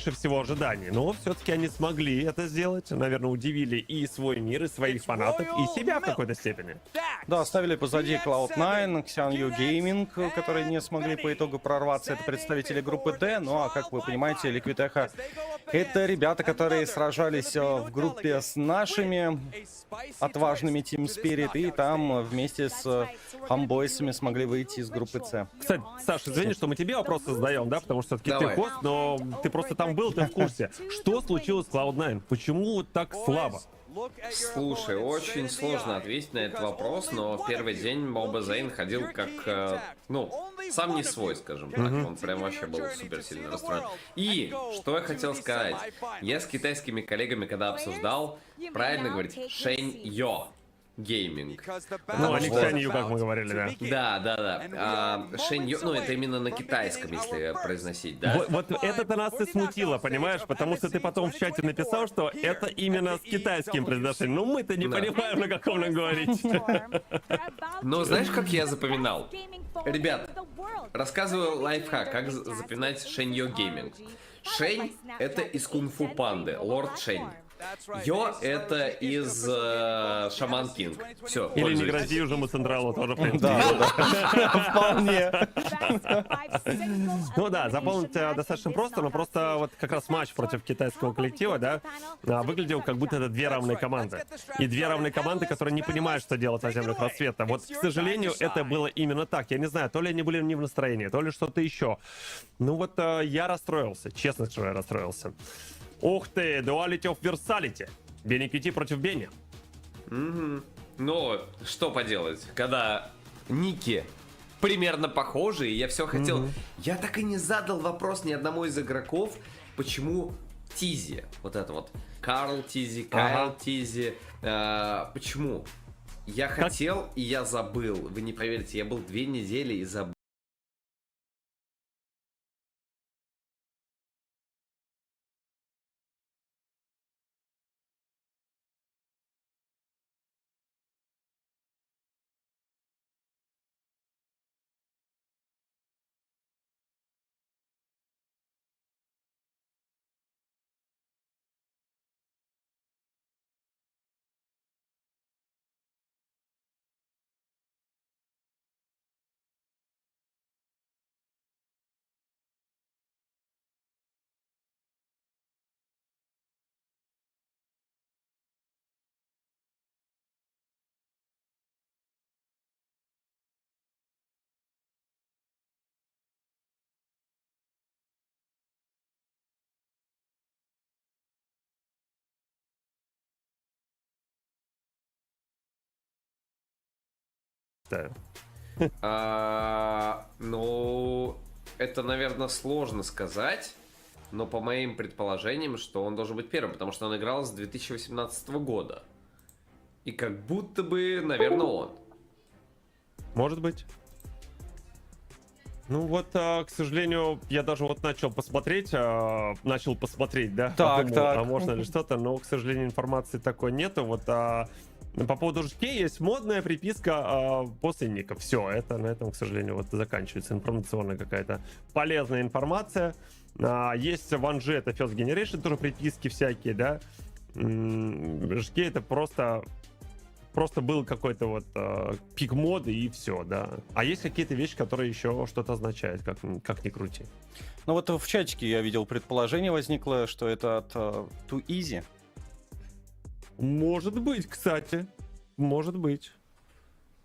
выше всего ожиданий. Но все-таки они смогли это сделать. Наверное, удивили и свой мир, и своих фанатов, и себя в какой-то степени. Да, оставили позади Cloud9, Xianyu Gaming, которые не смогли по итогу прорваться. Это представители группы D. Ну а как вы понимаете, Liquid Echo — это ребята, которые сражались в группе с нашими отважными Team Spirit, и там вместе с хамбойсами смогли выйти из группы С. Кстати, Саша, извини, что мы тебе вопросы задаем, да, потому что все-таки ты хост, но ты просто там был, ты в курсе. Что случилось с Cloud9? Почему так слабо? Слушай, очень сложно ответить на этот вопрос, но в первый день Мобайл ходил как, ну, сам не свой, скажем так. Он прям вообще был супер сильно расстроен. И, что я хотел сказать, я с китайскими коллегами, когда обсуждал, правильно говорить, Шэньё гейминг. Ну, Александрию, как мы говорили, да. Да. Шэньё, ну, это именно на китайском, если произносить, да? Вот это-то нас и смутило, понимаешь? Потому что ты потом в чате написал, что это именно с китайским произношением. Ну, мы-то не понимаем, на каком нам говорить. Но знаешь, как я запоминал? Ребят, рассказываю лайфхак, как запоминать Шэньё гейминг. Шэнь — это из кунг-фу панды, лорд Шэнь. Йо — это из Шаман Кинг. Все. Или не грози уже мы Централу тоже, в принципе. Да, вполне. Ну да, заполнить достаточно просто, но просто вот как раз матч против китайского коллектива, да, выглядел как будто это две равные команды. И две равные команды, которые не понимают, что делать на землях рассвета. Вот, к сожалению, это было именно так. Я не знаю, то ли они были не в настроении, то ли что-то еще. Ну вот я расстроился, честно скажу, я расстроился. Ух ты, дуалити of versality. Бенни против Бенни. Ну, что поделать, когда ники примерно похожие, я все хотел... Я так и не задал вопрос ни одному из игроков, почему Тизи, вот это вот, Карл Тизи, Кайл Тизи, почему? Я хотел, и я забыл. Вы не поверите, я был 2 недели и забыл. Ну, это, наверное, сложно сказать, но по моим предположениям, что он должен быть первым, потому что он играл с 2018 года. И как будто бы, наверное, он. Может быть. Ну вот, к сожалению, я даже вот начал посмотреть, да, Так. а можно ли что-то, но, к сожалению, информации такой нету. Вот по поводу ЖК есть модная приписка после ника. Все, это на этом, к сожалению, вот заканчивается информационная какая-то полезная информация. Есть в Анже, это First Generation, тоже приписки всякие, да. ЖК это просто был какой-то вот пик моды и все, да. А есть какие-то вещи, которые еще что-то означают, как ни крути. Ну вот в чатике я видел предположение возникло, что это от Too Easy. Может быть, кстати. Может быть.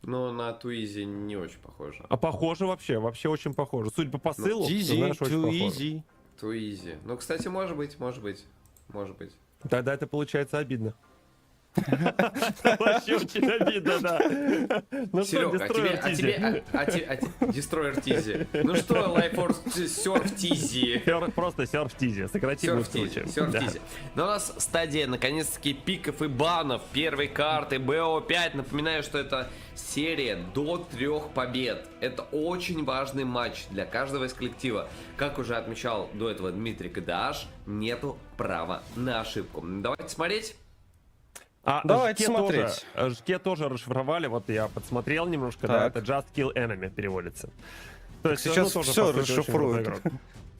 Но на Туизи не очень похоже. А похоже вообще очень похоже. Судя по посылу, ты знаешь, очень похоже. Туизи. Ну, кстати, может быть. Тогда это получается обидно. Вообще очень обидно, да. Ну что, Destroyer Тизи. Ну что, Lifeforce Surf Тизи. Просто Surf Тизи. Сократим в случае. Surf Тизи. Но у нас стадия, наконец-таки, пиков и банов. Первой карты БО5. Напоминаю, что это серия до 3 побед. Это очень важный матч для каждого из коллектива. Как уже отмечал до этого Дмитрий КДАш, нету права на ошибку. Давайте смотреть. Давайте смотреть. ЖК тоже расшифровали, вот я подсмотрел немножко, да, это Just Kill Enemy переводится. То есть сейчас все расшифруют.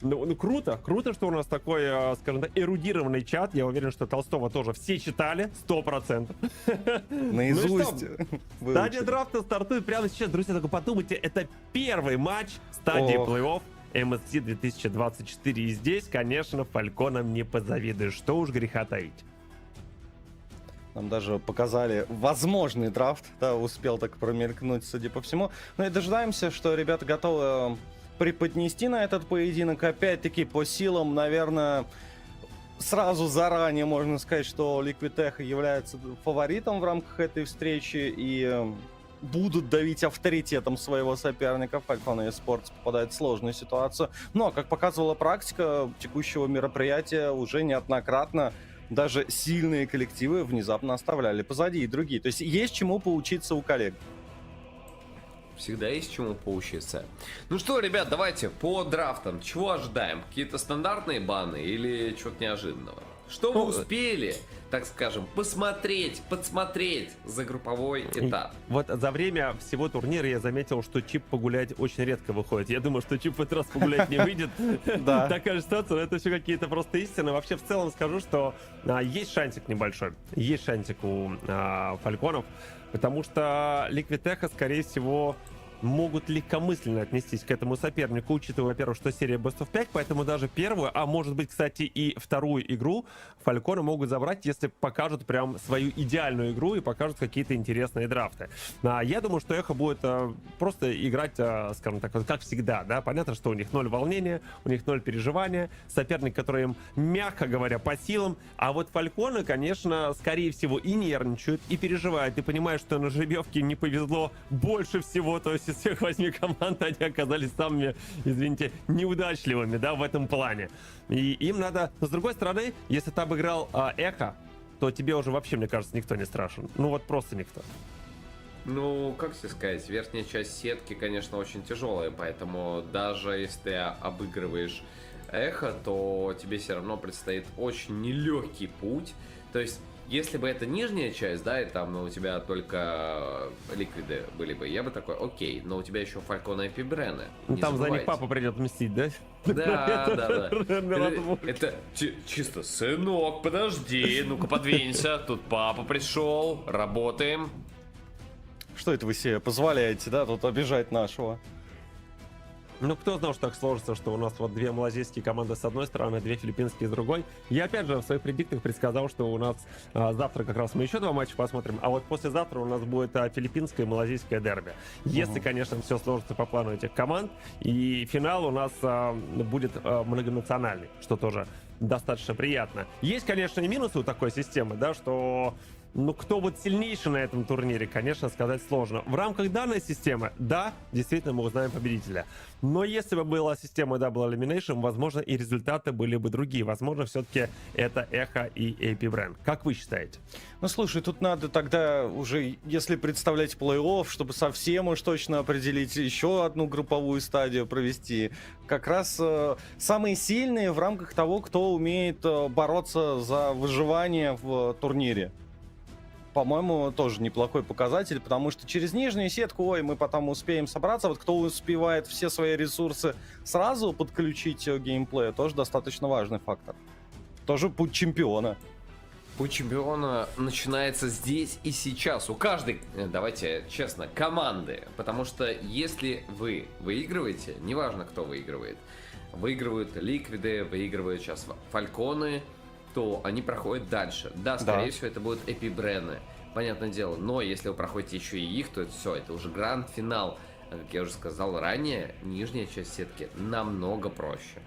Ну, круто, что у нас такой, скажем так, эрудированный чат. Я уверен, что Толстого тоже все читали, 100%. Наизусть. Стадия драфта стартует прямо сейчас. Друзья, только подумайте, это первый матч стадии плей-офф MSC 2024. И здесь, конечно, фальконам не позавидуешь. Что уж греха таить. Нам даже показали возможный драфт, да, успел так промелькнуть, судя по всему. Ну и дожидаемся, что ребята готовы преподнести на этот поединок. Опять-таки, по силам, наверное, сразу заранее можно сказать, что Liquid является фаворитом в рамках этой встречи и будут давить авторитетом своего соперника. Falcon Esports попадает в сложную ситуацию. Но, как показывала практика текущего мероприятия, уже неоднократно даже сильные коллективы внезапно оставляли позади и другие. То есть есть чему поучиться у коллег. Всегда есть чему поучиться. Ну что, ребят, давайте по драфтам. Чего ожидаем? Какие-то стандартные баны или чего-то неожиданного? Что вы успели, так скажем, посмотреть, подсмотреть за групповой этап? Вот за время всего турнира я заметил, что Чип погулять очень редко выходит. Я думаю, что Чип в этот раз погулять не выйдет. Такая ситуация, но это все какие-то просто истины. Вообще, в целом скажу, что есть шансик небольшой. Есть шансик у фальконов. Потому что Liquid, скорее всего, могут легкомысленно отнестись к этому сопернику, учитывая, во-первых, что серия Best of 5, поэтому даже первую, а может быть, кстати, и вторую игру фальконы могут забрать, если покажут прям свою идеальную игру и покажут какие-то интересные драфты. Я думаю, что Эхо будет просто играть, скажем так, как всегда, да, понятно, что у них 0 волнения, у них 0 переживания, соперник, который им, мягко говоря, по силам, а вот фальконы, конечно, скорее всего, и нервничают, и переживают, и понимают, что на жеребьевке не повезло больше всего, то есть из всех 8 команд они оказались самыми, извините, неудачливыми, да, в этом плане. И им надо... Но с другой стороны, если ты обыграл Эхо, то тебе уже вообще, мне кажется, никто не страшен. Ну вот просто никто. Ну, как тебе сказать, верхняя часть сетки, конечно, очень тяжелая, поэтому даже если ты обыгрываешь Эхо, то тебе все равно предстоит очень нелегкий путь. То есть, если бы это нижняя часть, да, и там, ну, у тебя только ликвиды были бы, я бы такой, окей, но у тебя еще фальконы и пибрены. Там за них папа придет мстить, да? Да. Это чисто, сынок, подожди, ну-ка подвинься, тут папа пришел, работаем. Что это вы себе позволяете, да, тут обижать нашего? Ну, кто знал, что так сложится, что у нас вот 2 малазийские команды с одной стороны, 2 филиппинские с другой. Я, опять же, в своих предиктах предсказал, что у нас завтра как раз мы еще 2 матча посмотрим, а вот послезавтра у нас будет филиппинское и малазийское дерби. Если, конечно, все сложится по плану этих команд, и финал у нас будет многонациональный, что тоже достаточно приятно. Есть, конечно, и минусы у такой системы, да, что... Ну, кто вот сильнейший на этом турнире, конечно, сказать сложно. В рамках данной системы, да, действительно, мы узнаем победителя. Но если бы была система Double Elimination, возможно, и результаты были бы другие. Возможно, все-таки это Эхо и AP Brand. Как вы считаете? Ну, слушай, тут надо тогда уже, если представлять плей-офф, чтобы совсем уж точно определить, еще одну групповую стадию провести. Как раз самые сильные в рамках того, кто умеет бороться за выживание в турнире. По-моему, тоже неплохой показатель, потому что через нижнюю сетку, ой, мы потом успеем собраться. Вот кто успевает все свои ресурсы сразу подключить к геймплею, тоже достаточно важный фактор. Тоже путь чемпиона. Путь чемпиона начинается здесь и сейчас. У каждой, давайте честно, команды. Потому что если вы выигрываете, неважно, кто выигрывает, выигрывают ликвиды, выигрывают сейчас фальконы, то они проходят дальше. Да, скорее всего, это будут эпибрены, понятное дело. Но если вы проходите еще и их, то это все, это уже гранд-финал. Как я уже сказал ранее, нижняя часть сетки намного проще.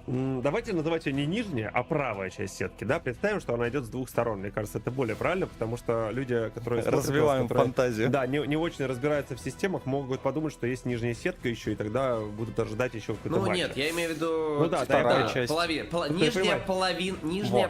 Давайте называть ее не нижняя, а правая часть сетки, да? Представим, что она идет с 2 сторон. Мне кажется, это более правильно, потому что люди, которые... Развиваем фантазию. Да, не очень разбираются в системах, могут подумать, что есть нижняя сетка еще, и тогда будут ожидать еще какой-то матч. Ну нет, я имею в виду... Ну да, вторая часть. Нижняя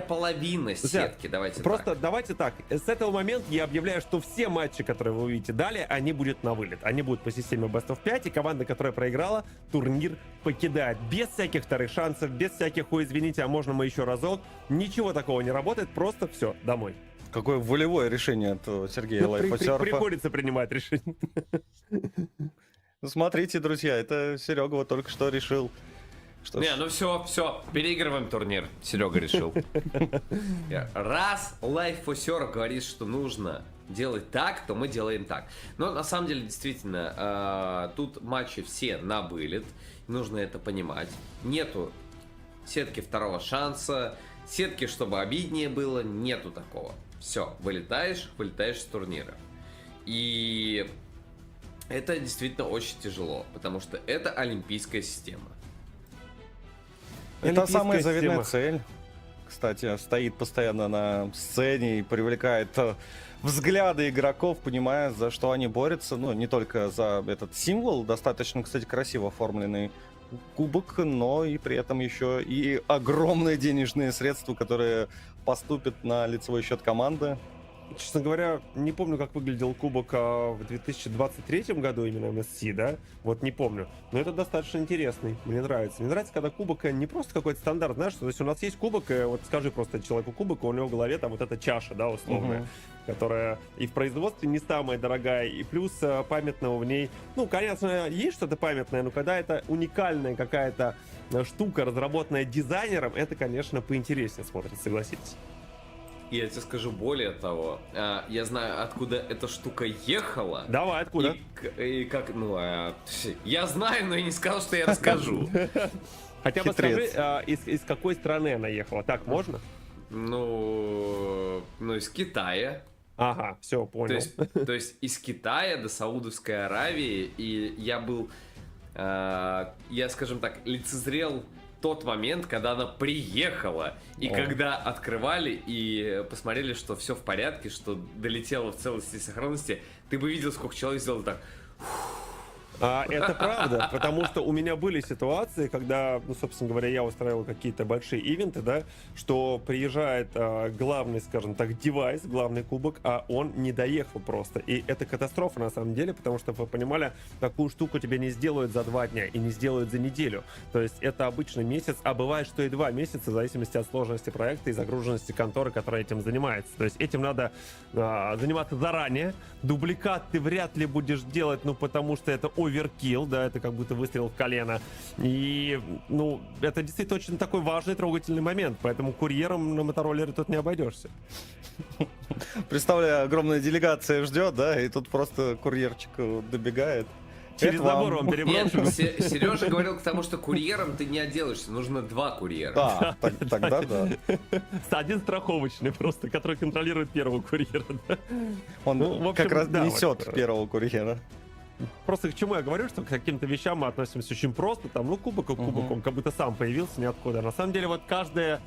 половина сетки, давайте просто так. Давайте так, с этого момента я объявляю, что все матчи, которые вы увидите далее, они будут на вылет. Они будут по системе Best of 5, и команда, которая проиграла, турнир покидает. Без всяких вторых шансов, без всяких, ой, извините, а можно мы еще разок. Ничего такого не работает, просто все, домой. Какое волевое решение от Сергея Лайфотерпа. Приходится принимать решение. Смотрите, друзья, это Серега вот только что решил Что Не, ж, ну все, переигрываем турнир. Серега решил. Раз Life for говорит, что нужно делать так, то мы делаем так. Но на самом деле, действительно, тут матчи все на вылет. Нужно это понимать. Нету сетки второго шанса, сетки, чтобы обиднее было, нету такого. Все, вылетаешь с турнира. И это действительно очень тяжело, потому что это олимпийская система. это самая Олимпийская заветная система. цель. Кстати, стоит постоянно на сцене и привлекает взгляды игроков, понимая, за что они борются. Ну, не только за этот символ, достаточно, кстати, красиво оформленный кубок, но и при этом еще и огромные денежные средства, которые поступят на лицевой счет команды. Честно говоря, не помню, как выглядел кубок в 2023 году, именно MSC, да? Вот не помню. Но это достаточно интересный. Мне нравится. Мне нравится, когда кубок не просто какой-то стандарт, знаешь, то есть у нас есть кубок, и вот скажи просто человеку кубок, у него в голове там вот эта чаша, да, условная, которая и в производстве не самая дорогая, и плюс памятного в ней, ну, конечно, есть что-то памятное, но когда это уникальная какая-то штука, разработанная дизайнером, это, конечно, поинтереснее смотрится, согласитесь. Я тебе скажу более того, я знаю, откуда эта штука ехала. Давай, откуда? И как, ну, я знаю, но я не сказал, что я расскажу. Хотя бы Хитрец. скажи, из какой страны она ехала? Так, можно? Ну, из Китая. Ага, все, понял. То есть из Китая до Саудовской Аравии, и я был, я, скажем так, лицезрел тот момент, когда она приехала, и когда открывали и посмотрели, что все в порядке, что долетело в целости и сохранности, ты бы видел, сколько человек сделал так. Это правда, потому что у меня были ситуации, когда, ну, собственно говоря, я устраивал какие-то большие ивенты, да, что приезжает главный, скажем так, девайс, главный кубок, а он не доехал просто. И это катастрофа на самом деле, потому что, вы понимали, такую штуку тебе не сделают за 2 дня и не сделают за неделю. То есть это обычно месяц, а бывает, что и 2 месяца, в зависимости от сложности проекта и загруженности конторы, которая этим занимается. То есть этим надо заниматься заранее. Дубликат ты вряд ли будешь делать, ну, потому что это оверкилл, да, это как будто выстрел в колено. И, ну, это действительно очень такой важный, трогательный момент, поэтому курьером на мотороллере тут не обойдешься. Представляю, огромная делегация ждет, да, и тут просто курьерчик добегает. Через Это вам. забор вам Нет, переброшу. Сережа говорил к тому, что курьером ты не отделаешься, нужно 2 курьера. Да, тогда да. Один страховочный просто, который контролирует первого курьера. Да? Он Ну, в общем, как раз да, несет вот. первого курьера. Просто к чему я говорю, что к каким-то вещам мы относимся очень просто, там, ну, кубок, он как будто сам появился ниоткуда. На самом деле, вот каждая...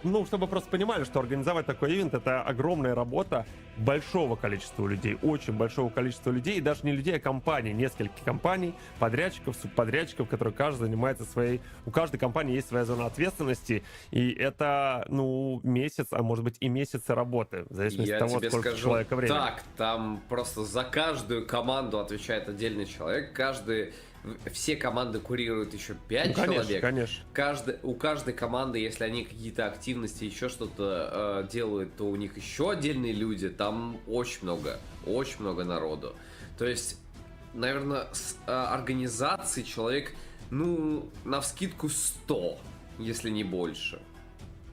Ну, чтобы просто понимали, что организовать такой ивент — это огромная работа большого количества людей, очень большого количества людей, и даже не людей, а компаний, нескольких компаний, подрядчиков, субподрядчиков, которые каждый занимается своей... У каждой компании есть своя зона ответственности, и это, ну, месяц, а может быть и месяцы работы, в зависимости от Я того, тебе сколько скажу человека времени. так, там просто за каждую команду отвечает отдельный человек, все команды курируют еще 5 Ну, конечно, человек. конечно. У каждой команды, если они какие-то активности, еще что-то делают, то у них еще отдельные люди. Там очень много народу. То есть, наверное, с организацией человек, ну, навскидку 100, если не больше.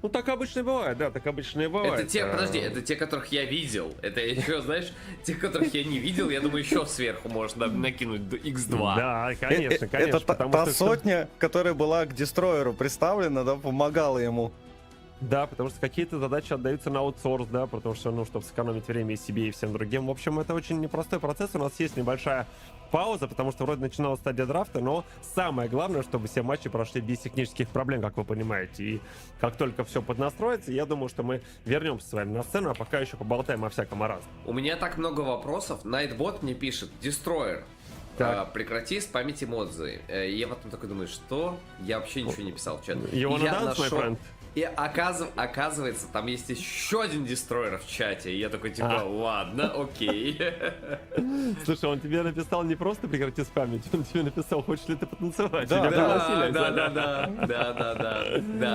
Ну, так обычно и бывает, да, так обычно и бывает. Это те, подожди, это те, которых я видел. Это еще, знаешь, тех, которых я не видел, я думаю, еще сверху можно накинуть x2. Да, конечно, Это потому та что- сотня, которая была к дестройеру представлена, да, помогала ему. Да, потому что какие-то задачи отдаются на аутсорс, да, потому что, ну, чтобы сэкономить время и себе, и всем другим. В общем, это очень непростой процесс. У нас есть небольшая пауза, потому что вроде начиналась стадия драфта, но самое главное, чтобы все матчи прошли без технических проблем, как вы понимаете. И как только все поднастроится, я думаю, что мы вернемся с вами на сцену, а пока еще поболтаем о всяком о разном. У меня так много вопросов. Nightbot мне пишет: Destroyer, Так. прекрати спамить эмодзи. Я потом такой думаю, что? Я вообще ничего не писал в чат. You wanna Я dance, my нашел- friend? И оказывается, там есть еще один дестройер в чате. И я такой, типа, ладно, окей. Слушай, он тебе написал не просто прекрати спамить, он тебе написал, хочешь ли ты потанцевать? Да.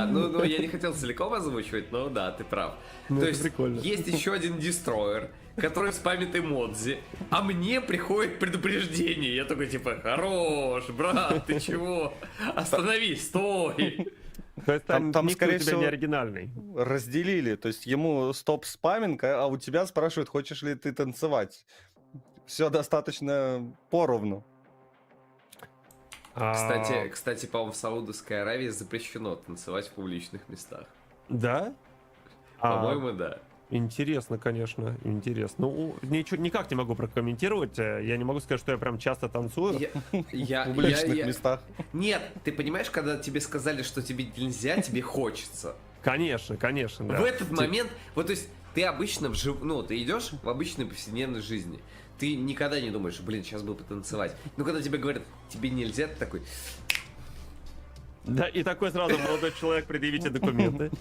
Ну, я не хотел целиком озвучивать, но да, ты прав. То есть, есть еще один дестройер, который спамит эмодзи, а мне приходит предупреждение. Я такой, типа, хорош, брат, ты чего? Остановись, стой. То есть там скорее всего, не оригинальный. Разделили, то есть ему стоп спаминг, а у тебя спрашивают, хочешь ли ты танцевать. Все достаточно поровну. Кстати, по-моему, в Саудовской Аравии запрещено танцевать в публичных местах. Да? По-моему, да. Интересно, конечно, интересно. Ну, ничего, никак не могу прокомментировать. Я не могу сказать, что я прям часто танцую в публичных местах. Нет, ты понимаешь, когда тебе сказали, что тебе нельзя, тебе хочется. Конечно, да. В этот момент, вот то есть ты обычно ты идешь в обычной повседневной жизни. Ты никогда не думаешь, блин, сейчас бы потанцевать. Но когда тебе говорят, тебе нельзя, ты такой... Да, и такой сразу молодой человек, предъявите документы.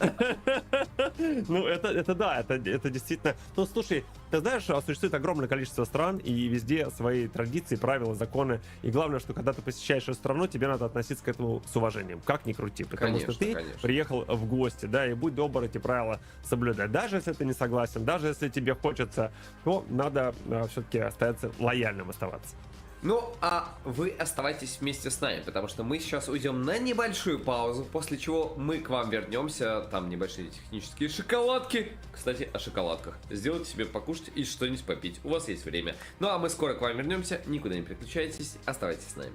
Ну, это да, это действительно... Ну, слушай, ты знаешь, существует огромное количество стран, и везде свои традиции, правила, законы. И главное, что когда ты посещаешь эту страну, тебе надо относиться к этому с уважением, как ни крути. Потому что ты приехал в гости, да, и будь добр эти правила соблюдать. Даже если ты не согласен, даже если тебе хочется, то надо все-таки остаться лояльным оставаться. Ну, а вы оставайтесь вместе с нами, потому что мы сейчас уйдем на небольшую паузу, после чего мы к вам вернемся. Там небольшие технические шоколадки. Кстати, о шоколадках. Сделайте себе покушать и что-нибудь попить. У вас есть время. Ну, а мы скоро к вам вернемся. Никуда не переключайтесь. Оставайтесь с нами.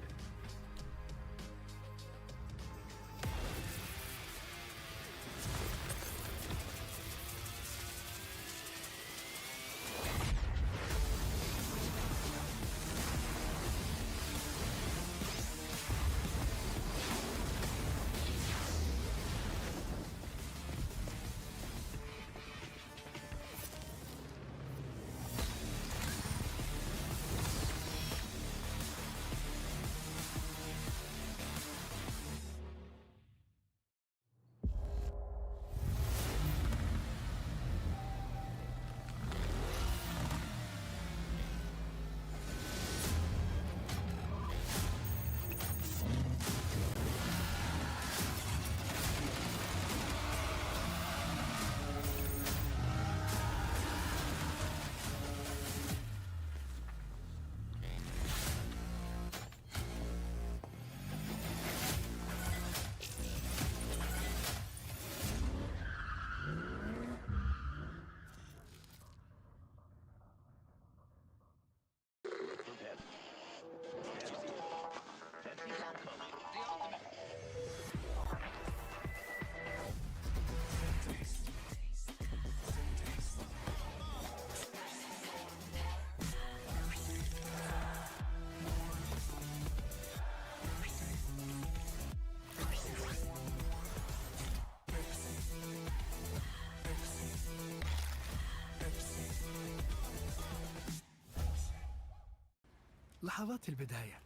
لحظات البداية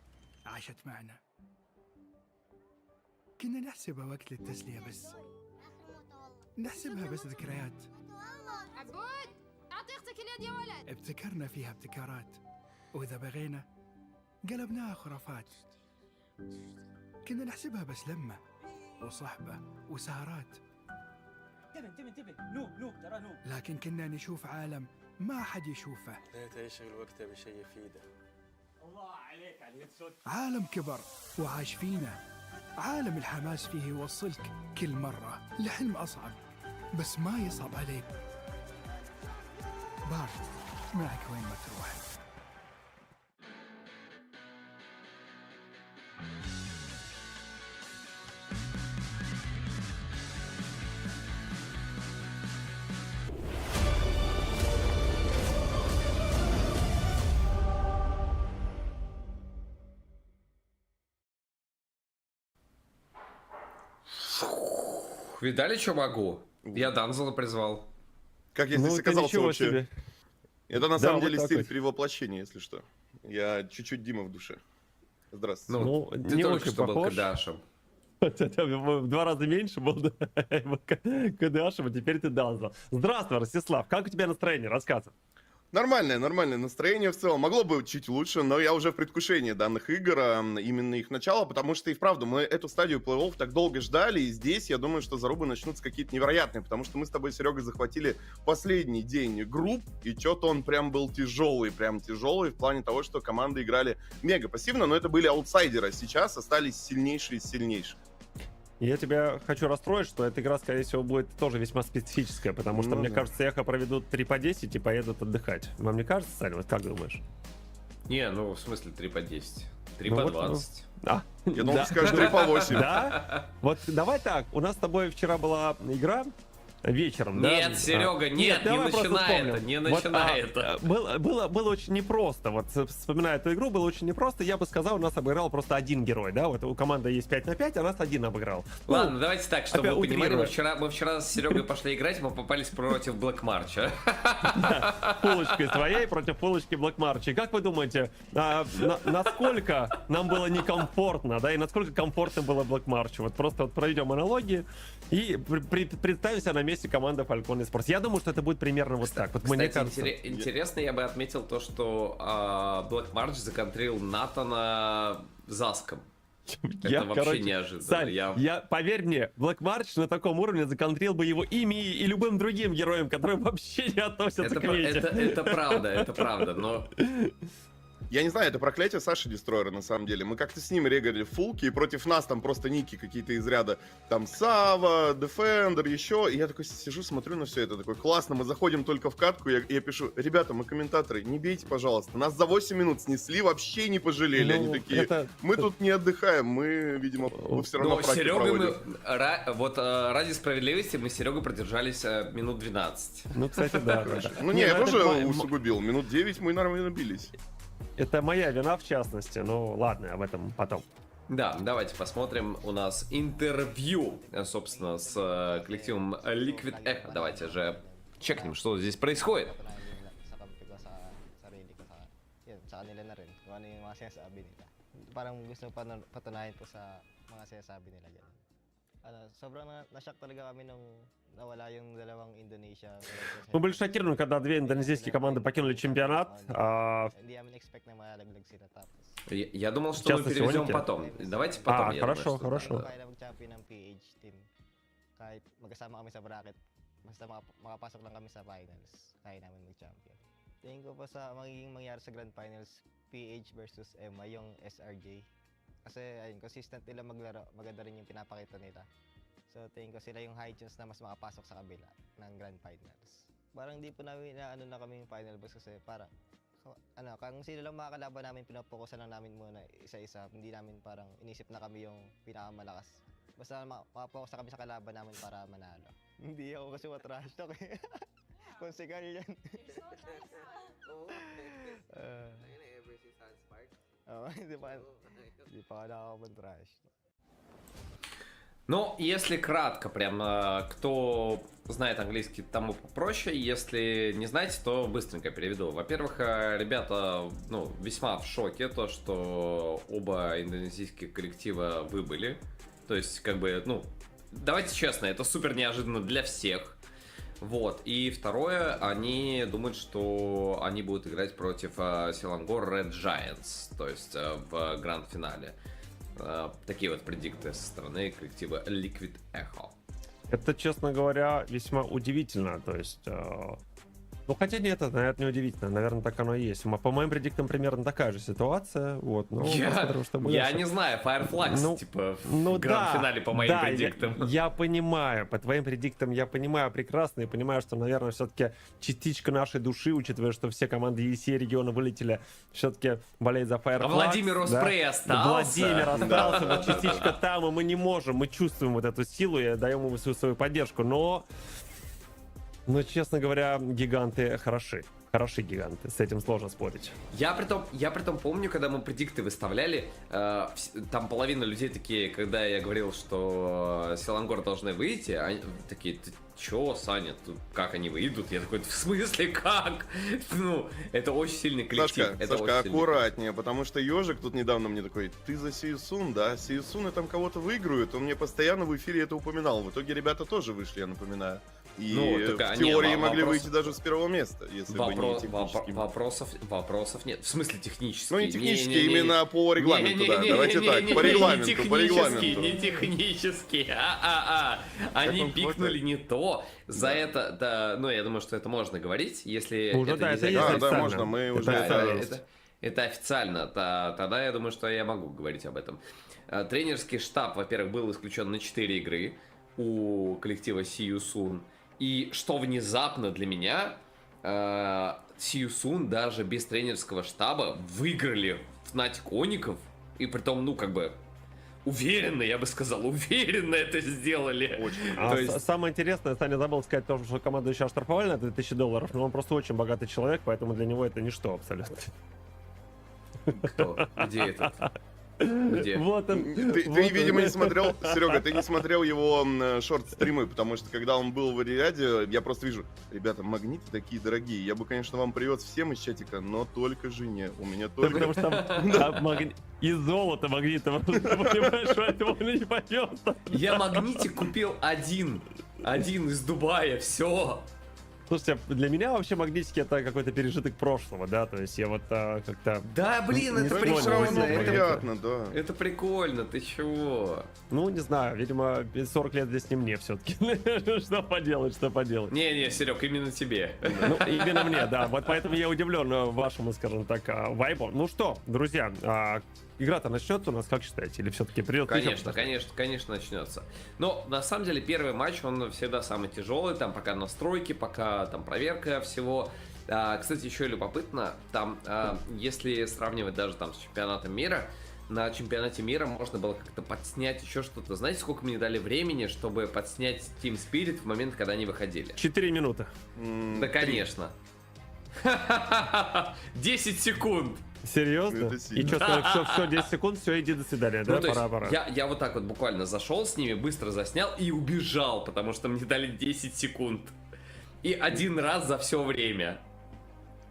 عاشت معنا. كنا نحسبها وقت للتسلية بس. نحسبها بس ذكريات. عبود أعطي أختك اليد يا ولد. ابتكرنا فيها ابتكارات، وإذا بغينا قلبناها خرافات. كنا نحسبها بس لمة وصحبة وسهرات. انتبه نوب ترى نوب. لكن كنا نشوف عالم ما حد يشوفه. لا يشغل وقته بشيء يفيده. الله عليك على اليد صوت. عالم كبر وعاش فينا. عالم الحماس فيه يوصلك كل مرة لحلم أصعب، بس ما يصعب عليك. بارد معك وين ما تروح. Видали, что могу? Я Данзела призвал. Как я здесь оказался вообще? Себе. Это на самом деле вот стиль вот. перевоплощения, если что. Я чуть-чуть Дима в душе. Здравствуйте. Ну, Ты не только очень что был похож. Кадашем. В 2 раза меньше был КДАшем, а теперь ты Дазл. Здравствуй, Ростислав. Как у тебя настроение? Рассказывай. Нормальное настроение в целом. Могло бы чуть лучше, но я уже в предвкушении данных игр, именно их начала, потому что и вправду мы эту стадию плей-офф так долго ждали, и здесь я думаю, что зарубы начнутся какие-то невероятные, потому что мы с тобой, Серега, захватили последний день групп, и что-то он прям был тяжелый в плане того, что команды играли мега пассивно, но это были аутсайдеры, а сейчас остались сильнейшие из сильнейших. Я тебя хочу расстроить, что эта игра, скорее всего, будет тоже весьма специфическая, потому что, мне кажется, Эхо проведут 3 по 10 и поедут отдыхать. Вам не кажется, Саня? Вот как думаешь? Не, ну в смысле 3 по 10. 3 Ну по вот, 20. А, Я думал, скажешь 3 по 8. Да? Вот давай так, у нас с тобой вчера была игра вечером, да? Нет, Серега, нет, не давай просто начинай вспомним. это, не Вот, начинай это. Было очень непросто, вот вспоминая эту игру, было очень непросто, я бы сказал, у нас обыграл просто один герой, да, вот у команды есть 5 на 5, а нас один обыграл. Ладно, давайте так, чтобы опять вы понимали, утрируя. мы вчера с Серегой пошли играть, мы попались против Black March. Пулочкой своей против пулочки Black March. Как вы думаете, насколько нам было некомфортно, да, и насколько комфортно было Black March? Вот просто вот проведем аналогии и представимся на месте команды Falcon Esports. Я думаю, что это будет примерно вот так. Вот мне Кстати, кажется. интересно, я бы отметил то, что Black March законтрил Натана Заском. Это вообще неожиданно. Сань, поверь мне, Black March на таком уровне законтрил бы его ими и любым другим героем, которые вообще не относятся к мете. Это правда, но... Я не знаю, это проклятие Саши Дестройера, на самом деле. Мы как-то с ним регали фулки, и против нас там просто ники какие-то из ряда. Там Сава, Defender, еще. И я такой сижу, смотрю на все это. Такой, классно, мы заходим только в катку. И я пишу, ребята, мы комментаторы, не бейте, пожалуйста. Нас за 8 минут снесли, вообще не пожалели. Они такие, мы тут не отдыхаем, мы, видимо, все равно практику проводим. Вот ради справедливости мы с Серегой продержались минут 12. Ну, кстати, да. Ну не, я тоже усугубил. Минут 9 мы нормально бились. Это моя вина, в частности, но ладно, об этом потом. Да, давайте посмотрим. У нас интервью, собственно, с коллективом Liquid Echo. Давайте же чекнем, что здесь происходит. Мы были шокированы, когда 2 индонезийские команды покинули чемпионат. Я думал, что мы переведем потом. Давайте потом. Хорошо, хорошо. PH versus Emma, yung SRJ. Kasi ayun, consistent nila maglaro, maganda rin yung pinapakita nila. So tingin ko sila yung high chance na mas makapasok sa kabila ng Grand Finals. Parang hindi po namin na kami yung final boss kasi para kung sino lang makakalaban namin, pinapokusan lang namin muna isa-isa. Hindi namin parang inisip na kami yung pinakamalakas. Basta makapokus na kami sa kalaban namin para manalo. Hindi ako kasi matrash talk eh. Konsekal yan. Ну, если кратко, прям, кто знает английский, тому попроще. Если не знаете, то быстренько переведу. Во-первых, ребята, весьма в шоке, то, что оба индонезийских коллектива выбыли. То есть, давайте честно, это супер неожиданно для всех. Вот, и второе, они думают, что они будут играть против Селангор Red Giants, то есть в гранд-финале. Такие вот предикты со стороны коллектива Liquid Echo. Это, честно говоря, весьма удивительно, то есть... хотя нет, это, наверное, не удивительно. Наверное, так оно и есть. По моим предиктам примерно такая же ситуация. Вот, я не знаю, Fireflags, в гранд-финале по моим предиктам. Я понимаю, по твоим предиктам я понимаю прекрасно и понимаю, что, наверное, все-таки частичка нашей души, учитывая, что все команды EWC региона вылетели, все-таки болеет за Fireflags. А Владимир Оспрей остался. Владимир остался, вот частичка там, и мы не можем, мы чувствуем вот эту силу и даем ему всю свою поддержку, но, честно говоря, гиганты хороши. Хороши гиганты, с этим сложно спорить. Я притом помню, когда мы предикты выставляли, там половина людей такие, когда я говорил, что Селангор должны выйти, они такие, ты чё, Саня, тут как они выйдут? Я такой, в смысле, как? Ну, это очень сильный коллектив. Сашка, аккуратнее, потому что Ежик тут недавно мне такой, ты за Сиюсун, да? Сиюсуны там кого-то выиграют, он мне постоянно в эфире это упоминал. В итоге ребята тоже вышли, я напоминаю. И в теории могли выйти даже с первого места, если бы не технически. Вопросов нет. В смысле технически? Ну не технически, именно по регламенту, да. Давайте так, по регламенту. Не технически. Они пикнули не то. За это, да, ну я думаю, что это можно говорить, если уже, это да, не это есть. Да, можно, мы уже... Это официально. Тогда я думаю, что я могу говорить об этом. Тренерский штаб, во-первых, был исключен на 4 игры у коллектива Сиюсун. И что внезапно для меня, Сиюсун даже без тренерского штаба выиграли Fnatic Оников. И притом, ну, как бы, уверенно, я бы сказал, уверенно это сделали. Очень. Самое интересное, Саня забыл сказать то, что команду еще оштрафовали на $2000, но он просто очень богатый человек, поэтому для него это ничто абсолютно. Кто? Где этот? Где? Вот он. Ты, видимо, не смотрел, Серега, ты не смотрел его шорт-стримы, потому что когда он был в Ариаде, я просто вижу, ребята, магниты такие дорогие, я бы, конечно, вам привез всем из чатика, но только жене, у меня только... Потому что там из золота магнита, понимаешь, поэтому он не пойдет. Я магнитик купил один из Дубая, все. Слушайте, для меня вообще магнитики это какой-то пережиток прошлого, да, то есть я вот как-то... Да, блин, это прикольно, прикольно, приятно, да. это прикольно, ты чего? Ну, не знаю, видимо, 40 лет здесь не мне все-таки. Что поделать. Не, Серег, именно тебе. Ну, именно мне, да, вот поэтому я удивлен вашему, скажем так, вайбу. Ну что, друзья, игра-то начнется у нас, как считаете? Или все-таки придет? Конечно начнется. Но на самом деле первый матч, он всегда самый тяжелый, там пока настройки, пока там проверка всего. Кстати, еще и любопытно, там, если сравнивать даже там с чемпионатом мира, на чемпионате мира можно было как-то подснять еще что-то. Знаете, сколько мне дали времени, чтобы подснять Team Spirit в момент, когда они выходили? 4 минуты. Да, конечно. 10 секунд. Серьезно? И что, все, 10 секунд, все, иди до свидания, да? Пора. Я вот так вот буквально зашел с ними, быстро заснял и убежал, потому что мне дали 10 секунд. И один раз за все время.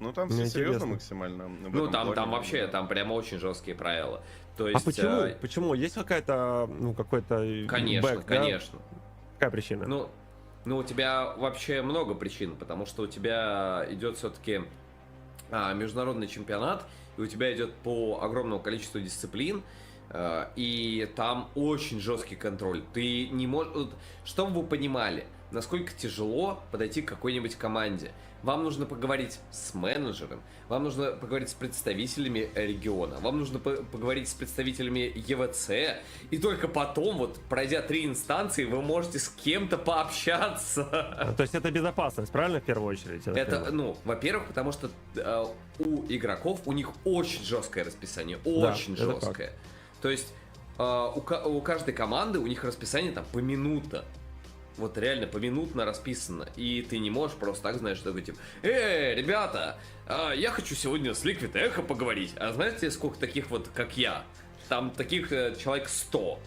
Ну там все серьезно максимально. Ну там вообще, там прямо очень жесткие правила. То есть, почему? Почему? Есть какая-то, какой-то... Конечно. Какая причина? Ну, у тебя вообще много причин, потому что у тебя идет все-таки международный чемпионат, и у тебя идет по огромному количеству дисциплин, и там очень жесткий контроль. Ты не можешь... Чтобы вы понимали, насколько тяжело подойти к какой-нибудь команде. Вам нужно поговорить с менеджером, вам нужно поговорить с представителями региона, вам нужно поговорить с представителями EWC, и только потом, вот пройдя 3 инстанции, вы можете с кем-то пообщаться. То есть это безопасность, правильно, в первую очередь? Это, во-первых, потому что у игроков, у них очень жесткое расписание, очень жесткое. То есть у каждой команды, у них расписание там поминутно. Вот реально поминутно расписано. И ты не можешь просто так, знаешь, такой типа: ребята, я хочу сегодня с Liquid Echo поговорить. А знаете, сколько таких вот, как я? Там таких человек 100.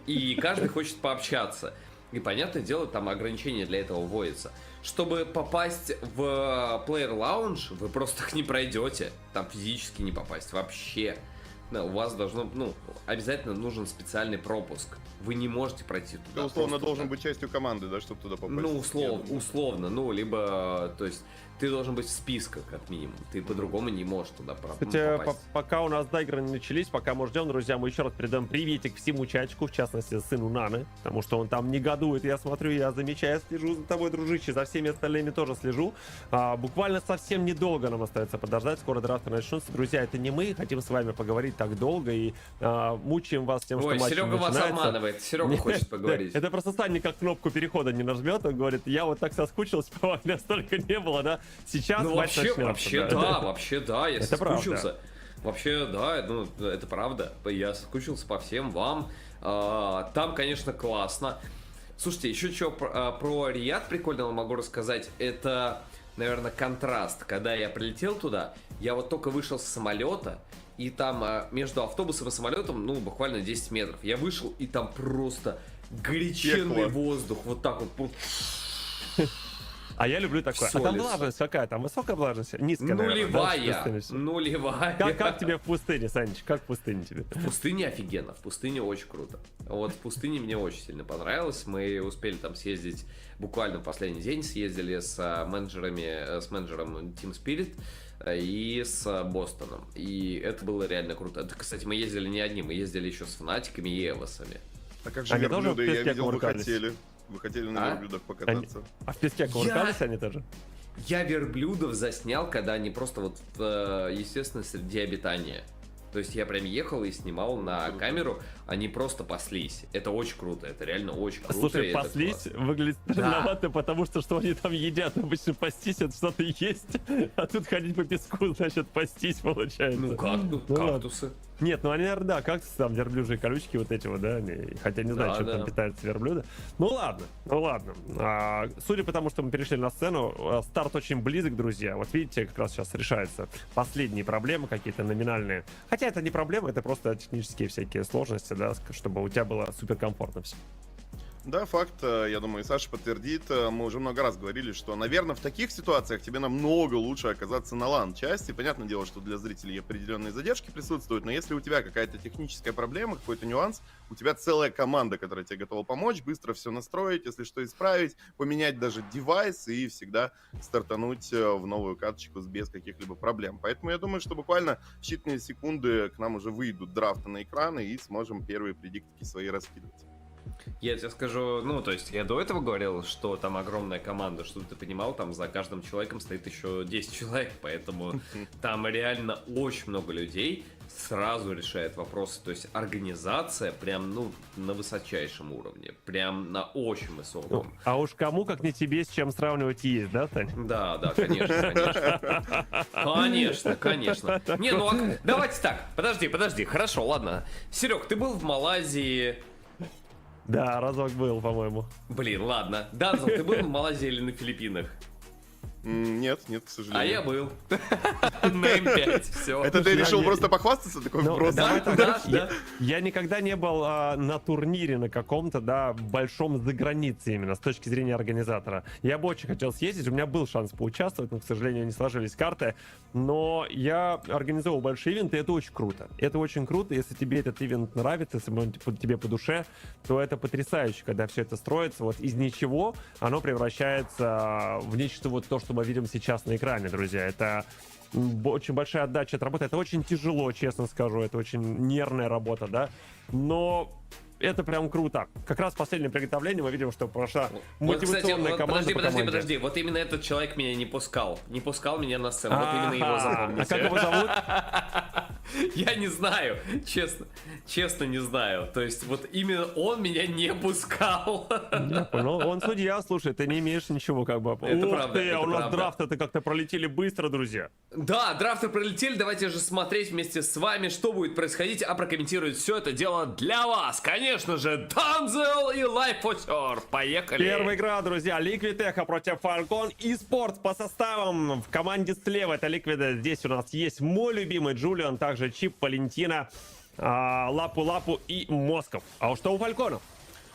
И каждый хочет пообщаться. И, понятное дело, там ограничения для этого вводятся. Чтобы попасть в Player Lounge, вы просто так не пройдете. Там физически не попасть вообще. У вас должно, обязательно нужен специальный пропуск. Вы не можете пройти туда. Ты условно должен быть частью команды, да, чтобы туда попасть? Условно, либо, то есть, ты должен быть в списках, как минимум. Ты по-другому не можешь туда попасть. Кстати, пока у нас игры не начались, пока мы ждем, друзья, мы еще раз передаем приветик всему чатику, в частности, сыну Наны, потому что он там негодует, я смотрю, я замечаю, слежу за тобой, дружище, за всеми остальными тоже слежу. Буквально совсем недолго нам остается подождать, скоро драфты начнутся. Друзья, это не мы, хотим с вами поговорить так долго и мучаем вас тем, что матч Серега вас обманывает, Серега хочет поговорить. Это просто Сань никак кнопку перехода не нажмет, он говорит, я вот так соскучился, по вам столько не было, да? Сейчас вообще да, я соскучился. Правда. Вообще, да, это правда. Я соскучился по всем вам. Там, конечно, классно. Слушайте, еще что про Риад прикольного могу рассказать. Это наверное, контраст. Когда я прилетел туда, я вот только вышел с самолета, и там между автобусом и самолетом, ну, буквально 10 метров. Я вышел, и там просто горяченный воздух. Вот так вот. А я люблю такое. Всё А там лицо. влажность какая? Там высокая влажность? Низкая, наверное, Нулевая. да? Нулевая. Как тебе в пустыне, Саныч? Как в пустыне тебе? В пустыне офигенно, в пустыне очень круто. Вот в пустыне мне очень сильно понравилось. Мы успели там съездить, буквально в последний день съездили с менеджером Team Spirit и с Бостоном. И это было реально круто. Это, кстати, мы ездили не одни, мы ездили еще с фанатиками и эвосами. А как же Они тоже верблюды? в Я песке видел, вы кувыркались? хотели. Вы хотели на верблюдах покататься. А в песке кувыркались они тоже? Я верблюдов заснял, когда они просто вот, естественно, среди обитания. То есть я прям ехал и снимал на камеру, они просто паслись. Это очень круто, это реально очень круто. Слушай, и это паслись классно. выглядит Да. странновато, потому что они там едят? Обычно пастись это что-то есть, а тут ходить по песку, значит, пастись получается. Ну, кактусы. Нет, ну они, наверное, да, кактусы, там верблюжьи колючки вот эти вот, да, хотя не знаю, Да, чем да. там питаются верблюда. Ну ладно. Судя по тому, что мы перешли на сцену, старт очень близок, друзья. Вот видите, как раз сейчас решаются последние проблемы какие-то номинальные. Хотя это не проблемы, это просто технические всякие сложности, да, чтобы у тебя было суперкомфортно все. Да, факт, я думаю, и Саша подтвердит. Мы уже много раз говорили, что, наверное, в таких ситуациях тебе намного лучше оказаться на лан-части. Понятное дело, что для зрителей определенные задержки присутствуют, но если у тебя какая-то техническая проблема, какой-то нюанс, у тебя целая команда, которая тебе готова помочь, быстро все настроить, если что, исправить, поменять даже девайс и всегда стартануть в новую карточку без каких-либо проблем. Поэтому я думаю, что буквально в считанные секунды к нам уже выйдут драфты на экраны и сможем первые предиктики свои раскидывать. Я тебе скажу, ну, то есть я до этого говорил, что там огромная команда, что ты понимал, там за каждым человеком стоит еще 10 человек, поэтому там реально очень много людей сразу решает вопросы, то есть организация прям, ну, на высочайшем уровне, прям на очень высоком. А уж кому, как не тебе, с чем сравнивать есть, да, Тань? Да, конечно. Конечно. Не, ну, давайте так, подожди, хорошо, ладно. Серег, ты был в Малайзии... Да, разок был, по-моему. Блин, ладно. Данзел, ты был в Малайзии или на Филиппинах? Нет, к сожалению. А я был. На М5, все. Это ты решил просто похвастаться такой Ну, вброс? давай так, да. Я никогда не был на турнире на каком-то, да, большом за границей именно, с точки зрения организатора. Я бы очень хотел съездить, у меня был шанс поучаствовать, но, к сожалению, не сложились карты. Но я организовал большие ивенты, и это очень круто. Это очень круто, если тебе этот ивент нравится, если он тебе по душе, то это потрясающе, когда все это строится. Вот из ничего оно превращается в нечто вот то, что мы видим сейчас на экране, друзья. Это очень большая отдача от работы. Это очень тяжело, честно скажу. Это очень нервная работа, да. Но это прям круто. Как раз в последнем приготовлении мы видим, что прошла мотивационная команда. Подожди. Вот именно этот человек меня не пускал. Не пускал меня на сцену. Вот именно его запомните. А как его зовут? Я не знаю. Честно не знаю. То есть вот именно он меня не пускал. Я понял. Он судья, слушай, ты не имеешь ничего как бы. Это Ух правда, ты, это у нас правда. драфты-то как-то пролетели быстро, друзья. Да, драфты пролетели, давайте же смотреть вместе с вами, что будет происходить, а прокомментировать все это дело для вас. Конечно же, Данзел и Лайфотер. Поехали. Первая игра, друзья, Ликвид против Falcon. И спорт по составам в команде слева. Это Ликвида. Здесь у нас есть мой любимый Джулиан, также Чип, Валентина, Лапу-Лапу и Москов. А что у Фальконов?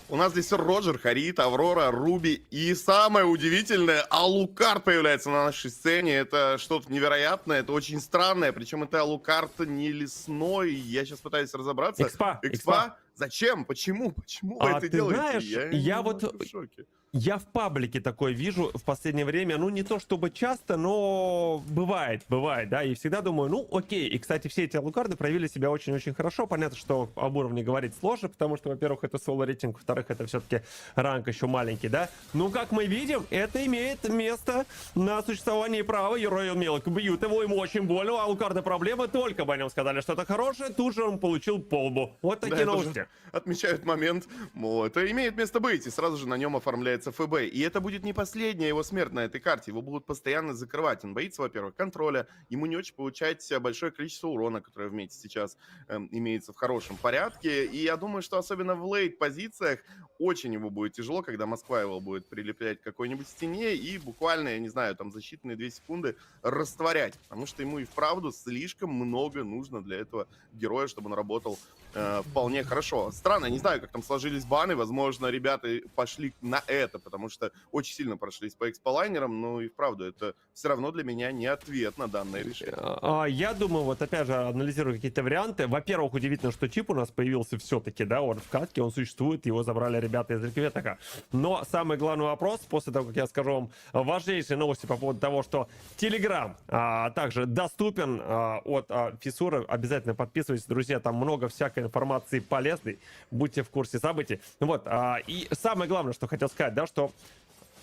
У нас здесь Роджер, Харит, Аврора, Руби и самое удивительное, Алукард появляется на нашей сцене. Это что-то невероятное, это очень странное, причем это Алукард не лесной. Я сейчас пытаюсь разобраться. Экспа? Зачем? Почему? Почему вы это ты делаете? знаешь, я вот в шоке. Я в паблике такое вижу в последнее время, ну не то чтобы часто, но бывает, да, и всегда думаю, ну окей. И, кстати, все эти алукарды проявили себя очень-очень хорошо. Понятно, что об уровне говорить сложно, потому что, во-первых, это соло-рейтинг, во-вторых, это все-таки ранг еще маленький, да. Ну, как мы видим, это имеет место на существование права. Герой мелко бьют его, ему очень больно. У алукарда проблемы, только бы о нем сказали что-то хорошее, тут же он получил полбу. Вот такие новости. Отмечают момент, мол, это имеет место быть, и сразу же на нем оформляется появится ФБ, и это будет не последняя его смерть на этой карте, его будут постоянно закрывать. Он боится, во-первых, контроля, ему не очень получать большое количество урона, которое вместе сейчас имеется в хорошем порядке, и я думаю, что особенно в лейт-позициях очень его будет тяжело, когда Москва его будет прилеплять к какой-нибудь стене и буквально, я не знаю, там за считанные 2 секунды растворять, потому что ему и вправду слишком много нужно для этого героя, чтобы он работал вполне хорошо. Странно, не знаю, как там сложились баны, возможно, ребята пошли на это, потому что очень сильно прошлись по эксполайнерам, но и вправду это все равно для меня не ответ на данное решение. Я думаю, вот опять же, анализируя какие-то варианты, во-первых, удивительно, что чип у нас появился все-таки, да, он в катке, он существует, его забрали ребята из Ликвитека. Но самый главный вопрос, после того, как я скажу вам важнейшие новости по поводу того, что Telegram также доступен от Фиссура, обязательно подписывайтесь, друзья, там много всякой информации полезной, будьте в курсе событий. Вот, и самое главное, что хотел сказать, да, что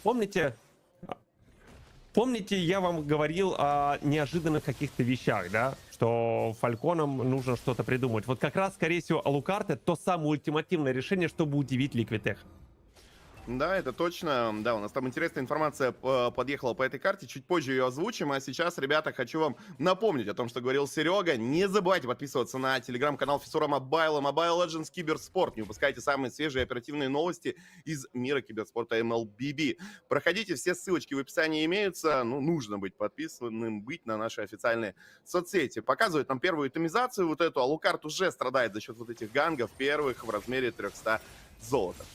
помните, я вам говорил о неожиданных каких-то вещах, да, что Фальконам нужно что-то придумать. Вот как раз, скорее всего, Алукард — это то самое ультимативное решение, чтобы удивить Ликвитех. Да, это точно. Да, у нас там интересная информация подъехала по этой карте. Чуть позже ее озвучим. А сейчас, ребята, хочу вам напомнить о том, что говорил Серега. Не забывайте подписываться на телеграм-канал Фиссура Мобайла, Мобайл Легендс Киберспорт. Не упускайте самые свежие оперативные новости из мира киберспорта MLBB. Проходите, все ссылочки в описании имеются. Ну, нужно быть подписанным, быть на наши официальные соцсети. Показывает нам первую итемизацию вот эту. Алукард уже страдает за счет вот этих гангов первых в размере 300 золота.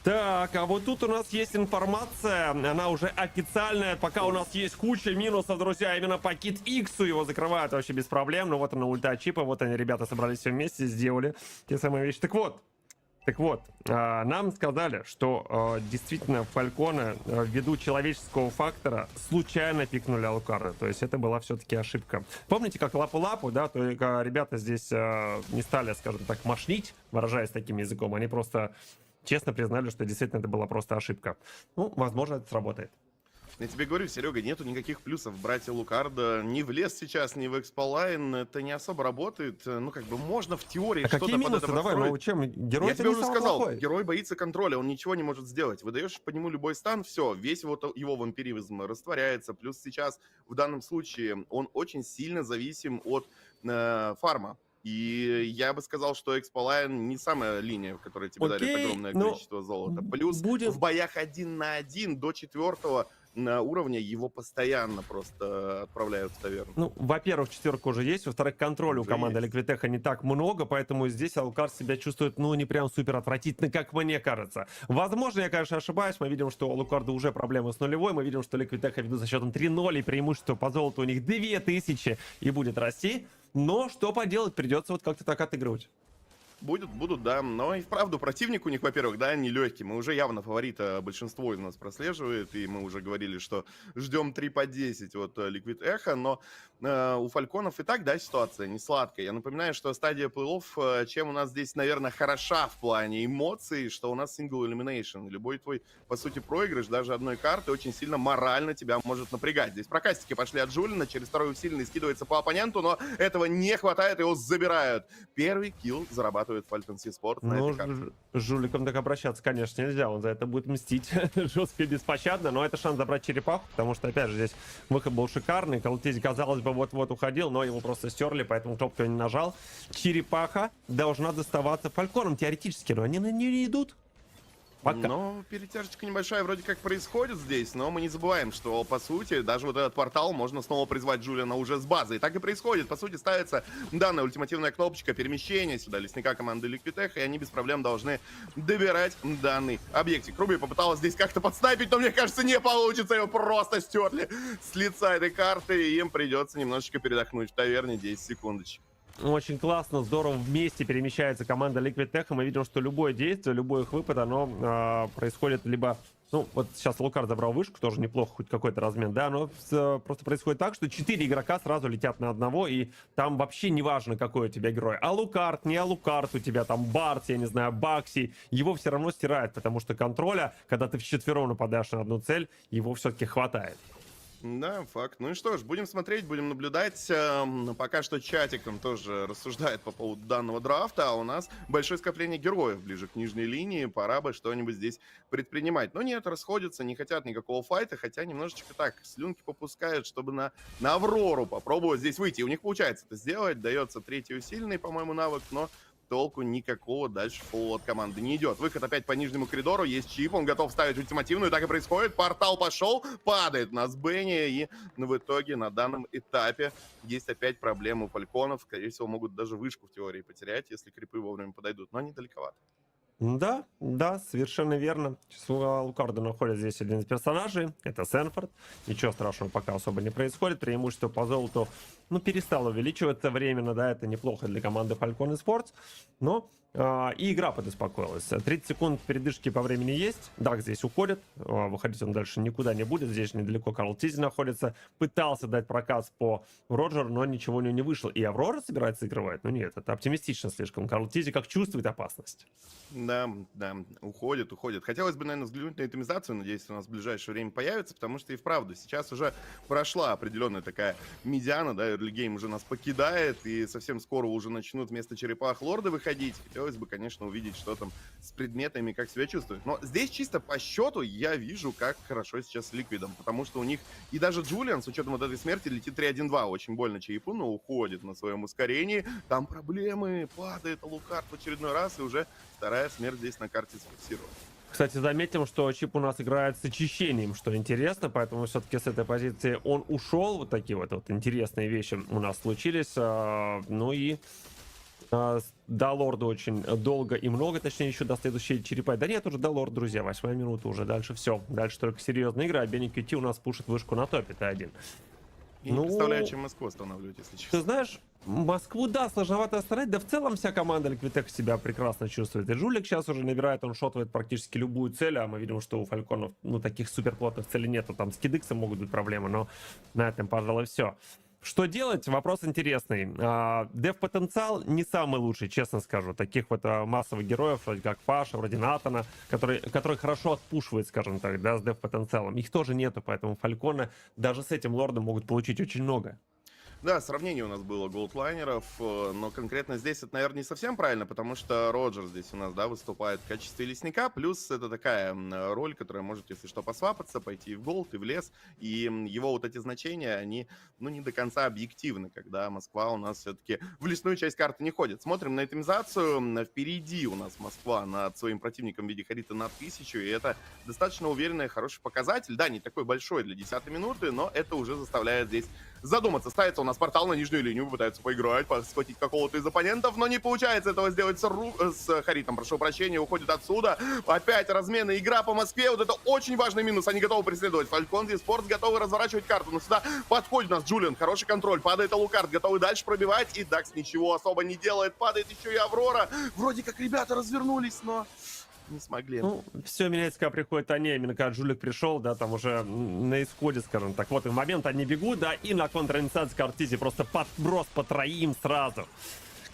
Так, а вот тут у нас есть информация, она уже официальная, пока у нас есть куча минусов, друзья, именно по Кит Иксу его закрывают вообще без проблем, ну вот она ульта чипа, вот они, ребята, собрались все вместе, сделали те самые вещи. Так вот, нам сказали, что действительно Фальконы ввиду человеческого фактора случайно пикнули Алукарда, то есть это была все-таки ошибка. Помните, как лапу-лапу, да, то ребята здесь не стали, скажем так, мошнить, выражаясь таким языком, они просто честно признали, что действительно это была просто ошибка. Ну, возможно, это сработает. Я тебе говорю, Серега, нету никаких плюсов. Братья Лукарда ни в лес сейчас, ни в эксполайн. Это не особо работает. Ну, как бы можно в теории что-то какие минусы? Давай, ну чем? Герой, я тебе уже сказал, плохой. Герой боится контроля, он ничего не может сделать. Выдаешь по нему любой стан, все, весь его вампиризм растворяется. Плюс сейчас, в данном случае, он очень сильно зависим от фарма. И я бы сказал, что эксполайн не самая линия, которая тебе дарит огромное количество золота. Плюс в боях 1 на 1 до 4-го уровня его постоянно просто отправляют в таверну. Ну, во-первых, 4-ка уже есть, во-вторых, контроля у команды Ликвитеха не так много, поэтому здесь Алукард себя чувствует, ну, не прям супер отвратительно, как мне кажется. Возможно, я, конечно, ошибаюсь, мы видим, что у Алукарда уже проблемы с нулевой, мы видим, что Ликвитеха ведут за счетом 3-0, и преимущество по золоту у них 2000 и будет расти, но что поделать, придется вот как-то так отыгрывать. Будут, да. Но и вправду противник у них, во-первых, да, нелегкий. Мы уже явно фаворита большинство из нас прослеживает. И мы уже говорили, что ждем 3 по 10 от Liquid Echo. Но у Фальконов и так, да, ситуация не сладкая. Я напоминаю, что стадия плей-офф, чем у нас здесь, наверное, хороша в плане эмоций, что у нас single elimination. Любой твой, по сути, проигрыш даже одной карты очень сильно морально тебя может напрягать. Здесь прокастики пошли от Джулина, через второй усиленный скидывается по оппоненту, но этого не хватает, его забирают. Первый килл зарабатывает Фальтонси Спорт на этой карте. С жуликом так обращаться, конечно, нельзя, он за это будет мстить жестко и беспощадно, но это шанс забрать черепаху, потому что, опять же, здесь выход был шикарный, Калутези, казалось бы, вот-вот уходил, но его просто стерли, поэтому кнопку не нажал. Черепаха должна доставаться Фальконам теоретически, но они на нее не идут. Пока. Но перетяжечка небольшая вроде как происходит здесь, но мы не забываем, что, по сути, даже вот этот портал можно снова призвать Джулиана уже с базы. И так и происходит. По сути, ставится данная ультимативная кнопочка перемещения сюда лесника команды Liquid, и они без проблем должны добирать данный объектик. Руби попыталась здесь как-то подснайпить, но, мне кажется, не получится. Его просто стерли с лица этой карты, и им придется немножечко передохнуть в таверне 10 секундочек. Очень классно, здорово вместе перемещается команда Liquid Tech. Мы видим, что любое действие, любой их выпад, оно происходит либо... Ну, вот сейчас Лукард забрал вышку, тоже неплохо, хоть какой-то размен, да, но просто происходит так, что 4 игрока сразу летят на одного, и там вообще не важно, какой у тебя герой. Алукард, не Алукард, у тебя там Барт, я не знаю, Бакси, его все равно стирает, потому что контроля, когда ты вчетвером нападаешь на одну цель, его все-таки хватает. Да, факт. Ну и что ж, будем смотреть, будем наблюдать. Пока что чатиком тоже рассуждает по поводу данного драфта, а у нас большое скопление героев ближе к нижней линии. Пора бы что-нибудь здесь предпринимать. Но нет, расходятся, не хотят никакого файта, хотя немножечко так, слюнки попускают, чтобы на Аврору попробовать здесь выйти. И у них получается это сделать. Дается третий усиленный, по-моему, навык, но толку никакого дальше фоллоу от команды не идет. Выход опять по нижнему коридору, есть чип, он готов ставить ультимативную, так и происходит. Портал пошел, падает на Бенни, и в итоге на данном этапе есть опять проблемы у фальконов. Скорее всего, могут даже вышку в теории потерять, если крипы вовремя подойдут, но они далековато. Да, да, совершенно верно. Сейчас у Лукарда находится здесь один из персонажей, это Сенфорд. Ничего страшного пока особо не происходит. Преимущество по золоту, ну, перестало увеличиваться временно, да, это неплохо для команды Falcon Esports, но и игра подуспокоилась. 30 секунд передышки по времени есть. Дак здесь уходит. Выходить он дальше никуда не будет. Здесь недалеко Карл Тизи находится. Пытался дать проказ по Роджеру, но ничего у него не вышло. И Аврора собирается играть? Ну нет, это оптимистично слишком. Карл Тизи как чувствует опасность. Да, уходит. Хотелось бы, наверное, взглянуть на итемизацию. Надеюсь, у нас в ближайшее время появится, потому что и вправду сейчас уже прошла определенная такая медиана, да, Early Game уже нас покидает, и совсем скоро уже начнут вместо черепах лорды выходить. Хотелось бы, конечно, увидеть, что там с предметами, как себя чувствуют. Но здесь чисто по счету я вижу, как хорошо сейчас с Ликвидом, потому что у них и даже Джулиан, с учетом вот этой смерти, летит 3-1-2. Очень больно Чаипу, но уходит на своем ускорении. Там проблемы, падает Лукард в очередной раз, и уже вторая смерть здесь на карте сфиксирована. Кстати, заметим, что Чип у нас играет с очищением, что интересно, поэтому все-таки с этой позиции он ушел. Вот такие вот интересные вещи у нас случились. Ну и до лорда очень долго и много, точнее, еще до следующей черепа. Да нет, уже до лорда, друзья, 8-я минута уже, дальше все. Дальше только серьезная игра, а Бенни QT у нас пушит вышку на топе, Т1. Я не представляю, чем Москву останавливать, если честно. Ты знаешь, Москву, да, сложновато остановить, да в целом вся команда Ликвитех себя прекрасно чувствует. И Жулик сейчас уже набирает, он шотывает практически любую цель, а мы видим, что у Фальконов, ну, таких суперплотных целей нету. Там с Кидексом могут быть проблемы, но на этом, пожалуй, все. Что делать? Вопрос интересный. Дев-потенциал не самый лучший, честно скажу. Таких вот массовых героев, вроде как Паша, вроде Натана, который хорошо отпушивает, скажем так, да, с дев-потенциалом. Их тоже нету, поэтому Фальконы даже с этим лордом могут получить очень много. Да, сравнение у нас было голдлайнеров, но конкретно здесь это, наверное, не совсем правильно, потому что Роджер здесь у нас, да, выступает в качестве лесника, плюс это такая роль, которая может, если что, посвапаться, пойти и в голд, и в лес, и его вот эти значения, они, ну, не до конца объективны, когда Москва у нас все-таки в лесную часть карты не ходит. Смотрим на итемизацию, впереди у нас Москва над своим противником в виде Харита на 1000, и это достаточно уверенный, хороший показатель, да, не такой большой для 10-й минуты, но это уже заставляет здесь задуматься. Ставится у нас портал на нижнюю линию, пытается поиграть, схватить какого-то из оппонентов, но не получается этого сделать с Харитом, прошу прощения, уходит отсюда. Опять разменная игра по Москве, вот это очень важный минус, они готовы преследовать. Falcon Esports готовы разворачивать карту, но сюда подходит у нас Джулиан, хороший контроль, падает Алукард, готовы дальше пробивать, и Дакс ничего особо не делает, падает еще и Аврора. Вроде как ребята развернулись, но не смогли. Ну, все меняется, когда приходит они, именно когда Жулик пришел, да, там уже на исходе, скажем так. Вот и в момент они бегут, да, и на контринициации Картизи просто подброс по троим сразу.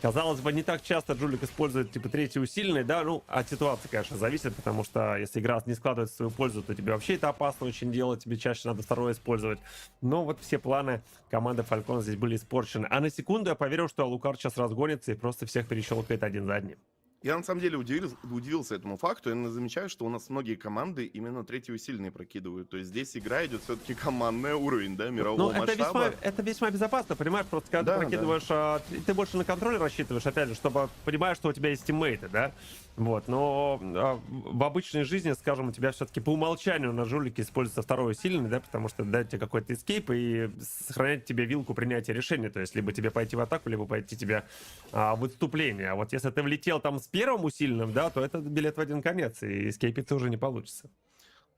Казалось бы, не так часто Жулик использует, типа, третий усиленный, да, ну, от ситуации, конечно, зависит, потому что если игра не складывается в свою пользу, то тебе вообще это опасно очень делать, тебе чаще надо второе использовать. Но вот все планы команды Falcon здесь были испорчены. А на секунду я поверил, что Алукард сейчас разгонится и просто всех перещелкает один за одним. Я на самом деле удивился этому факту. Я замечаю, что у нас многие команды именно третий усиленный прокидывают. То есть здесь игра идет все-таки командный уровень, да, мирового масштаба. Это весьма безопасно, понимаешь? Просто когда ты прокидываешь, ты больше на контроль рассчитываешь, опять же, чтобы понимаешь, что у тебя есть тиммейты, да? Вот, но в обычной жизни, скажем, у тебя все-таки по умолчанию на жулике используется второй усиленный, да, потому что дает тебе какой-то эскейп и сохраняет тебе вилку принятия решения. То есть либо тебе пойти в атаку, либо пойти тебе в отступление. А вот если ты влетел там с первым усиленным, да, то это билет в один конец, и эскейпиться уже не получится.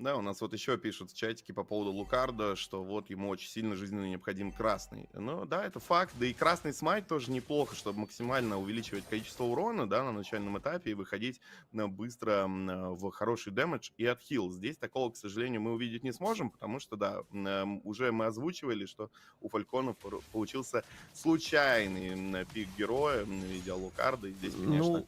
Да, у нас вот еще пишут в чатике по поводу Лукарда, что вот ему очень сильно жизненно необходим красный. Ну да, это факт, да и красный смайт тоже неплохо, чтобы максимально увеличивать количество урона, да, на начальном этапе и выходить быстро в хороший дэмэдж и отхил. Здесь такого, к сожалению, мы увидеть не сможем, потому что, да, уже мы озвучивали, что у Фальконов получился случайный пик героя в виде Лукарда, и здесь, конечно...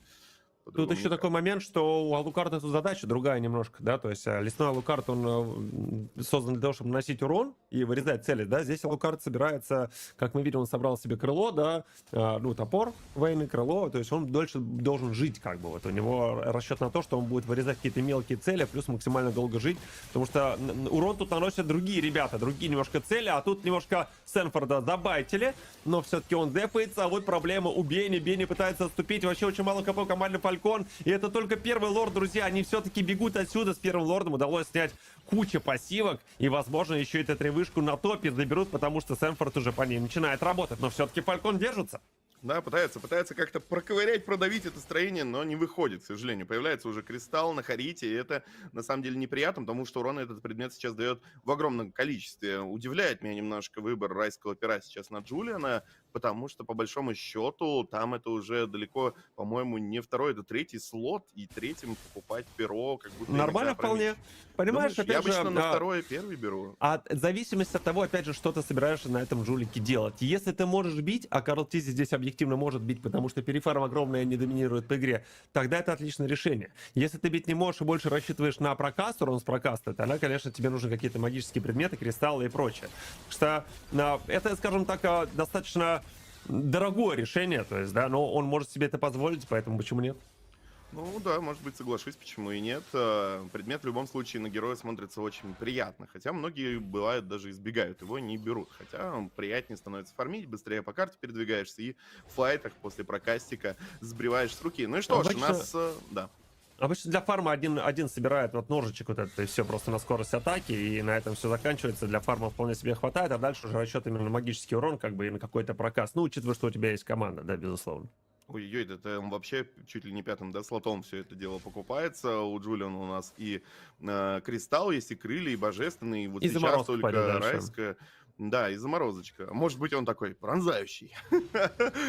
Тут еще такой момент, что у Алукарда тут задача другая немножко, да, то есть лесной Алукард, он создан для того, чтобы наносить урон, и вырезать цели, да, здесь Алукард собирается, как мы видим, он собрал себе крыло, да, ну, топор, военное крыло, то есть он дольше должен жить, как бы, вот у него расчет на то, что он будет вырезать какие-то мелкие цели, плюс максимально долго жить, потому что урон тут наносят другие ребята, другие немножко цели, а тут немножко Сенфорда забайтили, но все-таки он депается, а вот проблема у Бенни, Бенни пытается отступить, вообще очень мало КП у команды Фалькон, и это только первый лорд, друзья, они все-таки бегут отсюда, с первым лордом удалось снять кучу пассивок, и, возможно, еще и вышку на топе заберут, потому что Сенфорд уже по ней начинает работать, но все-таки Фалькон держится. Да, пытается как-то проковырять, продавить это строение, но не выходит, к сожалению. Появляется уже кристалл на Харите, и это на самом деле неприятно, потому что урона этот предмет сейчас дает в огромном количестве. Удивляет меня немножко выбор райского пера сейчас на Джулиана, потому что, по большому счету, там это уже далеко, по-моему, не второй, это третий слот, и третьим покупать перо как будто... Нормально вполне. Понимаешь, думаешь, я обычно на второе первый беру. А в зависимости от того, опять же, что ты собираешься на этом жулике делать. Если ты можешь бить, а Карл Тизи здесь объективно может бить, потому что перифарм огромный, не доминирует по игре, тогда это отличное решение. Если ты бить не можешь и больше рассчитываешь на прокаст, урон с прокаста, тогда, конечно, тебе нужны какие-то магические предметы, кристаллы и прочее. Потому что это, скажем так, достаточно дорогое решение, то есть, да, но он может себе это позволить, поэтому почему нет? Ну да, может быть, соглашусь, почему и нет. Предмет в любом случае на героя смотрится очень приятно. Хотя многие, бывает, даже избегают его, не берут. Хотя он приятнее становится фармить, быстрее по карте передвигаешься и в файтах после прокастика сбриваешь с руки. Ну и что ж, у нас... Да. Обычно для фарма один собирает вот ножичек вот этот, и все просто на скорость атаки, и на этом все заканчивается. Для фарма вполне себе хватает, а дальше уже расчет именно на магический урон, как бы и на какой-то прокаст. Ну, учитывая, что у тебя есть команда, да, безусловно. Ой-ой, это вообще чуть ли не пятым, да, слотом все это дело покупается. У Джулиана у нас и кристалл есть, и крылья, и божественный, и вот и сейчас только райская. Да, и заморозочка. Может быть, он такой пронзающий.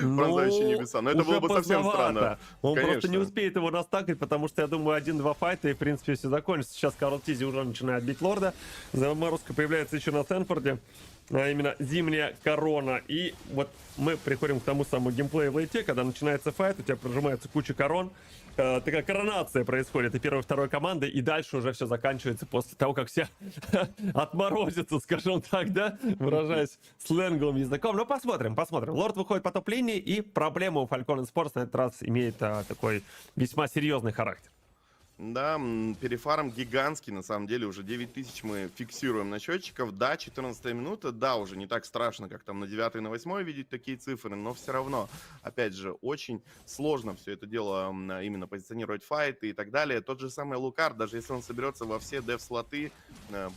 Пронзающий небеса. Но это было бы совсем странно. Он просто не успеет его растакать, потому что, я думаю, 1-2 файта, и, в принципе, все закончится. Сейчас Карл Тизи уже начинает бить лорда. Заморозка появляется еще на Сенфорде. А именно зимняя корона. И вот мы приходим к тому самому геймплею в лейте, когда начинается файт, у тебя прожимается куча корон. Такая коронация происходит и первой, и второй команды, и дальше уже все заканчивается после того, как все отморозятся, скажем так, да, выражаясь сленговым языком. Но посмотрим. Лорд выходит по топ-линии, и проблема у Falcon Sports на этот раз имеет такой весьма серьезный характер. Да, перефарм гигантский, на самом деле, уже 9000 мы фиксируем на счетчиков. Да, 14 минута, да, уже не так страшно, как там на 9 и на 8 видеть такие цифры, но все равно, опять же, очень сложно все это дело именно позиционировать файты и так далее. Тот же самый Лукард, даже если он соберется во все деф-слоты,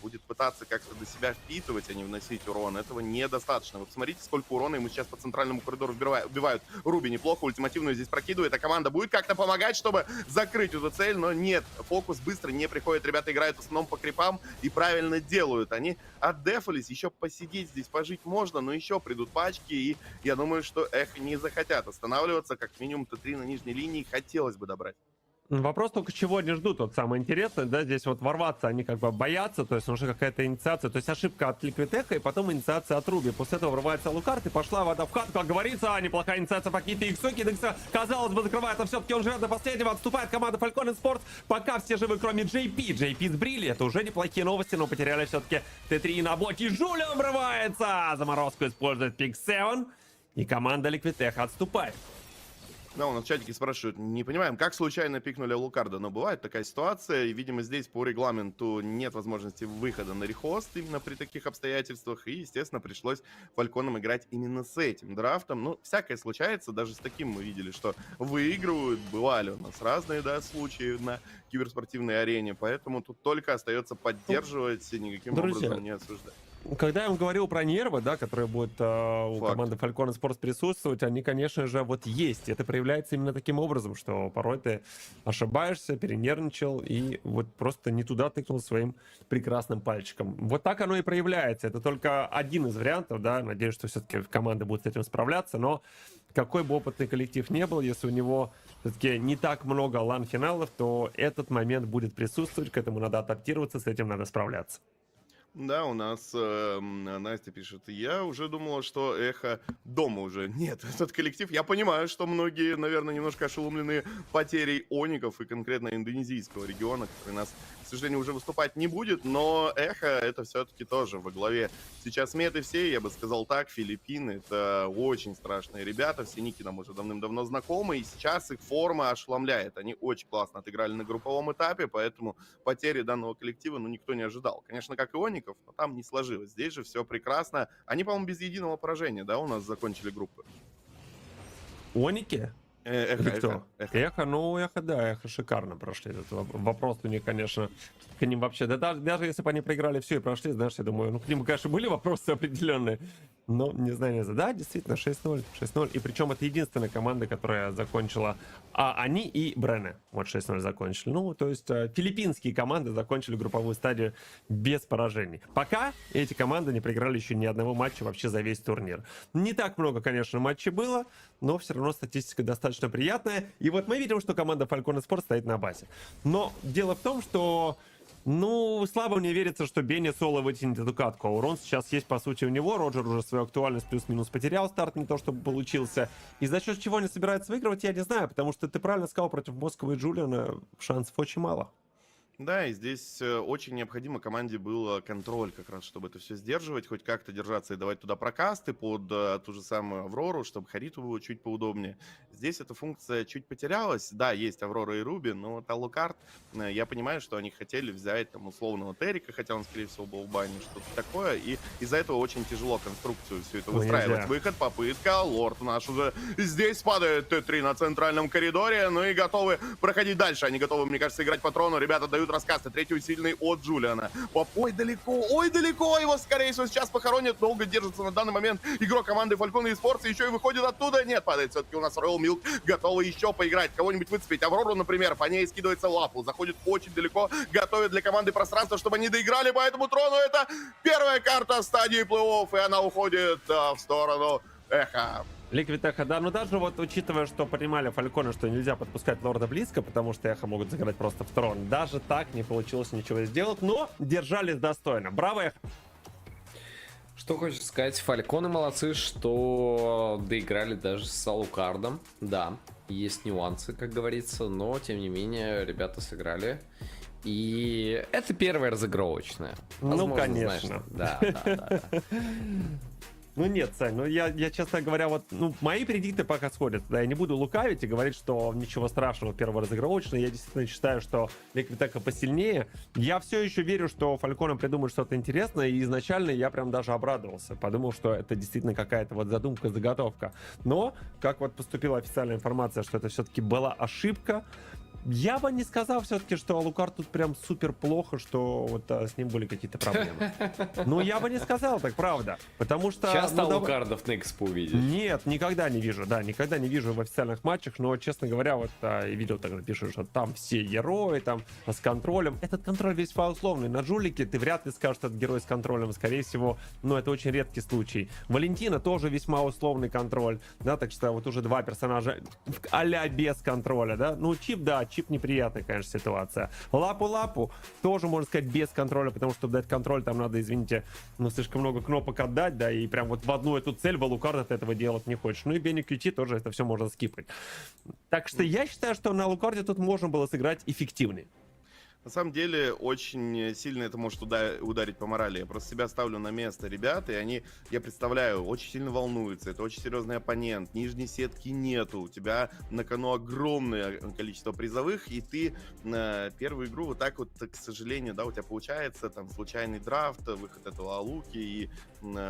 будет пытаться как-то до себя впитывать, а не вносить урон, этого недостаточно. Вы посмотрите, сколько урона ему сейчас по центральному коридору убивают. Руби неплохо, ультимативную здесь прокидывает, а команда будет как-то помогать, чтобы закрыть эту цель, но нет, фокус быстро не приходит. Ребята играют в основном по крипам и правильно делают. Они отдефались, еще посидеть здесь, пожить можно, но еще придут пачки, и я думаю, что не захотят останавливаться. Как минимум Т3 на нижней линии хотелось бы добрать. Вопрос только, чего они ждут, вот самое интересное, да, здесь вот ворваться они как бы боятся, то есть уже какая-то инициация, то есть ошибка от Ликвитеха и потом инициация от Руби. После этого врывается Лукард и пошла вода в хату, как говорится, неплохая инициация по какие-то иксу, Кидекса, казалось бы, закрывает, но все-таки он живет до последнего, отступает команда Falcon Sports, пока все живы, кроме JP сбрили, это уже неплохие новости, но потеряли все-таки Т3 на боте, Жулиан врывается, заморозку использует Пик 7, и команда Ликвитеха отступает. Да, у нас в чатике спрашивают, не понимаем, как случайно пикнули Лукарда, но бывает такая ситуация, и, видимо, здесь по регламенту нет возможности выхода на рехост именно при таких обстоятельствах, и, естественно, пришлось Фальконам играть именно с этим драфтом. Ну, всякое случается, даже с таким мы видели, что выигрывают, бывали у нас разные, да, случаи на киберспортивной арене, поэтому тут только остается поддерживать, никаким образом не осуждать. Когда я вам говорил про нервы, да, которые будут у команды Falcon Sports присутствовать, они, конечно же, вот есть. Это проявляется именно таким образом, что порой ты ошибаешься, перенервничал и вот просто не туда тыкнул своим прекрасным пальчиком. Вот так оно и проявляется. Это только один из вариантов, да. Надеюсь, что все-таки команда будет с этим справляться, но какой бы опытный коллектив не был, если у него все-таки не так много лан-финалов, то этот момент будет присутствовать, к этому надо адаптироваться, с этим надо справляться. Да, у нас Настя пишет, я уже думала, что эхо дома уже. Нет, этот коллектив, я понимаю, что многие, наверное, немножко ошеломлены потерей оников и конкретно индонезийского региона, который нас сожалению, уже выступать не будет, но Эхо это все-таки тоже во главе. Сейчас меты все, я бы сказал так, Филиппины, это очень страшные ребята, все ники нам уже давным-давно знакомы, и сейчас их форма ошеломляет. Они очень классно отыграли на групповом этапе, поэтому потери данного коллектива, ну, никто не ожидал. Конечно, как и Оников, но там не сложилось. Здесь же все прекрасно. Они, по-моему, без единого поражения, да, у нас закончили группы. Оники? Эхо, ну, Эхо, да, Эхо шикарно прошли. Этот вопрос у них, конечно, к ним вообще... Да даже если бы они проиграли все и прошли, знаешь, я думаю, ну, к ним, конечно, были вопросы определенные, но не знаю, не знаю. Да, действительно, 6-0, 6-0. И причем это единственная команда, которая закончила... они и Брене, вот 6-0 закончили. Ну, то есть филиппинские команды закончили групповую стадию без поражений. Пока эти команды не проиграли еще ни одного матча вообще за весь турнир. Не так много, конечно, матчей было, но все равно статистика достаточно приятная. И вот мы видим, что команда Falcon Sport стоит на базе. Но дело в том, что, ну, слабо мне верится, что Бенни соло вытянет эту катку. А урон сейчас есть, по сути, у него. Роджер уже свою актуальность плюс-минус потерял. Старт не то, чтобы получился. И за счет чего они собираются выигрывать, я не знаю. Потому что ты правильно сказал, против Москвы и Джулиана шансов очень мало. Да, и здесь очень необходимо команде был контроль как раз, чтобы это все сдерживать, хоть как-то держаться и давать туда прокасты под ту же самую Аврору, чтобы Хариту было чуть поудобнее. Здесь эта функция чуть потерялась. Да, есть Аврора и Руби, но вот Алукард, я понимаю, что они хотели взять там условного Террика, хотя он, скорее всего, был в бане, что-то такое, и из-за этого очень тяжело конструкцию всю это выстраивать. Выход, попытка, лорд наш уже здесь падает, Т3 на центральном коридоре, ну и готовы проходить дальше. Они готовы, мне кажется, играть по трону. Ребята дают рассказ, третий усиленный от Джулиана. Ой, далеко, его, скорее всего, сейчас похоронят. Долго держится на данный момент игрок команды Falcon Esports, еще и выходит оттуда. Нет, падает все-таки у нас Royal Milk, готовы еще поиграть, кого-нибудь выцепить. Аврору, например, по ней скидывается лапу, заходит очень далеко, готовит для команды пространство, чтобы они доиграли по этому трону. Это первая карта стадии плей-офф, и она уходит в сторону Эхо. Ликвид Эхо, да, но даже вот учитывая, что понимали Фальконы, что нельзя подпускать лорда близко, потому что Эхо могут загадать просто в трон, даже так не получилось ничего сделать, но держались достойно. Браво, Эхо! Что хочешь сказать, Фальконы молодцы, что доиграли даже с Алукардом. Да, есть нюансы, как говорится, но тем не менее ребята сыграли. И это первое разыгровочное. Ну, конечно. Знаешь, да. Ну нет, Сань, ну я, честно говоря, вот, ну, мои предикты пока сходят. Да, я не буду лукавить и говорить, что ничего страшного, первый разыгровочный. Я действительно считаю, что Liquid Echo посильнее. Я все еще верю, что Фальконом придумают что-то интересное, и изначально я прям даже обрадовался. Подумал, что это действительно какая-то вот задумка, заготовка. Но, как вот поступила официальная информация, что это все-таки была ошибка, я бы не сказал все-таки, что Алукард тут прям супер плохо, что вот с ним были какие-то проблемы. Ну, я бы не сказал так, правда. Потому что... Часто Алукардов на экспо видишь? Нет, никогда не вижу, да, никогда не вижу в официальных матчах, но, честно говоря, вот видел, тогда пишут, что там все герои, там, с контролем. Этот контроль весьма условный. На жулике ты вряд ли скажешь, что это герой с контролем, скорее всего, но это очень редкий случай. Валентина тоже весьма условный контроль, да, так что вот уже два персонажа а-ля без контроля, да. Ну, Чип, да, Чип неприятная, конечно, ситуация. Лапу тоже, можно сказать, без контроля, потому что, чтобы дать контроль, там надо, извините, ну, слишком много кнопок отдать, да, и прям вот в одну эту цель в Алукарда ты этого делать не хочешь. Ну и Бенни QT тоже это все можно скипать. Так что я считаю, что на Алукарде тут можно было сыграть эффективнее. На самом деле, очень сильно это может ударить по морали. Я просто себя ставлю на место ребят, и они, я представляю, очень сильно волнуются. Это очень серьезный оппонент, нижней сетки нету, у тебя на кону огромное количество призовых, и ты первую игру вот так вот, к сожалению, да, у тебя получается там случайный драфт, выход этого Алуки, и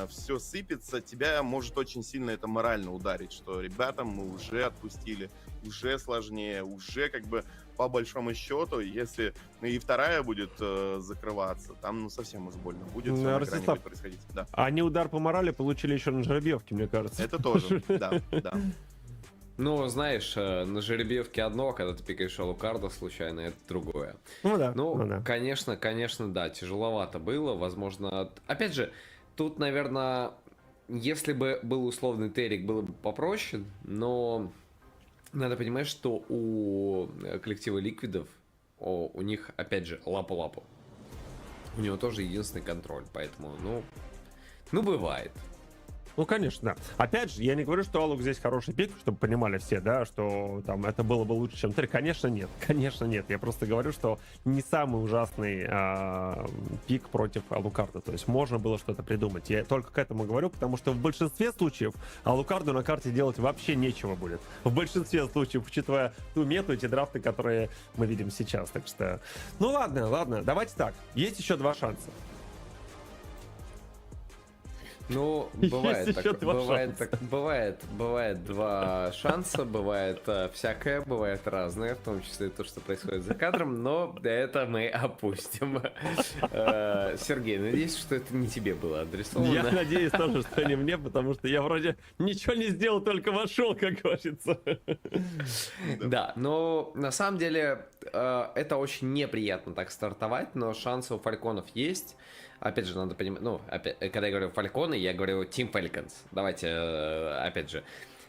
все сыпется, тебя может очень сильно это морально ударить, что ребятам мы уже отпустили, уже сложнее, уже как бы по большому счету, если и вторая будет закрываться, там ну совсем уж больно будет, все на экране будет происходить. Да. Они удар по морали получили еще на жеребьевке, мне кажется. Это тоже, да. Ну, знаешь, на жеребьевке одно, когда ты пикаешь Алукарда случайно, это другое. Ну да. Ну, конечно, да, тяжеловато было, возможно. Опять же, тут, наверное, если бы был условный Террик, было бы попроще, но надо понимать, что у коллектива Ликвидов, у них, опять же, лапу-лапу. У него тоже единственный контроль, поэтому, ну бывает. Ну, конечно, да. Опять же, я не говорю, что Алук здесь хороший пик, чтобы понимали все, да, что там это было бы лучше, чем 3. Конечно, нет. Конечно, нет. Я просто говорю, что не самый ужасный пик против Алукарда. То есть можно было что-то придумать. Я только к этому говорю, потому что в большинстве случаев Алукарду на карте делать вообще нечего будет. В большинстве случаев, учитывая ту мету, эти драфты, которые мы видим сейчас. Так что, ну ладно, давайте так. Есть еще 2 шанса. Ну, бывает 2 шанса, бывает всякое, бывает разное, в том числе то, что происходит за кадром, но это мы опустим. Сергей, надеюсь, что это не тебе было адресовано. Я надеюсь тоже, что не мне, потому что я вроде ничего не сделал, только вошел, как говорится. Да, но на самом деле это очень неприятно так стартовать, но шансы у Фальконов есть. Опять же, надо понимать, ну, когда я говорю Фальконы, я говорю Team Falcons. Давайте, опять же,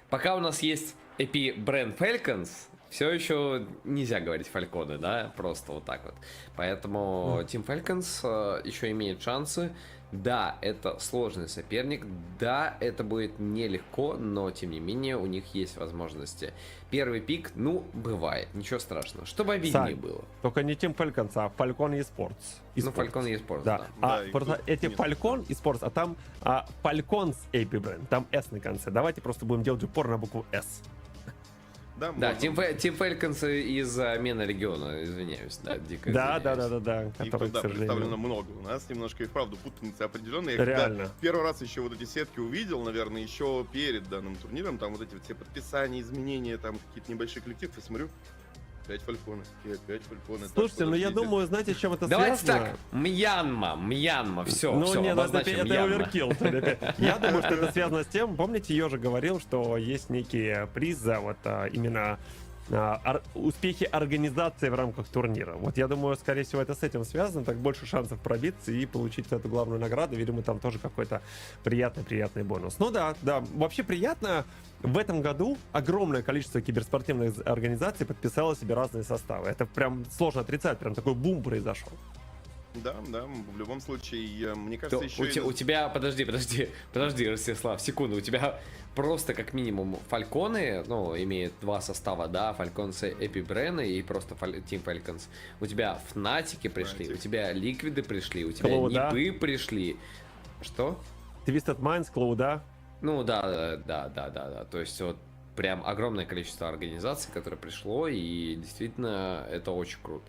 пока у нас есть EP бренд Falcons, все еще нельзя говорить Фальконы, да, просто вот так вот. Поэтому Team Falcons еще имеет шансы. Да, это сложный соперник, да, это будет нелегко, но тем не менее у них есть возможности. Первый пик, ну, бывает, ничего страшного. Чтобы обиднее было. Только не Team Falcons, а Falcon eSports. Ну, Falcon eSports, да. Просто эти Falcon eSports, а там Falcons AP бренд, там S на конце. Давайте просто будем делать упор на букву S. Да, Team Falcons из Мена Региона, извиняюсь, да, дико извиняюсь. Да. Их тут, да, представлено много. У нас немножко и вправду путаница определенная. Я Реально. когда первый раз еще вот эти сетки увидел, наверное, еще перед данным турниром, там вот эти вот все подписания, изменения, там какие-то небольшие коллективы, я смотрю, 5 Фальконы, и опять Фальконы. Слушайте, ну я думаю, знаете, чем это Давайте связано? так, Мьянма, все, Ну нет, это Мьянма. оверкилл. Я думаю, что это связано с тем, помните, Ёжа говорил, что есть некий приз за вот именно успехи организации в рамках турнира. Вот я думаю, скорее всего, это с этим связано, так больше шансов пробиться и получить эту главную награду. Видимо, там тоже какой-то приятный бонус. Ну да, вообще приятно. В этом году огромное количество киберспортивных организаций подписало себе разные составы. Это прям сложно отрицать, прям такой бум произошел. Да, в любом случае, мне кажется, еще... У тебя, подожди, Ростислав, секунду, у тебя просто как минимум Фальконы, ну, имеют 2 состава, да, Фальконсы Эпибрены и просто Team Falcons. У тебя Фнатики пришли, у тебя Ликвиды пришли, у тебя Нипы пришли. Что? Twisted Minds, Клоуда. Ну, да. То есть вот прям огромное количество организаций, которое пришло, и действительно это очень круто.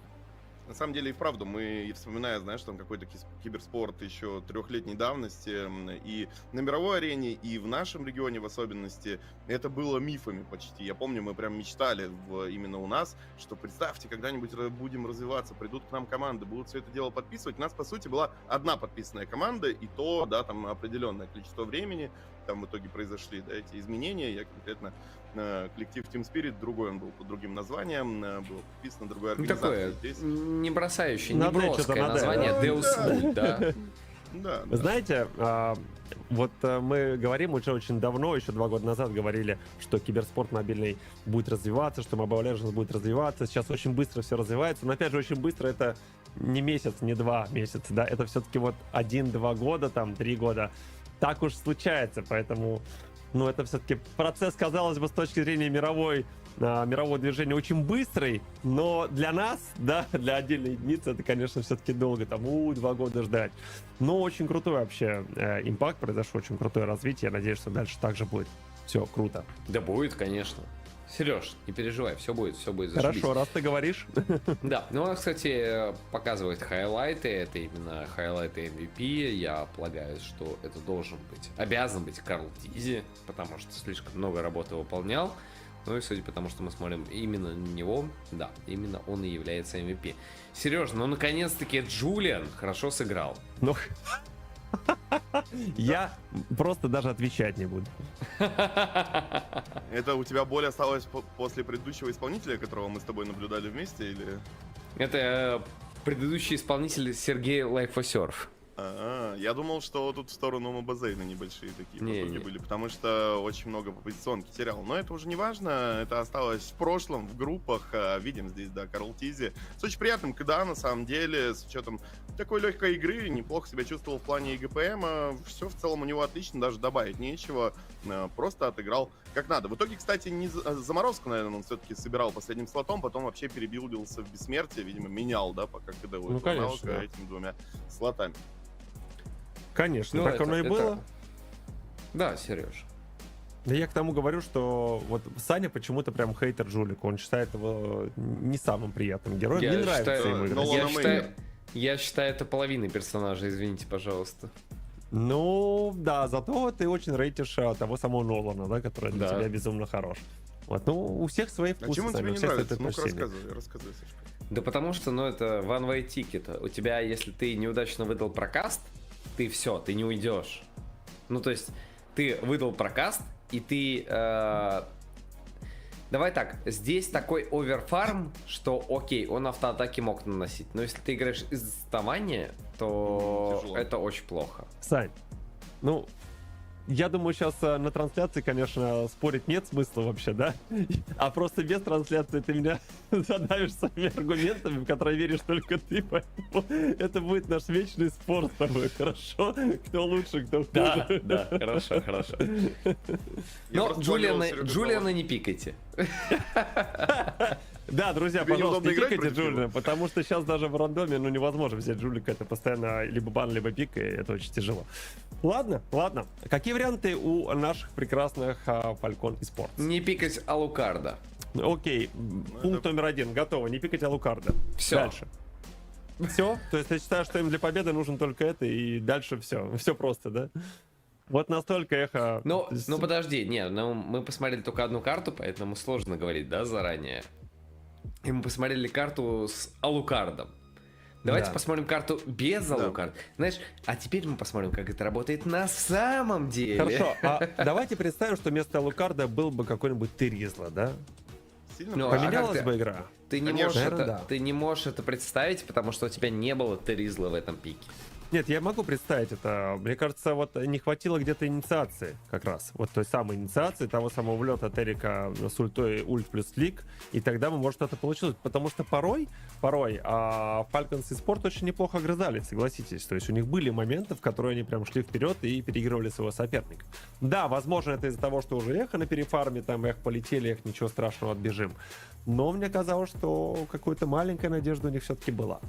На самом деле и вправду, мы, вспоминая, знаешь, там какой-то киберспорт еще 3-летней давности, и на мировой арене, и в нашем регионе в особенности, это было мифами почти. Я помню, мы прям мечтали именно у нас, что представьте, когда-нибудь будем развиваться, придут к нам команды, будут все это дело подписывать. У нас, по сути, была одна подписанная команда, и то, да, там определенное количество времени, там в итоге произошли, да, эти изменения. Я конкретно коллектив Team Spirit, другой он был под другим названием, был подписан другой организацией. Такое, не бросающее, не броское название, Deus, да. Да. Вы знаете, вот мы говорим уже очень давно, еще 2 года назад говорили, что киберспорт мобильный будет развиваться, что Mobile Legends будет развиваться. Сейчас очень быстро все развивается, но опять же очень быстро это не месяц, не 2 месяца, да, это все-таки вот 1-2 года, там 3 года. Так уж случается, поэтому, ну, это все-таки процесс, казалось бы, с точки зрения мирового движения очень быстрый, но для нас, да, для отдельной единицы, это, конечно, все-таки долго, там, 2 года ждать. Но очень крутой вообще импакт произошел, очень крутое развитие. Я надеюсь, что дальше также будет все круто. Да будет, конечно. Сереж, не переживай, все будет зашибись. Хорошо, раз ты говоришь. Да, ну он, кстати, показывает хайлайты, это именно хайлайты MVP. Я полагаю, что это обязан быть Карл Тизи, потому что слишком много работы выполнял. Ну и судя по тому, что мы смотрим именно на него, да, именно он и является MVP. Сереж, ну наконец-таки Джулиан хорошо сыграл. Ну, я просто даже отвечать не буду. Это у тебя боль осталась после предыдущего исполнителя, которого мы с тобой наблюдали вместе, или... Это предыдущий исполнитель Сергей Life for Surf. Я думал, что тут в сторону Мобазейна небольшие такие Не, потуги не. были, потому что очень много позиционки терял. Но это уже не важно, это осталось в прошлом, в группах. Видим здесь, да, Карл Тизи. С очень приятным КДА, на самом деле, с учетом такой легкой игры, неплохо себя чувствовал в плане ЕГПМа. Все в целом у него отлично, даже добавить нечего. Просто отыграл как надо. В итоге, кстати, не заморозку, наверное, он все-таки собирал последним слотом, потом вообще перебилдился в бессмертие, видимо, менял, да, пока КД Ну, конечно, да. этими двумя слотами. Конечно, Ну, так оно и было. Да, Сереж. Да я к тому говорю, что вот Саня почему-то прям хейтер Жулика. Он считает его не самым приятным героем. Не нравится ему играть. Я считаю, это половина персонажа, извините, пожалуйста. Ну, да, зато ты очень рейтишь того самого Нолана, да, который для тебя безумно хорош. Вот, ну, у всех свои вкусы. А чем он Саня, тебе у не всех свои нравится? Ну-ка предпочтения. рассказывай, Сашка. Да потому что, ну, это one-way ticket. У тебя, если ты неудачно выдал прокаст, ты все, ты не уйдешь. Ну, то есть, ты выдал прокаст, и ты... Давай так, здесь такой оверфарм, что окей, он автоатаки мог наносить. Но если ты играешь из отставания, то Тяжело. это очень плохо. Сань, ну, я думаю, сейчас на трансляции, конечно, спорить нет смысла вообще, да? А просто без трансляции ты меня задавишь своими аргументами, в которые веришь только ты, поэтому это будет наш вечный спор с тобой, хорошо? Кто лучше, кто хуже. Да, хорошо. Но Джулиана не пикайте. Да, друзья, Тебе пожалуйста, неудобно не играть пикайте против него? Джулиана, потому что сейчас даже в рандоме, ну, невозможно взять Джулика, это постоянно либо бан, либо пик, и это очень тяжело. Ладно. Какие варианты у наших прекрасных Falcon eSports? Не пикать Алукарда. Окей, пункт номер 1, готово, не пикать Алукарда. Всё. Дальше. Все? То есть я считаю, что им для победы нужен только это, и дальше все просто, да? Вот настолько эхо... Ну, подожди, мы посмотрели только одну карту, поэтому сложно говорить, да, заранее. И мы посмотрели карту с Алукардом. Давайте Да. посмотрим карту без Алукарда. Знаешь, а теперь мы посмотрим, как это работает на самом деле. Хорошо, а давайте представим, что вместо Алукарда был бы какой-нибудь Теризла, да? Сильно Ну, правильно. Поменялась как бы игра? Ты не, Конечно. можешь Наверное, это, да. ты не можешь это представить, потому что у тебя не было Теризла в этом пике. Нет, я могу представить это. Мне кажется, вот не хватило где-то инициации как раз. Вот той самой инициации, того самого влета Терика с ультой ульт плюс лик. И тогда бы, может, это получилось. Потому что порой Falcons и Sport очень неплохо огрызались, согласитесь. То есть у них были моменты, в которые они прям шли вперед и переигрывали своего соперника. Да, возможно, это из-за того, что уже эхо на перефарме, там эх полетели, эх, ничего страшного, отбежим. Но мне казалось, что какая-то маленькая надежда у них все-таки была.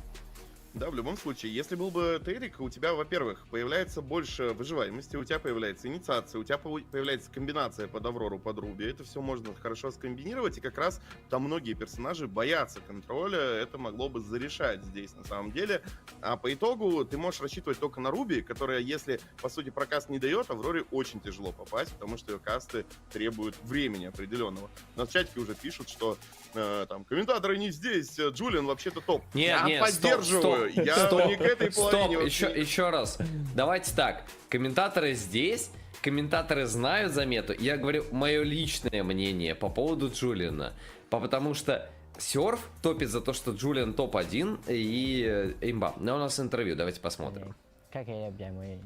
Да, в любом случае, если был бы Терик, у тебя, во-первых, появляется больше выживаемости, у тебя появляется инициация, у тебя появляется комбинация под Аврору, под Руби. Это все можно хорошо скомбинировать, и как раз там многие персонажи боятся контроля, это могло бы зарешать здесь на самом деле. А по итогу ты можешь рассчитывать только на Руби, которая, если, по сути, прокаст не дает, Авроре очень тяжело попасть, потому что ее касты требуют времени определенного. На чатике уже пишут, что там комментаторы не здесь, Джулиан вообще-то топ. Нет, Я поддерживаю. Я не к этой половине вообще. еще раз. Давайте так. Комментаторы здесь, комментаторы знают замету. Я говорю мое личное мнение по поводу Джулиана. Потому что Серф топит за то, что Джулиан топ-1 и имба. Но у нас интервью, давайте посмотрим. ခက်ခဲတဲ့ပြိုင်ပွဲရင်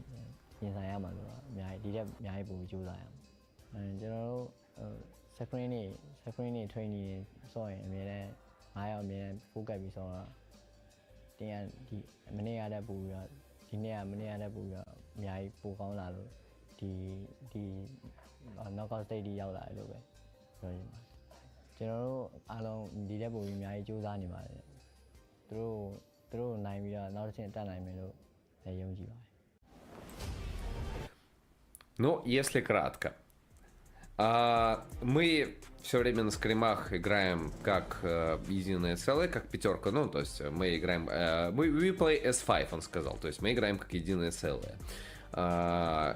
ဆိုင်ရမှာဆိုတော့အများကြီးဒီတက်အများကြီးပိုကြိုးစားရအောင်ကျွန်တော်တို့screen တွေ training တွေစောရင်အများနဲ့9ရောက်အများနဲ့ focus ပြီးစောတော့တင်ရဒီမနေ့ကတည်းကပို့ပြီးတော့ဒီနေ့ကမနေ့ကတည်းကပို့ပြီးတော့အများကြီးပိုကောင်းလာလို့ဒီ knockout stage တွေရောက်လာတယ်လို့ပဲပြောချင်ပါတယ်ကျွန်တော်တို့အားလုံးဒီတက်ပို့ပြီးအများကြီးကြိုးစားနေပါတယ်သူတို့နိုင်ပြီးတော့နောက်တစ်ဆင့်တက်နိုင်မယ်လို့လည်းယုံကြည်ပါတယ် Ну, если кратко. Мы все время на скримах играем как единое целое, как пятерка. Ну, то есть мы играем... we play as five, он сказал. То есть мы играем как единое целое.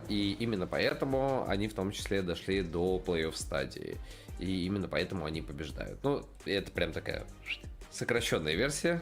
И именно поэтому они в том числе дошли до плей-офф стадии. И именно поэтому они побеждают. Ну, это прям такая сокращенная версия.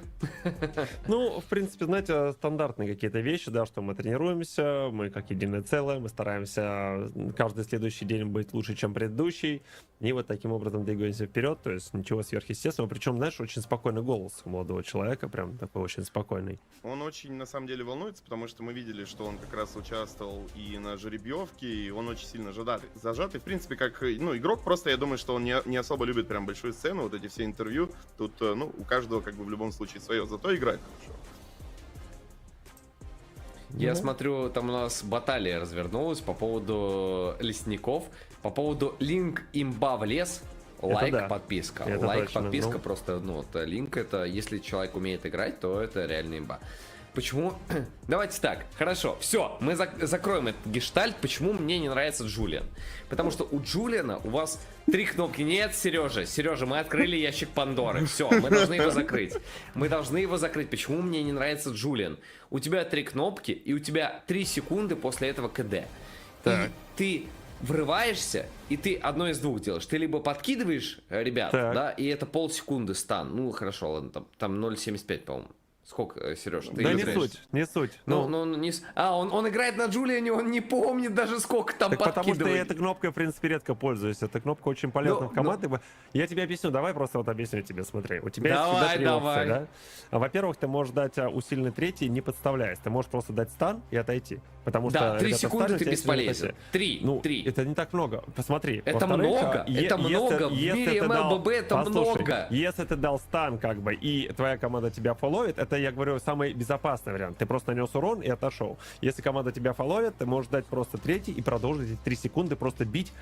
Ну, в принципе, знаете, стандартные какие-то вещи, да, что мы тренируемся, мы как единое целое, мы стараемся каждый следующий день быть лучше, чем предыдущий, и вот таким образом двигаемся вперед, то есть ничего сверхъестественного, причем, знаешь, очень спокойный голос у молодого человека, прям такой очень спокойный. Он очень, на самом деле, волнуется, потому что мы видели, что он как раз участвовал и на жеребьевке, и он очень сильно зажатый. В принципе, как, ну, игрок, просто я думаю, что он не особо любит прям большую сцену, вот эти все интервью, тут, ну, у каждого, как бы, в любом случае свое, зато играет хорошо. Я смотрю, там у нас баталия развернулась по поводу лесников, по поводу линк имба в лес. Лайк, да. подписка. Это Лайк, точно, подписка, ну. просто, ну, вот, линк это, если человек умеет играть, то это реально имба. Почему? Давайте так, хорошо, все, мы закроем этот гештальт. Почему мне не нравится Джулиан? Потому что у Джулиана у вас 3 кнопки. Нет, Сережа, мы открыли ящик Пандоры. Все, мы должны его закрыть. Мы должны его закрыть. Почему мне не нравится Джулиан? У тебя 3 кнопки, и у тебя 3 секунды после этого КД. Так. И ты врываешься, и ты одно из двух делаешь. Ты либо подкидываешь ребят, Так. да, и это полсекунды стан. Ну, хорошо, ладно, там 0.75, по-моему. Сколько, Сережа? Да не суть, не суть. Он играет на Джулиане, он не помнит даже сколько там Так потому что я подкидывает. этой кнопкой, в принципе, редко пользуюсь. Эта кнопка очень полезна Ну, в команде. Я тебе объясню, давай просто вот объясню тебе, смотри. У тебя есть всегда 3 опции, да? Во-первых, ты можешь дать усиленный третий, не подставляясь. Ты можешь просто дать стан и отойти. Потому что, Да, 3 ребята, секунды стали, ты у тебя бесполезен. есть 3, Ну, 3. это не так много. Посмотри. Это много, это много. В мире МЛББ это много. Если ты дал стан, как бы, и твоя команда тебя фолловит, это, я говорю, самый безопасный вариант. Ты просто нанес урон и отошел. Если команда тебя фолловит, ты можешь дать просто третий и продолжить эти 3 секунды просто бить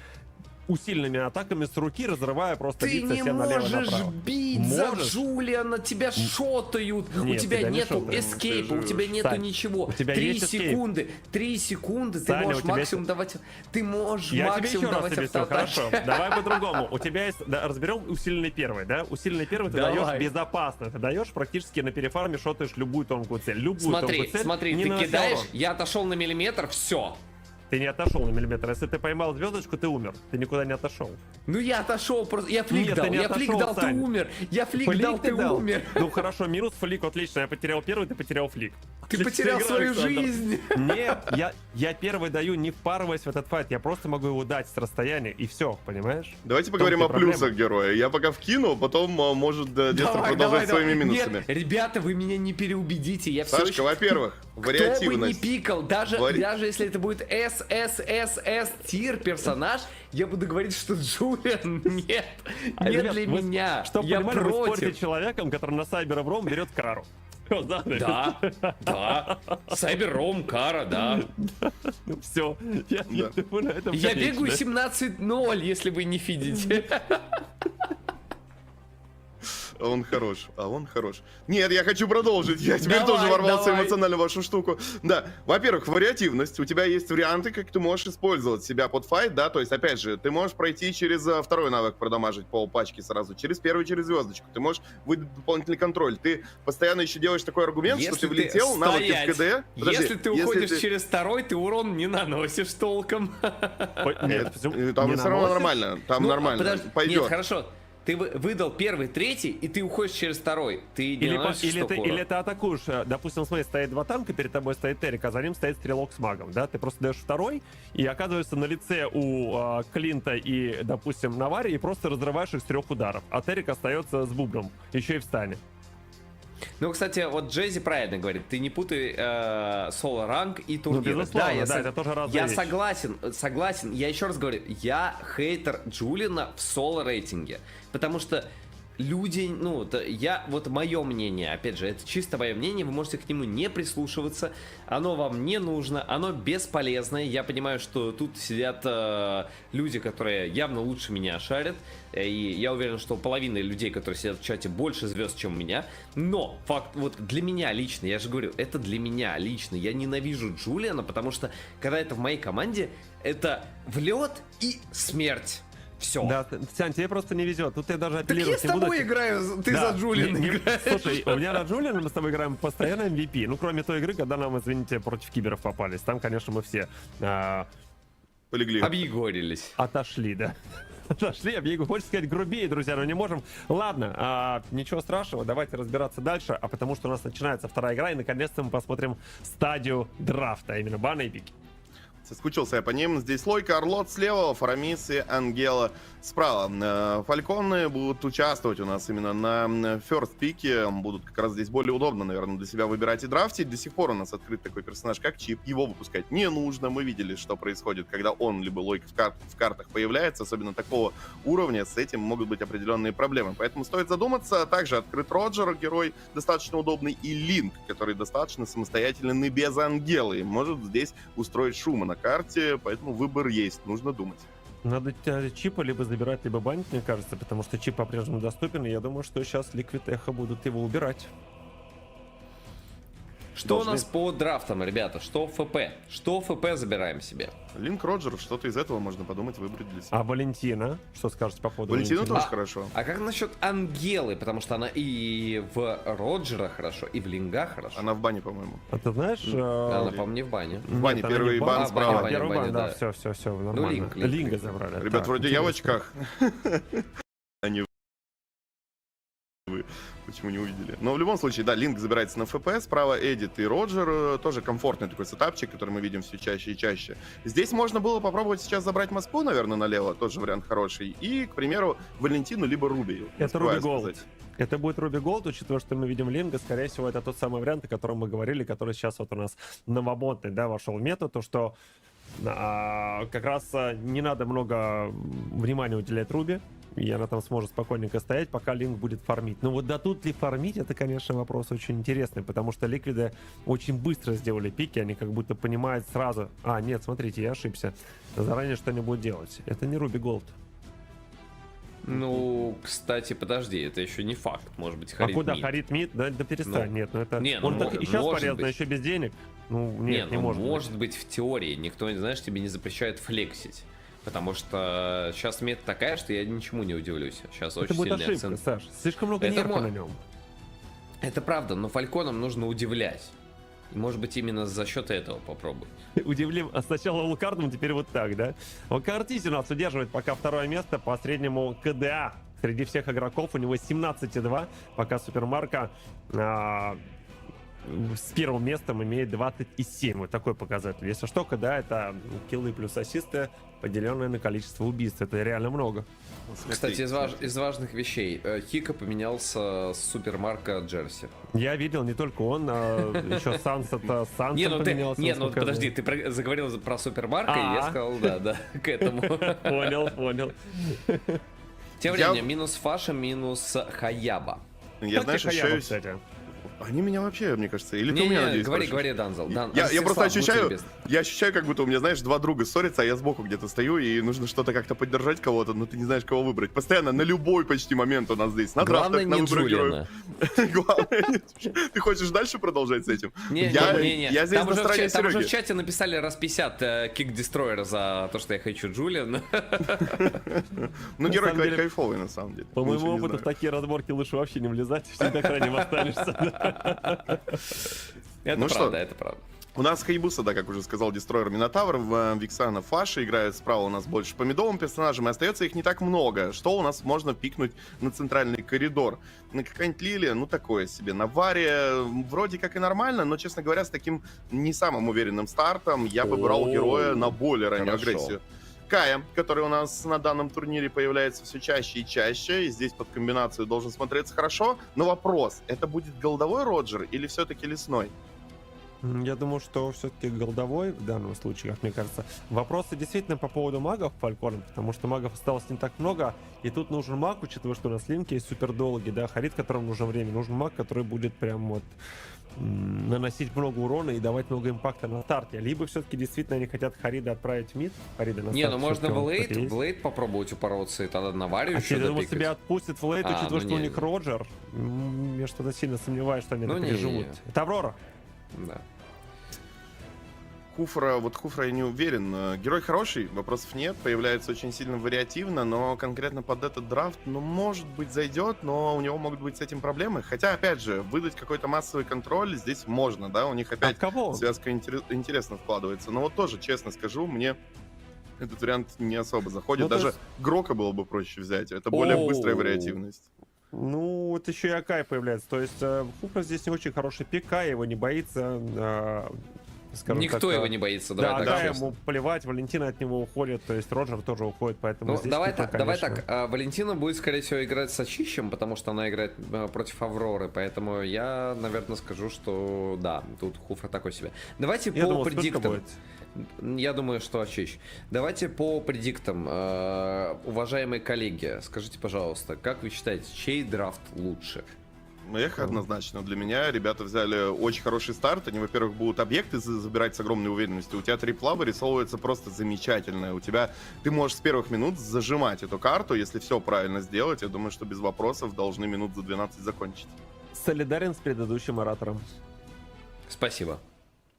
усиленными атаками с руки, разрывая просто Ты биться не всем налево можешь направо. бить Можешь. за Джулиана, тебя шотают, у Нет, тебя тебя не нету шотают. эскейпа, у тебя нету Сань, ничего. у тебя 3 есть эскейп. секунды, 3 секунды, ты Саня, можешь у тебя максимум есть- давать... Ты можешь Я тебе максимум еще раз давать объясню, автоатаки. хорошо. Давай по-другому. У тебя есть, да, разберем усиленный первый, да? Усиленный первый ты Давай. даешь безопасно. Ты даешь практически на перефарме, шотаешь любую тонкую цель. Любую Смотри, тонкую цель. смотри, не ты нанося кидаешь, урон. я отошел на миллиметр, все. Ты не отошел на миллиметр. Если ты поймал звездочку, ты умер. Ты никуда не отошел. Ну я отошел, просто я флик Нет, дал, ты не я флик отошел, дал, ты Сань. умер. Я флик дал, ты умер. Ну хорошо, минус флик, отлично. Я потерял первый, ты потерял флик. Ты Отличная потерял игра, свою Александр. жизнь. Нет, я первый даю, не впарываясь в этот файт. Я просто могу его дать с расстояния, и все, понимаешь? Давайте В том-то поговорим и о проблема. плюсах героя. Я пока вкину, потом может Дестро Давай, продолжать давай, своими давай. минусами. Нет, ребята, вы меня не переубедите, я все Сашка, еще... во-первых, Кто бы ни вариативность. пикал, даже Вари- если это будет SSSS тир персонаж, я буду говорить, что Джулиан нет, не Ребят, для вы- меня. Чтоб Я понимали, вы спорите против. с человеком, который на Сайберовром берет кару. Да. Сайбер-ром, кара, да. Ну все, я Да. думаю, на этом Я конечно. бегаю 17-0, если вы не видите. А он хорош. Нет, я хочу продолжить. Я теперь Давай, тоже ворвался давай. эмоционально в вашу штуку. Да, во-первых, вариативность. У тебя есть варианты, как ты можешь использовать себя под файт, да, то есть, опять же, ты можешь пройти через второй навык, продамажить пол пачки сразу, через первый, через звездочку. Ты можешь выдать дополнительный контроль. Ты постоянно еще делаешь такой аргумент, что ты влетел, навыки в КД. Подожди, Если ты уходишь через второй, ты урон не наносишь толком. Ой, Нет, почему? там Не все равно наносишь? нормально. Там Ну, нормально. подожди, Пойдет. Нет, хорошо. Ты выдал первый, третий, и ты уходишь через второй. Ты не Или, наносишь столько урона. или ты атакуешь, допустим, смотри, стоит 2 танка, перед тобой стоит Терик, а за ним стоит стрелок с магом, да? Ты просто даешь второй, и оказывается на лице у Клинта и, допустим, Навари, и просто разрываешь их с 3 ударов. А Терик остается с бубном, еще и в стане. Ну, кстати, вот Джейзи правильно говорит, ты не путай соло-ранг и турниры. безусловно, я да, это тоже разные Я вещи. согласен. Я еще раз говорю, я хейтер Джулиана в соло-рейтинге. Потому что люди, вот мое мнение, опять же, это чисто мое мнение, вы можете к нему не прислушиваться, оно вам не нужно, оно бесполезное. Я понимаю, что тут сидят люди, которые явно лучше меня шарят, и я уверен, что половина людей, которые сидят в чате, больше звезд, чем у меня. Но факт, вот для меня лично, я же говорю, это для меня лично, я ненавижу Джулиана, потому что когда это в моей команде, это влет и смерть. Все. Да, Сян, тебе просто не везет. Тут я даже Так апеллировать я не с буду. тобой играю, ты Да, за Джулиана играешь. Слушай, у меня на Джулиана мы с тобой играем постоянно MVP. Ну, кроме той игры, когда нам, извините, против киберов попались. Там, конечно, мы все Полегли. Объегорились. Отошли, да. Отошли, хочется сказать грубее, друзья, но не можем. Ладно, ничего страшного, давайте разбираться дальше, а потому что у нас начинается вторая игра, и наконец-то мы посмотрим стадию драфта, а именно баны и пики. Соскучился я по ним. Здесь Лойка, Орлот слева, Фарамис и Ангела справа. Фальконы будут участвовать у нас именно на ферст пике. Будут как раз здесь более удобно, наверное, для себя выбирать и драфтить. До сих пор у нас открыт такой персонаж, как Чип. Его выпускать не нужно. Мы видели, что происходит, когда он либо Лойка в картах появляется. Особенно такого уровня, с этим могут быть определенные проблемы. Поэтому стоит задуматься. Также открыт Роджер, герой достаточно удобный, и Линк, который достаточно самостоятельный без Ангелы. Может здесь устроить шума на карте, поэтому выбор есть, нужно думать. Надо Чипа либо забирать, либо банить, мне кажется, потому что Чип по-прежнему доступен, и я думаю, что сейчас Liquid Echo будут его убирать. Что у нас по драфтам, ребята? Что ФП? Что ФП забираем себе? Линк, Роджер, что-то из этого можно подумать, выбрать для себя. А Валентина? Что скажете по поводу Валентина Валентины? тоже хорошо. А как насчет Ангелы? Потому что она и в Роджера хорошо, и в Линга хорошо. Она в бане, по-моему. А ты знаешь... Она, по-моему, не в бане. В бане она первый не в бан бане. справа. бане, Первый бан, да, да. все, нормально. Линк. Линга забрали. Ребят, Так, вроде я в интересно. очках. Вы почему не увидели? Но в любом случае, да, Линк забирается на ФП, справа Эдит и Роджер, тоже комфортный такой сетапчик, который мы видим все чаще и чаще. Здесь можно было попробовать сейчас забрать Москву, наверное, налево, тоже вариант хороший, и, к примеру, Валентину либо Руби. Это Руби Голд. Это будет Руби Голд, учитывая, что мы видим Линга, скорее всего, это тот самый вариант, о котором мы говорили, который сейчас вот у нас новомодный, да, вошел в мету, то, что как раз не надо много внимания уделять Руби, и она там сможет спокойненько стоять, пока Линк будет фармить. Но вот дадут ли фармить, это, конечно, вопрос очень интересный, потому что Ликвиды очень быстро сделали пики, они как будто понимают сразу, нет, смотрите, я ошибся, заранее что они будут делать. Это не Руби Голд. Ну, кстати, подожди, это еще не факт. Может быть, Харит куда? Мид. Харит Мид? Да перестань, нет, ну это... Не, он так и сейчас может полезно, быть. еще без денег. Ну, нет, не может может быть в теории. Никто, знаешь, тебе не запрещает флексить. Потому что сейчас мета такая, что я ничему не удивлюсь. Сейчас Это очень будет сильный ошибка, акцент. Саш. Слишком много Это нерфа на нем. Это правда, но фальконам нужно удивлять. И, может быть, именно за счет этого попробуй. Удивлим. А сначала лукардом, теперь вот так, да? Картиз у нас удерживает пока второе место по среднему КДА. Среди всех игроков у него 17,2. Пока Супермарка с первым местом имеет 27. Вот такой показатель. Если что, КДА это киллы плюс ассисты, поделенное на количество убийств. Это реально много. Кстати, из важных вещей. Хика поменялся с Супермарка Джерси. Я видел, не только он, еще Сансет поменялся. Не, ну подожди, ты заговорил про Супермарка, и я сказал, да, к этому. Понял. Тем временем, минус Фаша, минус Хаяба. Я, знаешь, ощущаю... кстати. Они меня вообще, мне кажется, или ты у меня, надеюсь, говори, Данзел. Я просто ощущаю, как будто у меня, знаешь, два друга ссорятся, а я сбоку где-то стою, и нужно что-то как-то поддержать кого-то, но ты не знаешь, кого выбрать. Постоянно, на любой почти момент у нас здесь. На драфтах, на выборах героев. Главное, ты хочешь дальше продолжать с этим? Не. Я здесь на стороне Там уже в Сереги. чате написали раз 50 кик-дестройера за то, что я хочу Джулиан. Ну, герой кайфовый, на самом деле. По моему опыту в такие разборки лучше вообще не влезать, всегда крайним останешься. Это правда, это правда. У нас Хайбуса, да, как уже сказал, Дестройер Минотавр, Виксана Фаша играют справа у нас больше по медовым персонажам, и остается их не так много. Что у нас можно пикнуть на центральный коридор? На какая-нибудь Лилия, ну такое себе. На Варе вроде как и нормально, но, честно говоря, с таким не самым уверенным стартом я бы брал героя на более раннюю агрессию. Кая, который у нас на данном турнире появляется все чаще и чаще, и здесь под комбинацию должен смотреться хорошо, но вопрос, это будет голдовой Роджер или все-таки лесной? Я думаю, что все-таки голдовой в данном случае, как мне кажется. Вопросы действительно по поводу магов Фалькона, потому что магов осталось не так много, и тут нужен маг, учитывая, что у нас линки есть супердолги, да, Харит, которому нужно время, нужен маг, который будет прям вот наносить много урона и давать много импакта на старте. Либо все-таки действительно они хотят Харида отправить в мид. Харида на Не, ну можно в лейт попробовать упороться, и тогда на Варю еще его допикать. себя отпустит в лейт, учитывая, что у них Роджер. Я что-то сильно сомневаюсь, что они это переживут. Это Аврора. Да. Хуфра я не уверен. Герой хороший, вопросов нет, появляется очень сильно вариативно, но конкретно под этот драфт, ну, может быть, зайдет, но у него могут быть с этим проблемы. Хотя, опять же, выдать какой-то массовый контроль здесь можно, да, у них опять связка интересно вкладывается. Но вот тоже, честно скажу, мне Этот вариант не особо заходит. Ну, то Даже есть- Грока было бы проще взять. Это более быстрая Оу. вариативность. Ну, вот еще и Акай появляется. То есть Хуфра здесь не очень хороший пик, Акай его не боится. Скажем Никто так, его не боится, Да, давай так Акай честно. ему плевать, Валентина от него уходит, то есть Роджер тоже уходит, поэтому Ну, здесь давай Хуфра, так, давай конечно. так. Валентина будет, скорее всего, играть с Очищем, потому что она играет против Авроры, поэтому я, наверное, скажу, что да, тут Хуфра такой себе. Давайте Я по думал, вспышка предиктам. будет. Я думаю, что Очищ. Давайте по предиктам. Уважаемые коллеги, скажите, пожалуйста, как вы считаете, чей драфт лучше? Эх, однозначно. Для меня ребята взяли очень хороший старт. Они, во-первых, будут объекты забирать с огромной уверенностью. У тебя трипла вырисовывается просто замечательно. У тебя ты можешь с первых минут зажимать эту карту. Если все правильно сделать, я думаю, что без вопросов должны минут за 12 закончить. Солидарен с предыдущим оратором. Спасибо.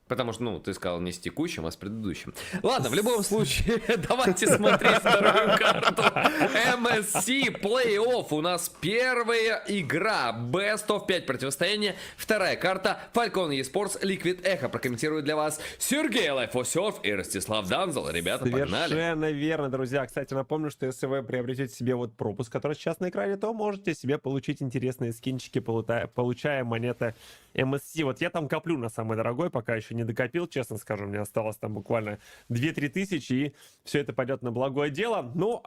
Потому что, ну, ты сказал не с текущим, а с предыдущим. Ладно, в любом случае, давайте смотреть вторую карту. MSC Плей-офф. У нас первая игра. Best of 5 противостояние. Вторая карта. Falcon eSports Liquid Echo. Прокомментируют для вас Сергей Лайфосерф и Ростислав Данзел. Ребята, погнали. Совершенно верно, друзья. Кстати, напомню, что если вы приобретете себе вот пропуск, который сейчас на экране, то можете себе получить интересные скинчики, получая монеты MSC. Вот я там коплю на самый дорогой, пока еще не докопил, честно скажу. Мне осталось там буквально 2-3 тысячи, и все это пойдет на благое дело. Ну,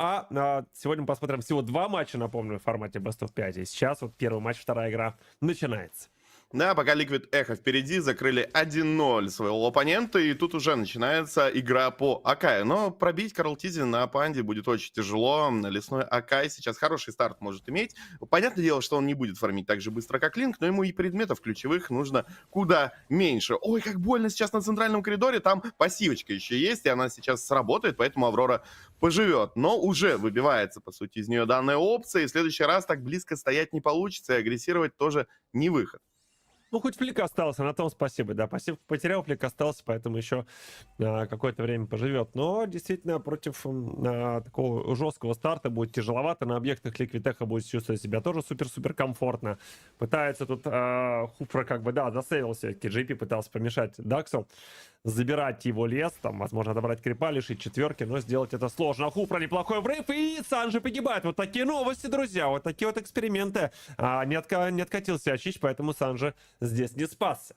сегодня мы посмотрим всего 2 матча, напомню, в формате Best of 5. И сейчас вот первый матч, вторая игра начинается. Да, пока Liquid Echo впереди, закрыли 1-0 своего оппонента, и тут уже начинается игра по Акаю. Но пробить Карл Тизи на панде будет очень тяжело. Лесной Акай сейчас хороший старт может иметь. Понятное дело, что он не будет фармить так же быстро, как Линк, но ему и предметов ключевых нужно куда меньше. Ой, как больно сейчас на центральном коридоре, там пассивочка еще есть, и она сейчас сработает, поэтому Аврора поживет. Но уже выбивается, по сути, из нее данная опция, и в следующий раз так близко стоять не получится, и агрессировать тоже не выход. Ну, хоть флик остался, на том спасибо. Да, пассивку потерял, флик остался, поэтому еще какое-то время поживет. Но действительно против такого жесткого старта будет тяжеловато. На объектах Liquid Echo будет чувствовать себя тоже супер-супер комфортно. Пытается тут Хуфра как бы, да, засейвился. JP пытался помешать Даксу, забирать его лес, там, возможно, добрать крипа, лишить четверки, но сделать это сложно. Хуфра неплохой врыв, и Санжи погибает. Вот такие новости, друзья, вот такие вот эксперименты. Не откатился Ачич, поэтому Санжи здесь не спасся.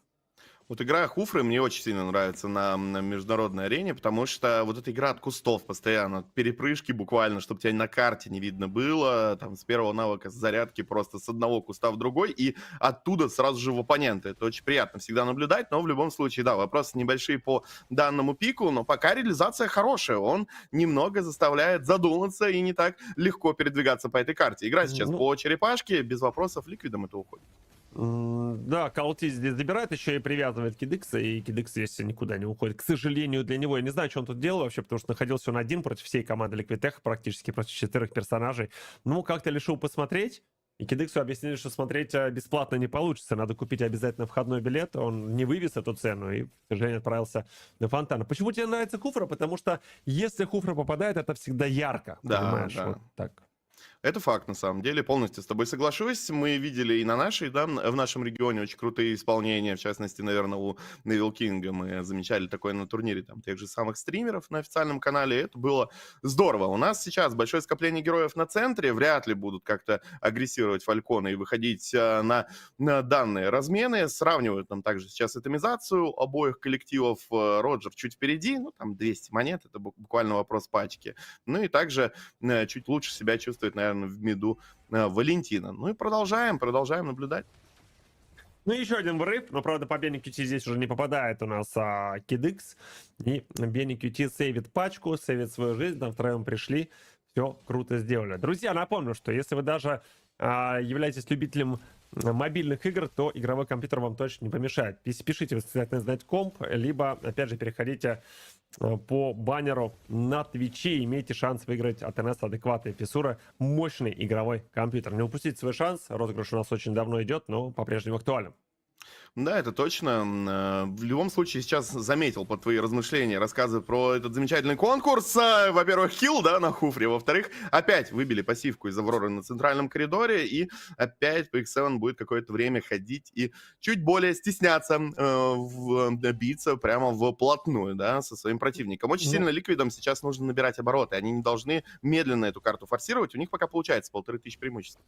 Вот игра Хуфры мне очень сильно нравится на международной арене, потому что вот эта игра от кустов постоянно, перепрыжки буквально, чтобы тебя на карте не видно было, там с первого навыка с зарядки просто с одного куста в другой и оттуда сразу же в оппонента. Это очень приятно всегда наблюдать, но в любом случае, да, вопросы небольшие по данному пику, но пока реализация хорошая, он немного заставляет задуматься и не так легко передвигаться по этой карте. Игра сейчас по черепашке, без вопросов, ликвидом это уходит. Да, Калти здесь забирает, еще и привязывает Кидыкса, и Кидыкс здесь никуда не уходит. К сожалению, для него, я не знаю, что он тут делал вообще, потому что находился он один против всей команды Liquid Echo, практически против 4 персонажей. Ну, как-то решил посмотреть, и Кидыксу объяснили, что смотреть бесплатно не получится, надо купить обязательно входной билет, он не вывез эту цену, и, к сожалению, отправился на фонтан. Почему тебе нравится Хуфра? Потому что если Хуфра попадает, это всегда ярко, да, понимаешь, да. вот так. Это факт, на самом деле, полностью с тобой соглашусь. Мы видели и на нашей, да, в нашем регионе очень крутые исполнения, в частности, наверное, у Невил Кинга мы замечали такое на турнире, там, тех же самых стримеров на официальном канале, это было здорово. У нас сейчас большое скопление героев на центре, вряд ли будут как-то агрессировать Фальконы и выходить на данные размены, сравнивают нам также сейчас атомизацию обоих коллективов, Роджер чуть впереди, ну, там 200 монет, это буквально вопрос пачки, ну, и также чуть лучше себя чувствует, наверное, в миду Валентина. Ну и продолжаем наблюдать. Ну, еще один врыв, но, правда, по Бенни QT здесь уже не попадает у нас Кидыкс. И Бенни QT сейвит пачку, сейвит свою жизнь, на втроем пришли, все круто сделали. Друзья, напомню, что если вы даже являетесь любителем мобильных игр, то игровой компьютер вам точно не помешает. Пишите в знать комп, либо, опять же, переходите по баннеру на Твиче и имейте шанс выиграть от НС адекватной фиссуры мощный игровой компьютер. Не упустите свой шанс, розыгрыш у нас очень давно идет, но по-прежнему актуален. Да, это точно. В любом случае, сейчас заметил под твои размышления, рассказы про этот замечательный конкурс. Во-первых, хилл, да, на хуфре. Во-вторых, опять выбили пассивку из Авроры на центральном коридоре. И опять PX7 будет какое-то время ходить и чуть более стесняться биться прямо вплотную, да, со своим противником. Очень сильно ликвидам сейчас нужно набирать обороты. Они не должны медленно эту карту форсировать. У них пока получается 1500 преимуществ.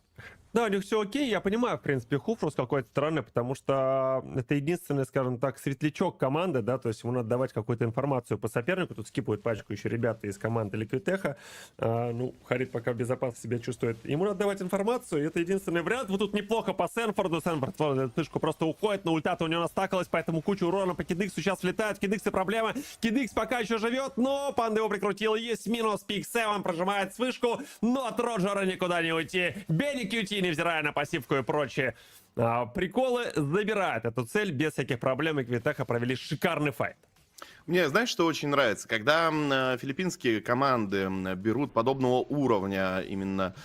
Да, у них все окей. Я понимаю, в принципе, хуфру с какой-то стороны, потому что это единственный, скажем так, светлячок команды, да, то есть ему надо давать какую-то информацию по сопернику. Тут скипают пачку еще ребята из команды Ликвитеха. Ну, Харит пока в безопасности себя чувствует. Ему надо давать информацию, и это единственный вариант. Вот тут неплохо по Сенфорду. Сенфорд фишку просто уходит, но ульта-то у него настакалась, поэтому куча урона по Кидиксу сейчас влетает. Кидиксы проблема. Кидикс пока еще живет, но Панда его прикрутил. Есть минус. PX7 прожимает вышку, но от Роджера никуда не уйти. Бенни Кьюти, невзирая на пассивку и прочее приколы, забирает эту цель без всяких проблем, и Квитеха провели шикарный файт. Мне, знаешь, что очень нравится? Когда филиппинские команды берут подобного уровня, именно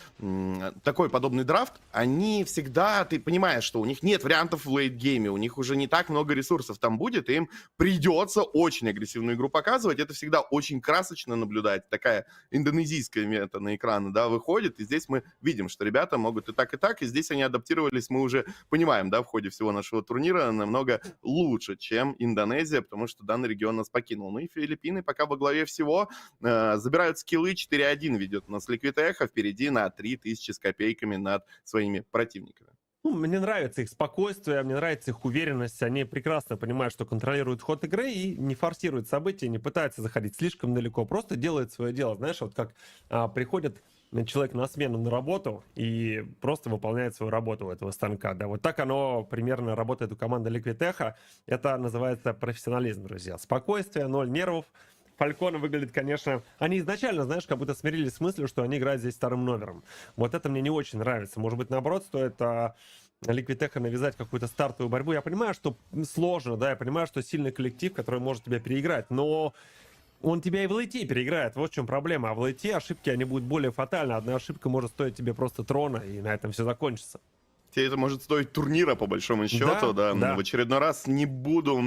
такой подобный драфт, они всегда, ты понимаешь, что у них нет вариантов в лейтгейме, у них уже не так много ресурсов там будет, и им придется очень агрессивную игру показывать. Это всегда очень красочно наблюдать. Такая индонезийская мета на экраны, да, выходит, и здесь мы видим, что ребята могут и так, и здесь они адаптировались, мы уже понимаем, да, в ходе всего нашего турнира намного лучше, чем Индонезия, потому что данный регион нас покинул. Ну и Филиппины пока во главе всего забирают скиллы. 4-1 ведет у нас Ликвитеха, впереди на 3000 с копейками над своими противниками. Ну, мне нравится их спокойствие, мне нравится их уверенность. Они прекрасно понимают, что контролируют ход игры и не форсируют события, не пытаются заходить слишком далеко, просто делают свое дело. Знаешь, вот как приходит человек на смену на работу и просто выполняет свою работу у этого станка. Да, вот так оно примерно работает у команды Ликвитеха. Это называется профессионализм, друзья. Спокойствие, 0 нервов. Фальконы выглядят, конечно... Они изначально, знаешь, как будто смирились с мыслью, что они играют здесь вторым номером. Вот это мне не очень нравится. Может быть, наоборот, стоит Ликвитеха навязать какую-то стартовую борьбу. Я понимаю, что сложно, да, я понимаю, что сильный коллектив, который может тебя переиграть, но... Он тебя и в лейте переиграет, вот в чем проблема. А в лейте ошибки, они будут более фатальны. Одна ошибка может стоить тебе просто трона, и на этом все закончится. Тебе это может стоить турнира, по большому счету, да. В очередной раз не буду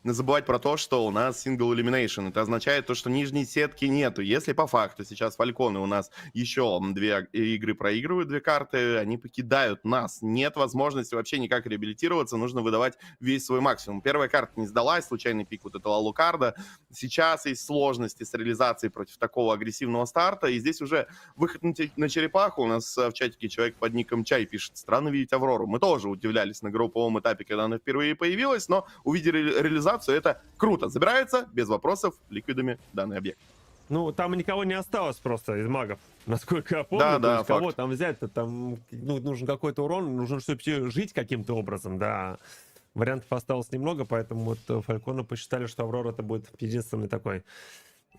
забывать про то, что у нас сингл элиминейшн. Это означает то, что нижней сетки нету. Если по факту сейчас Фальконы у нас еще 2 игры проигрывают, 2 карты, они покидают нас. Нет возможности вообще никак реабилитироваться, нужно выдавать весь свой максимум. Первая карта не сдалась, случайный пик вот этого Лукарда. Сейчас есть сложности с реализацией против такого агрессивного старта, и здесь уже выход на черепаху. У нас в чатике человек под ником Чай пишет: странно видеть Аврору. Мы тоже удивлялись на групповом этапе, когда она впервые появилась, но увидели реализацию, это круто. Забирается без вопросов ликвидами данный объект. Ну, там никого не осталось просто из магов, насколько я помню. Да, кого там взять-то, там нужен какой-то урон, нужно, чтобы жить каким-то образом, да. Вариантов осталось немного, поэтому вот Фальконы посчитали, что Аврора это будет единственный такой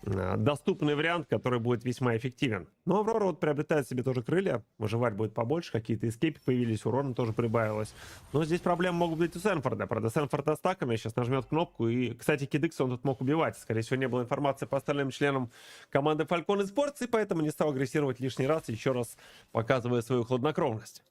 доступный вариант, который будет весьма эффективен. Но Аврора вот приобретает себе тоже крылья, выживать будет побольше, какие-то эскейпы появились, урона тоже прибавилось. Но здесь проблемы могут быть у Сенфорда. Правда, Сенфорд остаками сейчас нажмет кнопку, и, кстати, Кидикса он тут мог убивать. Скорее всего, не было информации по остальным членам команды Falcon Esports, и поэтому не стал агрессировать лишний раз, еще раз показывая свою хладнокровность.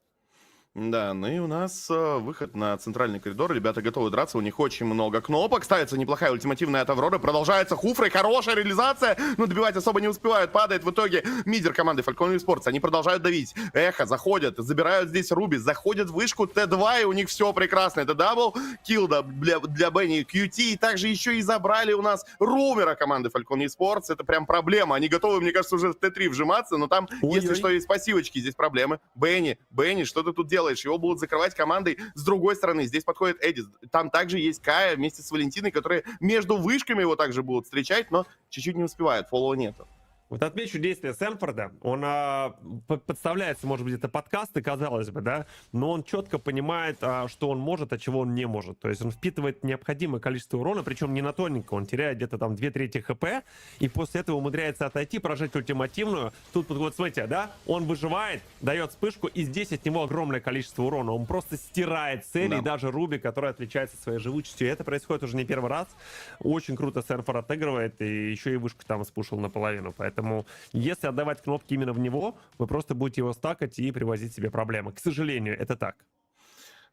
Да, ну и у нас выход на центральный коридор. Ребята готовы драться, у них очень много кнопок. Ставится неплохая ультимативная от Авроры. Продолжается хуфры, хорошая реализация, но добивать особо не успевают. Падает в итоге мидер команды Falcon Esports. Они продолжают давить. Эхо заходят, забирают здесь Руби, заходят в вышку Т2, и у них все прекрасно. Это дабл килл для Бенни QT. И также еще и забрали у нас румера команды Falcon Esports. Это прям проблема. Они готовы, мне кажется, уже в Т3 вжиматься, но там, если что, есть пассивочки, здесь проблемы. Бенни, что ты тут делаешь? Его будут закрывать командой с другой стороны. Здесь подходит Эдди. Там также есть Кая вместе с Валентиной, которые между вышками его также будут встречать, но чуть-чуть не успевают. Фоллоу нету. Вот отмечу действие Сенфорда. Он подставляется, может быть, это подкасты, казалось бы, да, но он четко понимает, что он может, а чего он не может. То есть он впитывает необходимое количество урона, причем не на тоненько. Он теряет где-то там 2/3 хп, и после этого умудряется отойти, прожать ультимативную. Тут вот смотрите, да, он выживает, дает вспышку, и здесь от него огромное количество урона. Он просто стирает цели, и даже Руби, которая отличается своей живучестью. И это происходит уже не первый раз. Очень круто Сенфорд отыгрывает, и еще и вышку там спушил наполовину. Поэтому если отдавать кнопки именно в него, вы просто будете его стакать и привозить себе проблемы. К сожалению, это так.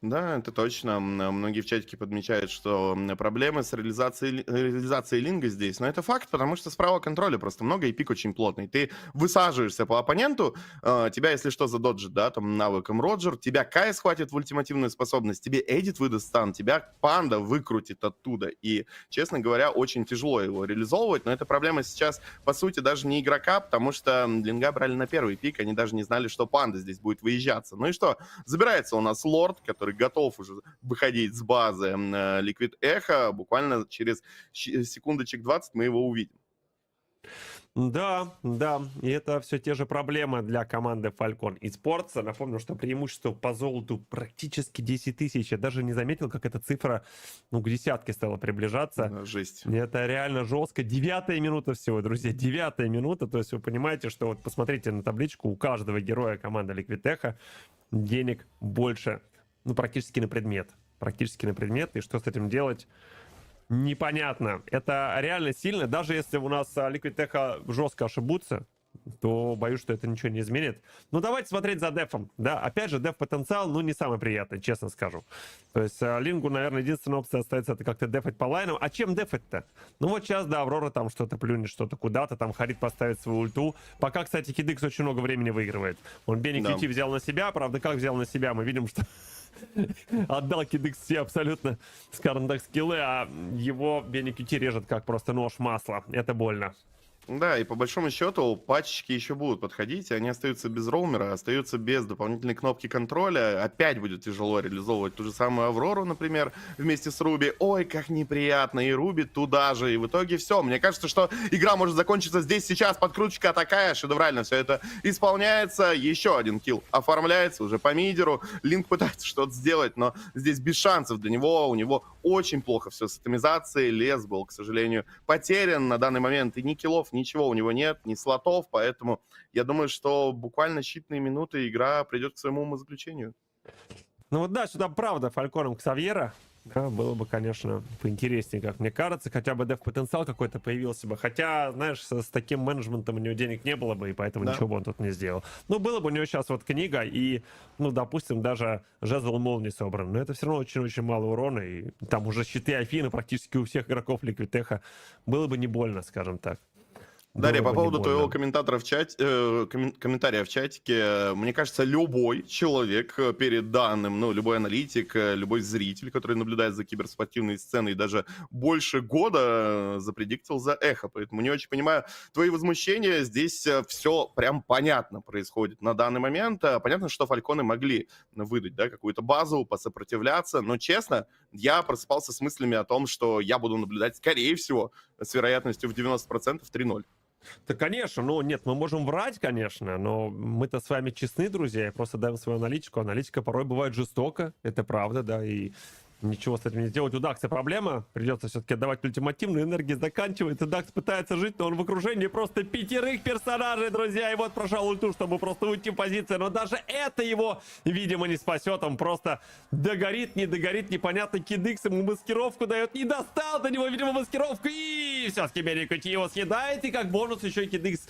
Да, это точно. Многие в чатике подмечают, что проблемы с реализацией линга здесь. Но это факт, потому что справа контроля просто много и пик очень плотный. Ты высаживаешься по оппоненту, тебя, если что, задоджит, да, там, навыком Роджер, тебя Кай схватит в ультимативную способность, тебе Эдит выдаст стан, тебя Панда выкрутит оттуда. И, честно говоря, очень тяжело его реализовывать, но эта проблема сейчас, по сути, даже не игрока, потому что линга брали на первый пик, они даже не знали, что Панда здесь будет выезжаться. Ну и что? Забирается у нас Лорд, который готов уже выходить с базы Liquid Echo. Буквально через секундочек 20 мы его увидим. Да, да, и это все те же проблемы для команды Falcon eSports. Напомню, что преимущество по золоту практически 10 тысяч. Я даже не заметил, как эта цифра, к десятке стала приближаться. Да, жесть. Это реально жестко. 9-я минута всего, друзья, 9-я минута. То есть вы понимаете, что вот посмотрите на табличку, у каждого героя команды Liquid Echo денег больше, практически на предмет. Практически на предмет. И что с этим делать? Непонятно. Это реально сильно. Даже если у нас Liquid Echo жестко ошибутся, то боюсь, что это ничего не изменит. Но давайте смотреть за дефом. Да, опять же, деф-потенциал, не самый приятный, честно скажу. То есть Лингу, наверное, единственная опция остается, это как-то дефать по лайнам. А чем дефать-то? Вот сейчас, да, Аврора там что-то плюнет, что-то куда-то, там Харит поставит свою ульту. Пока, кстати, Кидыкс очень много времени выигрывает. Он Бенни QT взял на себя, правда, как взял на себя, мы видим, что отдал Кидыкс все абсолютно, скажем так, скиллы, а его Бенни QT режет как просто нож масла. Это больно. Да, и по большому счету патчики еще будут подходить, и они остаются без роумера, остаются без дополнительной кнопки контроля. Опять будет тяжело реализовывать ту же самую Аврору, например, вместе с Руби. Ой, как неприятно, и Руби туда же, и в итоге все. Мне кажется, что игра может закончиться здесь сейчас, подкруточка такая, шедеврально все это исполняется. Еще один килл оформляется уже по мидеру. Линк пытается что-то сделать, но здесь без шансов для него. У него очень плохо все с атомизацией. Лес был, к сожалению, потерян на данный момент, и ни киллов, ничего у него нет, ни слотов, поэтому я думаю, что буквально считанные минуты игра придет к своему умозаключению. Да, сюда правда Фальконом Ксавьера. Да, было бы, конечно, поинтереснее, как мне кажется. Хотя бы деф-потенциал какой-то появился бы. Хотя, знаешь, с таким менеджментом у него денег не было бы, и поэтому ничего бы он тут не сделал. Было бы у него сейчас вот книга и, допустим, даже жезл молнии собран. Но это все равно очень-очень мало урона. И там уже щиты Афины практически у всех игроков Liquid Echo. Было бы не больно, скажем так. Дарья, по поводу твоего комментария в чатике, мне кажется, любой человек перед данным, любой аналитик, любой зритель, который наблюдает за киберспортивной сценой, даже больше года запредиктил за эхо. Поэтому не очень понимаю твои возмущения. Здесь все прям понятно происходит на данный момент. Понятно, что фальконы могли выдать, да, какую-то базу, посопротивляться, но, честно, я просыпался с мыслями о том, что я буду наблюдать, скорее всего, с вероятностью в 90% 3-0. Да, конечно, нет, мы можем врать, конечно, но мы-то с вами честны, друзья, я просто даем свою аналитику. Аналитика порой бывает жестоко, это правда, да, и ничего с этим не сделать. У Дакса проблема, придется все-таки отдавать ультимативную, энергию заканчивается, Дакс пытается жить, но он в окружении просто 5 персонажей, друзья, и вот прошел ульту, чтобы просто уйти в позицию, но даже это его, видимо, не спасет, он просто догорит, не догорит, непонятно, Кидыкс ему маскировку дает, не достал до него, видимо, маскировку, и все-таки Берекути его съедает, и как бонус еще и Кидыкс,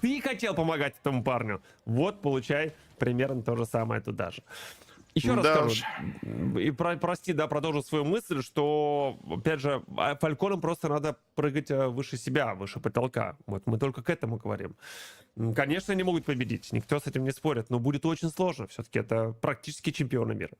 ты хотел помогать этому парню, вот, получай примерно то же самое туда же. Еще раз скажу, и прости, да, продолжу свою мысль, что, опять же, фальконам просто надо прыгать выше себя, выше потолка. Вот мы только к этому говорим. Конечно, они могут победить, никто с этим не спорит, но будет очень сложно. Все-таки это практически чемпионы мира.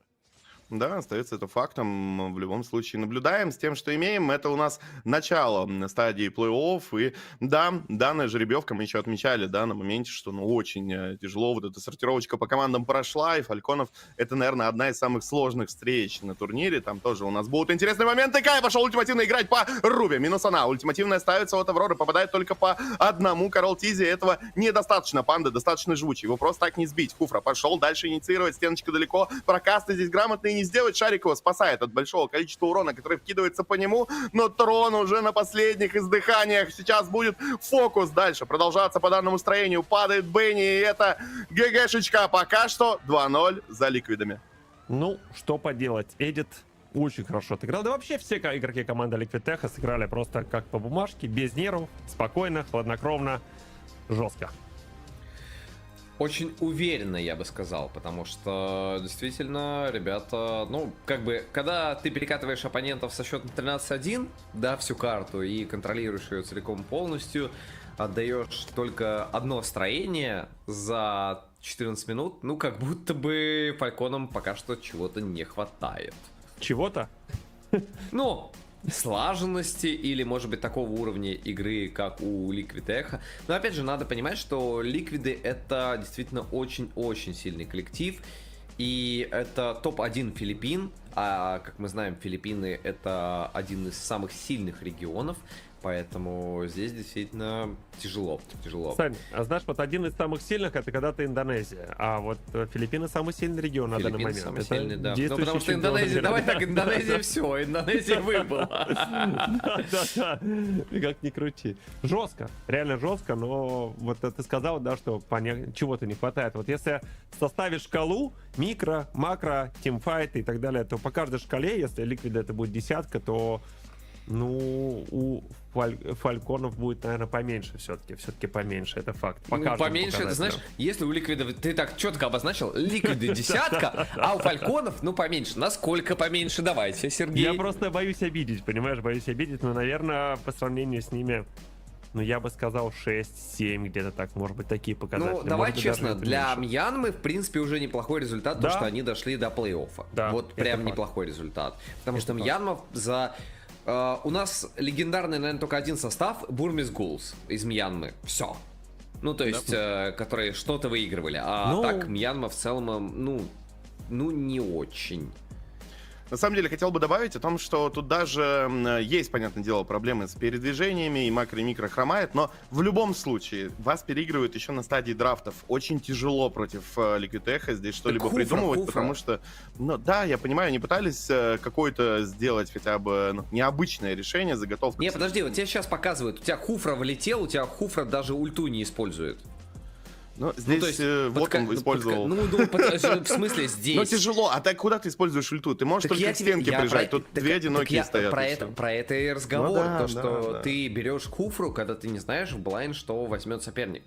Да, остается это фактом. В любом случае наблюдаем с тем, что имеем. Это у нас начало стадии плей-офф. И да, данная жеребьевка мы еще отмечали, да, на моменте, что очень тяжело. Вот эта сортировочка по командам прошла. И Фальконов это, наверное, одна из самых сложных встреч на турнире. Там тоже у нас будут интересные моменты. Кай пошел ультимативно играть по Руби. Минус она. Ультимативная ставится от Авроры. Попадает только по одному. Карл Тизи. Этого недостаточно. Панда достаточно жгучий. Его просто так не сбить. Хуфра пошел дальше инициировать. Стеночка далеко. Прокасты здесь грамотные не сделать. Шарик его спасает от большого количества урона, который вкидывается по нему, но Трон уже на последних издыханиях. Сейчас будет фокус дальше продолжаться по данному строению. Падает Бенни, и это ГГшечка. Пока что 2-0 за ликвидами. Что поделать. Эдит очень хорошо отыграл. Да вообще все игроки команды Liquid Echo сыграли просто как по бумажке, без нервов, спокойно, хладнокровно, жестко. очень уверенно, я бы сказал, потому что действительно, ребята, ну, как бы, когда ты перекатываешь оппонентов со счетом 13-1, да, всю карту, и контролируешь ее целиком полностью, отдаешь только одно строение за 14 минут, ну, как будто бы фальконам пока что чего-то не хватает. Чего-то? Ну, слаженности или, может быть, такого уровня игры, как у Ликвид. Но, опять же, надо понимать, что Ликвиды — это действительно очень-очень сильный коллектив. И это топ-1 Филиппин. А, как мы знаем, Филиппины — это один из самых сильных регионов. Поэтому здесь действительно тяжело. Сань, а знаешь, вот один из самых сильных — это когда-то Индонезия, а вот Филиппины — самый сильный регион на данный момент. Самый Это сильный, да. Ну, действующий потому что чемпион Индонезия, мира. давай так, Индонезия все, Индонезия выбыла. Да, как ни крути. Жестко, реально жестко, но вот ты сказал, да, что чего-то не хватает. Вот если составишь шкалу, микро, макро, тимфайт и так далее, то по каждой шкале, если ликвида это будет десятка, то ну, у фальконов будет, наверное, поменьше все-таки. Все-таки поменьше, это факт. Ну, поменьше, это знаешь, если у ликвидов, ты так четко обозначил, ликвиды десятка, а у фальконов, ну, поменьше. Насколько поменьше? Давайте, Сергей. Я просто боюсь обидеть, понимаешь, боюсь обидеть, но, наверное, по сравнению с ними, ну, я бы сказал 6-7, где-то так, может быть, такие показатели. Ну, давай быть, честно, для Мьянмы, в принципе, уже неплохой результат, да? то, что они дошли до плей-оффа. Да, вот прям неплохой результат. Потому это что Мьянма за... у нас легендарный, наверное, только один состав, Бурмис Гулс из Мьянмы. Все. Ну, то есть, которые что-то выигрывали. А ну... так, Мьянма в целом, ну, не очень. На самом деле, хотел бы добавить о том, что тут даже есть, понятное дело, проблемы с передвижениями, и макро и микро хромает, но в любом случае вас переигрывают еще на стадии драфтов. Очень тяжело против Ликвид здесь что-либо придумывать, потому что, ну да, я понимаю, они пытались какое-то сделать хотя бы необычное решение, заготовку. Не, подожди, вот тебе сейчас показывают, у тебя Хуфра вылетел, у тебя Хуфра даже ульту не использует. Ну, здесь ну, есть, вот он использовал. В смысле здесь? Ну, тяжело. А так куда ты используешь ульту? Ты можешь только к стенке прижать. Тут две одинокие стоят. Про это и разговор. Ну, да, то, что ты берешь Хуфру, когда ты не знаешь в блайн, что возьмет соперник.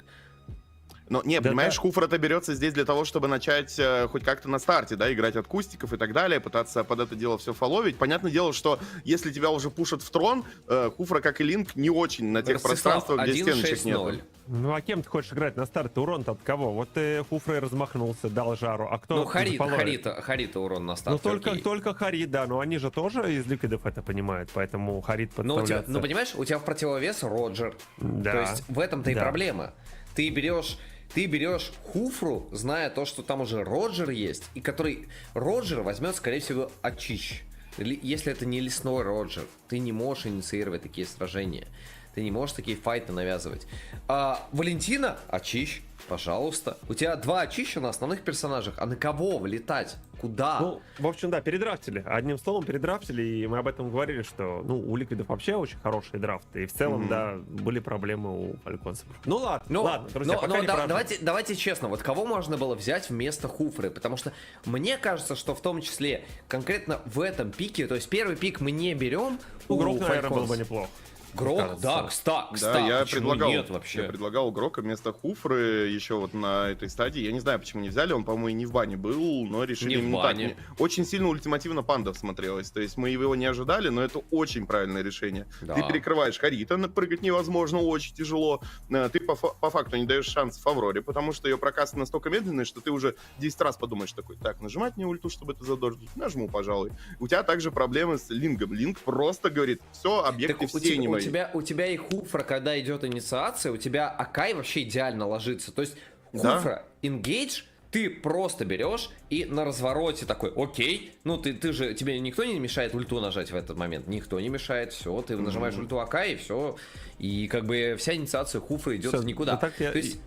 Но, не, понимаешь, Хуфра-то берется здесь для того, чтобы начать хоть как-то на старте, да, играть от кустиков и так далее, пытаться под это дело все фоловить. Понятное дело, что если тебя уже пушат в трон, Хуфра, как и Линк, не очень на тех пространствах, где стеночек нет. Ну, а кем ты хочешь играть на старте? Урон-то от кого? Вот ты Хуфрой размахнулся, дал жару, а кто? Ну, Харита урон на старте. Ну, только Харит, да, но они же тоже из ликвидов это понимают, поэтому Харит подставляется. Ну, понимаешь, у тебя в противовес Роджер. Да. То есть в этом-то и проблема. Ты берешь Хуфру, зная то, что там уже Роджер есть, и который Роджер возьмет, скорее всего, очищ. Если это не лесной Роджер, ты не можешь инициировать такие сражения. Ты не можешь такие файты навязывать. А Валентина, очищ, пожалуйста. У тебя 2 очища на основных персонажах. А на кого влетать? Куда? Ну, в общем, да, передрафтили. Одним словом, передрафтили, и мы об этом говорили, что, ну, у ликвидов вообще очень хорошие драфты. И в целом, да, были проблемы у фальконцев. Ну, ладно, друзья, пока не давайте честно, вот кого можно было взять вместо Хуфры? Потому что мне кажется, что в том числе конкретно в этом пике, то есть первый пик мы не берем. Грок, наверное, был бы неплох. Грок, да, кстати, да, я предлагал Грока вместо Хуфры еще вот на этой стадии. Я не знаю, почему не взяли, он, по-моему, и не в бане был, но решили именно так. Очень сильно ультимативно пандов смотрелось, то есть мы его не ожидали, но это очень правильное решение. Да. Ты перекрываешь Харита, прыгать невозможно, очень тяжело. Ты по факту не даешь шанс Фавроре, потому что ее прокаст настолько медленный, что ты уже 10 раз подумаешь такой, так, нажимать мне ульту, чтобы это задождить? Нажму, пожалуй. У тебя также проблемы с Лингом. Линг просто говорит, все, объекты все не мои. У тебя и Хуфра, когда идет инициация, у тебя Акай вообще идеально ложится. То есть Хуфра, Engage, ты просто берешь и на развороте такой, окей, ну ты же, тебе никто не мешает ульту нажать в этот момент, никто не мешает, все, ты нажимаешь ульту Акай и все, и как бы вся инициация Хуфра идет в никуда. То есть...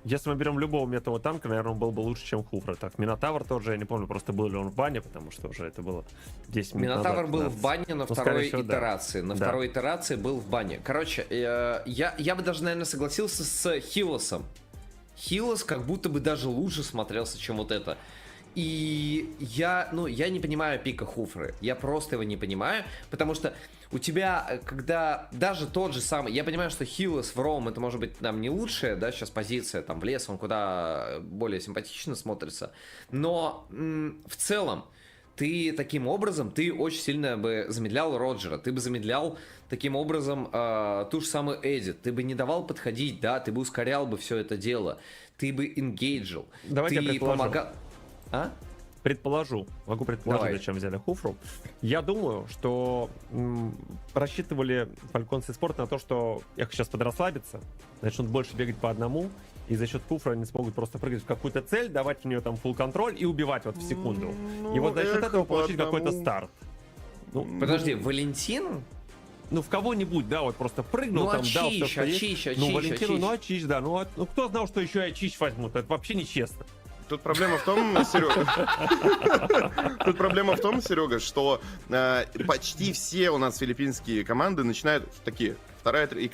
Если мы берем любого метового танка, наверное, он был бы лучше, чем Хуфра. Так, Минотавр тоже, я не помню, просто был ли он в бане, потому что уже это было 10 минут Минотавр назад. был в бане на второй итерации. На второй итерации был в бане. Короче, я бы даже, наверное, согласился с Хилосом. Хилос как будто бы даже лучше смотрелся, чем вот это. И я не понимаю пика Хуфры. Я просто его не понимаю, потому что у тебя, когда даже тот же самый, я понимаю, что Хиллес в Ром это может быть там не лучшая, да, сейчас позиция, там в лес он куда более симпатично смотрится, но в целом ты таким образом, ты очень сильно бы замедлял Роджера, ты бы замедлял таким образом ту же самую Эдит, ты бы не давал подходить, да, ты бы ускорял бы все это дело, ты бы энгейджил, Давайте я ты предположу. помогал... А? Могу предположить, Давай. зачем взяли Хуфру. Я думаю, что рассчитывали фальконцы спорт на то, что их сейчас подрасслабиться, начнут больше бегать по одному, и за счет Хуфра они смогут просто прыгать в какую-то цель, давать в нее там full контроль и убивать вот в секунду. И вот за счет этого получить какой-то старт. Ну, Подожди, Валентин? ну, в кого-нибудь, да, вот просто прыгнул, Ну, там, дал Ачищ, все, что есть. Ачищ, Ну, Ачищ, Валентину, Ачищ. ну, Ачищ, да. Ну, кто знал, что еще и Ачищ возьмут? Это вообще нечестно. Тут проблема в том, Серега, что почти все у нас филиппинские команды начинают такие.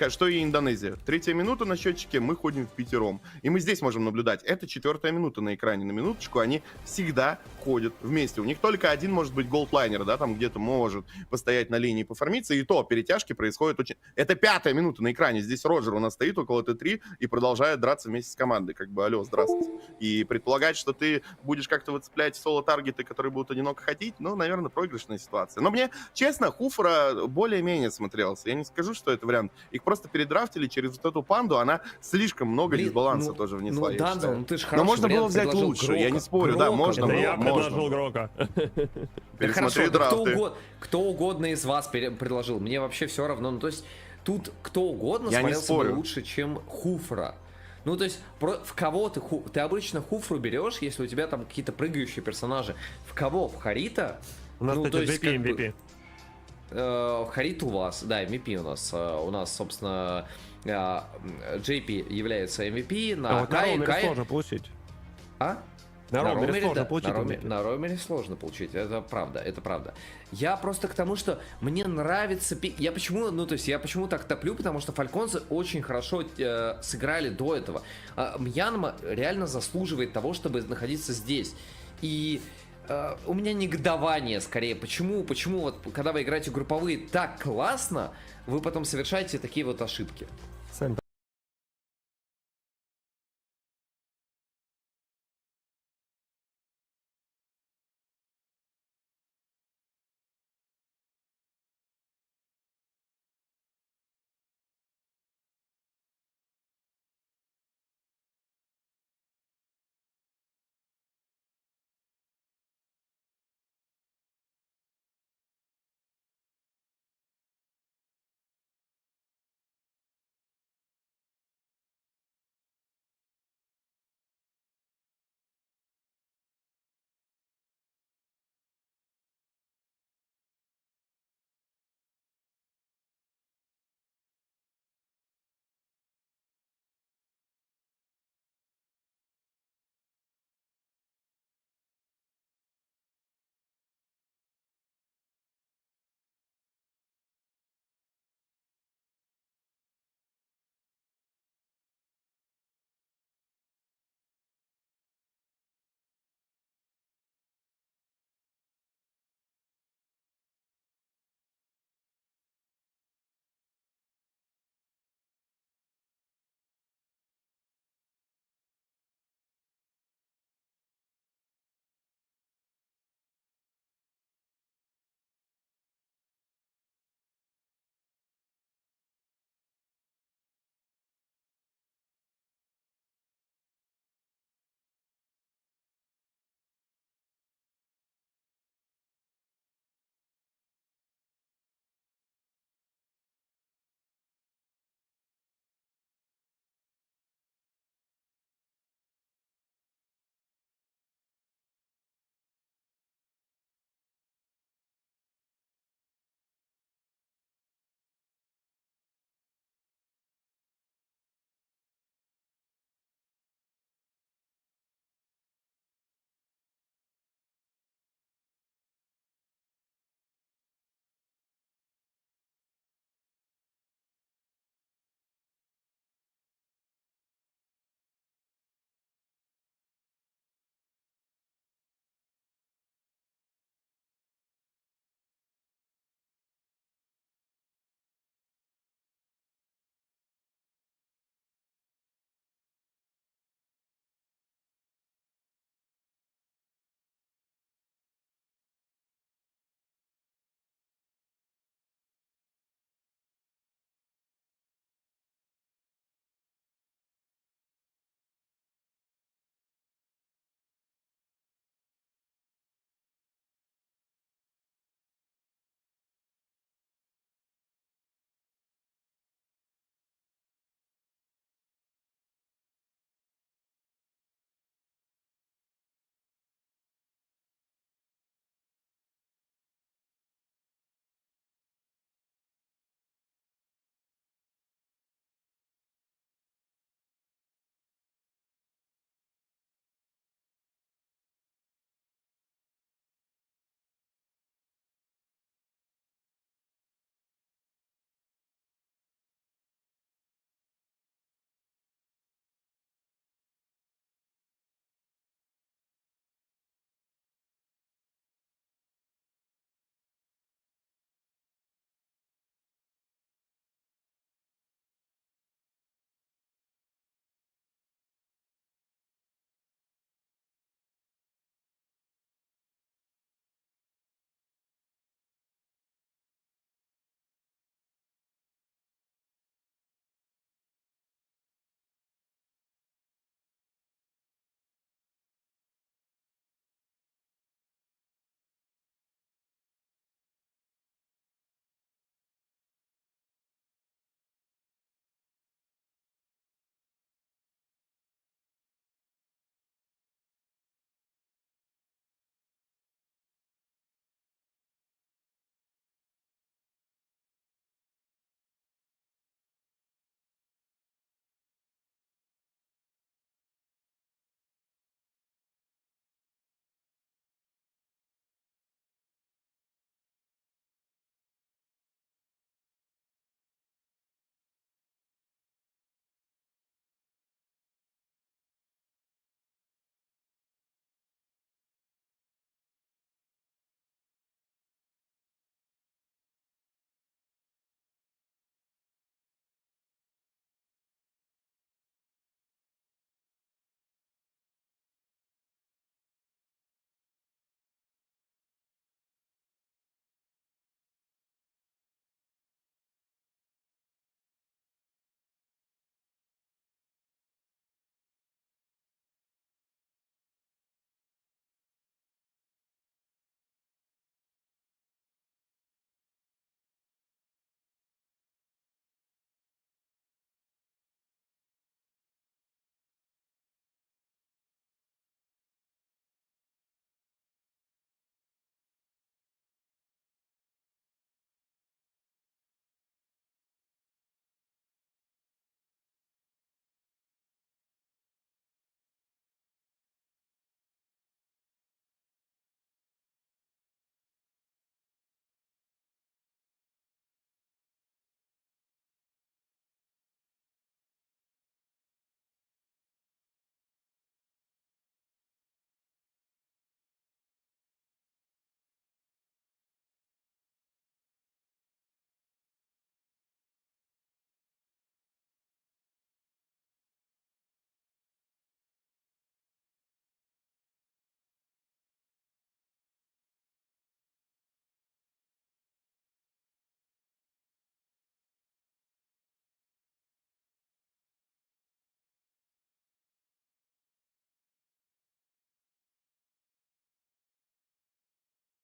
Что и Индонезия. 3-я минута на счетчике, мы ходим в пятером. И мы здесь можем наблюдать. Это 4-я минута на экране. На минуточку они всегда ходят вместе. У них только один может быть голдлайнер, да, там где-то может постоять на линии, поформиться. И то перетяжки происходят очень... Это 5-я минута на экране. Здесь Роджер у нас стоит около Т3 и продолжает драться вместе с командой. Как бы, алло, здравствуйте. И предполагать, что ты будешь как-то выцеплять соло-таргеты, которые будут одиноко ходить, ну, наверное, проигрышная ситуация. Но мне, честно, Хуфра более-менее смотрелся. Я не скажу, что это вариант. Их просто передрафтили через вот эту панду, она слишком много дисбаланса тоже внесла, я Данзел, считаю. ну ты ж Но хороший можно было вариант взять предложил лучше, Грока. я не спорю, да, Грока, можно Это было, я можно. предложил Грока. Да Пересмотри хорошо, да драфты. кто угодно из вас предложил. Мне вообще все равно. Ну, то есть, тут кто угодно Я не смотрелся бы спорю. лучше, чем Хуфра. Ну, то есть, в кого ты обычно Хуфру берешь, если у тебя там какие-то прыгающие персонажи. В кого? В Харита? У нас, Ну, кстати, то есть, JP как бы, MVP. Харит у вас, да, MVP у нас. У нас, собственно, JP является MVP. А На вот на Ромере сложно получить. А? На Ромере сложно да, получить MVP. на Ромере сложно получить, это правда, это правда. Я просто к тому, что мне нравится... Я почему, ну, то есть, я почему так топлю, потому что фальконцы очень хорошо сыграли до этого. Мьянма реально заслуживает того, чтобы находиться здесь. И у меня негодование скорее. Почему вот, когда вы играете групповые так классно, вы потом совершаете такие вот ошибки? Сами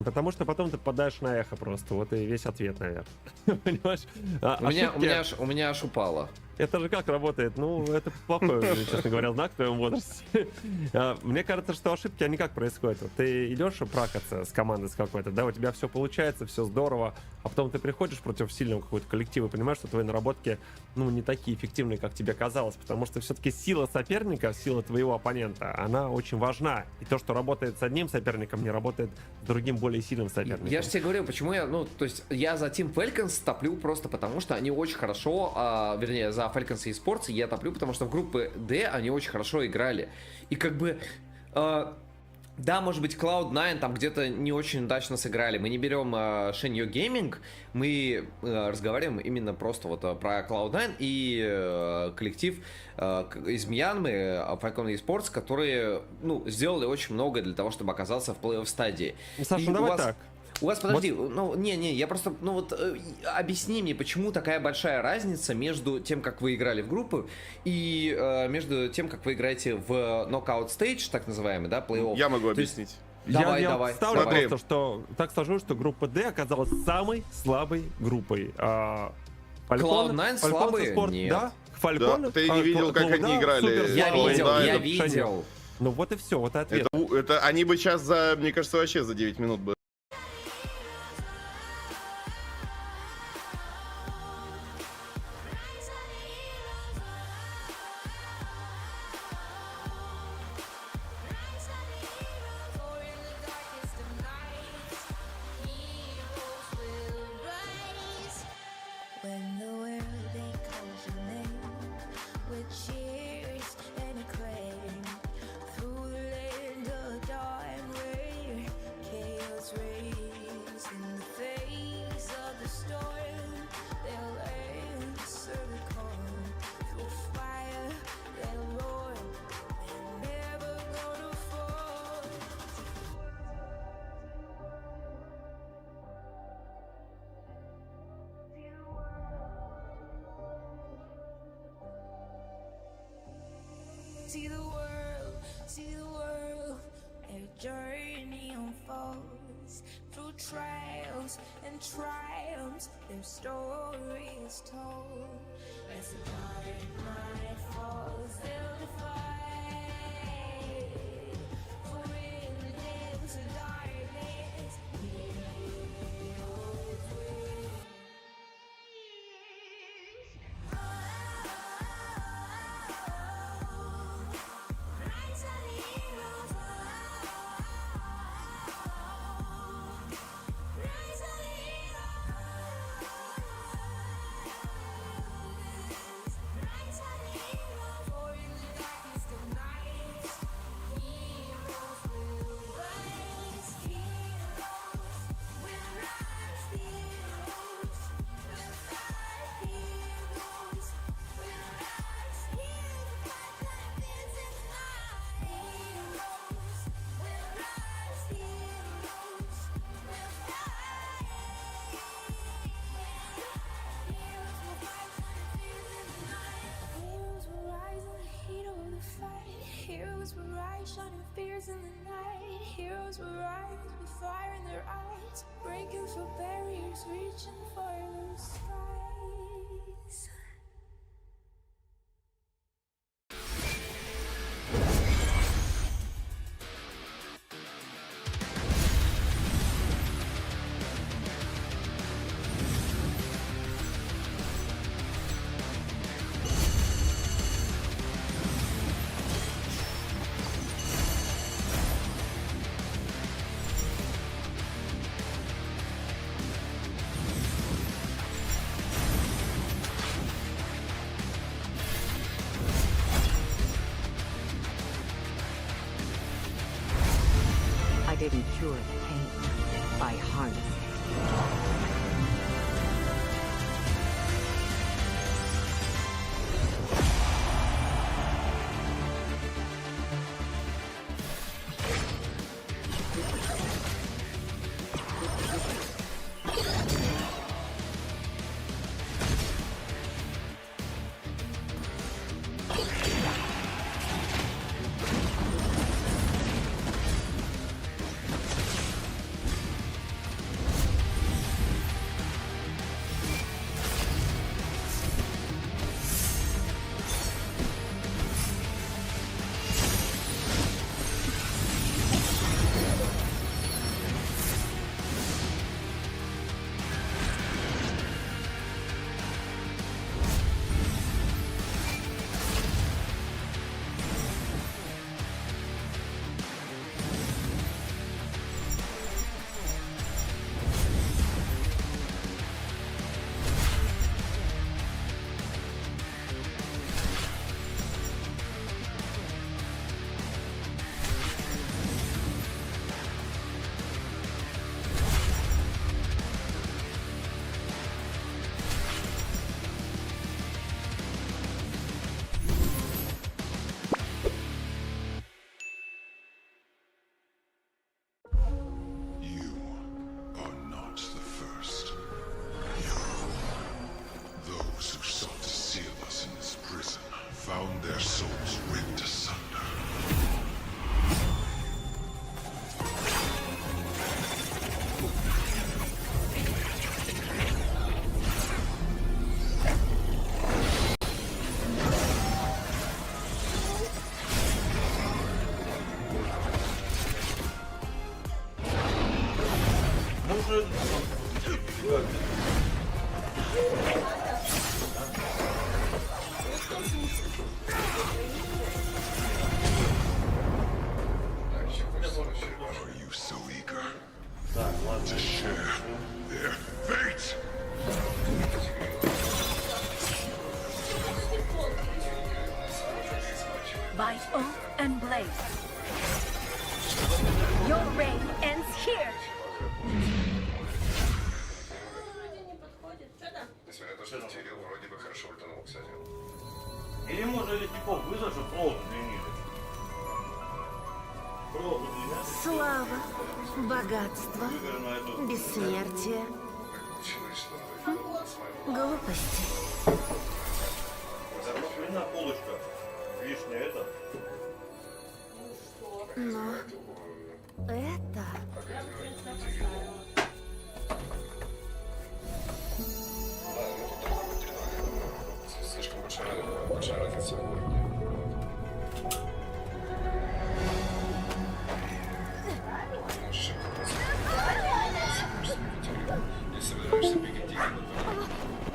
Потому что потом ты попадаешь на эхо просто. Вот и весь ответ, наверное. Понимаешь? У меня аж упало. Это же как работает? Ну, это плохой, честно говоря, знак в твоем возрасте. Мне кажется, что ошибки, они как происходят? Вот ты идешь пракаться с командой с какой-то, да, у тебя все получается, все здорово, а потом ты приходишь против сильного какого-то коллектива и понимаешь, что твои наработки, ну, не такие эффективные, как тебе казалось, потому что все-таки сила соперника, сила твоего оппонента, она очень важна. И то, что работает с одним соперником, не работает с другим, более сильным соперником. Я же тебе говорю, почему я, ну, то есть я за Team Falcons топлю просто потому, что они очень хорошо, вернее, за Falcons и eSports я топлю, потому что в группе D они очень хорошо играли. И как бы, да, может быть, Cloud9 там где-то не очень удачно сыграли. Мы не берем Shenyu Gaming, мы разговариваем именно просто вот про Cloud9 и коллектив из Мьянмы, Falcon eSports, которые, ну, сделали очень много для того, чтобы оказаться в плей-офф стадии. Саша, давай так. У вас, подожди, ну, я просто, ну вот, объясни мне, почему такая большая разница между тем, как вы играли в группу, и между тем, как вы играете в Knockout Stage, так называемый, да, плей-офф. Я могу объяснить. Я ставлю Смотри. просто, что так сложилось, что группа D оказалась самой слабой группой. Cloud9 слабые? Нет. Да, Falcon, Да, ты не видел, как они играли. Я видел. Ну вот и все, вот и ответ. Это они бы сейчас за, мне кажется, вообще за 9 минут бы. When the world they calls your name with cheers and acclaim through the land of dawn where chaos reigns in the face of the storm, they'll answer the call through fire, they'll roar, they're never gonna fall. See the world, their journey unfolds through trials and triumphs, their story is told. As the dark night falls, they'll defy. For in the depths of darkness, heroes will. Heroes will rise, shining fears in the night. Heroes will rise with fire in their eyes, breaking through barriers, reaching for the skies. I didn't cure the pain by harnessing it. Fight off and blaze. Your reign ends here. Или можно ли типов вызвать, чтобы провод удлинили? Провод удлинять? Слава, богатство, бессмертие, глупости. Закруглена полочка. Лишняя это. Но это... Слишком большая разница в уровне.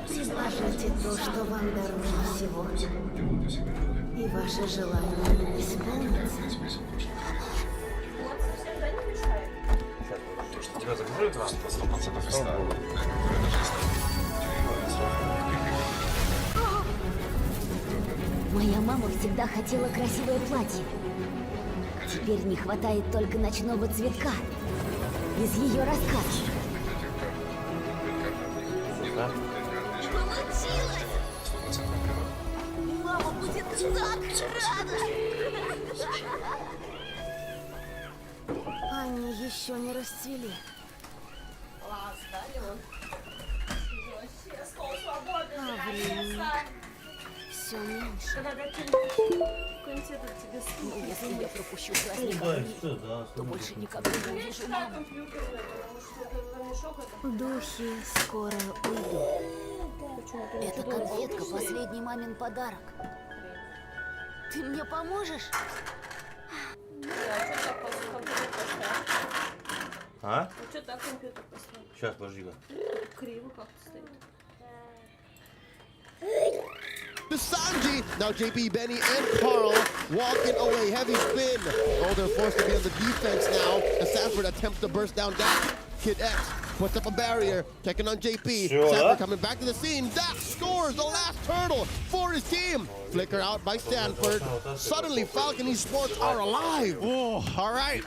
Предложите то, что вам дороже всего, и ваше желание исполнится. То, что тебя загружает транспорт, 100% места. Моя мама всегда хотела красивое платье. Теперь не хватает только ночного цветка из ее рассказов. Получилось! Мама будет так рада! Они еще не расцвели. А времени все меньше. Но если я пропущу праздник, то больше никогда не увижу маму. Духи скоро уйдут. Эта конфетка — последний мамин подарок. Ты мне поможешь? А? Что так компьютер поставил? Сейчас, подожди-ка. Криво как-то стоит. The Sanji. Now JP, Benny, and Carl walking away. Heavy spin. Oh, they're forced to be on the defense now. As Sanford attempts to burst down Dax. Kid X puts up a barrier. Checking on JP. Sanford coming back to the scene. Dax scores the last turtle for his team. Flicker out by Stanford. Suddenly, Falcon Esports are alive. Oh, all right.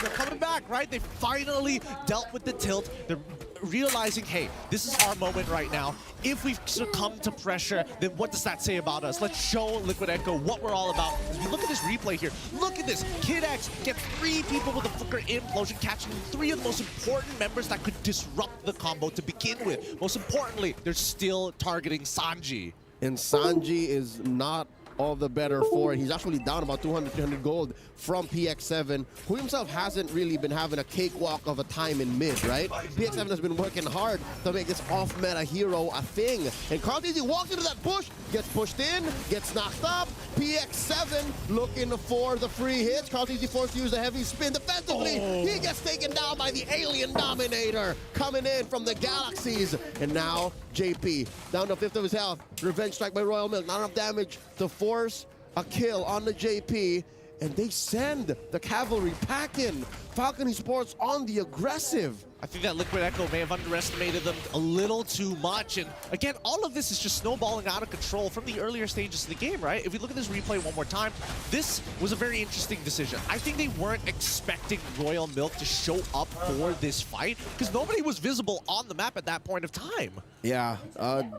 They're coming back, right? They finally dealt with the tilt. They're realizing, hey, this is our moment right now. If we succumb to pressure, then what does that say about us? Let's show Liquid Echo what we're all about. As we look at this replay here, look at this. Kid X gets 3 people with a flicker implosion, catching 3 of the most important members that could disrupt the combo to begin with. Most importantly, they're still targeting Sanji. And Sanji is not all the better for it. He's actually down about 200, 300 gold from PX7, who himself hasn't really been having a cakewalk of a time in mid, right? PX7 has been working hard to make this off-meta hero a thing. And Carl TZ walks into that bush, gets pushed in, gets knocked up. PX7 looking for the free hits. Carl TZ forced to use the heavy spin defensively. He gets taken down by the alien dominator coming in from the galaxies. And now JP down to 5th of his health. Revenge strike by Royal Milk. Not enough damage to force a kill on the JP. And they send the cavalry packing. Falcon Esports on the aggressive. I think that Liquid Echo may have underestimated them a little too much. And again, all of this is just snowballing out of control from the earlier stages of the game, right? If we look at this replay one more time, this was a very interesting decision. I think they weren't expecting Royal Milk to show up for this fight because nobody was visible on the map at that point of time. Yeah,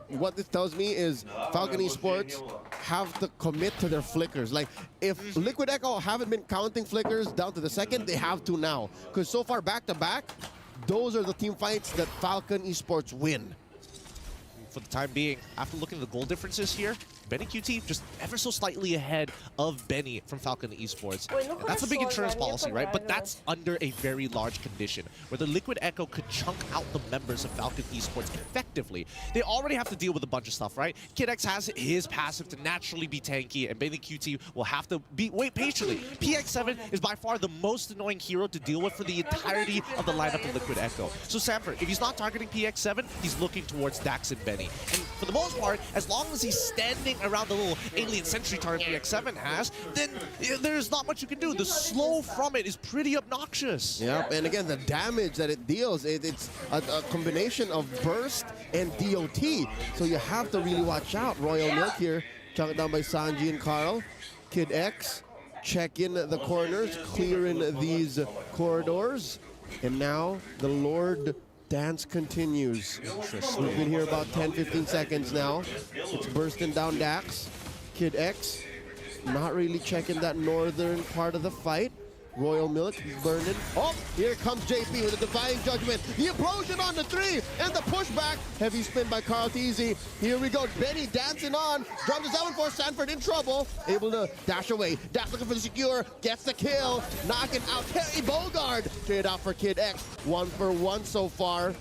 what this tells me is Falcon Esports have to commit to their flickers. Like, if Liquid Echo haven't been counting flickers down to the second, they have to now. Because so far, back-to-back, those are the team fights that Falcon Esports win. For the time being, after looking at the goal differences here, Benny QT just ever so slightly ahead of Benny from Falcon Esports. And that's a big insurance policy, right? But that's under a very large condition, where the Liquid Echo could chunk out the members of Falcon Esports effectively. They already have to deal with a bunch of stuff, right? Kid X has his passive to naturally be tanky, and Benny QT will have to wait patiently. PX7 is by far the most annoying hero to deal with for the entirety of the lineup of Liquid Echo. So Sanford, if he's not targeting PX7, he's looking towards Dax and Benny. And for the most part, as long as he's standing around the little alien sentry turret PX7 has, then there's not much you can do. The slow from it is pretty obnoxious. Yep, and again, the damage that it deals, it's a combination of burst and DOT. So you have to really watch out. Royal Milk here, chunked down by Sanji and Carl. Kid X checking the corners, clearing these corridors. And now the Lord dance continues. We've been here about 10-15 seconds now. It's bursting down Dax. Kid X not really checking that northern part of the fight. Royal Milk burning. Oh, here comes JP with a divine judgment. The implosion on the 3 and the pushback. Heavy spin by Carl Teasy. Here we go. Benny dancing on. Drums the 7-4. Sanford in trouble. Able to dash away. Dash looking for the secure. Gets the kill. Knocking out Terry Bogard. Trade out for Kid X. 1-for-1 so far.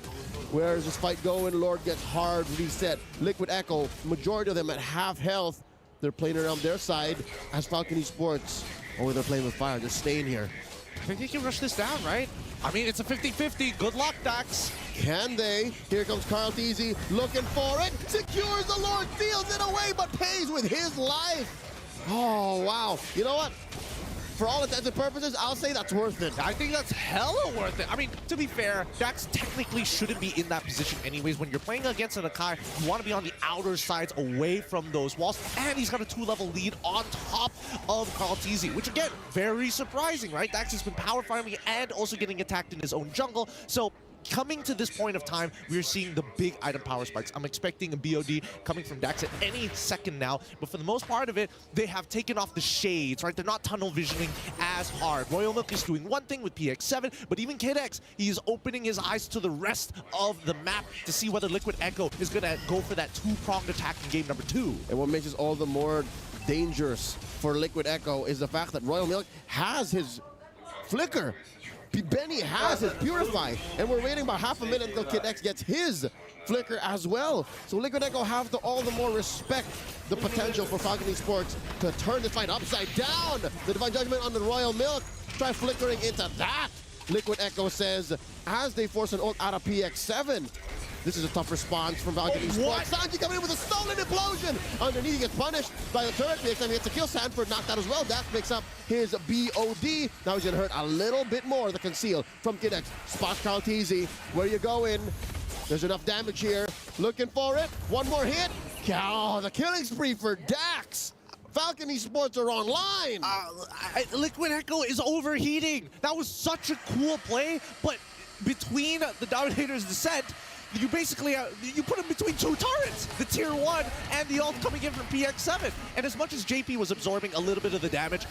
Where is this fight going? Lord gets hard reset. Liquid Echo. Majority of them at half health. They're playing around their side as Falcon Esports. Oh, they're playing with fire. They're staying here. I think they can rush this down, right? I mean, it's a 50-50. Good luck, Dax. Can they? Here comes Carl Teasy looking for it. Secures the Lord, steals it away, but pays with his life. Oh, wow. You know what? For all intents and purposes, I'll say that's worth it. I think that's hella worth it. I mean, to be fair, Dax technically shouldn't be in that position anyways. When you're playing against an Akai, you want to be on the outer sides away from those walls. And he's got a 2-level lead on top of Carl Teasy, which again, very surprising, right? Dax has been power farming and also getting attacked in his own jungle. So coming to this point of time, we're seeing the big item power spikes. I'm expecting a BOD coming from Dax at any second now, but for the most part of it, they have taken off the shades, right? They're not tunnel visioning as hard. Royal Milk is doing one thing with PX7, but even Kid X, he is opening his eyes to the rest of the map to see whether Liquid Echo is going to go for that 2-pronged attack in game number 2. And what makes this all the more dangerous for Liquid Echo is the fact that Royal Milk has his flicker. Benny has his Purify, and we're waiting about half a minute until Kid X gets his flicker as well. So Liquid Echo have to all the more respect the potential for Falcon Esports to turn this fight upside down. The Divine Judgment on the Royal Milk. Try flickering into that. Liquid Echo says as they force an ult out of PX7. This is a tough response from Falcon Esports. Sanji coming in with a stolen implosion. Underneath, he gets punished by the turret. PX7 gets a kill. Sanford knocked out as well. Dax picks up his BOD. Now he's gonna hurt a little bit more. The conceal from Kid X. Spots Carl Teasy. Where you going? There's enough damage here. Looking for it. One more hit. Oh, the killing spree for Dax. Falcon Esports are online. Liquid Echo is overheating. That was such a cool play, but between the Dominator's Descent, you basically, you put him between 2 turrets, the tier 1 and the ult coming in from PX7. And as much as JP was absorbing a little bit of the damage,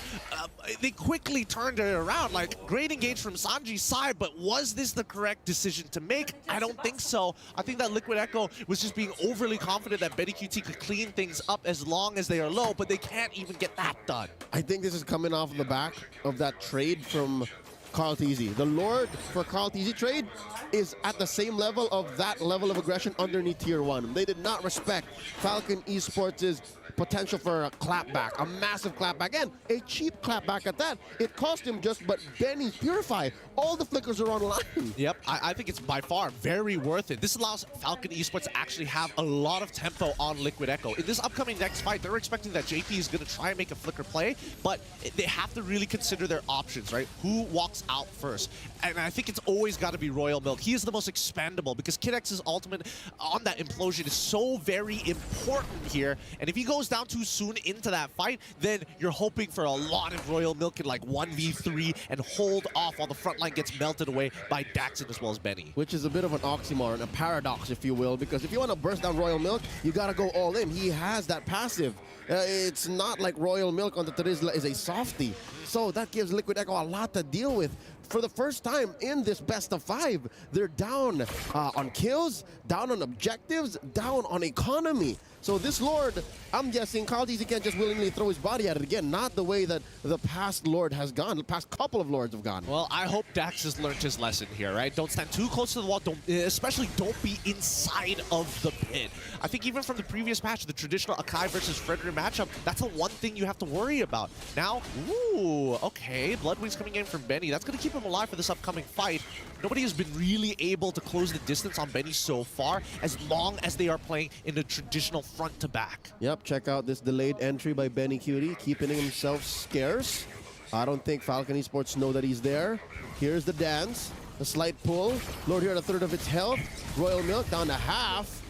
they quickly turned it around. Like, great engage from Sanji's side, but was this the correct decision to make? I don't think so. I think that Liquid Echo was just being overly confident that Betty QT could clean things up as long as they are low, but they can't even get that done. I think this is coming off the back of that trade from Carl Teasy. The Lord for Carl Teasy trade is at the same level of that level of aggression underneath tier 1. They did not respect Falcon Esports' potential for a clapback, a massive clapback, and a cheap clapback at that. It cost him just but Benny's Purify. All the flickers are online. Yep, I think it's by far very worth it. This allows Falcon Esports to actually have a lot of tempo on Liquid Echo. In this upcoming next fight, they're expecting that JP is going to try and make a flicker play, but they have to really consider their options, right? Who walks out first? And I think it's always got to be Royal Milk. He is the most expendable because Kid X's ultimate on that implosion is so very important here. And if he goes down too soon into that fight, then you're hoping for a lot of Royal Milk in like 1v3 and hold off while the front line gets melted away by Daxon as well as Benny. Which is a bit of an oxymoron, a paradox, if you will, because if you want to burst down Royal Milk, you got to go all in. He has that passive. It's not like Royal Milk on the Terizla is a softie. So that gives Liquid Echo a lot to deal with. For the first time in this best of 5, they're down on kills, down on objectives, down on economy. So this Lord, I'm guessing Carl Teasy can't just willingly throw his body at it again. Not the way that the past Lord has gone, the past couple of Lords have gone. Well, I hope Dax has learned his lesson here, right? Don't stand too close to the wall. Especially don't be inside of the pit. I think even from the previous match, the traditional Akai versus Frederick matchup, that's the one thing you have to worry about. Now, ooh, okay, Bloodwings coming in from Benny. That's going to keep him alive for this upcoming fight. Nobody has been really able to close the distance on Benny so far, as long as they are playing in a traditional front to back. Yep, check out this delayed entry by Benny Cutie, keeping himself scarce. I don't think Falcon Esports know that he's there. Here's the dance, a slight pull. Lord here at a third of its health. Royal Milk down to half.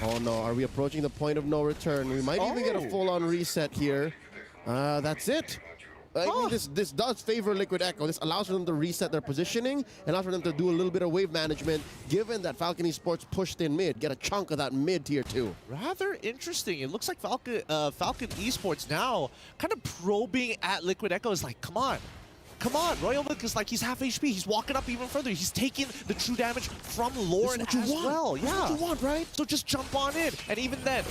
Oh no, are we approaching the point of no return? We might even get a full-on reset here. That's it. I mean, this does favor Liquid Echo. This allows for them to reset their positioning and allows for them to do a little bit of wave management, given that Falcon Esports pushed in mid, get a chunk of that mid tier 2. Rather interesting. It looks like Falcon Esports now kind of probing at Liquid Echo is like, come on. Come on, Royal Milk is like, he's half HP. He's walking up even further. He's taking the true damage from Lord as well. This is what you want, right? So just jump on in. And even then,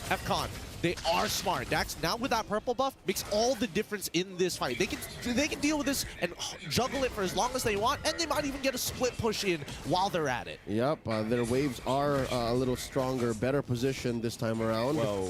FCon, they are smart. Dax, now with that purple buff, makes all the difference in this fight. They can deal with this and juggle it for as long as they want, and they might even get a split push in while they're at it. Yep, their waves are a little stronger, better position this time around. Whoa.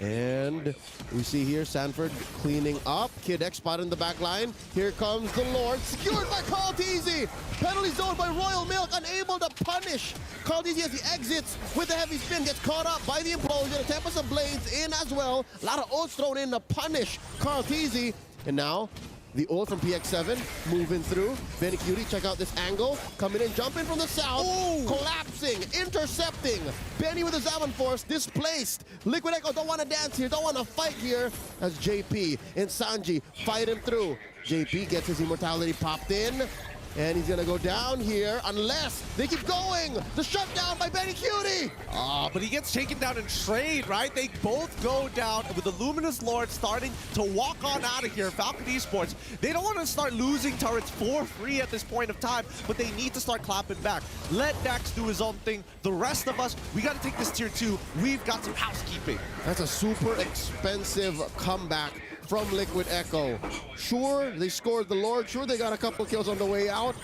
And we see here Sanford cleaning up. Kid X spot in the back line. Here comes the Lord, secured by Kaltizi. Penalty zone by Royal Milk, unable to punish Kaltizi as he exits with the heavy spin, gets caught up by the implosion. A Tempest of Blades in as well. A lot of ults thrown in to punish Kaltizi. And now the ult from PX7 moving through. Benny Cutie, check out this angle. Coming in, jumping from the south. Ooh. Collapsing, intercepting. Benny with his Zaman Force, displaced. Liquid Echo don't want to dance here, don't want to fight here. As JP and Sanji fight him through. JP gets his immortality popped in. And he's gonna go down here unless they keep going. The shutdown by Benny Cutie. But he gets taken down in trade, right? They both go down with the Luminous Lord starting to walk on out of here. Falcon Esports, they don't want to start losing turrets for free at this point of time, but they need to start clapping back. Let Dax do his own thing. The rest of us, we got to take this tier 2. We've got some housekeeping. That's a super expensive comeback from Liquid Echo. Sure, they scored the Lord. Sure, they got a couple kills on the way out,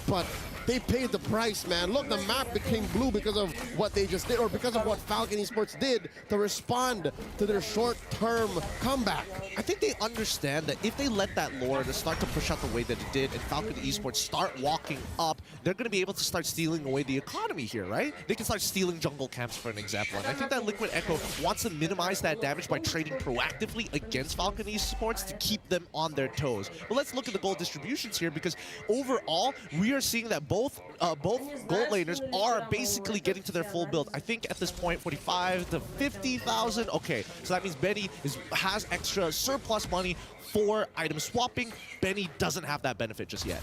but they paid the price, man. Look, the map became blue because of what they just did, or because of what Falcon Esports did to respond to their short-term comeback. I think they understand that if they let that Lord start to push out the way that it did and Falcon Esports start walking up, they're going to be able to start stealing away the economy here, right? They can start stealing jungle camps, for an example. And I think that Liquid Echo wants to minimize that damage by trading proactively against Falcon Esports to keep them on their toes. But let's look at the gold distributions here, because overall, we are seeing that both gold laners are basically getting to their full build. I think at this point, 45 to 50,000. Okay, so that means Benny has extra surplus money for item swapping. Benny doesn't have that benefit just yet.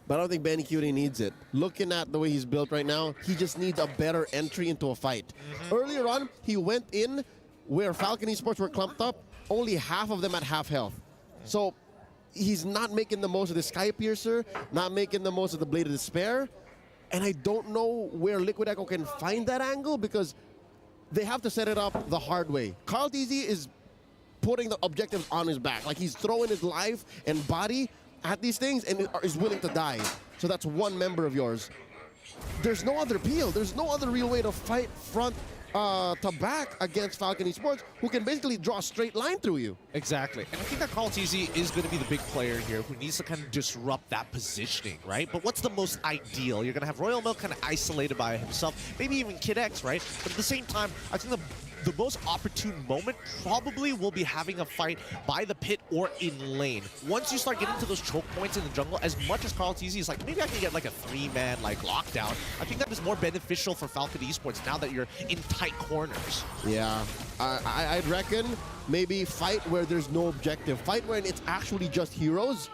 But I don't think Benny Cutie needs it. Looking at the way he's built right now, he just needs a better entry into a fight. Earlier on, he went in where Falcon Esports were clumped up, only half of them at half health. So he's not making the most of the Sky Piercer, not making the most of the Blade of Despair. And I don't know where Liquid Echo can find that angle, because they have to set it up the hard way. Kaltizi is putting the objectives on his back. Like, he's throwing his life and body at these things and is willing to die. So that's one member of yours. There's no other appeal. There's no other real way to fight front to back against Falcon Esports, who can basically draw a straight line through you. Exactly. And I think that Kaltizi is going to be the big player here who needs to kind of disrupt that positioning, right? But what's the most ideal? You're going to have Royal Milk kind of isolated by himself, maybe even Kid X, right? But at the same time, I think the most opportune moment probably will be having a fight by the pit or in lane. Once you start getting to those choke points in the jungle, as much as Kaltizi is like, maybe I can get like a 3-man like lockdown, I think that is more beneficial for Falcon Esports now that you're in tight corners. Yeah, I'd reckon maybe fight where there's no objective. Fight when it's actually just heroes.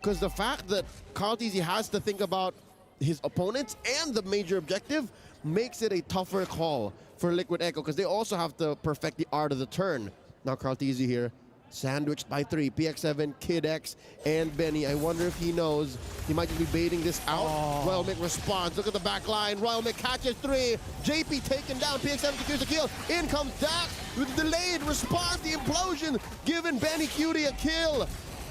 Because the fact that Kaltizi has to think about his opponents and the major objective makes it a tougher call for Liquid Echo, because they also have to perfect the art of the turn. Now Kaltizi here, sandwiched by 3, PX7, Kid X, and Benny. I wonder if he knows. He might just be baiting this out. Royal Mick responds. Look at the back line. Royal Mick catches 3. JP taken down. PX7 secures the kill. In comes Dax with delayed response. The implosion giving Benny Cutie a kill.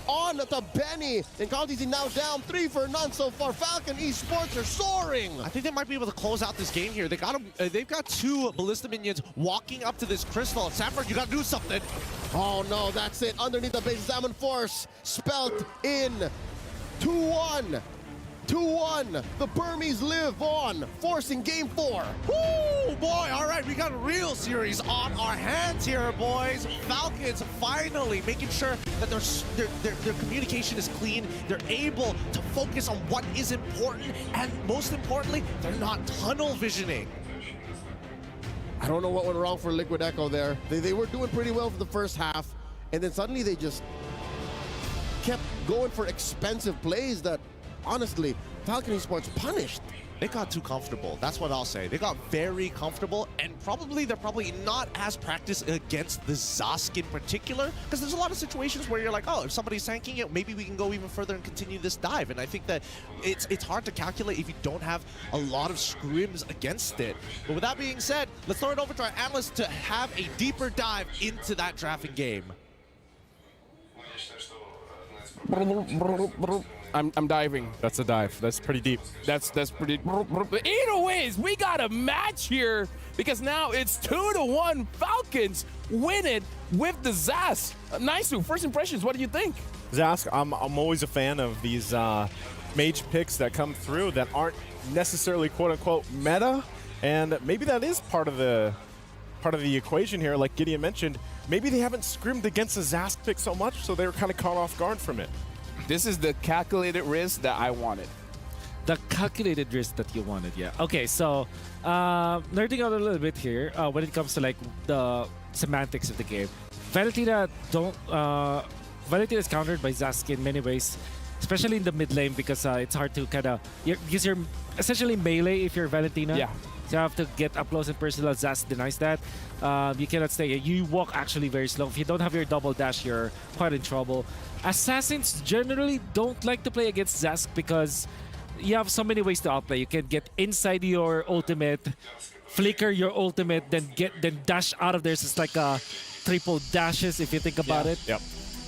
On to Benny, and Kaltizi now down 3 for none so far. Falcon Esports are soaring. I think they might be able to close out this game here. They got they've got 2 Ballista minions walking up to this crystal. Sanford, you gotta do something. Oh no, that's it. Underneath the base, Zaman Force spelt in 2-1. 2-1. The Burmese live on, forcing game 4. Woo, boy. All right, we got a real series on our hands here, boys. Falcons finally making sure that their communication is clean. They're able to focus on what is important, and most importantly, they're not tunnel visioning. I don't know what went wrong for Liquid Echo there. They were doing pretty well for the first half, and then suddenly they just kept going for expensive plays that, honestly, Falcon Esports punished. They got too comfortable. That's what I'll say. They got very comfortable, and they're probably not as practiced against the Zask in particular, because there's a lot of situations where you're like, oh, if somebody's tanking it, maybe we can go even further and continue this dive. And I think that it's hard to calculate if you don't have a lot of scrims against it. But with that being said, let's throw it over to our analyst to have a deeper dive into that drafting game. I'm diving. That's a dive. That's pretty deep. That's pretty. Either ways, we got a match here because now it's 2-1 Falcons win it with the Zas. Nice. First impressions. What do you think? Zask, I'm always a fan of these mage picks that come through that aren't necessarily quote unquote meta, and maybe that is part of the equation here. Like Gideon mentioned, maybe they haven't scrimmed against the Zask pick so much, so they were kind of caught off guard from it. This is the calculated risk that I wanted. The calculated risk that you wanted, yeah. Okay, so nerding out a little bit here when it comes to like the semantics of the game. Valentina is countered by Zask in many ways, especially in the mid lane because it's hard to kind of because you're essentially melee if you're Valentina. Yeah. So you have to get up close and personal. Zask denies that. You cannot stay. You walk actually very slow. If you don't have your double dash, you're quite in trouble. Assassins generally don't like to play against Zask because you have so many ways to outplay. You can get inside your ultimate, flicker your ultimate, then dash out of there. So it's like triple dashes if you think about it. Yep.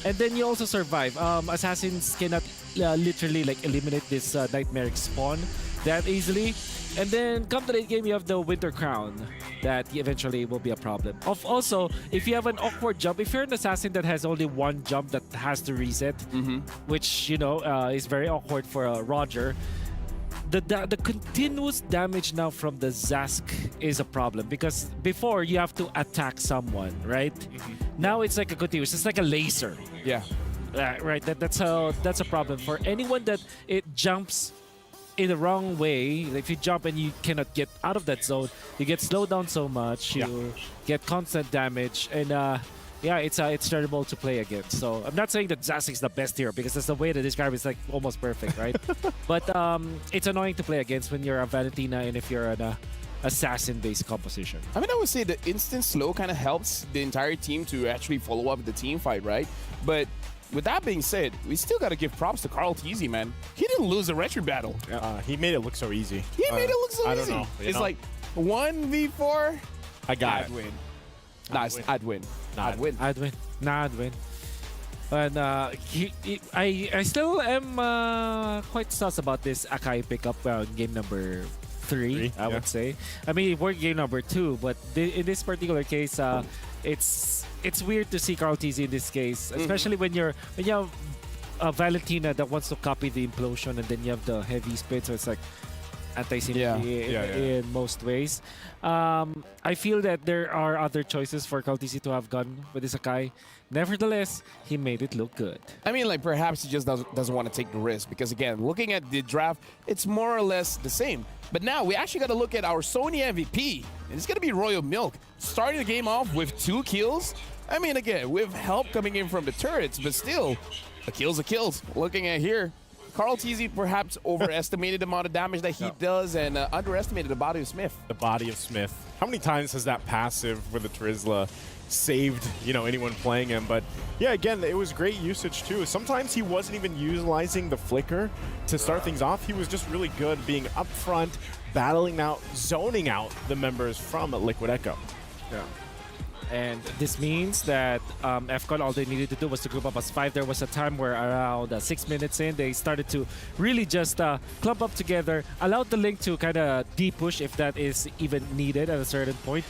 And then you also survive. Assassins cannot literally like eliminate this nightmaric spawn that easily. And then come to the late game, you have the Winter Crown that eventually will be a problem. Also, if you have an awkward jump, if you're an assassin that has only one jump that has to reset, which, you know, is very awkward for Roger, the continuous damage now from the Zask is a problem because before you have to attack someone, right? Now it's like a continuous, it's like a laser. Yeah. Right, that's a problem. For anyone that it jumps in the wrong way, like if you jump and you cannot get out of that zone, you get slowed down so much, you get constant damage, and yeah, it's terrible to play against. So I'm not saying that Zask is the best hero because that's the way to describe it. It's like almost perfect, right? But it's annoying to play against when you're a Valentina and if you're an assassin-based composition. I mean, I would say the instant slow kind of helps the entire team to actually follow up the team fight, right? But with that being said, we still got to give props to Carl Teasy, man. He didn't lose a retro battle. He made it look so easy. He made it look so I easy. don't know. It's like 1v4. I'd win. Nice. I'd win. I'd win. I'd win. And I still am quite sus about this Akai pickup game number 3, I would say. I mean, it worked game number 2, but in this particular case, it's weird to see Carl TZ in this case, especially when you have a Valentina that wants to copy the implosion, and then you have the heavy spin, so it's like anti-synergy in most ways. I feel that there are other choices for Carl TZ to have gone with this Akai. Nevertheless, he made it look good. I mean, like, perhaps he just doesn't want to take the risk because, again, looking at the draft, it's more or less the same. But now we actually got to look at our Sony MVP, and it's going to be Royal Milk. Starting the game off with 2 kills. I mean, again, with help coming in from the turrets, but still, a kill's a kill. Looking at here, Carl TZ perhaps overestimated the amount of damage that he does and underestimated the body of Smith. The body of Smith. How many times has that passive with the Trizla saved, you know, anyone playing him? But yeah, again, it was great usage too. Sometimes he wasn't even utilizing the flicker to start things off. He was just really good being up front, battling out, zoning out the members from Liquid Echo. Yeah. And this means that FCON, all they needed to do was to group up as 5. There was a time where around 6 minutes in, they started to really just clump up together, allowed the Link to kind of de-push if that is even needed at a certain point.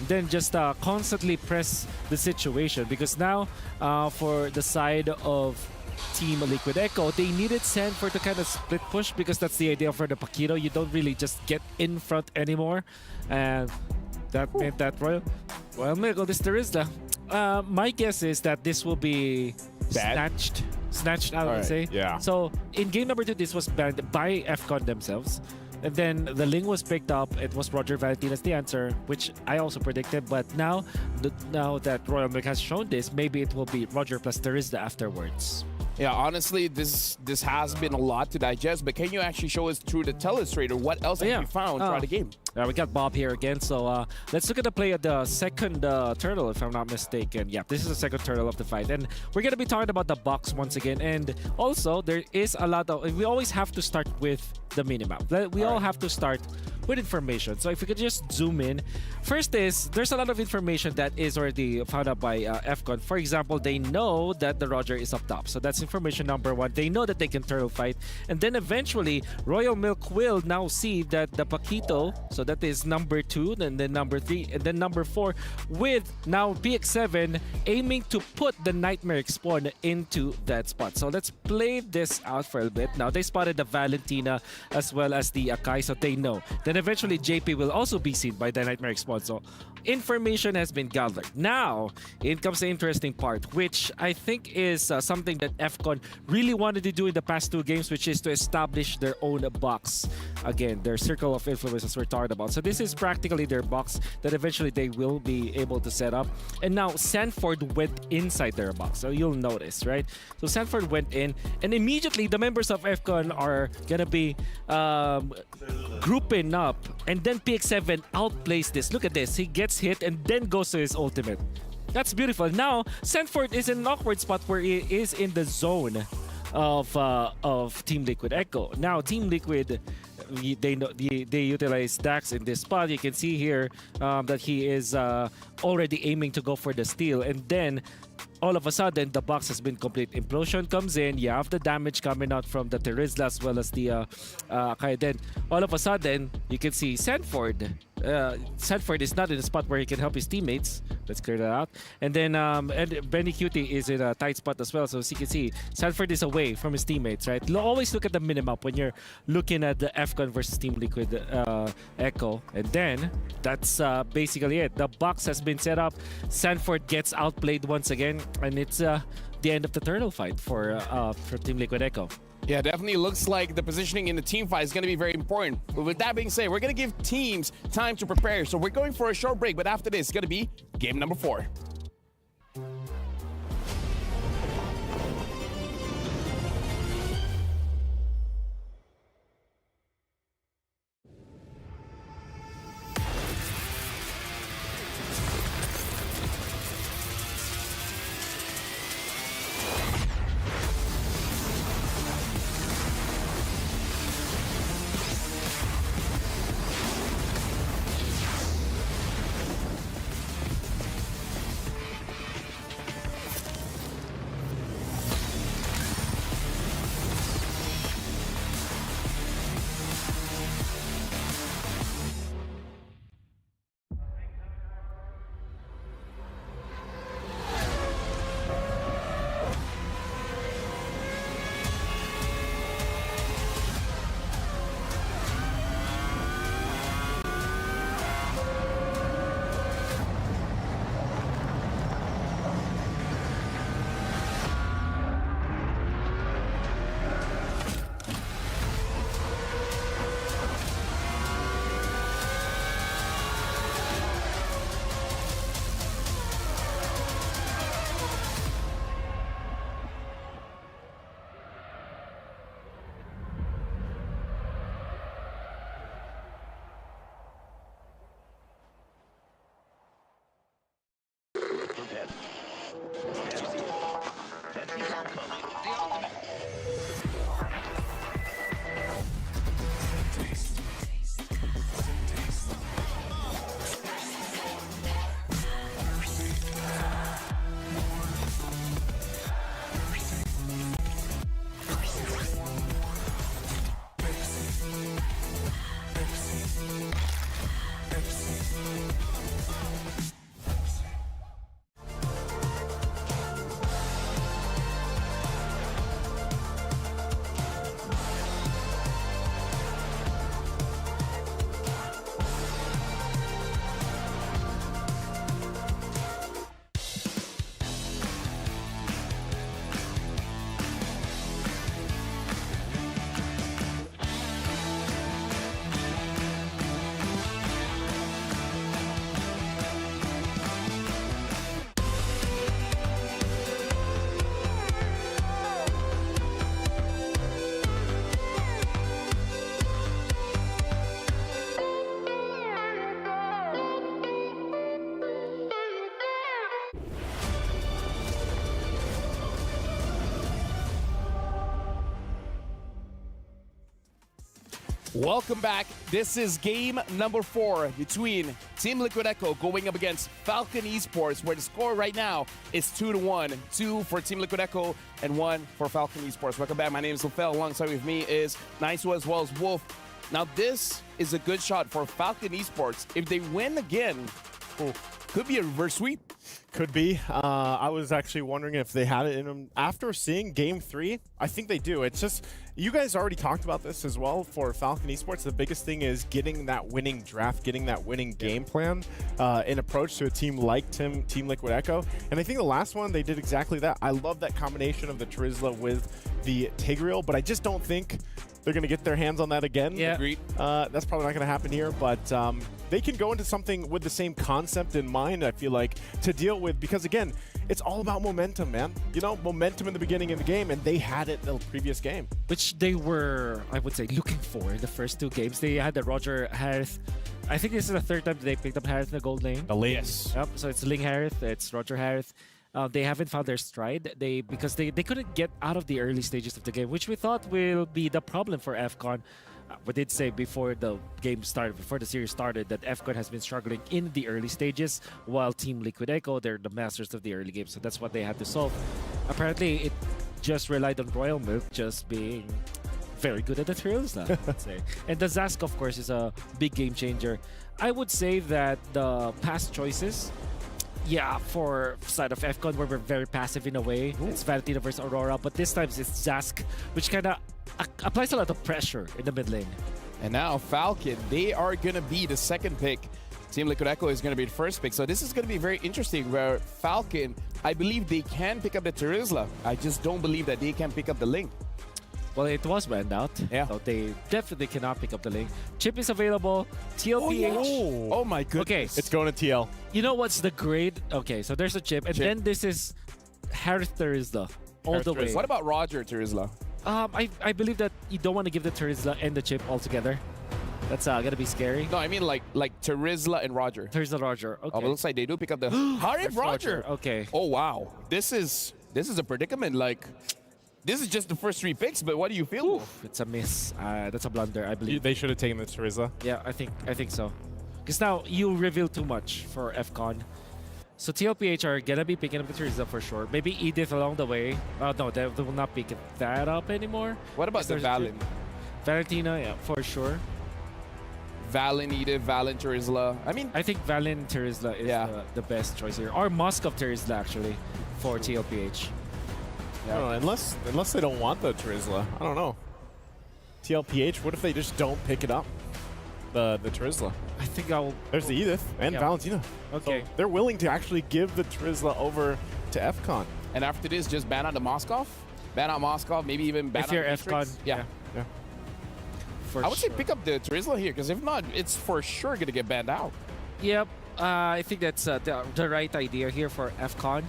Then just constantly press the situation, because now for the side of Team Liquid Echo, they needed Sanford to kind of split push, because that's the idea for the Paquito. You don't really just get in front anymore, and that meant that Royal Miracle, this Terizla. My guess is that this will be snatched out, I would say. Yeah. So in game number 2, this was banned by FCON themselves. And then the Ling was picked up. It was Roger Valentin as the answer, which I also predicted. But now that Royal Milk has shown this, maybe it will be Roger plus Terizla afterwards. Yeah, honestly, this has been a lot to digest, but can you actually show us through the telestrator what else have you found throughout the game? We got Bob here again, so let's look at the play of the second turtle, if I'm not mistaken. Yeah, this is the second turtle of the fight, and we're gonna be talking about the box once again. And also, there is a lot of, we always have to start with the minimap. We all have to start with information. So if we could just zoom in, first is there's a lot of information that is already found out by FCON. For example, they know that the Roger is up top, so that's information number one. They know that they can turtle fight, and then eventually Royal Milk will now see that the Paquito, so that is number 2, and then number 3, and then number 4, with now PX7 aiming to put the Nightmare Spawn into that spot. So let's play this out for a bit. Now they spotted the Valentina as well as the Akai, so they know. Then eventually JP will also be seen by the Nightmare Spawn. So information has been gathered. Now, in comes the interesting part, which I think is something that FCON really wanted to do in the past 2 games, which is to establish their own box. Again, their circle of influence as we're talking about. So this is practically their box that eventually they will be able to set up. And now Sanford went inside their box. So you'll notice, right? So Sanford went in, and immediately the members of FCON are gonna be grouping up, and then PX7 outplays this. Look at this. He gets hit and then goes to his ultimate. That's beautiful. Now, Sanford is in an awkward spot where he is in the zone of Team Liquid Echo. Now, Team Liquid, they utilize Dax in this spot. You can see here that he is already aiming to go for the steal, and then all of a sudden the box has been complete. Implosion comes in. You have the damage coming out from the Terizla as well as the Akai. Then all of a sudden you can see Sanford. Sanford is not in a spot where he can help his teammates. Let's clear that out. And then and Benny Cutie is in a tight spot as well. So as you can see, Sanford is away from his teammates, right? Always look at the minimap when you're looking at the FCON versus Team Liquid Echo. And then that's basically it. The box has been set up. Sanford gets outplayed once again, and it's the end of the turtle fight for Team Liquid Echo. Yeah, definitely looks like the positioning in the team fight is going to be very important. But with that being said, we're going to give teams time to prepare. So we're going for a short break, but after this, it's going to be game number 4. Welcome back. This is game number 4 between Team Liquid Echo going up against Falcon Esports, where the score right now is 2-1. 2 for Team Liquid Echo and 1 for Falcon Esports. Welcome back. My name is Lufel. Alongside with me is Nice as well as Wolf. Now this is a good shot for Falcon Esports. If they win again, could be a reverse sweep. Could be. I was actually wondering if they had it in them. After seeing Game 3, I think they do. It's just, you guys already talked about this as well for Falcon Esports. The biggest thing is getting that winning draft, getting that winning game plan in approach to a team like Team Liquid Echo. And I think the last one, they did exactly that. I love that combination of the Trizla with the Tigreal, but I just don't think they're going to get their hands on that again. Yeah. Agreed. That's probably not going to happen here, but they can go into something with the same concept in mind, I feel like, to deal with, because again, it's all about momentum, man. You know, momentum in the beginning of the game, and they had it the previous game. Which they were, I would say, looking for in the first 2 games. They had the Roger Harith. I think this is the 3rd time they picked up Harith in the gold lane. The latest. Yep, so it's Ling Harith, it's Roger Harith. They haven't found their stride because they couldn't get out of the early stages of the game, which we thought will be the problem for FCON. We did say before the game started, before the series started, that FCON has been struggling in the early stages, while Team Liquid Echo, they're the masters of the early game, so that's what they had to solve. Apparently, it just relied on Royal Milk just being very good at the thrills, let's say. And the Zask, of course, is a big game changer. I would say that the past choices, yeah, for side of FCON, where we're very passive in a way. Ooh. It's Valentina versus Aurora, but this time it's Zask, which kind of applies a lot of pressure in the mid lane. And now Falcon, they are going to be the 2nd pick. Team Liquid Echo is going to be the 1st pick. So this is going to be very interesting, where Falcon, I believe they can pick up the Trizla. I just don't believe that they can pick up the Link. Well, it was banned out. Yeah. So they definitely cannot pick up the Link. Chip is available. TLPH. Oh my goodness. Okay. It's going to TL. You know what's the grade? Okay, so there's a chip. And then this is Harith Trizla all the way. What about Roger Trizla? I believe that you don't want to give the Trizla and the chip all together. That's gonna be scary. No, I mean like Trizla and Roger. Trizla Roger. Okay. Oh, but it looks like they do pick up the Harith Roger. Okay. Oh wow. This is a predicament. Like, this is just the first 3 picks, but what do you feel? Oof, it's a miss. That's a blunder, I believe. They should have taken the Trizla. Yeah, I think so. Because now you reveal too much for FCON. So TLPH are gonna be picking up the Trizla for sure. Maybe Edith along the way. Oh no, they will not pick that up anymore. What about the Valen? Valentina, yeah, for sure. Valen, Edith, Valen, Trizla. I think Valen Trizla is the best choice here. Or Moskov Trizla actually for TLPH. I don't know, unless they don't want the Trizla. I don't know. TLPH, what if they just don't pick it up? The Trizla. I think There's the Edith and Valentina. Okay. So they're willing to actually give the Trizla over to FCON. And after this, just ban out the Moskov? Ban out Moskov, maybe even ban out if you're Matrix? FCON. Yeah. For I would say pick up the Trizla here, because if not, it's for sure going to get banned out. Yep. I think that's the right idea here for FCON.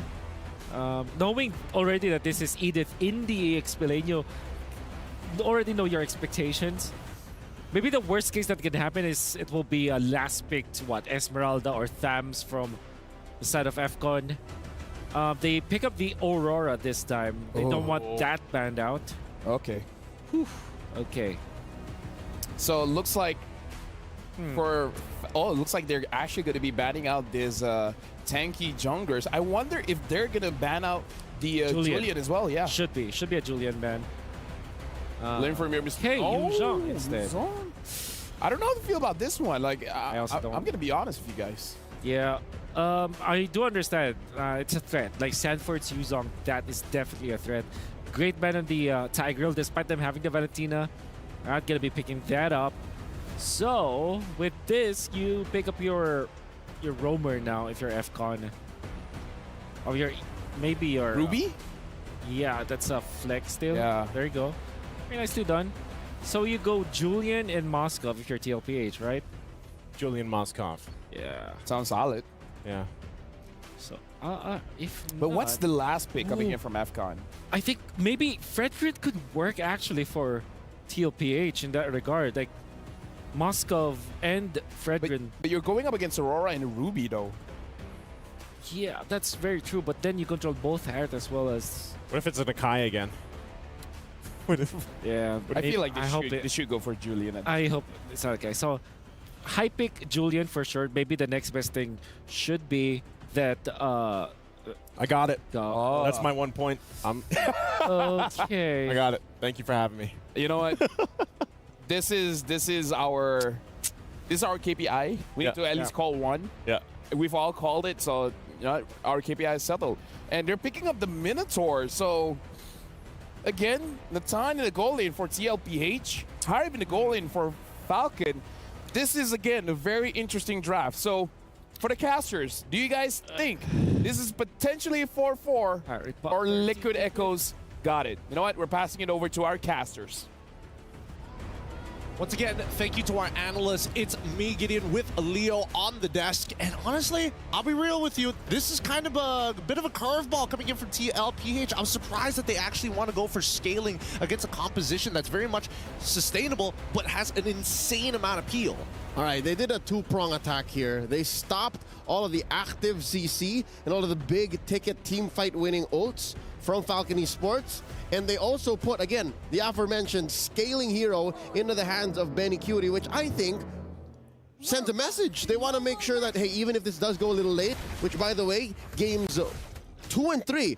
Knowing already that this is Edith in the Explain, you already know your expectations. Maybe the worst case that can happen is it will be a last picked, Esmeralda or Thams from the side of FCON. They pick up the Aurora this time. They don't want that banned out. Okay. Whew. Okay. So it looks like it looks like they're actually going to be banning out this tanky junglers. I wonder if they're going to ban out the Julian as well. Yeah. Should be a Julian ban. Learn from your mistake. Hey, Yuzong instead. I don't know how to feel about this one. Like, I also don't. I'm going to be honest with you guys. Yeah. I do understand. It's a threat. Like Sanford's Yuzong, that is definitely a threat. Great ban on the Tigreal, despite them having the Valentina. Not going to be picking that up. So, with this, you pick up your roamer now if you're FCON. Or maybe your... Ruby? Yeah, that's a flex still. Yeah. There you go. Very nicely done. So you go Julian and Moskov if you're TLPH, right? Julian Moskov. Yeah. Sounds solid. Yeah. So, if But not, what's the last pick coming in from FCON? I think maybe Fredrid could work actually for TLPH in that regard. Like, Moskov and Fredrin. But you're going up against Aurora and Ruby, though. Yeah, that's very true. But then you control both Harith as well as... What if it's an Akai again? Yeah, I feel like I hope they should go for Julian. I hope it's okay. So, high pick Julian for sure. Maybe the next best thing should be that. I got it. Oh. That's my 1 point. Okay. I got it. Thank you for having me. You know what? this is our KPI. We need to at least call one. Yeah. We've all called it, so you know, our KPI is settled. And they're picking up the Minotaur, so again, Natan in the goal lane for TLPH, Harib in the goal lane for Falcon. This is again a very interesting draft. So for the casters, do you guys think this is potentially a 4-4 or Liquid Echoes got it? You know what? We're passing it over to our casters. Once again, thank you to our analysts. It's me, Gideon, with Leo on the desk. And honestly, I'll be real with you. This is kind of a bit of a curveball coming in from TLPH. I'm surprised that they actually want to go for scaling against a composition that's very much sustainable, but has an insane amount of appeal. All right, they did a two-prong attack here. They stopped all of the active CC and all of the big-ticket team fight-winning ults from Falcon Esports. And they also put, again, the aforementioned scaling hero into the hands of Benny Cutie, which I think sends a message. They want to make sure that, hey, even if this does go a little late, which, by the way, games 2 and 3,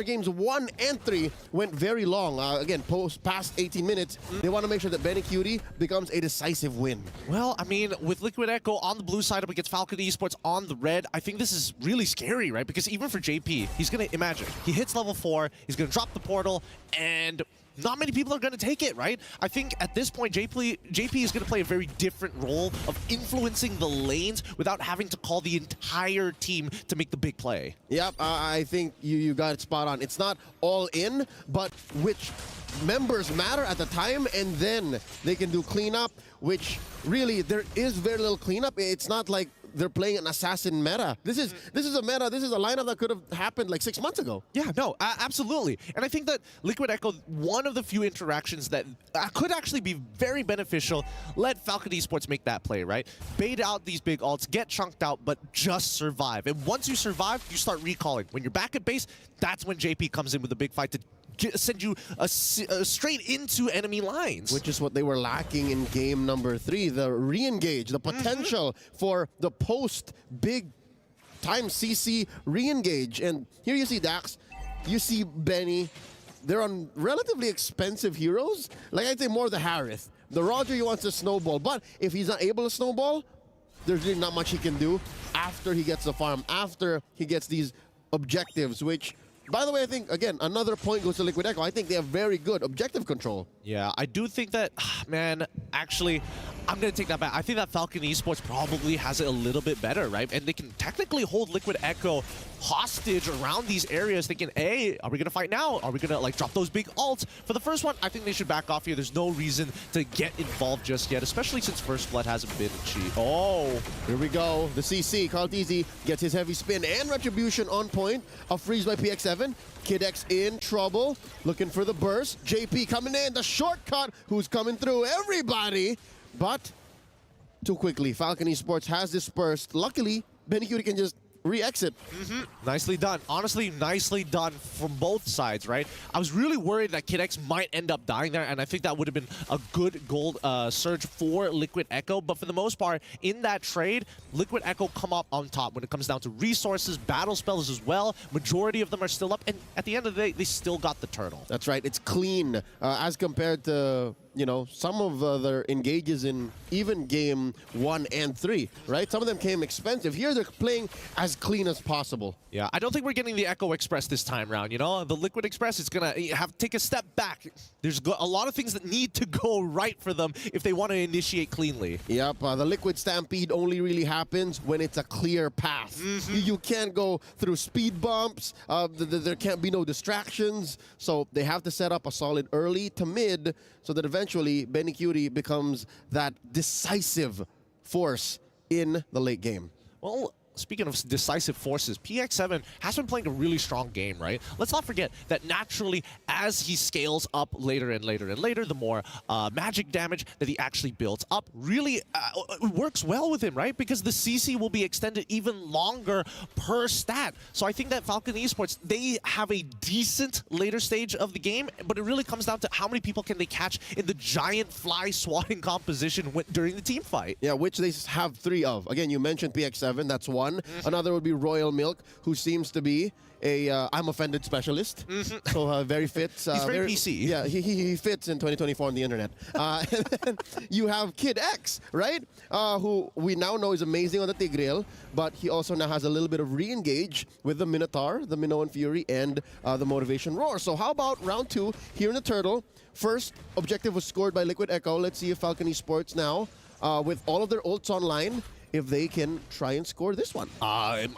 games 1 and 3 went very long. Again, past 18 minutes, they want to make sure that Benny Cutie becomes a decisive win. Well, I mean, with Liquid Echo on the blue side up against Falcon Esports on the red, I think this is really scary, right? Because even for JP, he's going to imagine, he hits level 4, he's going to drop the portal, and not many people are going to take it, right? I think at this point, JP is going to play a very different role of influencing the lanes without having to call the entire team to make the big play. Yep, I think you got it spot on. It's not all in, but which members matter at the time, and then they can do cleanup, which really, there is very little cleanup. It's not like they're playing an assassin meta. This is a meta, this is a lineup that could have happened like 6 months ago. Yeah, no, absolutely. And I think that Liquid Echo, one of the few interactions that could actually be very beneficial, let Falcon Esports make that play, right? Bait out these big ults, get chunked out, but just survive. And once you survive, you start recalling. When you're back at base, that's when JP comes in with a big fight to send you straight into enemy lines. Which is what they were lacking in game number 3, the re-engage, the potential for the post-big time CC re-engage. And here you see Dax, you see Benny, they're on relatively expensive heroes. Like I'd say more the Harith. The Roger, he wants to snowball, but if he's not able to snowball, there's really not much he can do after he gets the farm, after he gets these objectives, which, by the way, I think, again, another point goes to Liquid Echo. I think they have very good objective control. Yeah, I do think that, man, actually, I'm going to take that back. I think that Falcon Esports probably has it a little bit better, right? And they can technically hold Liquid Echo hostage around these areas thinking, hey, are we going to fight now? Are we going to, like, drop those big ults? For the first one, I think they should back off here. There's no reason to get involved just yet, especially since First Blood hasn't been achieved. Oh, here we go. The CC, Kaltizi, gets his heavy spin and retribution on point. A freeze by PX7. Kid X in trouble, looking for the burst. JP coming in, the shortcut, who's coming through everybody. But too quickly, Falcon Esports has dispersed. Luckily, Benny Cutie can just re-exit. Nicely done. Honestly, nicely done from both sides, right? I was really worried that Kid X might end up dying there, and I think that would have been a good gold surge for Liquid Echo. But for the most part, in that trade, Liquid Echo come up on top when it comes down to resources, battle spells as well. Majority of them are still up, and at the end of the day, they still got the turtle. That's right. It's clean as compared to, you know, some of their engages in even game 1 and 3, right? Some of them came expensive. Here, they're playing as clean as possible. Yeah, I don't think we're getting the Echo Express this time around, you know? The Liquid Express is going to have to take a step back. There's a lot of things that need to go right for them if they want to initiate cleanly. Yep, the Liquid Stampede only really happens when it's a clear path. You can't go through speed bumps. There can't be no distractions. So they have to set up a solid early to mid so that eventually Benny Cutie becomes that decisive force in the late game. Well, speaking of decisive forces, PX7 has been playing a really strong game, right? Let's not forget that naturally, as he scales up later and later and later, the more magic damage that he actually builds up really works well with him, right? Because the CC will be extended even longer per stat. So I think that Falcon Esports, they have a decent later stage of the game, but it really comes down to how many people can they catch in the giant fly swatting composition during the team fight. Yeah, which they have 3 of. Again, you mentioned PX7, that's one. Another would be Royal Milk, who seems to be a I'm offended specialist. So very fits. He's very PC. Yeah, he fits in 2024 on the internet. And then you have Kid X, right? Who we now know is amazing on the Tigreal, but he also now has a little bit of re-engage with the Minotaur, the Minoan Fury, and the Motivation Roar. So how about round 2 here in the Turtle? First objective was scored by Liquid Echo. Let's see if Falcon Esports now, with all of their ults online, if they can try and score this one.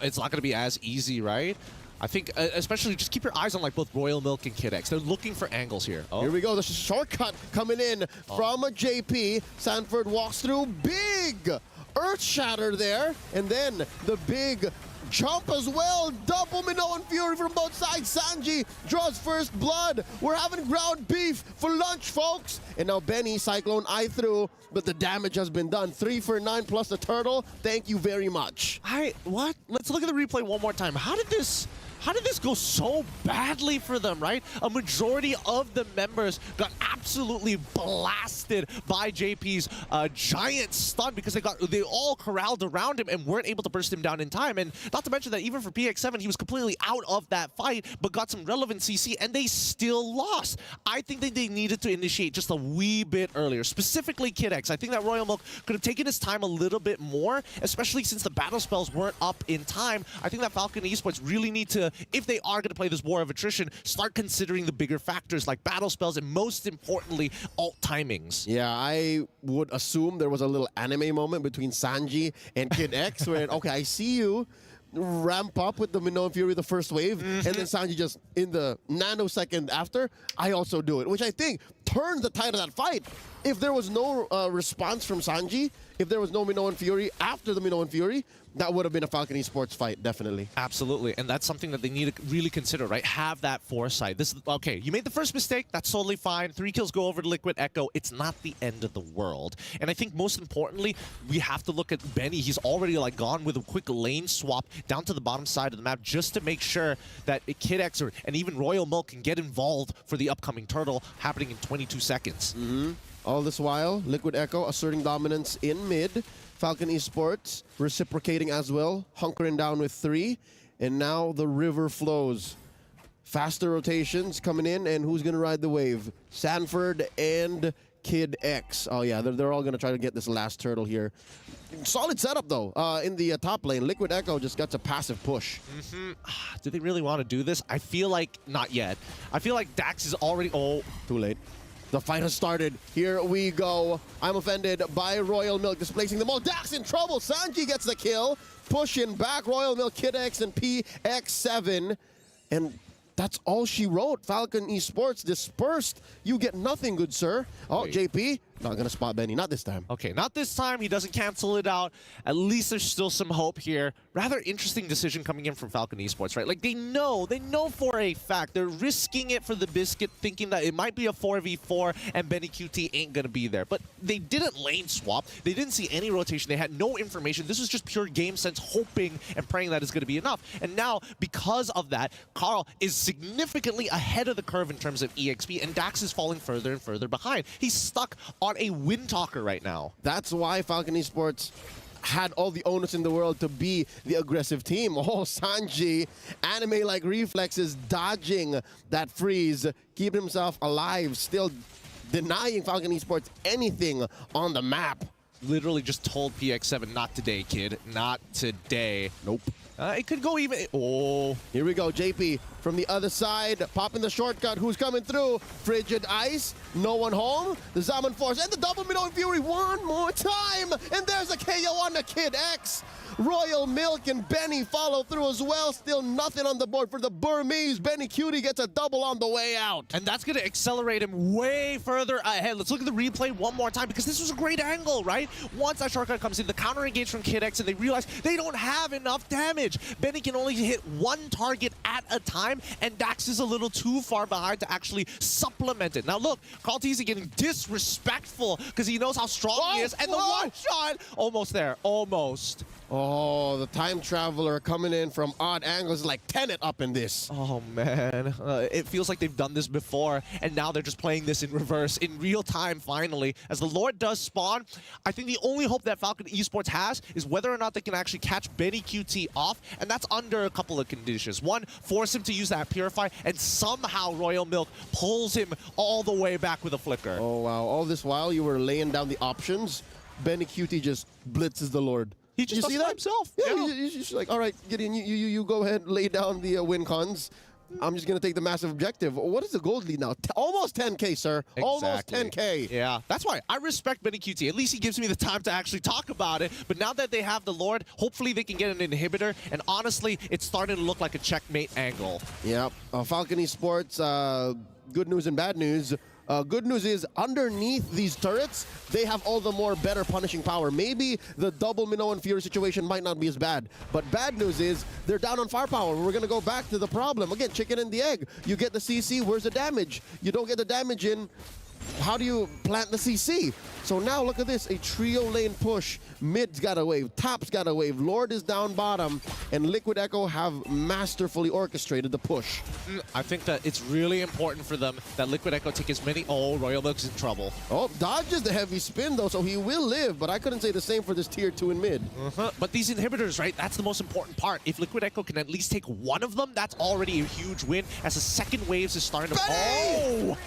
It's not going to be as easy, right? I think, especially, just keep your eyes on like both Royal Milk and Kid X. They're looking for angles here. Here we go. The shortcut coming in from a JP. Sanford walks through. Big Earth Shatter there. And then the big jump as well. Double Minoan Fury from both sides. Sanji draws first blood. We're having ground beef for lunch, folks. And now Benny, Cyclone Eye through, but the damage has been done. 3 for 9 plus the turtle. Thank you very much. What? Let's look at the replay one more time. How did this go so badly for them, right? A majority of the members got absolutely blasted by JP's giant stun because they all corralled around him and weren't able to burst him down in time. And not to mention that even for PX7, he was completely out of that fight, but got some relevant CC, and they still lost. I think that they needed to initiate just a wee bit earlier, specifically Kid X. I think that Royal Milk could have taken his time a little bit more, especially since the battle spells weren't up in time. I think that Falcon Esports really need to, if they are going to play this war of attrition, start considering the bigger factors like battle spells and, most importantly, alt timings. Yeah, I would assume there was a little anime moment between Sanji and Kid X where, okay, I see you ramp up with the Minoan Fury the first wave, and then Sanji just, in the nanosecond after, I also do it, which I think turned the tide of that fight. If there was no response from Sanji, if there was no Minoan Fury after the Minoan Fury, that would have been a Falcon Esports fight, definitely. Absolutely, and that's something that they need to really consider, right? Have that foresight. This is, okay, you made the first mistake, that's totally fine. 3 kills go over to Liquid Echo. It's not the end of the world. And I think most importantly, we have to look at Benny. He's already like gone with a quick lane swap down to the bottom side of the map just to make sure that Kid X and even Royal Milk can get involved for the upcoming turtle happening in 22 seconds. All this while, Liquid Echo asserting dominance in mid. Falcon Esports reciprocating as well, hunkering down with 3. And now the river flows. Faster rotations coming in, and who's going to ride the wave? Sanford and Kid X. Oh yeah, they're all going to try to get this last turtle here. Solid setup though in the top lane. Liquid Echo just got a passive push. Do they really want to do this? I feel like not yet. I feel like Dax is already... Oh, too late. The fight has started. Here we go. I'm offended by Royal Milk displacing them all. Dax in trouble. Sanji gets the kill. Pushing back Royal Milk, Kid X, and PX7. And that's all she wrote. Falcon Esports dispersed. You get nothing, good sir. Oh, wait. JP, not going to spot Benny. Not this time. Okay, not this time. He doesn't cancel it out. At least there's still some hope here. Rather interesting decision coming in from Falcon Esports, right? Like, they know for a fact. They're risking it for the biscuit, thinking that it might be a 4v4 and Benny QT ain't going to be there. But they didn't lane swap. They didn't see any rotation. They had no information. This was just pure game sense, hoping and praying that it's going to be enough. And now, because of that, Carl is significantly ahead of the curve in terms of EXP, and Dax is falling further and further behind. He's stuck on a wind talker right now. That's why Falcon Esports had all the onus in the world to be the aggressive team. Oh, Sanji, anime-like reflexes, dodging that freeze, keeping himself alive, still denying Falcon Esports anything on the map. Literally just told PX7, not today, kid. Not today. Nope. It could go even... Oh. Here we go, JP from the other side, popping the shortcut. Who's coming through? Frigid Ice, no one home. The Zaman Force and the double Minnow Fury one more time. And there's a KO on the Kid X. Royal Milk and Benny follow through as well. Still nothing on the board for the Burmese. Benny Cutie gets a double on the way out. And that's going to accelerate him way further ahead. Let's look at the replay one more time because this was a great angle, right? Once that shortcut comes in, the counter engage from Kid X and they realize they don't have enough damage. Benny can only hit one target at a time and Dax is a little too far behind to actually supplement it. Now look, Kaltizi getting disrespectful because he knows how strong he is and the one shot, almost there, almost. Oh, the time traveler coming in from odd angles, like Tenet up in this. Oh, man. It feels like they've done this before, and now they're just playing this in reverse, in real time, finally. As the Lord does spawn, I think the only hope that Falcon Esports has is whether or not they can actually catch Benny QT off, and that's under a couple of conditions. One, force him to use that Purify, and somehow Royal Milk pulls him all the way back with a flicker. Oh, wow. All this while you were laying down the options, Benny QT just blitzes the Lord. He just does it himself. Yeah, he's just like, all right, Gideon, you go ahead, lay down the win cons. I'm just going to take the massive objective. What is the gold lead now? Almost 10K, sir. Exactly. Almost 10K. Yeah, that's why I respect Benny QT. At least he gives me the time to actually talk about it. But now that they have the Lord, hopefully they can get an inhibitor. And honestly, it's starting to look like a checkmate angle. Yep. Falcon Esports, good news and bad news. Good news is, underneath these turrets, they have all the more better punishing power. Maybe the double Minnow and Fury situation might not be as bad. But bad news is, they're down on firepower. We're going to go back to the problem. Again, chicken and the egg. You get the CC, where's the damage? You don't get the damage in, how do you plant the CC? So now look at this, a trio lane push. Mid's got a wave, top's got a wave, Lord is down bottom, and Liquid Echo have masterfully orchestrated the push. I think that it's really important for them that Liquid Echo take as many... Oh, Royal Milk's in trouble. Oh, dodges the heavy spin though, so he will live, but I couldn't say the same for this tier 2 in mid. But these inhibitors, right, that's the most important part. If Liquid Echo can at least take one of them, that's already a huge win as the second waves is starting to... Oh!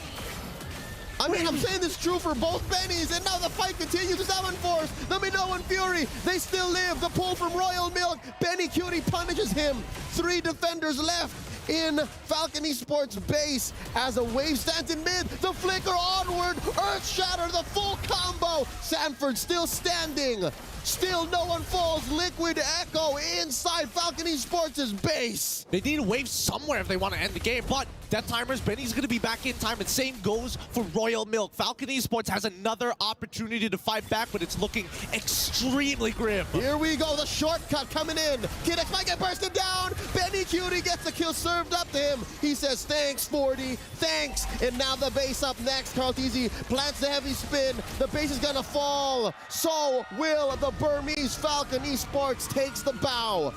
I mean, I'm saying this true for both Bennies, and now the fight continues. The Zaman Force, the Minnow and Fury, they still live. The pull from Royal Milk, Benny Cutie punishes him. 3 defenders left in Falcon Esports base as a wave stands in mid. The flicker onward, Earth Shatter, the full combo. Sanford still standing. Still no one falls. Liquid Echo inside Falcon Esports' base. They need a wave somewhere if they want to end the game, but Death Timers, Benny's going to be back in time, and same goes for Royal Milk. Falcon Esports has another opportunity to fight back, but it's looking extremely grim. Here we go, the shortcut coming in. Kid X might get bursted down. Benny Cutie gets the kill served up to him. He says, thanks, 40, thanks. And now the base up next. Kaltizi plants the heavy spin. The base is going to fall. So will the Burmese. Falcon Esports takes the bow.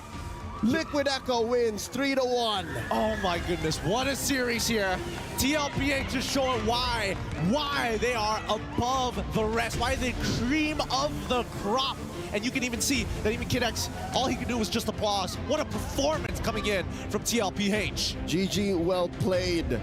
Liquid Echo wins 3-1. Oh my goodness, what a series here. TLPH just showing why they are above the rest, why the cream of the crop. And you can even see that even Kid X, all he can do was just applause. What a performance coming in from TLPH. GG, well played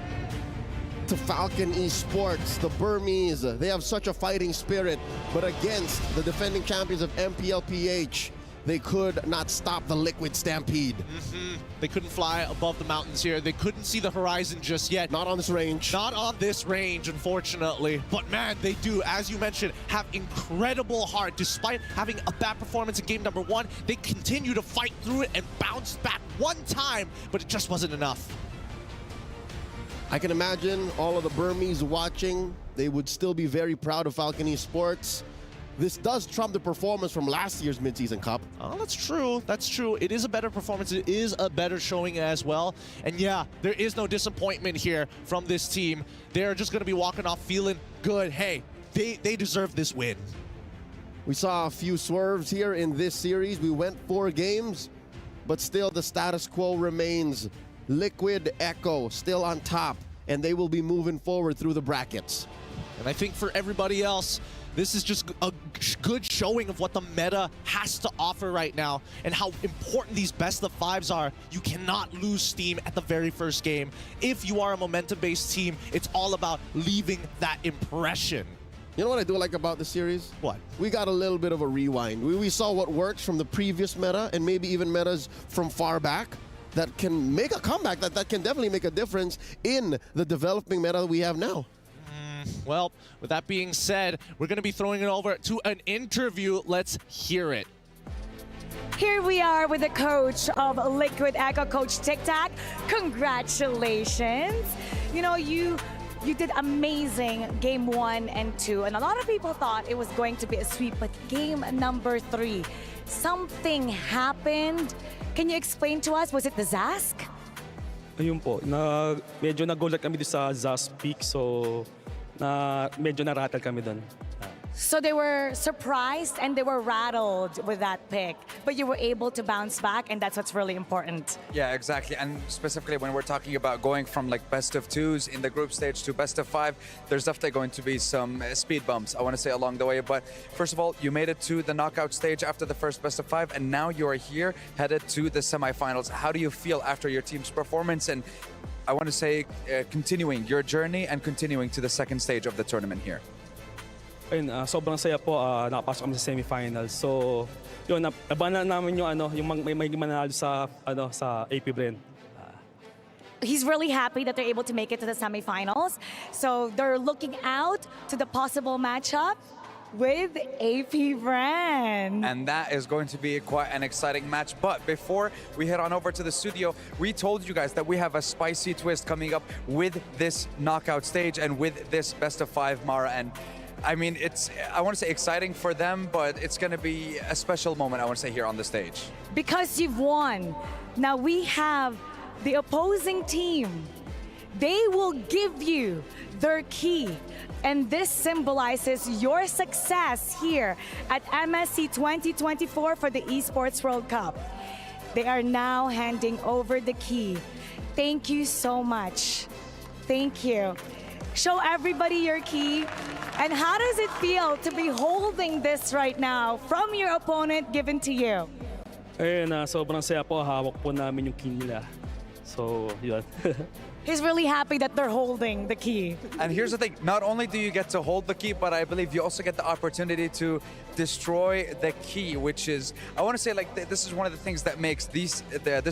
to Falcon Esports. The Burmese, they have such a fighting spirit, but against the defending champions of MPLPH, they could not stop the Liquid Stampede. They couldn't fly above the mountains here. They couldn't see the horizon just yet. Not on this range. Not on this range, unfortunately. But man, they do, as you mentioned, have incredible heart. Despite having a bad performance in game number 1, they continue to fight through it and bounce back one time, but it just wasn't enough. I can imagine all of the Burmese watching. They would still be very proud of Falcon Esports. This does trump the performance from last year's Mid-Season Cup. Oh, that's true. That's true. It is a better performance. It is a better showing as well. And yeah, there is no disappointment here from this team. They're just going to be walking off feeling good. Hey, they deserve this win. We saw a few swerves here in this series. We went 4 games, but still the status quo remains. Liquid Echo still on top, and they will be moving forward through the brackets. And I think for everybody else, this is just a good showing of what the meta has to offer right now and how important these best of 5s are. You cannot lose steam at the very first game. If you are a momentum-based team, it's all about leaving that impression. You know what I do like about the series? What? We got a little bit of a rewind. We saw what works from the previous meta and maybe even metas from far back that can make a comeback, that can definitely make a difference in the developing meta that we have now. Well, with that being said, we're going to be throwing it over to an interview. Let's hear it. Here we are with the coach of Liquid Echo, Coach Tic Tac. Congratulations. You know, you did amazing game 1 and 2, and a lot of people thought it was going to be a sweep, but game number 3, something happened. Can you explain to us, was it the Zask? Ayun po, medyo nagulat kami doon sa Zask peak, so medyo narattle kami doon. So they were surprised and they were rattled with that pick, but you were able to bounce back, and that's what's really important. Yeah, exactly. And specifically when we're talking about going from like best of 2s in the group stage to best of 5, there's definitely going to be some speed bumps, I want to say, along the way. But first of all, you made it to the knockout stage after the first best of 5, and now you are here headed to the semifinals. How do you feel after your team's performance? And I want to say continuing your journey and continuing to the second stage of the tournament here. Ayun, sobrang saya po, nakapasok kami sa semifinals. So, yun, nabanan namin yung may manalo sa AP Brand. He's really happy that they're able to make it to the semifinals. So they're looking out to the possible matchup with AP Brand. And that is going to be quite an exciting match. But before we head on over to the studio, we told you guys that we have a spicy twist coming up with this knockout stage and with this best of 5 Mara. And I mean, I want to say exciting for them, but it's going to be a special moment, I want to say, here on the stage. Because you've won. Now we have the opposing team. They will give you their key. And this symbolizes your success here at MSC 2024 for the Esports World Cup. They are now handing over the key. Thank you so much. Thank you. Show everybody your key. And how does it feel to be holding this right now from your opponent given to you? Ayun, sobrang saya po, hawak po namin yung key nila. So, yun. He's really happy that they're holding the key. And here's the thing, not only do you get to hold the key, but I believe you also get the opportunity to destroy the key, which is, I want to say, like, this is one of the things that makes this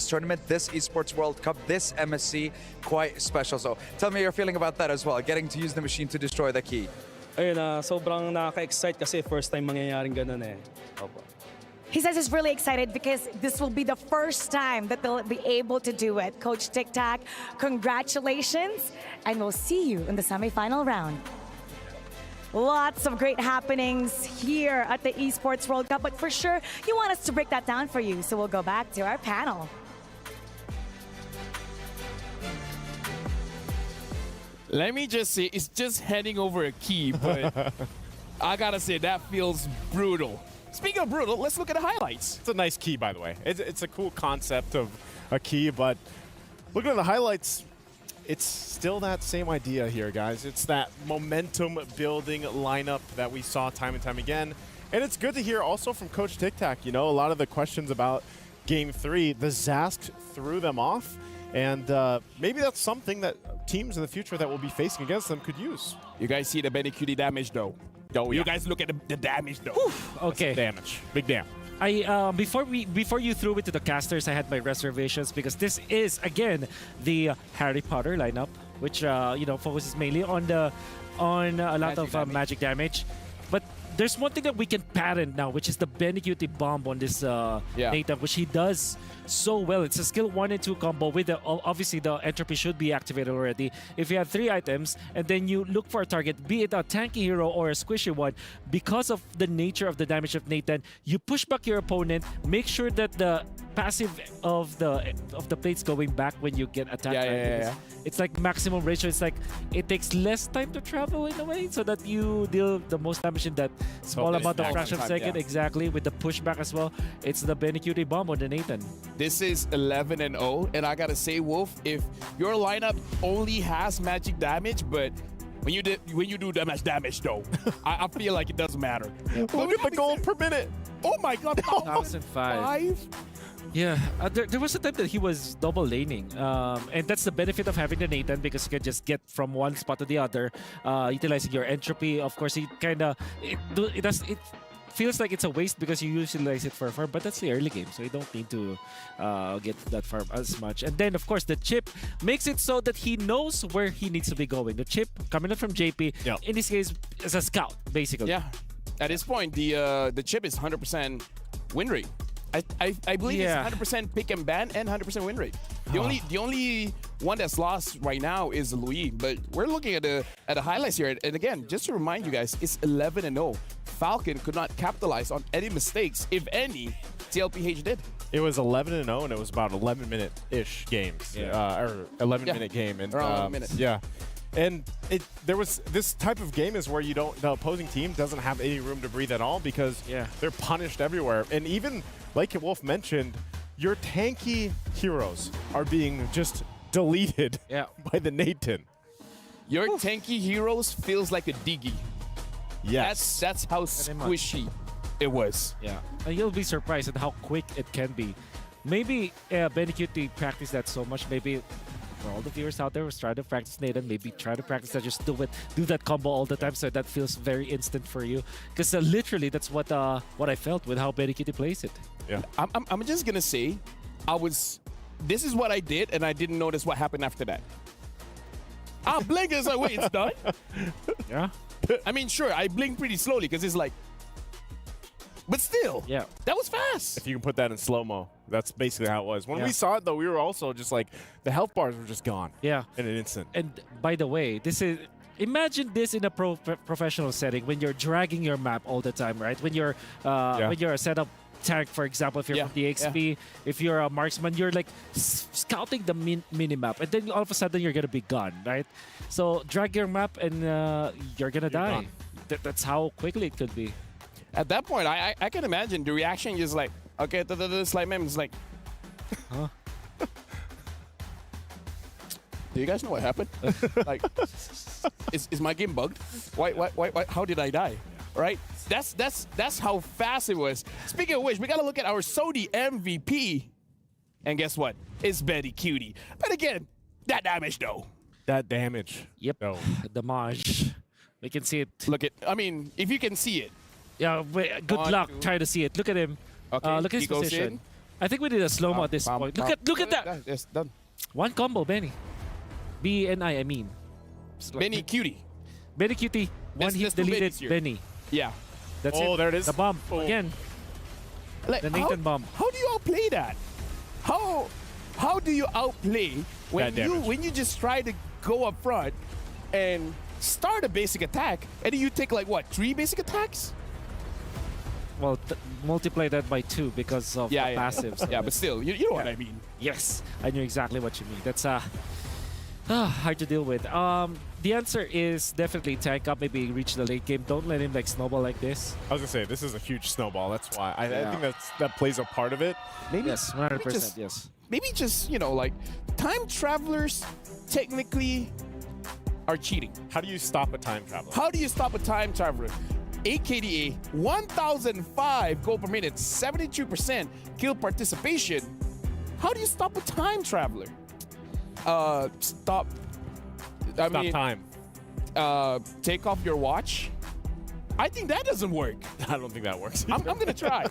tournament, this Esports World Cup, this MSC, quite special. So tell me your feeling about that as well, getting to use the machine to destroy the key. Ayun, sobrang nakaka-excite kasi first time mangyayaring ganun eh. Opo. He says he's really excited because this will be the first time that they'll be able to do it. Coach Tic Tac, congratulations, and we'll see you in the semifinal round. Lots of great happenings here at the Esports World Cup, but for sure, you want us to break that down for you, so we'll go back to our panel. Let me just say, it's just handing over a key, but I gotta say, that feels brutal. Speaking of brutal, let's look at the highlights. It's a nice key, by the way. It's a cool concept of a key, but looking at the highlights, it's still that same idea here, guys. It's that momentum-building lineup that we saw time and time again. And it's good to hear also from Coach Tic Tac, you know, a lot of the questions about Game 3, the Zask threw them off, and maybe that's something that teams in the future that will be facing against them could use. You guys see the Benny QD damage, though? Oh, yeah. You guys look at the damage, though. Okay. Damage. Big damn. Before you threw it to the casters, I had my reservations because this is again the Harry Potter lineup, which focuses mainly on a lot of magic damage. But there's one thing that we can patent now, which is the Benny QT bomb on this Nathan, which he does so well. It's a skill 1 and 2 combo with obviously the entropy should be activated already. If you have 3 items and then you look for a target, be it a tanky hero or a squishy one, because of the nature of the damage of Nathan, you push back your opponent, make sure that the passive of the plates going back when you get attacked. It's like maximum ratio. It's like it takes less time to travel in a way, so that you deal the most damage in that small amount of fraction of second. Exactly, with the pushback as well. It's the Benny QT bomb on the Nathan. This is 11-0, and I gotta say, Wolf, if your lineup only has magic damage, but when you do damage though, I feel like it doesn't matter. Look at the gold per minute. Oh my God, 1,005. Yeah, there was a time that he was double laning, and that's the benefit of having the Nathan because you can just get from one spot to the other, utilizing your entropy. Of course, it feels like it's a waste because you utilize it for farm, but that's the early game, so you don't need to get that farm as much. And then, of course, the chip makes it so that he knows where he needs to be going. The chip coming in from JP, in this case, is a scout, basically. Yeah. At this point, the chip is 100% win rate. I believe it's 100% pick and ban and 100% win rate. The only one that's lost right now is Louis, but we're looking at the highlights here. And again, just to remind you guys, it's 11-0. Falcon could not capitalize on any mistakes, if any, TLPH did. It was 11-0, and it was about 11-minute-ish games, or 11-minute game, and around 11 minutes. Yeah. And there was this type of game is where the opposing team doesn't have any room to breathe at all because they're punished everywhere. And even like Wolf mentioned, your tanky heroes are being just deleted by the Nathan. Your tanky heroes feels like a Diggy. Yes. That's how squishy it was. Yeah. And you'll be surprised at how quick it can be. Maybe Benicute practice that so much. Maybe for all the viewers out there who's trying to practice Nathan, maybe try to practice that, just do that combo all the time so that feels very instant for you. Because literally that's what I felt with how Benicute plays it. Yeah. I'm just gonna say, this is what I did, and I didn't notice what happened after that. I blink as I wait, it's done. Yeah. I mean, sure, I blink pretty slowly because it's like, but still, that was fast. If you can put that in slow-mo, that's basically how it was. When we saw it, though, we were also just like, the health bars were just gone. Yeah. In an instant. And by the way, imagine this in a professional setting when you're dragging your map all the time, right? When you're a setup tank, for example, if you're from the XP, if you're a marksman, you're like scouting the mini-map, and then all of a sudden you're gonna be gone, right? So drag your map and you're gonna die. That's how quickly it could be. At that point, I can imagine the reaction is like, okay, the slide meme is like, huh? Do you guys know what happened? Like, is my game bugged? Why? How did I die? Right? That's how fast it was. Speaking of which, we gotta look at our Sony MVP, and guess what? It's Betty Cutie. But again, that damage though. That damage. Yep. No. Damage. We can see it. I mean, if you can see it. Yeah. Good luck trying to see it. Look at him. Okay. Look at his position. In. I think we need a slow mo at this point. Look at that. Yes, done. One combo, Benny. BNI, I mean. Benny Cutie. Benny Cutie. One hit deleted Benny. Yeah. That's it. There it is. The bomb. Again. Like, the Nathan bomb. How do you outplay that? How do you outplay when you just try to go up front and start a basic attack and then you take like what, 3 basic attacks? Well, multiply that by 2 because of the passives. Yeah, but still, you know what I mean. Yes, I knew exactly what you mean. That's hard to deal with. The answer is definitely tank up, maybe reach the late game. Don't let him like snowball like this. I was gonna say, this is a huge snowball. That's why I think that plays a part of it. Maybe yes, 100%. Yes. Maybe just, like time travelers technically are cheating. How do you stop a time traveler? How do you stop a time traveler? 8 KDA, 1,005 gold per minute, 72% kill participation. How do you stop a time traveler? Stop time. Take off your watch. I think that doesn't work. I don't think that works. I'm gonna try.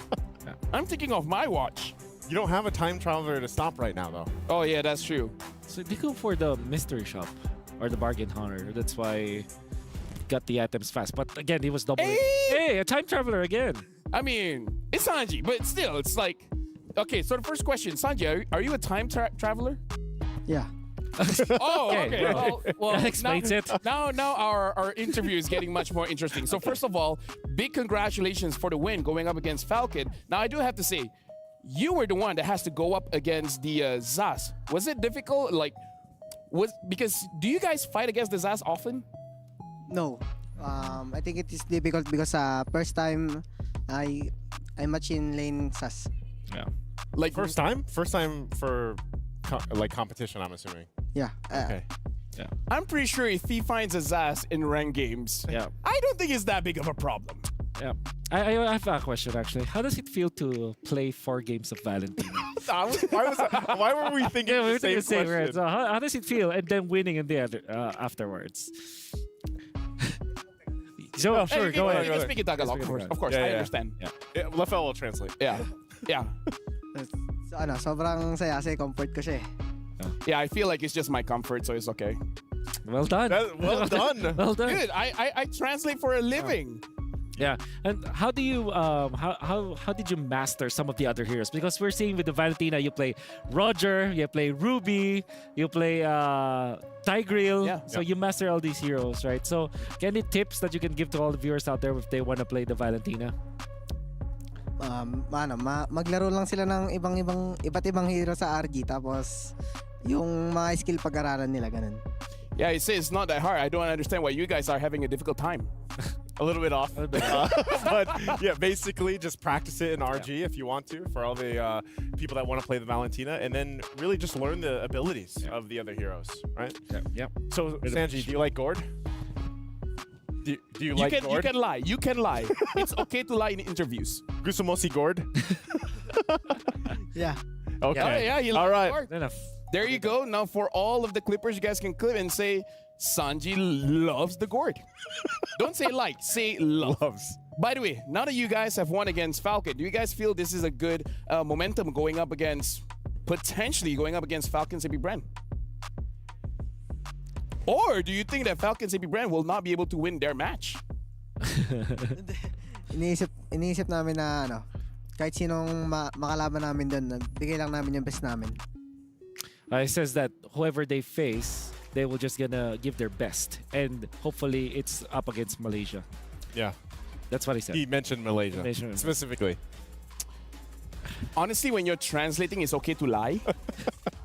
I'm taking off my watch. You don't have a time traveler to stop right now, though. Oh yeah, that's true. So they go for the mystery shop or the bargain hunter. That's why he got the items fast. But again, he was double. Hey, a time traveler again. I mean, it's Sanji, but still, it's like, okay. So the first question, Sanji, are you a time traveler? Yeah. Oh, okay. Well, that explains it. Now our interview is getting much more interesting. So first of all, big congratulations for the win going up against Falcon. Now I do have to say, you were the one that has to go up against the Zas. Was it difficult? Because do you guys fight against the Zas often? No. I think it is difficult because first time I match in lane Zas. Yeah. Like first time for competition, I'm assuming. Yeah. Okay. Yeah. I'm pretty sure if he finds a Zas in ranked games, I don't think it's that big of a problem. Yeah. I have a question actually. How does it feel to play 4 games of Valentine? Why were we thinking Yeah, we the were thinking same the same, right? question? So how does it feel? And then winning in the other afterwards. So Oh, sure, hey, go you ahead. can Speak it Tagalog, of course. Yeah, I yeah. understand. Yeah, Lefel will translate. Yeah. Yeah. So ano, sobrang saya kasi comfort ko siya eh. Yeah, I feel like it's just my comfort, so it's okay. Well done. Well done. Well done. Good. I translate for a living. Yeah, and how do you how did you master some of the other heroes? Because we're seeing with the Valentina, you play Roger, you play Ruby, you play Tigreal. Yeah. So you master all these heroes, right? So any tips that you can give to all the viewers out there if they want to play the Valentina? Maglaro lang sila ng iba't ibang hero sa RG tapos yung mga skill pag-aralan nila ganun. Yeah, it says it's not that hard. I don't understand why you guys are having a difficult time. A little bit off. But yeah, basically just practice it in RG if you want to for all the people that want to play the Valentina, and then really just learn the abilities of the other heroes, right? Yep. So, Sanji, do you like Gord? Do you like Gord? You can lie. You can lie. It's okay to lie in interviews. Gusumosi Gord? Yeah. Okay. Yeah, you all like right. Gord. Enough. There you go. Now for all of the clippers, you guys can clip and say, Sanji loves the gourd. Don't say like, say loves. By the way, now that you guys have won against Falcon, do you guys feel this is a good momentum potentially going up against Falcon CP Brand? Or do you think that Falcon CP Brand will not be able to win their match? Iniisip namin na ano, kahit sinong makalaban namin doon, bigay lang namin yung best namin. It says that whoever they face, they will just gonna give their best, and hopefully it's up against Malaysia. Yeah. That's what he said. He mentioned Malaysia specifically. Honestly, when you're translating, it's okay to lie.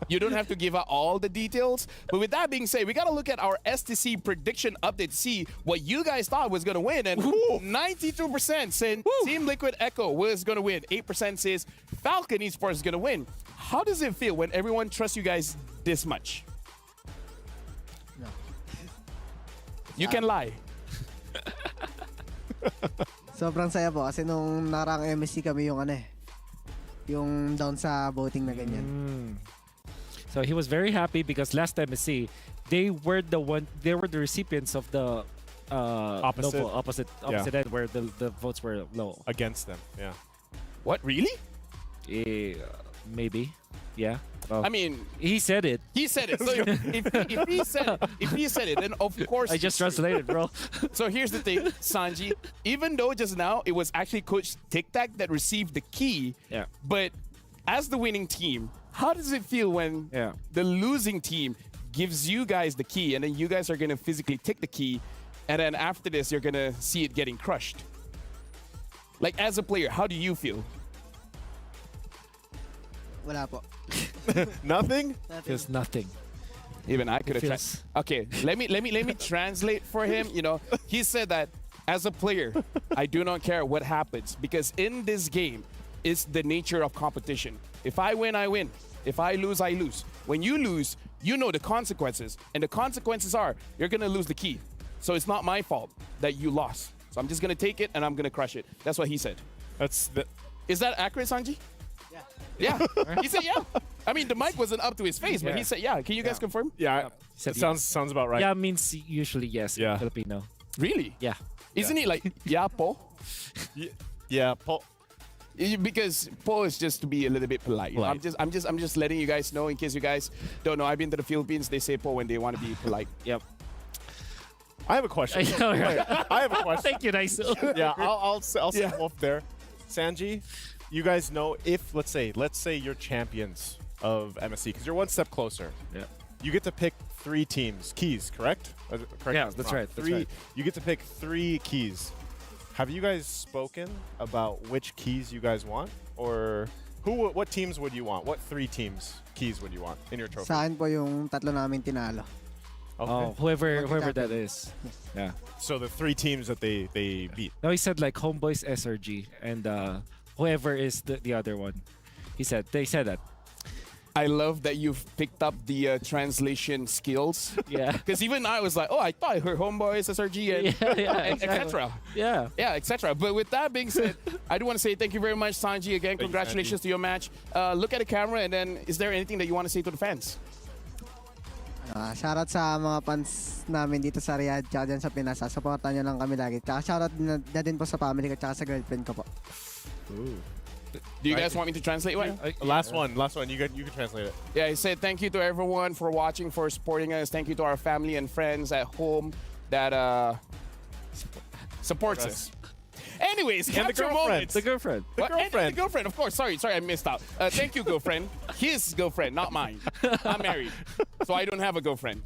You don't have to give out all the details. But with that being said, we got to look at our STC prediction update to see what you guys thought was going to win. And 92% said Team Liquid Echo was going to win. 8% says Falcon Esports is going to win. How does it feel when everyone trusts you guys this much? No. You can lie. Sobrang saya po kasi nung narang MSC kami yung yung down sa voting na ganyan. So he was very happy because last MSC, they were the recipients of the opposite end where the votes were low. Against them, yeah. What, really? Maybe, yeah. Well, I mean, he said it. He said it. So if he said it, then of course. I just translated, bro. So here's the thing, Sanji. Even though just now it was actually Coach Tic Tac that received the key, but as the winning team, how does it feel when the losing team gives you guys the key, and then you guys are gonna physically take the key, and then after this you're gonna see it getting crushed? Like as a player, how do you feel? Wala po. Nothing? Feels nothing. Even I could have tried. Feels- Okay, let me translate for him. You know, he said that as a player, I do not care what happens because in this game, it's the nature of competition. If I win, I win. If I lose, I lose. When you lose, you know the consequences, and the consequences are you're gonna lose the key. So it's not my fault that you lost. So I'm just gonna take it and I'm gonna crush it. That's what he said. Is that accurate, Sanji? Yeah. He said yeah. I mean, the mic wasn't up to his face, but he said yeah. Can you guys confirm? Yeah, Said it sounds about right. Yeah, means usually yes. Yeah. In Filipino. Really? Yeah. Isn't he like yeah, po? Yeah, po. Because po is just to be a little bit polite. Polite. I'm just letting you guys know in case you guys don't know. I've been to the Philippines. They say po when they want to be polite. Yep. I have a question. I have a question. Thank you, nice. Yeah, I'll say off there. Sanji, you guys know if let's say you're champions of MSC because you're one step closer. Yeah. You get to pick 3 teams, keys, correct? Yeah, that's right. That's right. You get to pick 3 keys. Have you guys spoken about which keys you guys want, or what teams would you want? What 3 keys would you want in your trophy? Sa akin po yung tatlo namin tinalo. Okay. Oh, whoever that is. Yeah. So the 3 teams that they beat. No, he said like Homeboys SRG and whoever is the other one. They said that. I love that you've picked up the translation skills. Yeah. Because even I was like, oh, I thought I heard homeboys, SRG, and etc. Yeah. Yeah, etc. But with that being said, I do want to say thank you very much, Sanji. Again, congratulations to your match. Look at the camera, and then is there anything that you want to say to the fans? Shoutout sa mga fans namin dito sa Riyadh tsaka dyan sa Pinas. Supportan nyo lang kami lagi. Tsaka shoutout na din po sa family ko tsaka sa girlfriend ko po. Do you guys want me to translate one? Last one. You can translate it. Yeah, he said thank you to everyone for watching, for supporting us. Thank you to our family and friends at home that supports us. Anyways, capture moments. The girlfriend. The girlfriend, of course. Sorry, I missed out. Thank you, girlfriend. His girlfriend, not mine. I'm married, so I don't have a girlfriend.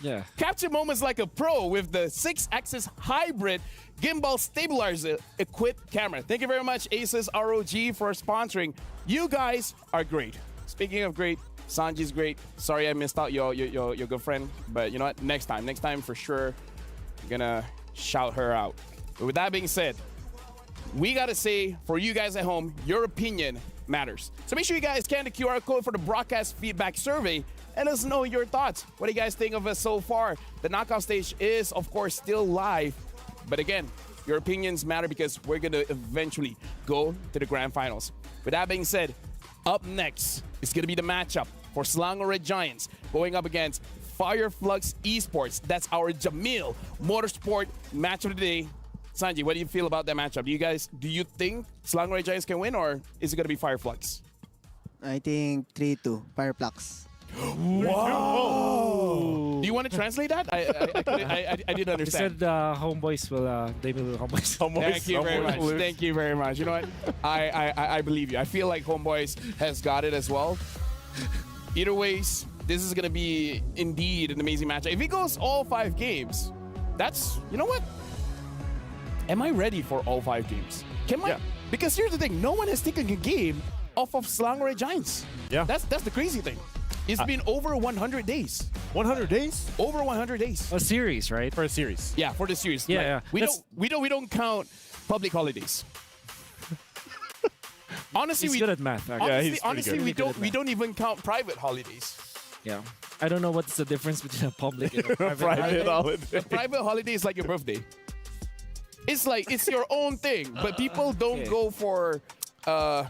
Yeah. Capture moments like a pro with the 6-axis hybrid gimbal stabilizer equipped camera. Thank you very much, Aces ROG, for sponsoring. You guys are great. Speaking of great, Sanji's great. Sorry I missed out your girlfriend, but you know what? Next time for sure, I'm gonna shout her out. But with that being said, we gotta say, for you guys at home, your opinion matters. So make sure you guys scan the QR code for the broadcast feedback survey and let us know your thoughts. What do you guys think of us so far? The knockout stage is, of course, still live. But again, your opinions matter because we're gonna eventually go to the grand finals. With that being said, up next is gonna be the matchup for Selangor Red Giants going up against Fireflux Esports. That's our Jamil Motorsport match of the day. Sanji, what do you feel about that matchup? Do you think Selangor Red Giants can win, or is it going to be Fireflux? I think 3-2, Fireflux. Wow! Do you want to translate that? I didn't understand. He said homeboys will, they will homeboys. Thank you very much. Thank you very much. You know what? I believe you. I feel like homeboys has got it as well. Either ways, this is going to be indeed an amazing matchup. If it goes all 5 games, that's, you know what? Am I ready for all 5 games? Because here's the thing, no one has taken a game off of Selangor Red Giants. Yeah. That's the crazy thing. It's been over 100 days. 100 days? Over 100 days. A series, right? For a series. Yeah, for the series. Yeah, Like, we don't count public holidays. Honestly, he's good at math. Honestly, we don't even count private holidays. Yeah. I don't know what's the difference between a public and a private holiday. A private holiday is like your birthday. It's like, it's your own thing, but people don't go for...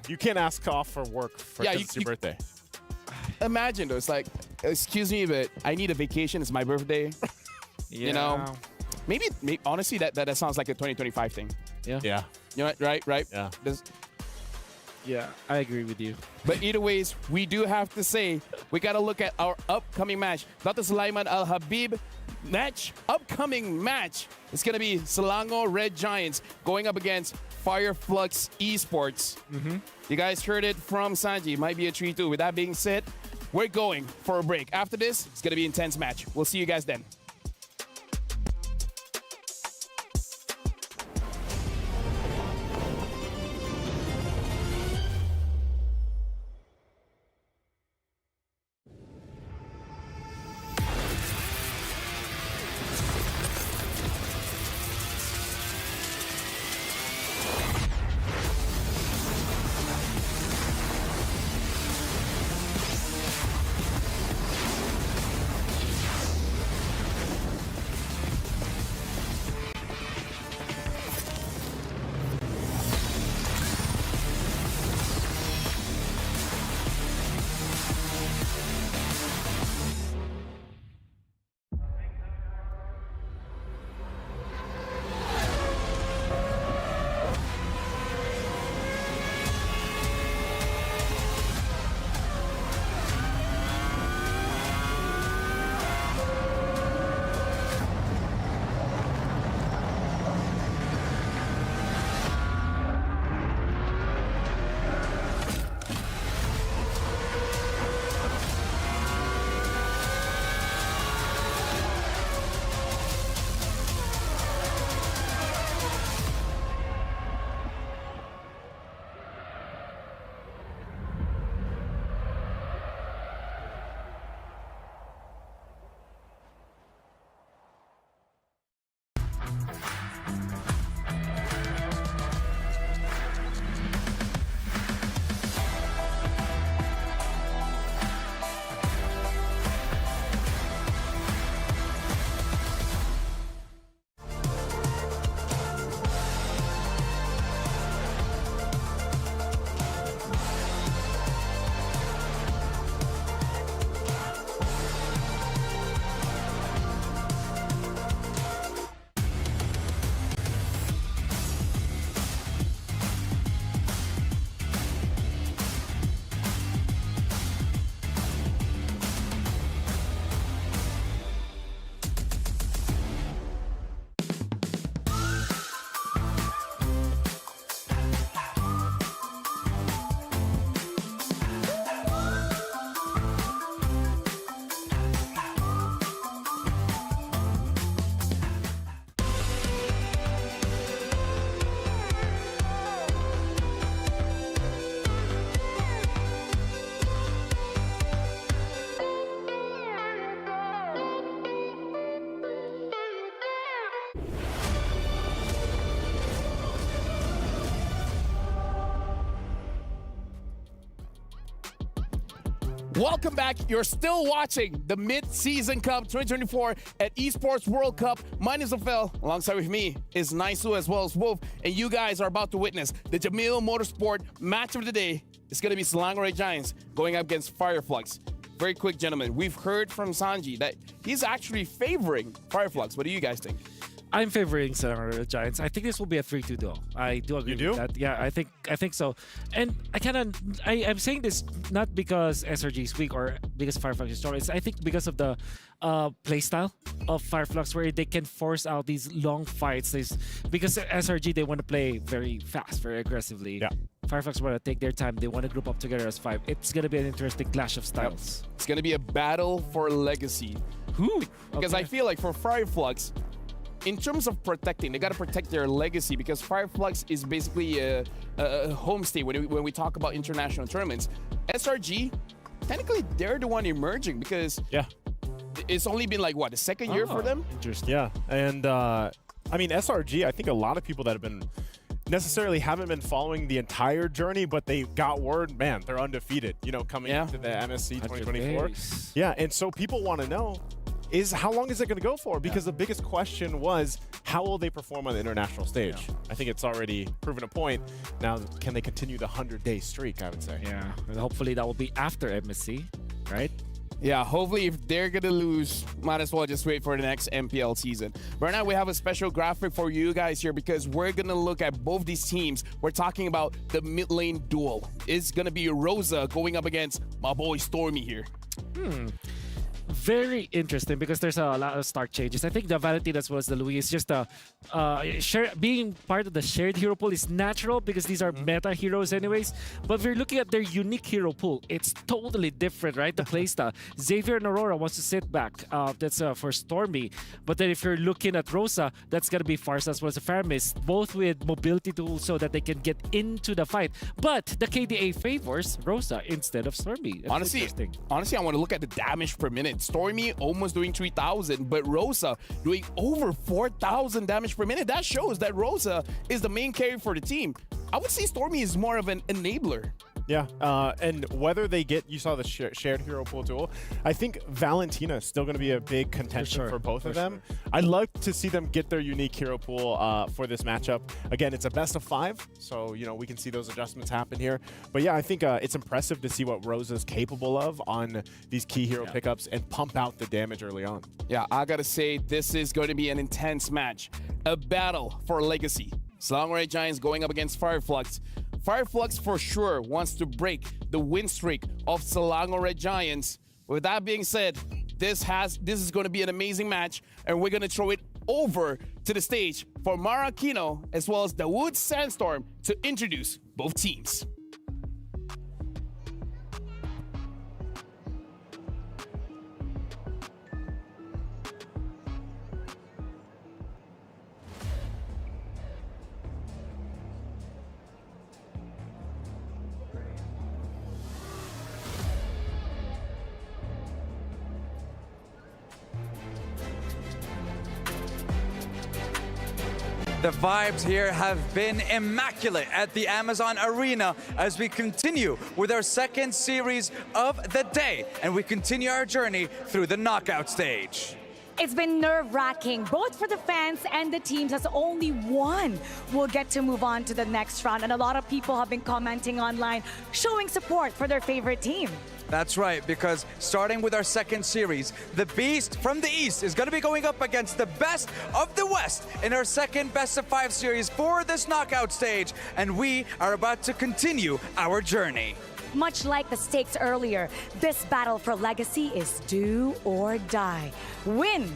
you can't ask off for work for it's your birthday. Imagine though, it's like, excuse me, but I need a vacation. It's my birthday. Yeah. You know? Maybe honestly, that sounds like a 2025 thing. Yeah. Yeah. You know what? Right? Yeah. Yeah, I agree with you. But either ways, we do have to say, we got to look at our upcoming match. Dr. Sulaiman Al-Habib upcoming match. It's going to be Selangor Red Giants going up against Fireflux Esports. You guys heard it from Sanji. Might be a 3-2. With that being said, we're going for a break. After this, it's going to be an intense match. We'll see you guys then. Welcome back. You're still watching the Mid-Season Cup 2024 at Esports World Cup. My name is Phil. Alongside with me is Naisu as well as Wolf. And you guys are about to witness the Jamil Motorsport match of the day. It's going to be Selangor Giants going up against Fireflux. Very quick, gentlemen. We've heard from Sanji that he's actually favoring Fireflux. What do you guys think? I'm favoring Selangor Giants. I think this will be a 3-2 duel. I do agree with that. Yeah, I think so. And I'm saying this not because SRG is weak or because Fireflux is strong. It's I think because of the playstyle of Fireflux, where they can force out these long fights. Because SRG, they want to play very fast, very aggressively. Yeah. Fireflux want to take their time. They want to group up together as 5. It's going to be an interesting clash of styles. It's going to be a battle for legacy. Because I feel like for Fireflux, in terms of protecting, they got to protect their legacy because Fireflux is basically a home state when we talk about international tournaments. SRG, technically, they're the one emerging because it's only been like, what, the second year for them? Interesting. Yeah, and I mean, SRG, I think a lot of people that have been haven't been following the entire journey, but they got word, man, they're undefeated, coming into the MSC 2024. Yeah, and so people want to know, how long is it going to go for? Because the biggest question was, how will they perform on the international stage? I think it's already proven a point. Now, can they continue the 100-day streak, I would say? Yeah, and hopefully that will be after MSC, right? Yeah, hopefully if they're going to lose, might as well just wait for the next MPL season. Right now, we have a special graphic for you guys here because we're going to look at both these teams. We're talking about the mid lane duel. It's going to be Rosa going up against my boy Stormy here. Very interesting because there's a lot of start changes. I think the Valentine as well as the Louis is just being part of the shared hero pool is natural because these are meta heroes anyways. But if you're looking at their unique hero pool, it's totally different, right? The playstyle. Xavier and Aurora wants to sit back. That's for Stormy. But then if you're looking at Rosa, that's going to be Farsa as well as Faramis, both with mobility tools so that they can get into the fight. But the KDA favors Rosa instead of Stormy. That's honestly, I want to look at the damage per minute. Stormy almost doing 3,000, but Rosa doing over 4,000 damage per minute. That shows that Rosa is the main carry for the team. I would say Stormy is more of an enabler. Yeah, and whether they get, you saw the shared hero pool tool, I think Valentina is still going to be a big contention for both of them. I'd love to see them get their unique hero pool for this matchup. Again, it's a best of 5, so we can see those adjustments happen here. But yeah, I think it's impressive to see what Rosa's capable of on these key hero pickups and pump out the damage early on. Yeah, I gotta say, this is going to be an intense match. A battle for legacy. Selangor Giants going up against Fireflux. Fireflux for sure wants to break the win streak of Selangor Giants. With that being said, this is going to be an amazing match, and we're going to throw it over to the stage for Mara Aquino as well as Dawood Sandstorm to introduce both teams. The vibes here have been immaculate at the Amazon Arena as we continue with our second series of the day, and we continue our journey through the knockout stage. It's been nerve-wracking, both for the fans and the teams, as only one will get to move on to the next round. And a lot of people have been commenting online, showing support for their favorite team. That's right, because starting with our second series, the Beast from the East is going to be going up against the Best of the West in our second Best of 5 series for this knockout stage, and we are about to continue our journey. Much like the stakes earlier, this battle for legacy is do or die. Win,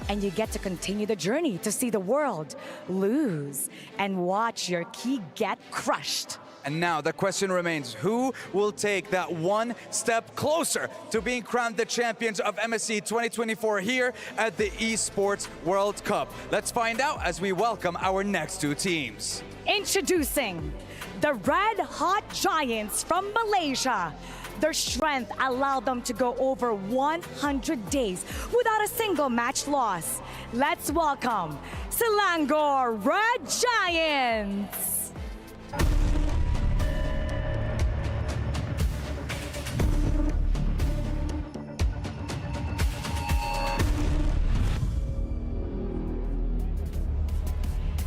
and you get to continue the journey to see the world. Lose, and watch your key get crushed. And now the question remains, who will take that one step closer to being crowned the champions of MSC 2024 here at the Esports World Cup? Let's find out as we welcome our next two teams. Introducing the Red Hot Giants from Malaysia. Their strength allowed them to go over 100 days without a single match loss. Let's welcome Selangor Red Giants.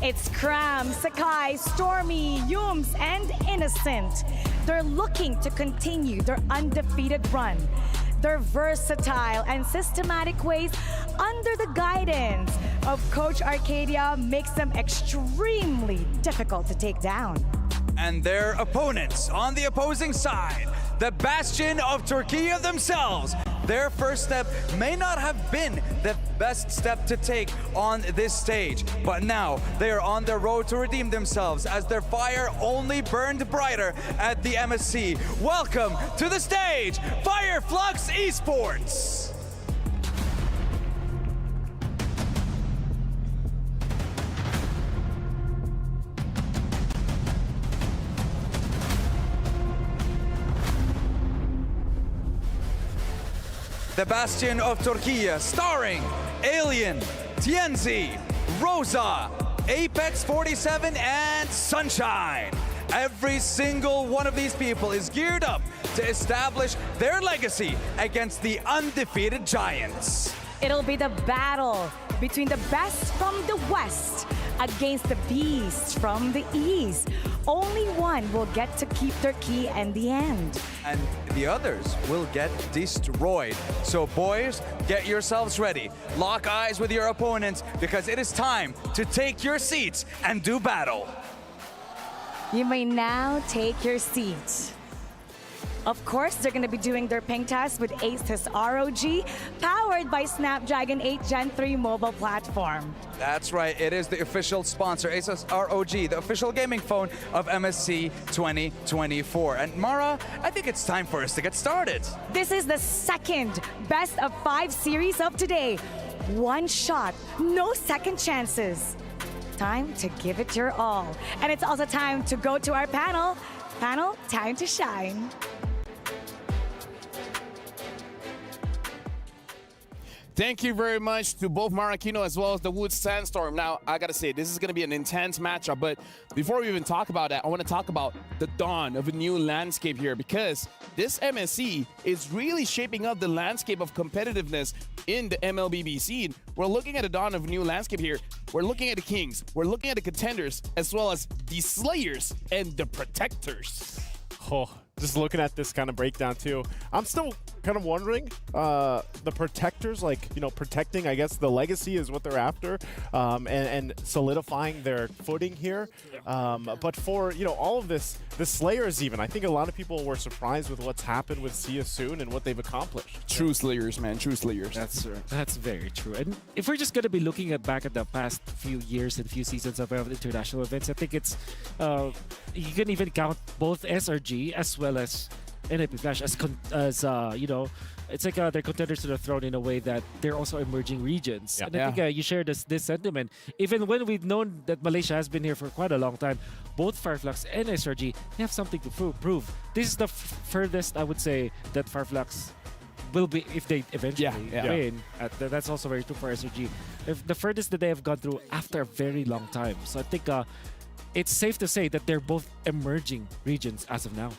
It's Cram, Sakai, Stormy, Yums, and Innocent. They're looking to continue their undefeated run. Their versatile and systematic ways under the guidance of Coach Arcadia makes them extremely difficult to take down. And their opponents on the opposing side, the bastion of Turkey themselves. Their first step may not have been the best step to take on this stage, but now they are on the road to redeem themselves as their fire only burned brighter at the MSC. Welcome to the stage, Fireflux Esports! The Bastion of Turkey, starring Alien, Tienzi, Rosa, Apex 47, and Sunshine. Every single one of these people is geared up to establish their legacy against the undefeated giants. It'll be the battle between the best from the West against the beasts from the East. Only one will get to keep their key in the end. And the others will get destroyed. So boys, get yourselves ready. Lock eyes with your opponents because it is time to take your seats and do battle. You may now take your seat. Of course, they're going to be doing their ping test with Asus ROG, powered by Snapdragon 8 Gen 3 mobile platform. That's right, it is the official sponsor, Asus ROG, the official gaming phone of MSC 2024. And Mara, I think it's time for us to get started. This is the second best of 5 series of today. One shot, no second chances. Time to give it your all. And it's also time to go to our panel. Panel, time to shine. Thank you very much to both Maracino as well as the Wood Sandstorm. Now, I gotta say, this is gonna be an intense matchup, but before we even talk about that, I wanna talk about the dawn of a new landscape here, because this MSC is really shaping up the landscape of competitiveness in the MLBB scene. We're looking at a dawn of a new landscape here. We're looking at the Kings, we're looking at the Contenders, as well as the Slayers and the Protectors. Oh, just looking at this kind of breakdown too, I'm still kind of wondering, the Protectors, like, you know, protecting, I guess the legacy is what they're after, and solidifying their footing here. But for, you know, all of this, the Slayers even, I think a lot of people were surprised with what's happened with See You Soon and what they've accomplished. True Slayers, man, true Slayers. That's very true. And if we're just going to be looking back at the past few years and few seasons of international events, I think it's, you can even count both SRG as well as NIP Flash as you know, it's like they're contenders to the throne in a way that they're also emerging regions. And I think you share this sentiment. Even when we've known that Malaysia has been here for quite a long time, both Fireflux and SRG have something to prove. This is the furthest, I would say, that Fireflux will be if they eventually win. That's also very true for SRG. If the furthest that they have gone through after a very long time. So I think it's safe to say that they're both emerging regions as of now.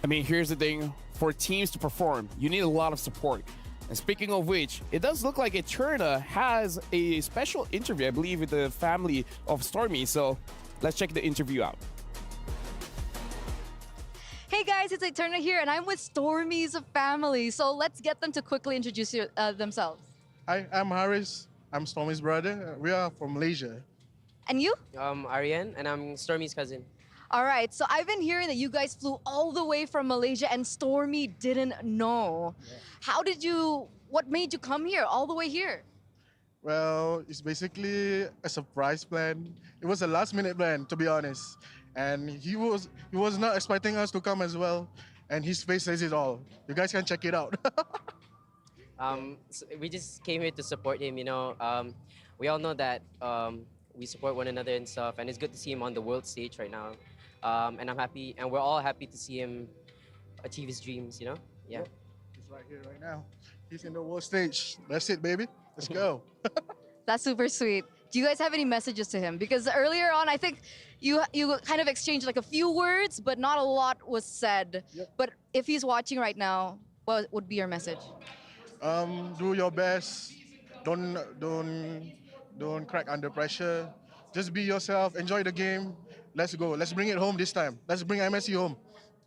I mean, here's the thing. For teams to perform, you need a lot of support. And speaking of which, it does look like Eterna has a special interview, I believe, with the family of Stormy. So let's check the interview out. Hey guys, it's Eterna here, and I'm with Stormy's family. So let's get them to quickly introduce themselves. Hi, I'm Haris. I'm Stormy's brother. We are from Malaysia. And you? Aryan, and I'm Stormy's cousin. All right, so I've been hearing that you guys flew all the way from Malaysia and Stormy didn't know. Yeah. What made you come here, all the way here? Well, it's basically a surprise plan. It was a last minute plan, to be honest. And he was not expecting us to come as well. And his face says it all. You guys can check it out. So we just came here to support him, you know. We all know that we support one another and stuff, and it's good to see him on the world stage right now. And I'm happy, and we're all happy to see him achieve his dreams, you know? Yeah. Yep. He's right here, right now. He's in the world stage. That's it, baby. Let's go. That's super sweet. Do you guys have any messages to him? Because earlier on, I think you kind of exchanged like a few words, but not a lot was said. Yep. But if he's watching right now, what would be your message? Do your best. Don't crack under pressure. Just be yourself. Enjoy the game. Let's go. Let's bring it home this time. Let's bring MSC home.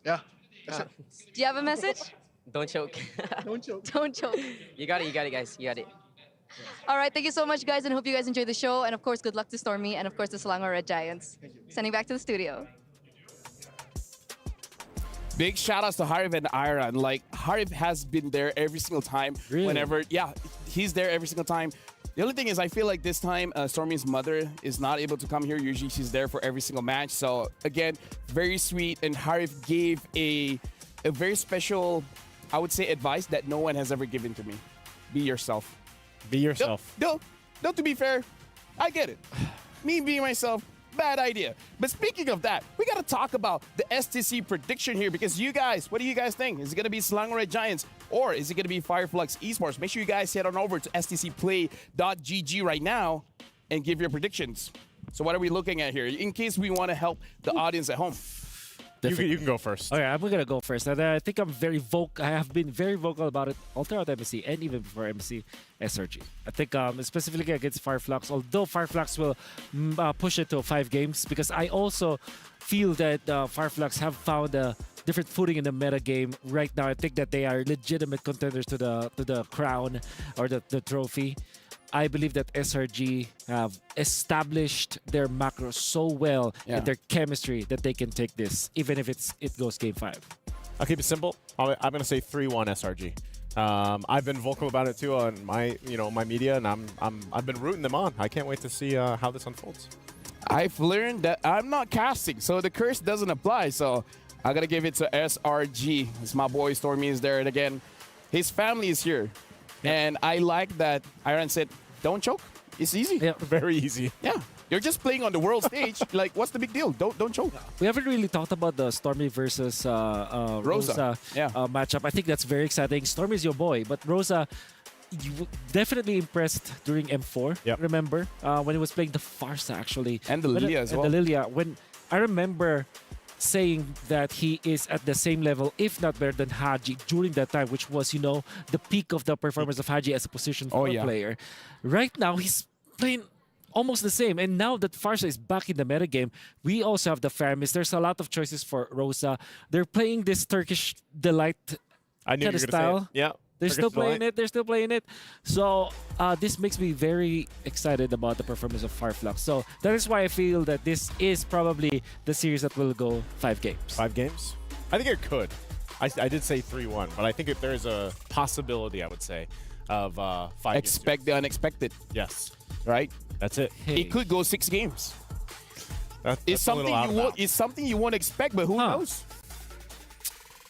Yeah. That's it. Do you have a message? Don't choke. Don't choke. Don't choke. You got it, guys. You got it. All right, thank you so much, guys, and hope you guys enjoy the show. And of course, good luck to Stormy and of course the Selangor Red Giants. Sending back to the studio. Big shout outs to Harif and Iron. Like, Harif has been there every single time. Really? Whenever, yeah, he's there every single time. The only thing is, I feel like this time, Stormy's mother is not able to come here. Usually she's there for every single match. So, again, very sweet. And Harif gave a very special, I would say, advice that no one has ever given to me. Be yourself. Be yourself. No, to be fair, I get it. Me being myself, bad idea. But speaking of that, we got to talk about the STC prediction here because you guys, what do you guys think? Is it going to be Selangor Red Giants or is it going to be Fireflux Esports? Make sure you guys head on over to stcplay.gg right now and give your predictions. So what are we looking at here? In case we want to help the audience at home. You can go first. Okay, I'm gonna go first. And I think I have been very vocal about it all throughout MSC and even before MSC SRG. I think specifically against Fireflux, although Fireflux will push it to 5 games, because I also feel that Fireflux have found a different footing in the meta game right now. I think that they are legitimate contenders to the crown or the trophy. I believe that SRG have established their macro so well and their chemistry that they can take this, even if it goes game 5. I'll keep it simple. I'm going to say 3-1 SRG. I've been vocal about it too on my media, and I've been rooting them on. I can't wait to see how this unfolds. I've learned that I'm not casting, so the curse doesn't apply. So I gotta give it to SRG. It's my boy Stormy is there, and again, his family is here. And I like that Iron said, don't choke. It's easy. Yeah. Very easy. Yeah. You're just playing on the world stage. Like, what's the big deal? Don't choke. We haven't really talked about the Stormy versus Rosa matchup. I think that's very exciting. Stormy's your boy, but Rosa, you definitely impressed during M4. Yep. Remember when he was playing the Farsa actually, and the Lilia as well. And the Lilia. When I remember saying that he is at the same level, if not better than Haji during that time, which was, the peak of the performance of Haji as a position player. Right now, he's playing almost the same. And now that Farsa is back in the metagame, we also have the Faramis. There's a lot of choices for Rosa. They're playing this Turkish Delight kind of style. Yeah. They're still playing it. They're still playing it. So this makes me very excited about the performance of Fireflux. So that is why I feel that this is probably the series that will go 5 games. 5 games? I think it could. I did say 3-1, but I think if there's a possibility, I would say, of 5 games. Expect the unexpected. Yes. Right? That's it. Hey. It could go 6 games. That's it's something you won't expect, but who knows?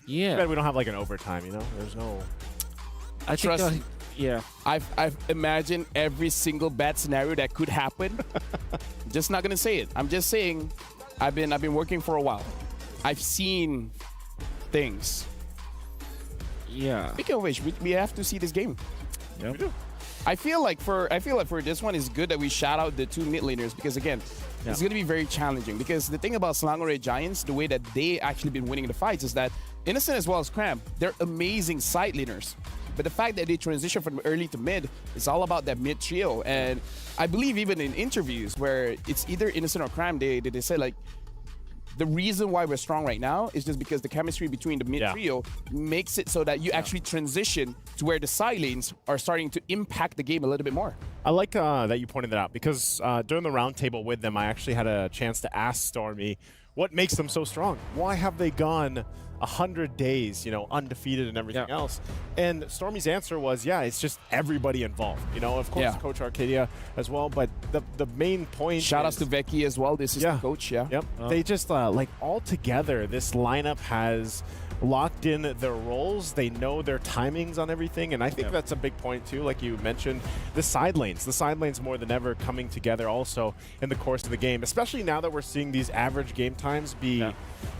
Yeah. We don't have like an overtime, There's no... I Trust think, yeah. I've imagined every single bad scenario that could happen. Just not gonna say it. I'm just saying, I've been working for a while. I've seen things. Yeah. Speaking of which, we have to see this game. Yep. We do. I feel like for this one, it's good that we shout out the 2 mid laners because again, it's gonna be very challenging. Because the thing about Selangor Red Giants, the way that they actually been winning the fights is that Innocent as well as Cram, they're amazing side laners. But the fact that they transition from early to mid, it's all about that mid trio. And I believe even in interviews where it's either Innocent or Cram, they say like, the reason why we're strong right now is just because the chemistry between the mid trio makes it so that you actually transition to where the side lanes are starting to impact the game a little bit more. I like that you pointed that out because during the roundtable with them, I actually had a chance to ask Stormy what makes them so strong. Why have they gone 100 days, undefeated and everything else? And Stormy's answer was, it's just everybody involved. Of course, Coach Arcadia as well, but the main point Shout outs to Becky as well, this is the coach, Yep. They just, like, all together, this lineup has locked in their roles. They know their timings on everything, and I think that's a big point, too, like you mentioned. The side lanes more than ever coming together also in the course of the game, especially now that we're seeing these average game times be,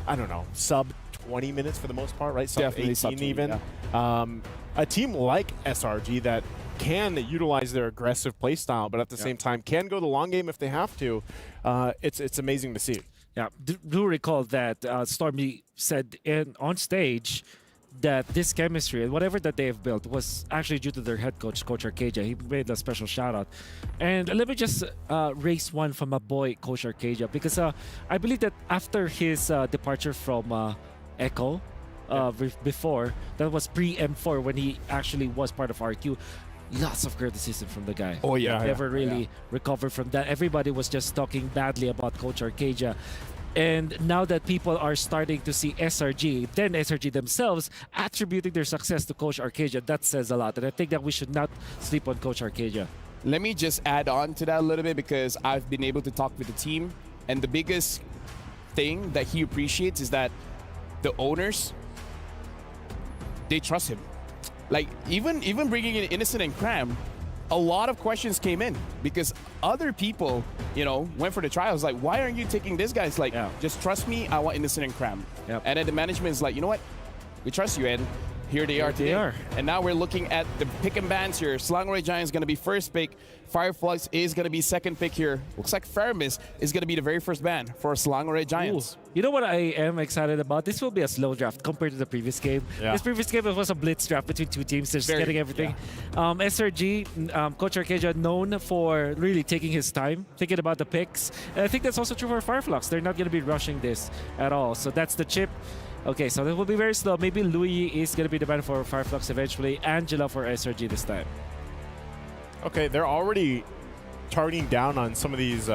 I don't know, sub 20 minutes for the most part, right? Sub 18 even. A team like SRG that can utilize their aggressive play style, but at the same time can go the long game if they have to. It's amazing to see. Yeah, do recall that Stormy said on stage that this chemistry and whatever that they have built was actually due to their head coach, Coach Arcadia. He made a special shout out. And let me just raise one from my boy, Coach Arcadia, because I believe that after his departure from Echo, before, that was pre-M4 when he actually was part of RQ, lots of criticism from the guy. Oh, yeah. Never really recovered from that. Everybody was just talking badly about Coach Arcadia. And now that people are starting to see SRG, then SRG themselves attributing their success to Coach Arcadia, that says a lot. And I think that we should not sleep on Coach Arcadia. Let me just add on to that a little bit, because I've been able to talk with the team, and the biggest thing that he appreciates is that the owners, they trust him. Like, even bringing in Innocent and Cram, a lot of questions came in because other people, you know, went for the trials. Like, why aren't you taking this guy? It's like, just trust me, I want Innocent and Cram. And then the management is like, you know what? We trust you, and here they are today. And now we're looking at the pick and bans here. Slangoray Giant is going to be first pick. Fireflux is going to be second pick here. Looks like Fermis is going to be the very first ban for Slangoray Giants. You know what I am excited about? This will be a slow draft compared to the previous game. This previous game, it was a blitz draft between two teams. They're just getting everything. SRG, Coach Arcadia, known for really taking his time, thinking about the picks. And I think that's also true for Fireflux. They're not going to be rushing this at all. So that's the chip. Okay, so that will be very slow. Maybe Louis is going to be the ban for Fireflux eventually. Angela for SRG this time. Okay, they're already targeting down on some of these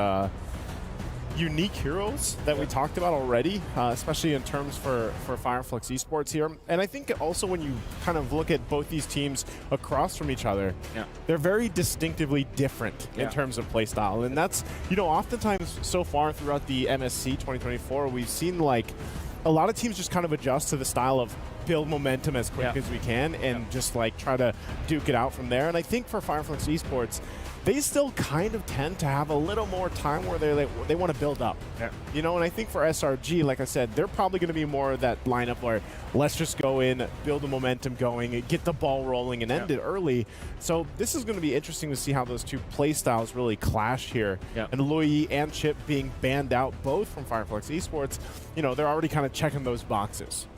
unique heroes that we talked about already, especially in terms for Fireflux Esports here. And I think also when you kind of look at both these teams across from each other, they're very distinctively different in terms of play style. And that's, you know, oftentimes so far throughout the MSC 2024, we've seen like a lot of teams just kind of adjust to the style of build momentum as quick as we can and just like try to duke it out from there. And I think for Fireflux Esports, they still kind of tend to have a little more time where they want to build up. You know, and I think for SRG, like I said, they're probably going to be more of that lineup where let's just go in, build the momentum going, get the ball rolling, and end it early. So this is going to be interesting to see how those two play styles really clash here. And Louis and Chip being banned out both from Fireflux Esports, you know, they're already kind of checking those boxes.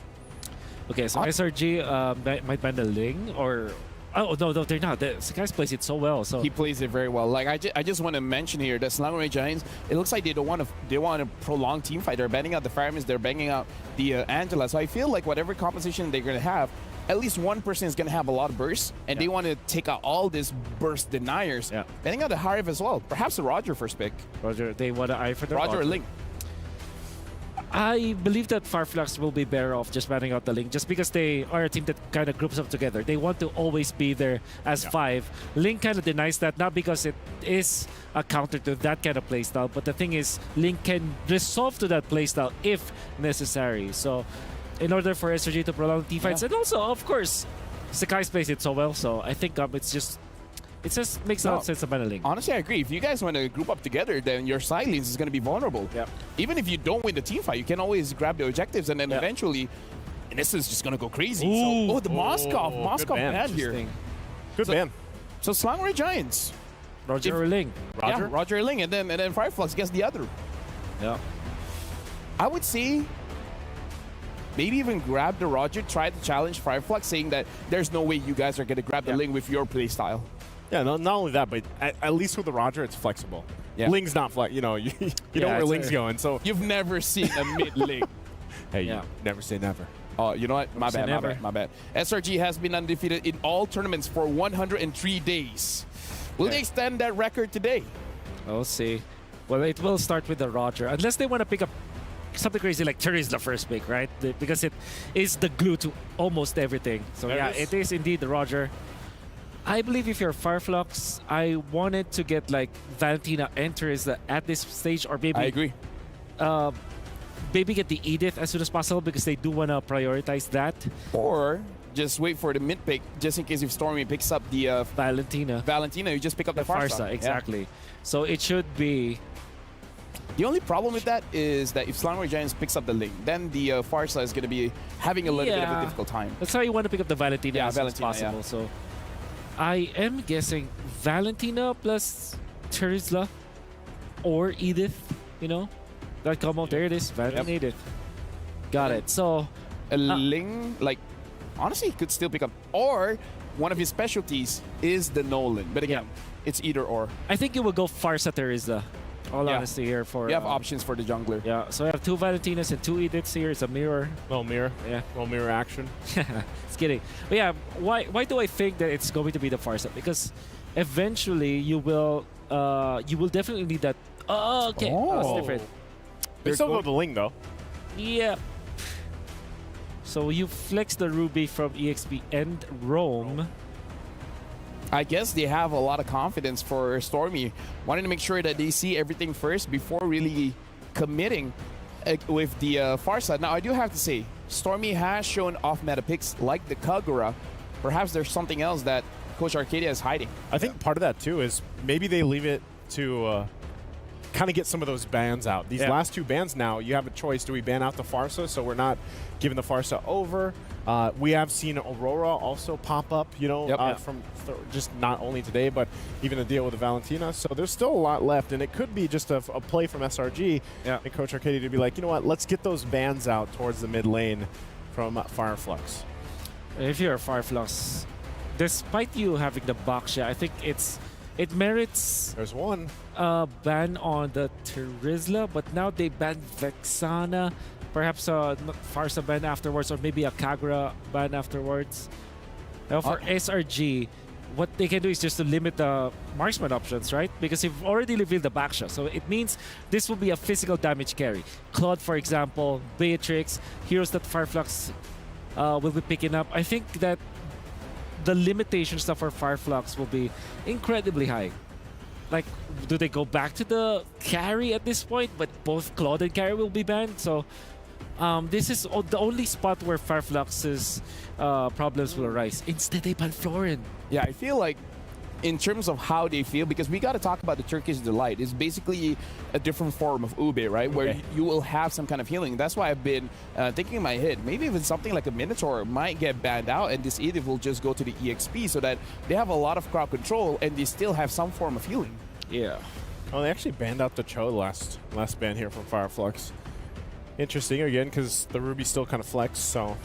Okay, so SRG might ban the Ling, or oh no, they're not. The guys plays it so well. So he plays it very well. Like I just want to mention here that Slangoray Giants, it looks like they want to prolong team fight. They're banning out the Firemen, they're banging out the Angela. So I feel like whatever composition they're gonna have, at least one person is gonna have a lot of bursts, and they want to take out all these burst deniers. Banning out the Harif as well. Perhaps the Roger first pick. Roger, they want to eye for the Roger or Ling. I believe that Fireflux will be better off just banning out the Link, just because they are a team that kind of groups up together. They want to always be there as five. Link kind of denies that, not because it is a counter to that kind of playstyle, but the thing is, Link can resolve to that playstyle if necessary. So, in order for SRG to prolong team fights, and also, of course, Sakai's plays it so well, so I think it just makes a lot of sense about a Link. Honestly, I agree. If you guys want to group up together, then your side lanes is going to be vulnerable. Even if you don't win the team fight, you can always grab the objectives, and then eventually, and this is just going to go crazy. So, the Moskov ban here. Good ban. So Slangoray Giants. Roger or Ling. Roger or Ling, and then Fireflux gets the other. I would say maybe even grab the Roger, try to challenge Fireflux, saying that there's no way you guys are going to grab the Ling with your playstyle. Yeah, not only that, but at least with the Roger, it's flexible. Ling's not flex. You know, you know where Ling's going. So you've never seen a mid Ling. Hey, you never say never. Oh, you know what? My bad. SRG has been undefeated in all tournaments for 103 days. Will they extend that record today? We'll see. Well, it will start with the Roger, unless they want to pick up something crazy like Terry's the first pick, right? Because it is the glue to almost everything. So it is indeed the Roger. I believe if you're Fireflux, I wanted to get like Valentina enters at this stage, or maybe I agree. Maybe get the Edith as soon as possible because they do want to prioritize that. Or just wait for the mid pick, just in case if Stormy picks up the Valentina, you just pick up the Farsa. Exactly. So it should be. The only problem with that is that if Slangoray Giants picks up the Ling, then the Farsa is going to be having a little bit of a difficult time. That's how you want to pick up the Valentina as soon as possible. So I am guessing Valentina plus Terizla or Edith, you know? That combo, there it is, Valentina Edith. Got it. So a Ling, like honestly, he could still pick up. Or one of his specialties is the Nolan. But again, it's either or. I think it will go Farsa Terizla. All honesty here for... You have options for the jungler. Yeah, so I have 2 Valentinas and 2 Ediths here. It's a mirror. Little mirror. Yeah. Little mirror action. Just kidding. But yeah, why do I think that it's going to be the Farsa? Because eventually you will definitely need that... Oh, okay. That's different. They still go the Ling, though. Yeah. So you flex the Ruby from EXP and Roam. I guess they have a lot of confidence for Stormy, wanting to make sure that they see everything first before really committing with the Farsa. Now, I do have to say, Stormy has shown off-meta picks like the Kagura. Perhaps there's something else that Coach Arcadia is hiding. I think part of that, too, is maybe they leave it to kind of get some of those bans out. These last 2 bans now, you have a choice. Do we ban out the Farsa so we're not giving the Farsa over? We have seen Aurora also pop up, you know, from just not only today, but even the deal with the Valentina. So there's still a lot left, and it could be just a play from SRG and Coach Arcadia to be like, you know what, let's get those bans out towards the mid lane from Fireflux. If you're a Fireflux, despite you having the Baksha, I think it merits... There's one. Ban on the Terizla, but now they banned Vexana. Perhaps a Farsa ban afterwards, or maybe a Kagura ban afterwards. Now for SRG, what they can do is just to limit the marksman options, right? Because you've already revealed the backshot, so it means this will be a physical damage carry. Claude, for example, Beatrix, heroes that Fireflux will be picking up. I think that the limitations for Fireflux will be incredibly high. Like, do they go back to the carry at this point? But both Claude and carry will be banned, so this is the only spot where Fireflux's problems will arise. Instead, they ban Florin. Yeah, I feel like in terms of how they feel, because we got to talk about the Turkish Delight. It's basically a different form of Ube, right? Where you will have some kind of healing. That's why I've been thinking in my head, maybe even something like a Minotaur might get banned out, and this Edith will just go to the EXP so that they have a lot of crowd control and they still have some form of healing. Yeah. Oh, they actually banned out the Cho last ban here from Fireflux. Interesting again, because the Ruby still kind of flex. So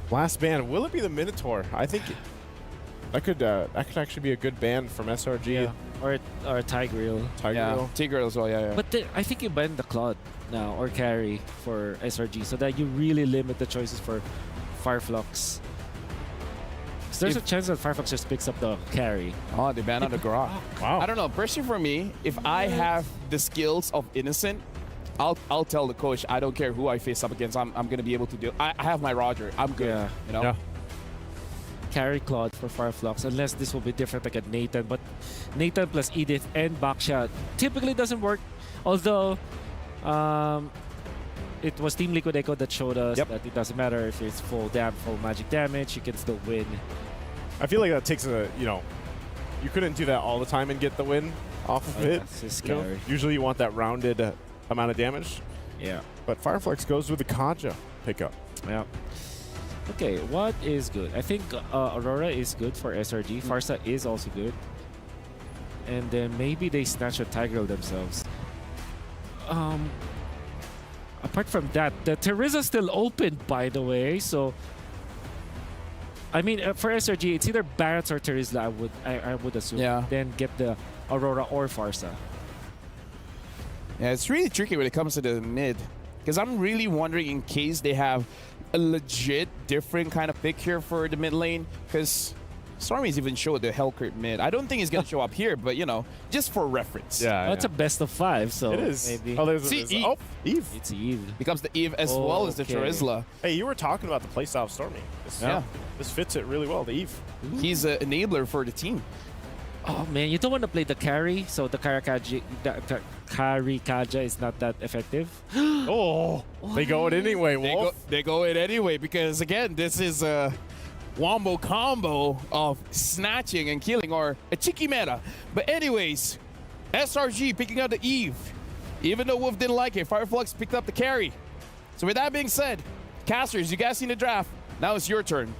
last ban, will it be the Minotaur? I think that could actually be a good ban from SRG. Yeah. Or Tigreal. Tigreal as well, yeah. But I think you ban the Claude now, or carry for SRG, so that you really limit the choices for Fireflux. There's a chance that Fireflux just picks up the carry. Oh, they ban on the Grok. Wow. I don't know. Personally, for me, if I have the skills of Innocent, I'll tell the coach, I don't care who I face up against. I'm going to be able to do. I have my Roger. I'm good. Yeah. You know? Yeah. Carry Claude for Fireflux, unless this will be different like at Nathan. But Nathan plus Edith and Baksha typically doesn't work. Although it was Team Liquid Echo that showed us that it doesn't matter if it's full magic damage, you can still win. I feel like that takes you couldn't do that all the time and get the win off of it. It's scary. Usually you want that rounded amount of damage. Yeah. But Fireflux goes with the Kaja pickup. Yeah. Okay, what is good? I think Aurora is good for SRG. Farsa is also good. And then maybe they snatch a Tigreal themselves. Apart from that, the Terizla still open, by the way. So, I mean, for SRG, it's either Barretts or Terizla, I would assume. Yeah. Then get the Aurora or Farsa. Yeah, it's really tricky when it comes to the mid. Because I'm really wondering in case they have a legit different kind of pick here for the mid lane. Because Stormy's even showed the Hellcrit mid. I don't think he's going to show up here, but, just for reference. Yeah, It's a best of 5, so it is. maybe. Oh, there's Eve. Eve. It's Eve. Becomes the Eve as well as the Terizla. Hey, you were talking about the playstyle of Stormy. This fits it really well, the Eve. He's an enabler for the team. Oh man, you don't want to play the carry, so the carry Kaja is not that effective. They go it anyway, Wolf. They go it anyway because, again, this is a wombo combo of snatching and killing, or a cheeky meta. But anyways, SRG picking up the Eve. Even though Wolf didn't like it, Fireflux picked up the carry. So with that being said, casters, you guys seen the draft. Now it's your turn.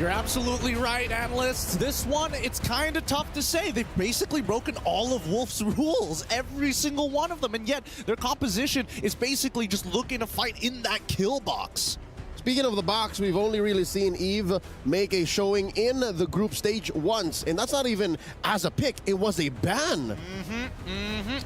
You're absolutely right, analysts. This one, it's kind of tough to say. They've basically broken all of Wolf's rules, every single one of them, and yet their composition is basically just looking to fight in that kill box. speaking of the box, we've only really seen Eve make a showing in the group stage once, and that's not even as a pick, it was a ban.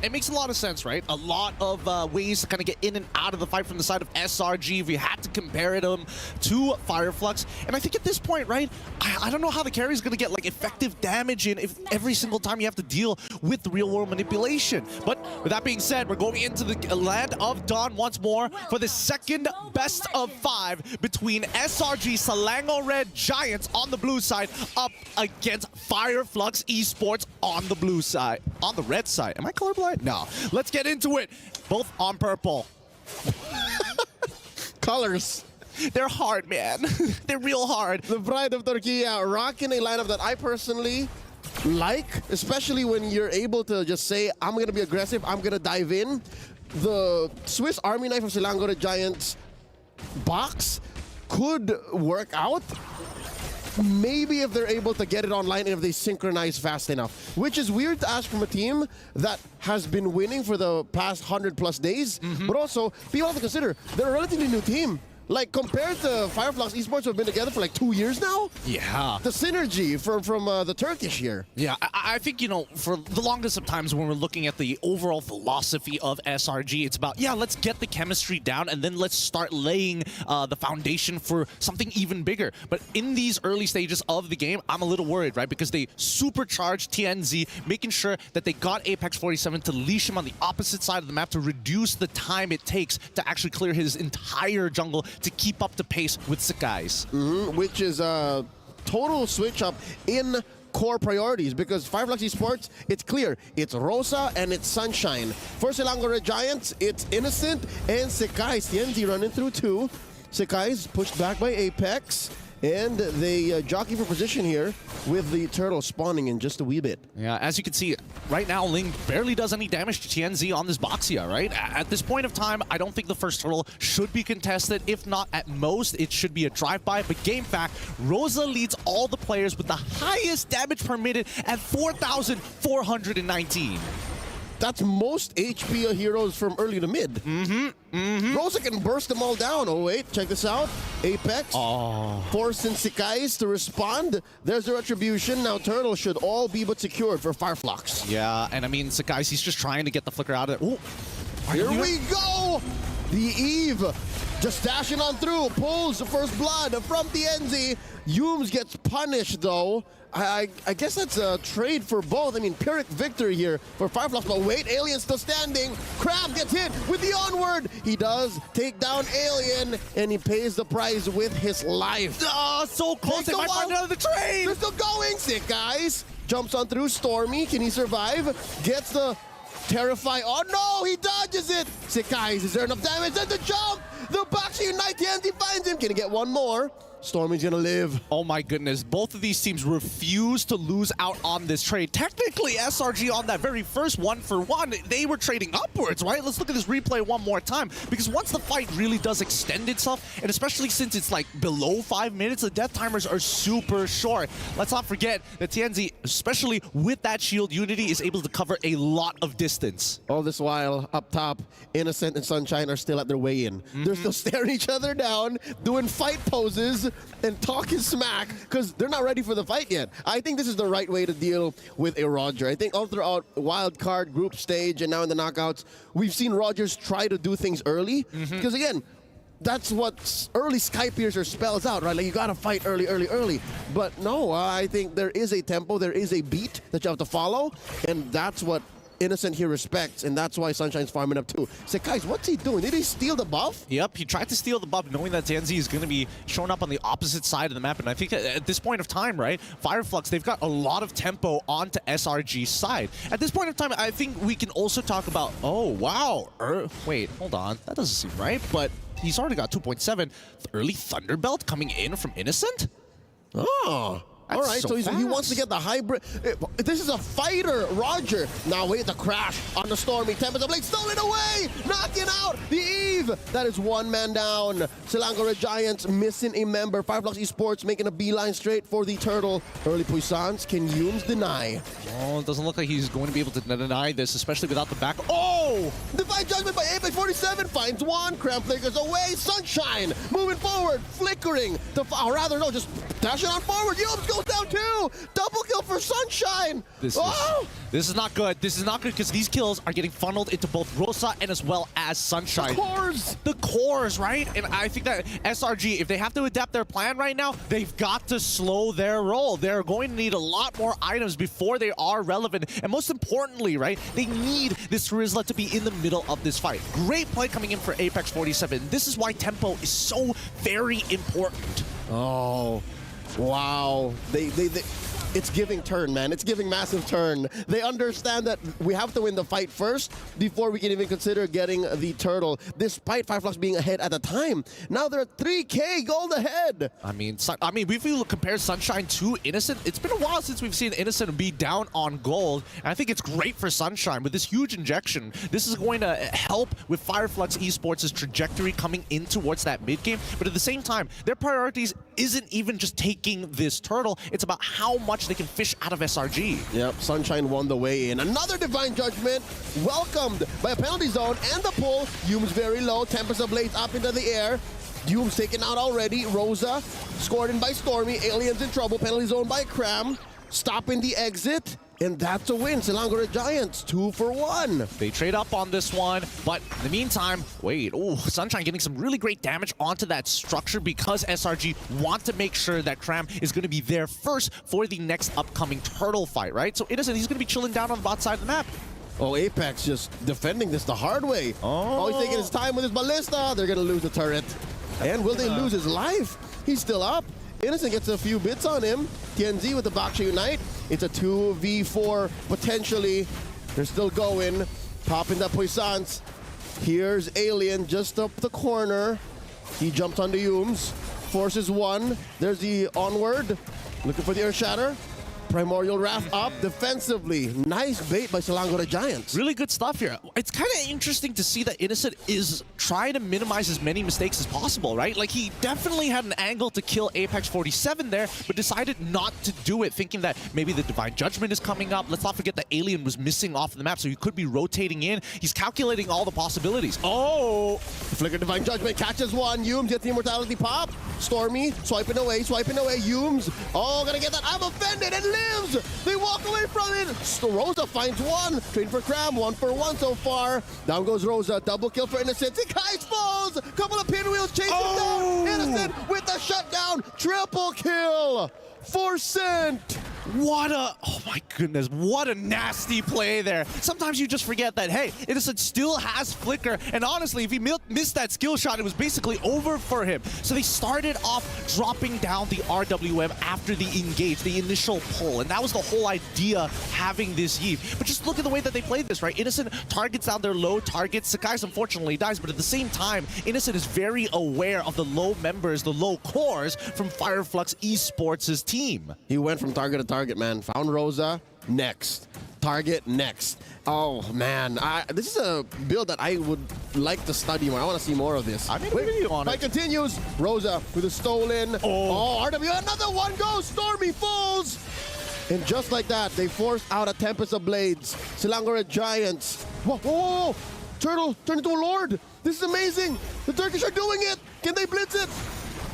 It makes a lot of sense, right? A lot of ways to kind of get in and out of the fight from the side of SRG. We had to compare it to Fireflux, and I think at this point, right, I don't know how the carry is going to get like effective damage in if every single time you have to deal with the real world manipulation. But with that being said, we're going into the land of Dawn once more for the second best of 5 between SRG Selangor Red Giants on the blue side up against Fireflux Esports on the blue side. On the red side. Am I colorblind? No. Let's get into it. Both on purple. Colors. They're hard, man. They're real hard. The Pride of Turkey rocking a lineup that I personally like, especially when you're able to just say, I'm going to be aggressive, I'm going to dive in. The Swiss Army Knife of Selangor Giants box could work out. Maybe if they're able to get it online and if they synchronize fast enough. Which is weird to ask from a team that has been winning for the past 100+ days. But also, people have to consider, they're a relatively new team. Like, compared to Fireflux Esports, who have been together for like 2 years now? Yeah. The synergy from the Turkish here. Yeah, I think, you know, for the longest of times when we're looking at the overall philosophy of SRG, it's about, yeah, let's get the chemistry down and then let's start laying the foundation for something even bigger. But in these early stages of the game, I'm a little worried, right? Because they supercharged TNZ, making sure that they got Apex 47 to leash him on the opposite side of the map to reduce the time it takes to actually clear his entire jungle to keep up the pace with Sakai's. Which is a total switch up in core priorities, because Fireflux Esports, it's clear, it's Rosa and it's Sunshine. For Selangor Red Giants, it's Innocent and Sakai's. TNZ running through 2. Sakai's pushed back by Apex. And they jockey for position here with the turtle spawning in just a wee bit. Yeah, as you can see, right now, Ling barely does any damage to TNZ on this Boxia, right? At this point of time, I don't think the first turtle should be contested. If not, at most, it should be a drive-by. But game fact, Rosa leads all the players with the highest damage per minute at 4,419. That's most HP heroes from early to mid. Rosa can burst them all down. Oh, wait, check this out. Apex forcing Sakai's to respond. There's the retribution. Now Turtle should all be but secured for Fireflux. Yeah, and I mean, Sakai's, he's just trying to get the flicker out of it. Ooh. Here we go! The Eve just dashing on through, pulls the first blood from TNZ. Yums gets punished, though. I guess that's a trade for both. I mean, Pyrrhic victory here for Fireflux, but wait, Alien still standing. Crab gets hit with the onward. He does take down Alien, and he pays the price with his life. So close, they might find another trade. They're still going, sick guys. Jumps on through Stormy, can he survive? Gets the Terrify, oh no, he dodges it. Sick guys, is there enough damage? Then the jump, the Boxer Unite, TNZ finds him. Can he get one more? Stormy's gonna live. Oh my goodness, both of these teams refuse to lose out on this trade. Technically, SRG on that very first 1-for-1, they were trading upwards, right? Let's look at this replay one more time, because once the fight really does extend itself, and especially since it's like below 5 minutes, the death timers are super short. Let's not forget that TNZ, especially with that shield unity, is able to cover a lot of distance. All this while, up top, Innocent and Sunshine are still at their weigh-in. They're still staring each other down, doing fight poses, and talking smack because they're not ready for the fight yet. I think this is the right way to deal with a Roger. I think all throughout wild card, group stage, and now in the knockouts, we've seen Rogers try to do things early because, again, that's what early Sky Piercer spells out, right? Like, you gotta fight early. But no, I think there is a tempo, there is a beat that you have to follow, and that's what Innocent here respects, and that's why Sunshine's farming up too. So guys, what's he doing? Did he steal the buff? Yep, he tried to steal the buff knowing that TNZ is going to be showing up on the opposite side of the map, and I think at this point of time, right, Fireflux, they've got a lot of tempo onto SRG's side. At this point of time, I think we can also talk about, oh, wow, wait, hold on, that doesn't seem right, but he's already got 2.7. Early Thunderbelt coming in from Innocent? Oh. All right, so he wants to get the hybrid. This is a fighter, Roger. Now wait, the crash on the Stormy. Tempest of Blade stolen away, knocking out the Eve. That is one man down. Selangor Giants missing a member. Fireflux Esports making a beeline straight for the turtle. Early puissance, can Yums deny? Oh, it doesn't look like he's going to be able to deny this, especially without the back. Oh! Oh! Divine Judgment by Apex 47 finds one. Cram flickers away. Sunshine moving forward, flickering. Or rather, no, just dashing on forward. Yums goes down too. Double kill for Sunshine. This is not good. This is not good because these kills are getting funneled into both Rosa and as well as Sunshine. The cores, right? And I think that SRG, if they have to adapt their plan right now, they've got to slow their roll. They're going to need a lot more items before they are relevant. And most importantly, right, they need this Rizla to be in the middle of this fight. Great play coming in for Apex 47. This is why tempo is so very important. Oh, wow. It's giving turn, man. It's giving massive turn. They understand that we have to win the fight first before we can even consider getting the turtle, despite Fireflux being ahead at the time. Now they're 3K gold ahead. I mean, if we compare Sunshine to Innocent, it's been a while since we've seen Innocent be down on gold. And I think it's great for Sunshine with this huge injection. This is going to help with Fireflux Esports' trajectory coming in towards that mid game. But at the same time, their priorities isn't even just taking this turtle. It's about how much they can fish out of SRG. Yep, Sunshine won the way in. Another Divine Judgment welcomed by a penalty zone and the pull. Hume's very low. Tempest of Blades up into the air. Hume's taken out already. Rosa scored in by Stormy. Aliens in trouble. Penalty zone by Cram. Stopping the exit. And that's a win. Selangor Giants, 2 for 1. They trade up on this one, but in the meantime, wait, Sunshine getting some really great damage onto that structure because SRG want to make sure that Cram is going to be there first for the next upcoming turtle fight, right? So Innocent, he's going to be chilling down on the bot side of the map. Oh, Apex just defending this the hard way. Oh, he's taking his time with his ballista. They're going to lose the turret. And will they lose his life? He's still up. Innocent gets a few bits on him. TNZ with the Baksha Unite. It's a 2v4 potentially. They're still going. Popping the Puissance. Here's Alien just up the corner. He jumps onto Humes. Forces one. There's the onward. Looking for the Earth Shatter. Primordial Wrath up defensively. Nice bait by Selangor Giants. Really good stuff here. It's kind of interesting to see that Innocent is trying to minimize as many mistakes as possible, right? Like, he definitely had an angle to kill Apex 47 there, but decided not to do it, thinking that maybe the Divine Judgment is coming up. Let's not forget that Alien was missing off the map, so he could be rotating in. He's calculating all the possibilities. Oh! Flicker Divine Judgment catches one. Humes gets the Immortality pop. Stormy swiping away, Humes. Oh, gonna get that. I'm offended and lives. They walk away from it. Rosa finds one. Train for Cram, 1 for 1 so far. Down goes Rosa. Double kill for Innocent. Kai's falls. Couple of pinwheels chasing down. Innocent with the shutdown. Triple kill for Cent. Oh my goodness, what a nasty play there. Sometimes you just forget that, hey, Innocent still has Flicker, and honestly, if he missed that skill shot, it was basically over for him. So they started off dropping down the RWM after the engage, the initial pull, and that was the whole idea having this Yeave. But just look at the way that they played this, right? Innocent targets down their low targets. Sakai's unfortunately dies, but at the same time, Innocent is very aware of the low members, the low cores from Fireflux Esports' team. He went from target to target, man. Found Rosa, next. Target, next. Oh, man. This is a build that I would like to study more. I want to see more of this. I mean, you on fight continues. Rosa with a stolen. Oh, RW. Another one goes. Stormy falls. And just like that, they force out a Tempest of Blades. Selangor Giants. Whoa. Turtle turned into a Lord. This is amazing. The Turkish are doing it. Can they blitz it?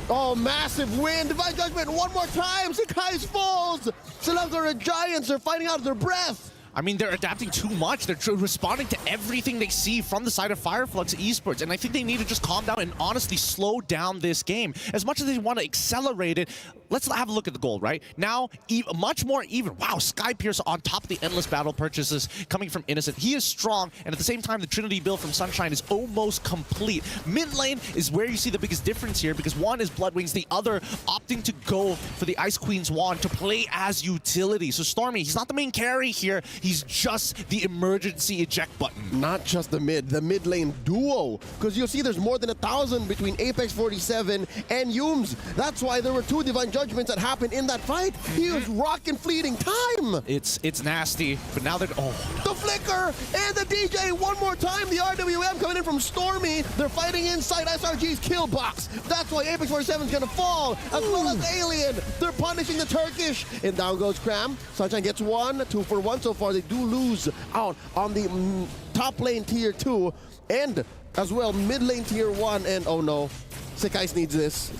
Oh, massive win. Divine Judgment one more time. Sakai's falls. Selangor Giants are fighting out of their breath. I mean, they're adapting too much. They're responding to everything they see from the side of Fireflux Esports, and I think they need to just calm down and honestly slow down this game. As much as they want to accelerate it, let's have a look at the gold, right? Now, much more even. Wow, Skypierce on top of the endless battle purchases coming from Innocent. He is strong, and at the same time, the Trinity build from Sunshine is almost complete. Mid lane is where you see the biggest difference here, because one is Bloodwings, the other opting to go for the Ice Queen's Wand to play as utility. So Stormy, he's not the main carry here. He's just the emergency eject button. Not just the mid lane duo. Because you'll see there's more than 1,000 between Apex 47 and Humes. That's why there were 2 Divine Judgments that happened in that fight. He was rocking fleeting time. It's nasty, but now they're, The Flicker and the DJ one more time. The RWM coming in from Stormy. They're fighting inside SRG's kill box. That's why Apex 47 is gonna fall, as well as Alien. They're punishing the Turkish. And down goes Cram. Sunshine gets 1, 2 for 1 so far. They do lose out on the top lane tier 2 and as well mid lane tier 1. And oh no, Sekais needs this.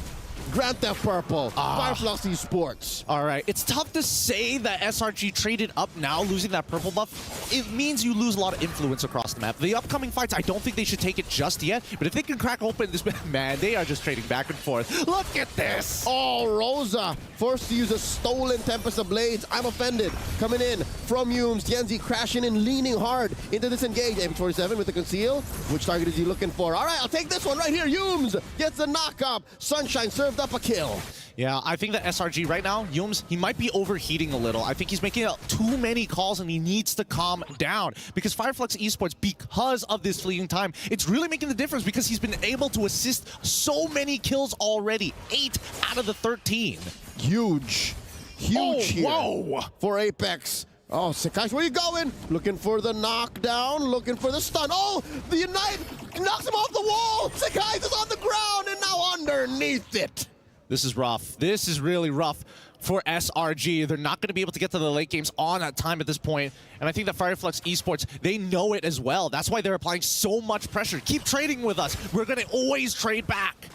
Grand Theft Purple, Fireflux Esports. All right, it's tough to say that SRG traded up now, losing that purple buff. It means you lose a lot of influence across the map. The upcoming fights, I don't think they should take it just yet, but if they can crack open this, man, they are just trading back and forth. Look at this! Oh, Rosa forced to use a stolen Tempest of Blades. I'm offended. Coming in from Humes, Tienzi crashing and leaning hard into this engage. MP47 with the conceal. Which target is he looking for? All right, I'll take this one right here. Humes gets the knock-up. Sunshine served up a kill. Yeah, I think that SRG right now, Humes, he might be overheating a little. I think he's making too many calls and he needs to calm down. Because Fireflux Esports, because of this fleeting time, it's really making the difference because he's been able to assist so many kills already. 8 out of the 13. Huge here whoa. for Apex. Oh, Sekais, where you going? Looking for the knockdown, looking for the stun. Oh, the Unite knocks him off the wall. Sekais is on the ground and now underneath it. This is rough. This is really rough for SRG. They're not going to be able to get to the late games on that time at this point. And I think that Fireflux Esports, they know it as well. That's why they're applying so much pressure. Keep trading with us. We're going to always trade back.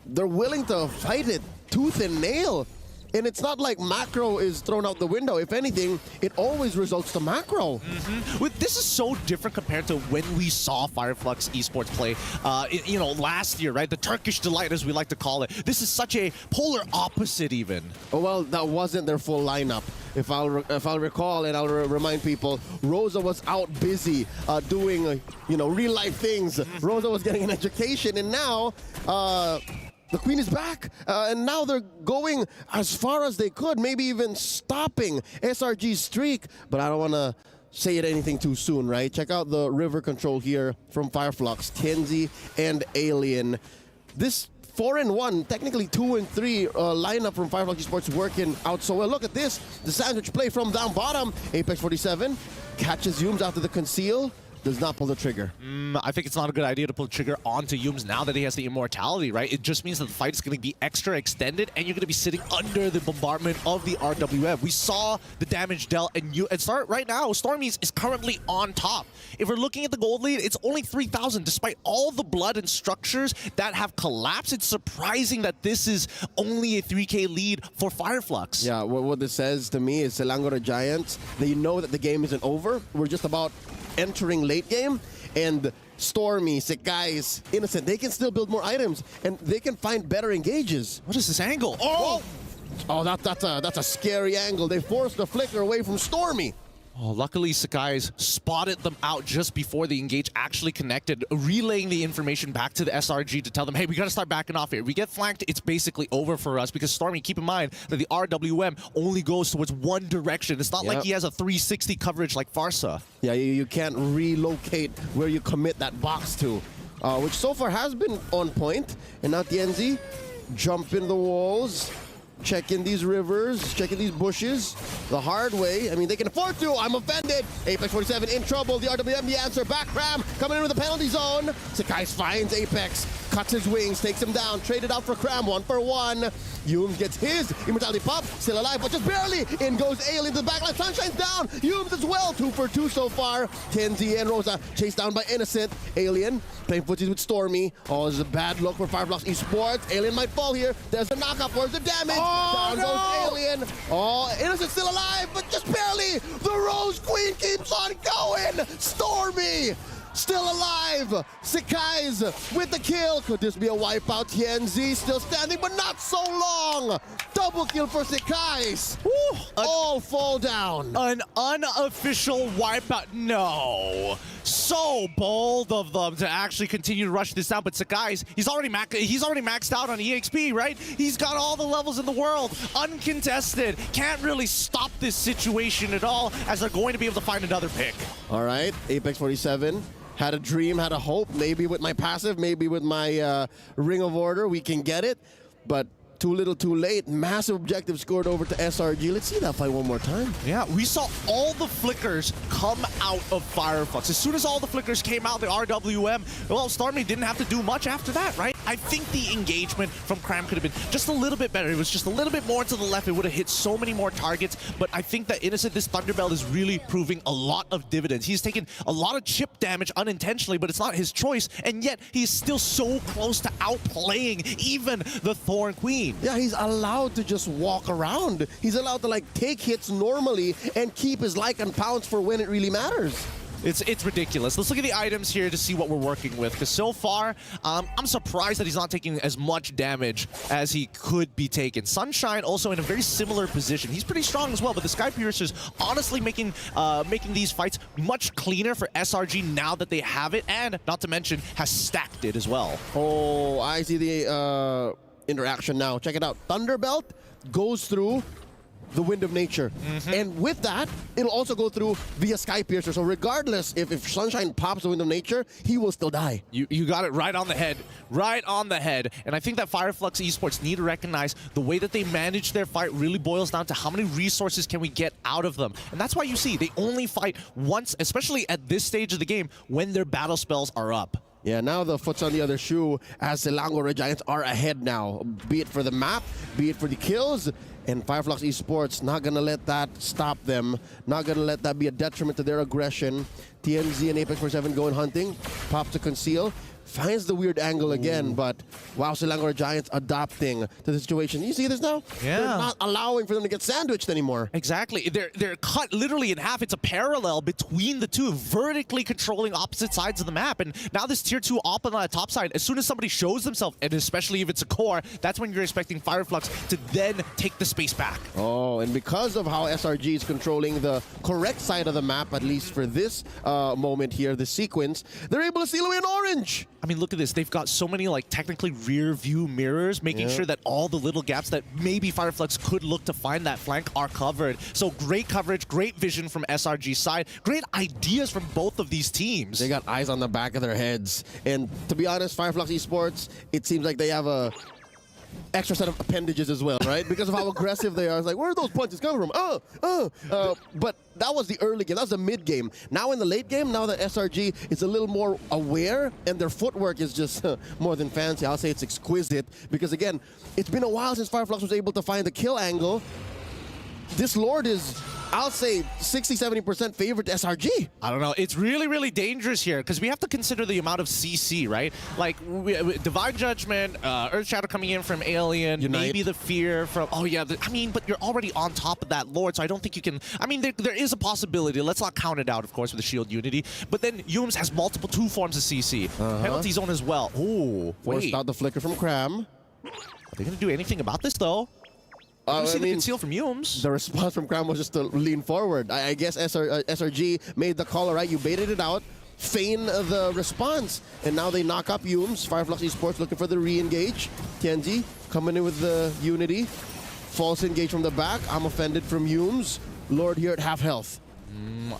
They're willing to fight it tooth and nail. And it's not like macro is thrown out the window. If anything, it always results to macro. This is so different compared to when we saw Fireflux Esports play, you know, last year, right? The Turkish delight, as we like to call it. This is such a polar opposite, even. Oh, well, that wasn't their full lineup. If I'll recall, and I'll remind people, Rosa was out busy doing, you know, real life things. Rosa was getting an education, and now. The Queen is back, and now they're going as far as they could, maybe even stopping SRG's streak. But I don't want to say it anything too soon, right? Check out the river control here from Fireflux, Tienzi, and Alien. This 4-1, technically 2-3 lineup from Fireflux Esports working out so well. Look at this, the sandwich play from down bottom. Apex 47 catches Humes after the conceal. Does not pull the trigger. I think it's not a good idea to pull the trigger onto Humes now that he has the immortality, right? It just means that the fight is going to be extra extended and you're going to be sitting under the bombardment of the RWF. We saw the damage dealt and start right now, Stormy is currently on top. If we're looking at the gold lead, it's only 3,000 despite all the blood and structures that have collapsed. It's surprising that this is only a 3K lead for Fireflux. Yeah, what this says to me is Selangor Giants, they know that the game isn't over. We're just about entering late game, and Stormy, Sekais, Innocent, they can still build more items and they can find better engages. What is this angle? Oh, that's a scary angle. They forced the flicker away from Stormy. Oh, luckily, Sekais spotted them out just before the engage actually connected, relaying the information back to the SRG to tell them, hey, we got to start backing off here. We get flanked, it's basically over for us because Stormy, keep in mind that the RWM only goes towards one direction. It's not like he has a 360 coverage like Farsa. Yeah, you can't relocate where you commit that box to, which so far has been on point. And now Tienzi, jump in the walls. Checking these rivers, checking these bushes the hard way. I mean, they can afford to. I'm offended. Apex 47 in trouble. The RWM, the answer. Back Cram coming in with the penalty zone. Sekais finds Apex, cuts his wings, takes him down. Traded out for Cram, 1-for-1. Humes gets his immortality pop, still alive, but just barely. In goes Alien to the backline. Sunshine's down. Humes as well, 2-for-2 so far. Tienzi and Rosa chased down by Innocent. Alien playing footsies with Stormy. Oh, this is a bad look for Fireflux Esports. Alien might fall here. There's the knockup. Where's the damage? Down goes Alien. Oh, Innocent still alive, but just barely. The Rose Queen keeps on going. Stormy still alive. Sekais with the kill. Could this be a wipeout? Tienzi still standing, but not so long. Double kill for Sekais. All fall down. An unofficial wipeout. No. So bold of them to actually continue to rush this out, but Sekais, he's already maxed out on EXP, right? He's got all the levels in the world, uncontested. Can't really stop this situation at all, as they're going to be able to find another pick. All right, Apex 47 had a dream, had a hope. Maybe with my passive, maybe with my Ring of Order, we can get it. But too little, too late. Massive objective scored over to SRG. Let's see that fight one more time. Yeah, we saw all the flickers come out of Fireflux. As soon as all the flickers came out, the RWM, well, Stormy didn't have to do much after that, right? I think the engagement from Cram could have been just a little bit better. It was just a little bit more to the left. It would have hit so many more targets. But I think that Innocent, this Thunderbelt is really proving a lot of dividends. He's taken a lot of chip damage unintentionally, but it's not his choice. And yet he's still so close to outplaying even the Thorn Queen. Yeah, he's allowed to just walk around. He's allowed to like take hits normally and keep his like and pounds for when it really matters. It's ridiculous. Let's look at the items here to see what we're working with. Because so far, I'm surprised that he's not taking as much damage as he could be taking. Sunshine also in a very similar position. He's pretty strong as well, but the Sky Piercer's honestly making these fights much cleaner for SRG now that they have it, and not to mention has stacked it as well. Oh, I see the interaction now. Check it out. Thunderbelt goes through the Wind of Nature. And with that, it'll also go through via Sky Piercer. So regardless, if Sunshine pops the Wind of Nature, he will still die. You got it right on the head. Right on the head. And I think that Fireflux Esports need to recognize the way that they manage their fight really boils down to how many resources can we get out of them. And that's why you see they only fight once, especially at this stage of the game, when their battle spells are up. Yeah, now the foot's on the other shoe as the Langora Giants are ahead now. Be it for the map, be it for the kills. And Fireflux Esports not going to let that stop them. Not going to let that be a detriment to their aggression. TMZ and Apex 47 going hunting. Pop to conceal. Finds the weird angle again, but wow, Selangor Giants adapting to the situation. You see this now? Yeah. They're not allowing for them to get sandwiched anymore. Exactly. They're cut literally in half. It's a parallel between the two, vertically controlling opposite sides of the map. And now this tier 2 op on the top side, as soon as somebody shows themselves, and especially if it's a core, that's when you're expecting Fireflux to then take the space back. Oh, and because of how SRG is controlling the correct side of the map, at least for this moment here, the sequence, they're able to seal away an orange. I mean, look at this. They've got so many, like, technically rear view mirrors, making sure that all the little gaps that maybe Fireflux could look to find that flank are covered. So great coverage, great vision from SRG's side, great ideas from both of these teams. They got eyes on the back of their heads. And to be honest, Fireflux Esports, it seems like they have a extra set of appendages as well, right? Because of how aggressive they are. It's like, where are those punches coming from? But that was the early game. That was the mid game. Now in the late game, now that SRG is a little more aware and their footwork is just more than fancy. I'll say it's exquisite because, again, it's been a while since Fireflux was able to find the kill angle. This Lord is, I'll say, 60-70% favorite to SRG. I don't know. It's really, really dangerous here because we have to consider the amount of CC, right? Like, Divine Judgment, Earth Shadow coming in from Alien, Unite. maybe the Fear from... Oh, yeah. I mean, but you're already on top of that Lord, so I don't think you can... I mean, there is a possibility. Let's not count it out, of course, with the Shield Unity. But then Yums has multiple 2 forms of CC. Penalty zone as well. Ooh, Forced wait. out the flicker from Cram. Are they going to do anything about this, though? You see the conceal from Yums. The response from Cram was just to lean forward. I guess SRG made the call, all right, you baited it out, feign the response, and now they knock up Yums. Fireflux Esports looking for the re-engage. Tianzi coming in with the Unity. False engage from the back. I'm offended from Yums. Lord here at half health.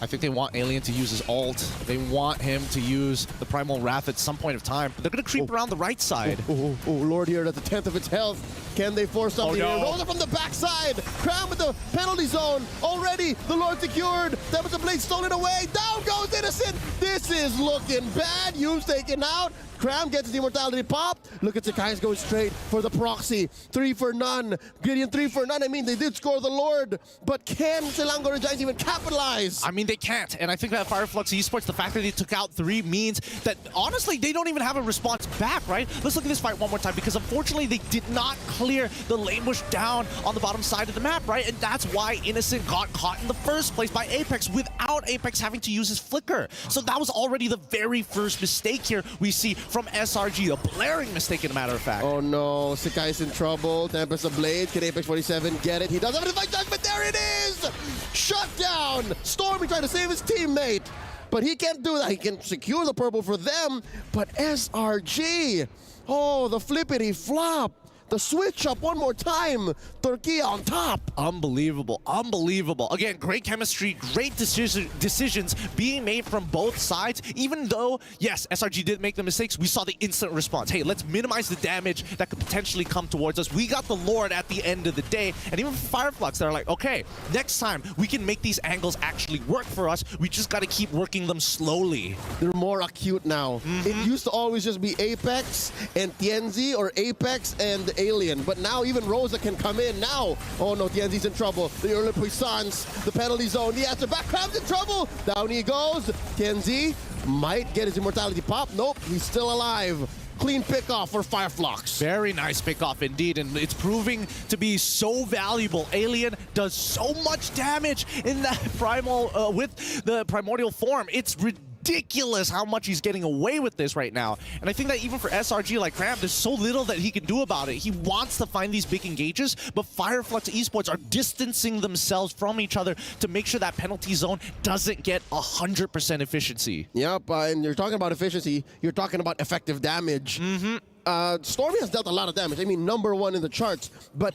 I think they want Alien to use his ult. They want him to use the Primal Wrath at some point of time. But they're going to creep around the right side. Lord here at the 10th of its health. Can they force something here? Rolls it from the backside. Cram with the penalty zone. Already, the Lord secured. Tempest of Blade stolen away. Down goes Innocent. This is looking bad. Yu's taken out. Cram gets the immortality pop. Look at Sakai's going straight for the proxy. 3 for none. Gideon 3 for none. I mean, they did score the Lord, but can Selangor Giants even capitalize? I mean, they can't. And I think that Fireflux Esports, the fact that they took out 3 means that, honestly, they don't even have a response back, right? Let's look at this fight one more time, because unfortunately, they did not clear the lane push down on the bottom side of the map, right? And that's why Innocent got caught in the first place by Apex without Apex having to use his flicker. So that was already the very first mistake here we see from SRG, a blaring mistake, in a matter of fact. Oh no, Sakai's in trouble. Tempest of Blade, can Apex 47 get it? He doesn't have a fight time, but there it is! Shut down! Stormy trying to save his teammate, but he can't do that. He can secure the purple for them, but SRG, oh, the flippity flop. The switch up one more time. Turkey on top. Unbelievable. Unbelievable. Again, great chemistry, great decisions being made from both sides. Even though, yes, SRG did make the mistakes, we saw the instant response. Hey, let's minimize the damage that could potentially come towards us. We got the Lord at the end of the day. And even for Fireflux, they're like, okay, next time we can make these angles actually work for us. We just got to keep working them slowly. They're more acute now. It used to always just be Apex and Tienzi or Apex and Alien. But now even Rosa can come in now. Oh no, Tienzi's in trouble. The early puissance, the penalty zone, the answer back, Crab's in trouble. Down he goes. Tienzi might get his immortality pop. Nope, he's still alive. Clean pick-off for Fireflux. Very nice pick-off indeed, and it's proving to be so valuable. Alien does so much damage in that primal, with the primordial form. It's ridiculous how much he's getting away with this right now. And I think that even for SRG like Cram, there's so little that he can do about it. He wants to find these big engages, but Fireflux Esports are distancing themselves from each other to make sure that penalty zone doesn't get 100% efficiency. Yep, and you're talking about efficiency, you're talking about effective damage. Stormy has dealt a lot of damage. I mean, #1 in the charts, but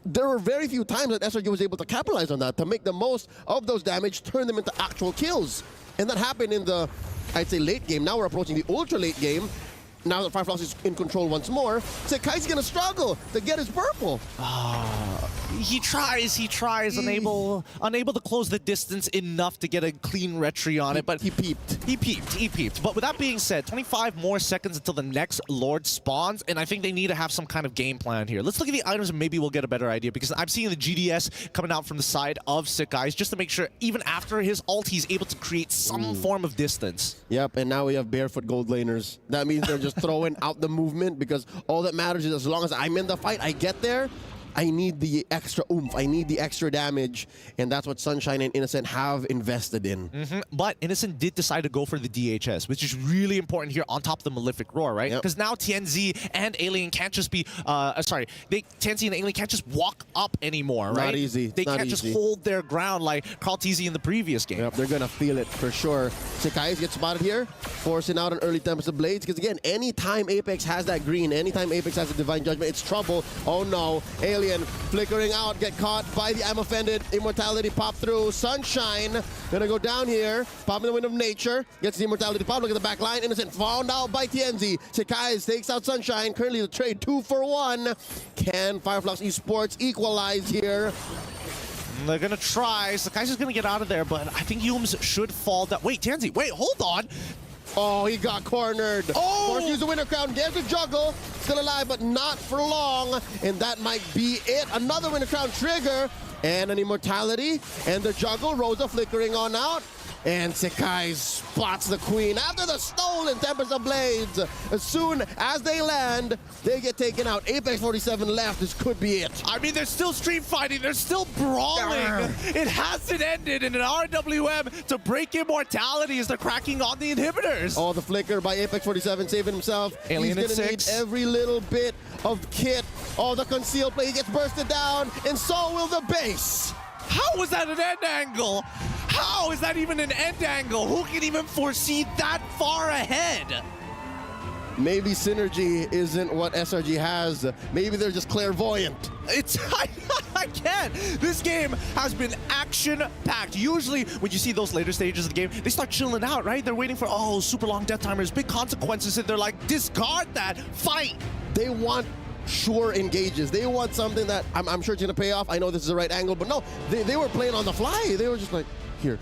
there were very few times that SRG was able to capitalize on that, to make the most of those damage, turn them into actual kills. And that happened in the, I'd say, late game. Now we're approaching the ultra late game. Now that Fireflux is in control once more, Sekai's gonna struggle to get his purple. He tries, unable to close the distance enough to get a clean retry on it, but he peeped. But with that being said, 25 more seconds until the next Lord spawns, and I think they need to have some kind of game plan here. Let's look at the items and maybe we'll get a better idea, because I'm seeing the GDS coming out from the side of Sekai's just to make sure even after his ult, he's able to create some form of distance. Yep, and now we have barefoot gold laners. That means they're just throwing out the movement, because all that matters is as long as I'm in the fight, I get there, I need the extra oomph, I need the extra damage, and that's what Sunshine and Innocent have invested in. But Innocent did decide to go for the DHS, which is really important here on top of the Malefic Roar, right? Because now Tienzi and Alien can't just be, Tienzi and Alien can't just walk up anymore, right? Not easy. They can't just hold their ground like Carl Teasy in the previous game. Yep, they're gonna feel it for sure. Sekai gets spotted here, forcing out an early Tempest of Blades, because again, anytime Apex has that green, anytime Apex has a Divine Judgment, it's trouble. Oh no, Alien flickering out, get caught by the I'm Offended. Immortality pop through. Sunshine gonna go down here, pop in the Wind of Nature, gets the Immortality pop. Look at the back line. Innocent found out by Tienzi. Sekai takes out Sunshine. Currently the trade 2 for 1. Can Fireflux Esports equalize here? They're gonna try. Sakai's just gonna get out of there, but I think Humes should fall down. Wait, Tienzi, wait, hold on. Oh, he got cornered. Forced to use the Winter Crown. There's the juggle. Still alive, but not for long. And that might be it. Another Winter Crown trigger. And an Immortality. And the juggle. Rosa flickering on out. And Sekai spots the Queen after the stolen Tempest of Blades. As soon as they land, they get taken out. Apex 47 left. This could be it. I mean, they're still street fighting. They're still brawling. It hasn't ended. And an RWM to break immortality as they're cracking on the inhibitors. Oh, the flicker by Apex 47 saving himself. Alien He's at gonna 6. need every little bit of kit. Oh, the concealed play. He gets bursted down. And so will the base. How was that an end angle? How is that even an end angle? Who can even foresee that far ahead? Maybe synergy isn't what SRG has. Maybe they're just clairvoyant. I can't. This game has been action-packed. Usually, when you see those later stages of the game, they start chilling out, right? They're waiting for, super long death timers, big consequences, and they're like, discard that, fight. They want sure engages. They want something that I'm sure it's going to pay off. I know this is the right angle, but no, they were playing on the fly. They were just like, here,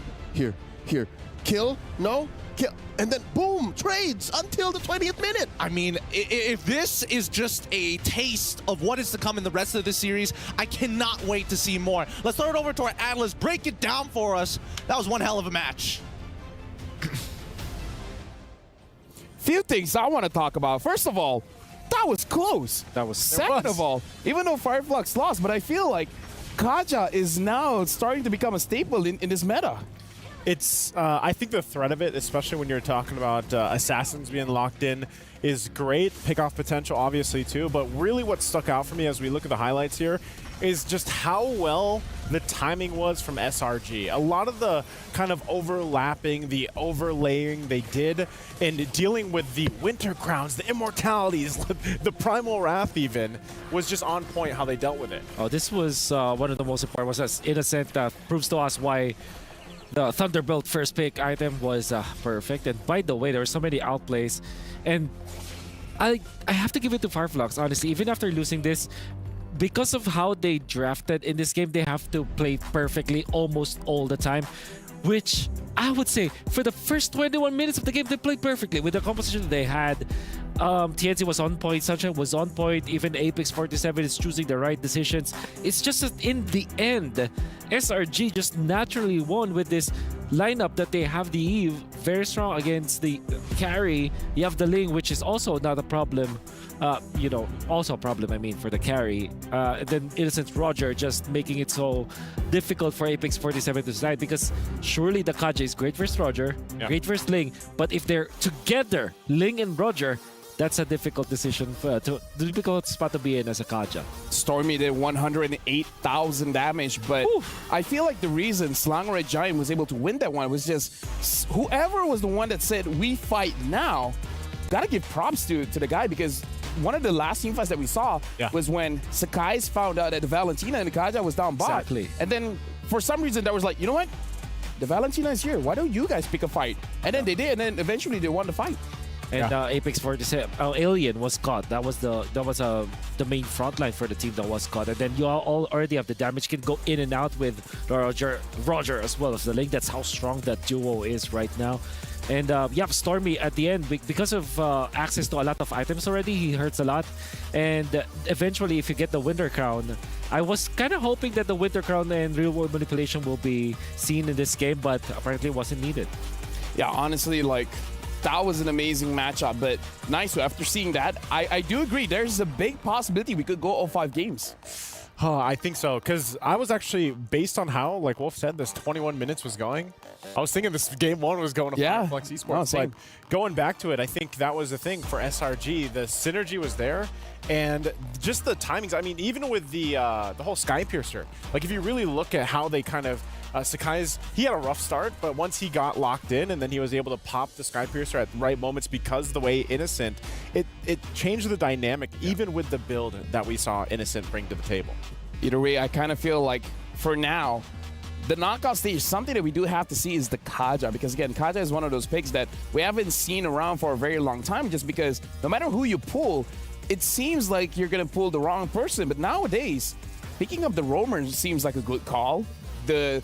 kill, no, kill, and then boom, trades until the 20th minute. I mean, if this is just a taste of what is to come in the rest of the series, I cannot wait to see more. Let's throw it over to our analyst, break it down for us. That was one hell of a match. Few things I want to talk about. First of all, that was close. Second of all, even though Fireflux lost, but I feel like Kaja is now starting to become a staple in this meta. It's, I think the threat of it, especially when you're talking about assassins being locked in, is great. Pick off potential, obviously, too. But really what stuck out for me as we look at the highlights here is just how well the timing was from SRG. A lot of the kind of overlapping, the overlaying they did, and dealing with the Winter Crowns, the Immortalities, the Primal Wrath even, was just on point how they dealt with it. Oh, this was one of the most important ones. As Innocent proves to us why the Thunderbolt first pick item was perfect. And by the way, there were so many outplays. And I have to give it to Fireflux, honestly. Even after losing this, because of how they drafted in this game, they have to play perfectly almost all the time, which I would say for the first 21 minutes of the game, they played perfectly with the composition they had. TNC was on point, Sunshine was on point, even Apex 47 is choosing the right decisions. It's just that in the end, SRG just naturally won with this lineup that they have the Eve, very strong against the carry. You have the Ling, which is also not a problem. Also a problem, I mean, for the carry. Then Innocent Roger just making it so difficult for Apex 47 to decide, because surely the Kaja is great versus Roger, great versus Ling, but if they're together, Ling and Roger, that's a difficult decision, difficult spot to be in as a Kaja. Stormy did 108,000 damage, but I feel like the reason Slangred Giant was able to win that one was just whoever was the one that said, we fight now, gotta give props to the guy, because one of the last teamfights that we saw was when Sakai's found out that the Valentina and the Kaja was down bot. Exactly. And then for some reason that was like, you know what? The Valentina is here. Why don't you guys pick a fight? And then they did, and then eventually they won the fight. And Apex 47, Alien was caught. That was the main front line for the team that was caught. And then you all already have the damage, can go in and out with Roger as well as the Link. That's how strong that duo is right now. And Stormy at the end, because of access to a lot of items already, he hurts a lot. And eventually, if you get the Winter Crown, I was kind of hoping that the Winter Crown and Real World Manipulation will be seen in this game, but apparently it wasn't needed. Yeah, honestly, like, that was an amazing matchup, but nice. So after seeing that, I do agree. There's a big possibility we could go all 5 games. Oh, I think so, because I was actually, based on how, like Wolf said, this 21 minutes was going, I was thinking this game 1 was going to Fireflux Esports. But going back to it, I think that was the thing for SRG. The synergy was there, and just the timings. I mean, even with the whole Sky Piercer, like if you really look at how they kind of, Sakai's, he had a rough start, but once he got locked in and then he was able to pop the Sky Piercer at the right moments because the way Innocent, it changed the dynamic even with the build that we saw Innocent bring to the table. Either way, I kind of feel like for now, the knockout stage, something that we do have to see is the Kaja, because again, Kaja is one of those picks that we haven't seen around for a very long time, just because no matter who you pull, it seems like you're going to pull the wrong person. But nowadays, picking up the roamer seems like a good call. The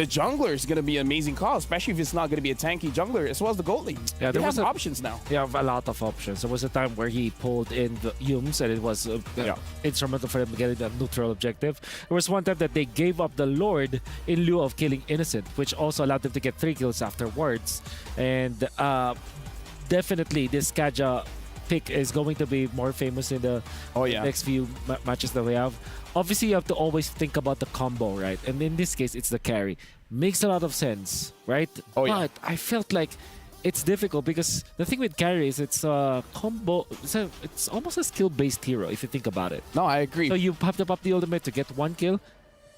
jungler is going to be an amazing call, especially if it's not going to be a tanky jungler, as well as the gold lane. Yeah, there was options now. You have a lot of options. There was a time where he pulled in the Yums, and it was instrumental for them getting the neutral objective. There was one time that they gave up the Lord in lieu of killing Innocent, which also allowed them to get 3 kills afterwards. And definitely this Kaja pick is going to be more famous in the next few matches that we have. Obviously, you have to always think about the combo, right? And in this case, it's the carry. Makes a lot of sense, right? But I felt like it's difficult because the thing with carry is it's a combo. It's almost a skill-based hero if you think about it. No, I agree. So you have to pop the ultimate to get 1 kill.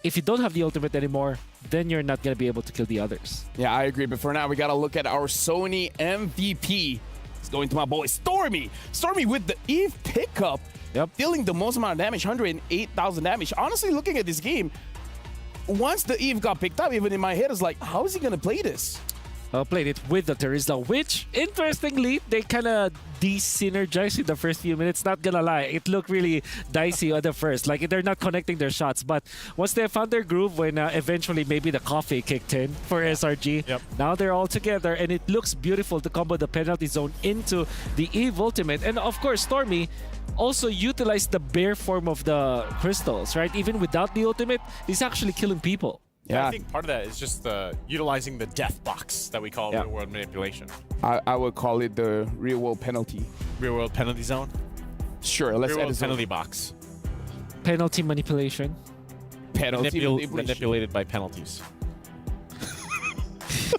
If you don't have the ultimate anymore, then you're not going to be able to kill the others. Yeah, I agree. But for now, we got to look at our Sony MVP. It's going to my boy, Stormy. Stormy with the Eve pickup. Dealing the most amount of damage, 108,000 damage. Honestly, looking at this game, once the Eve got picked up, even in my head, it's like, how is he going to play this? Played it with the Terizla, which, interestingly, they kind of de-synergized in the first few minutes. Not gonna lie, it looked really dicey at the first. Like, they're not connecting their shots. But once they found their groove, when eventually maybe the coffee kicked in for SRG, now they're all together, and it looks beautiful to combo the penalty zone into the Eve ultimate. And of course, Stormy also utilized the bare form of the crystals, right? Even without the ultimate, he's actually killing people. Yeah, I think part of that is just utilizing the death box that we call real world manipulation. I would call it the real world penalty. Real world penalty zone? Sure, let's real add world a penalty box. Penalty manipulation. Manipulated by penalties.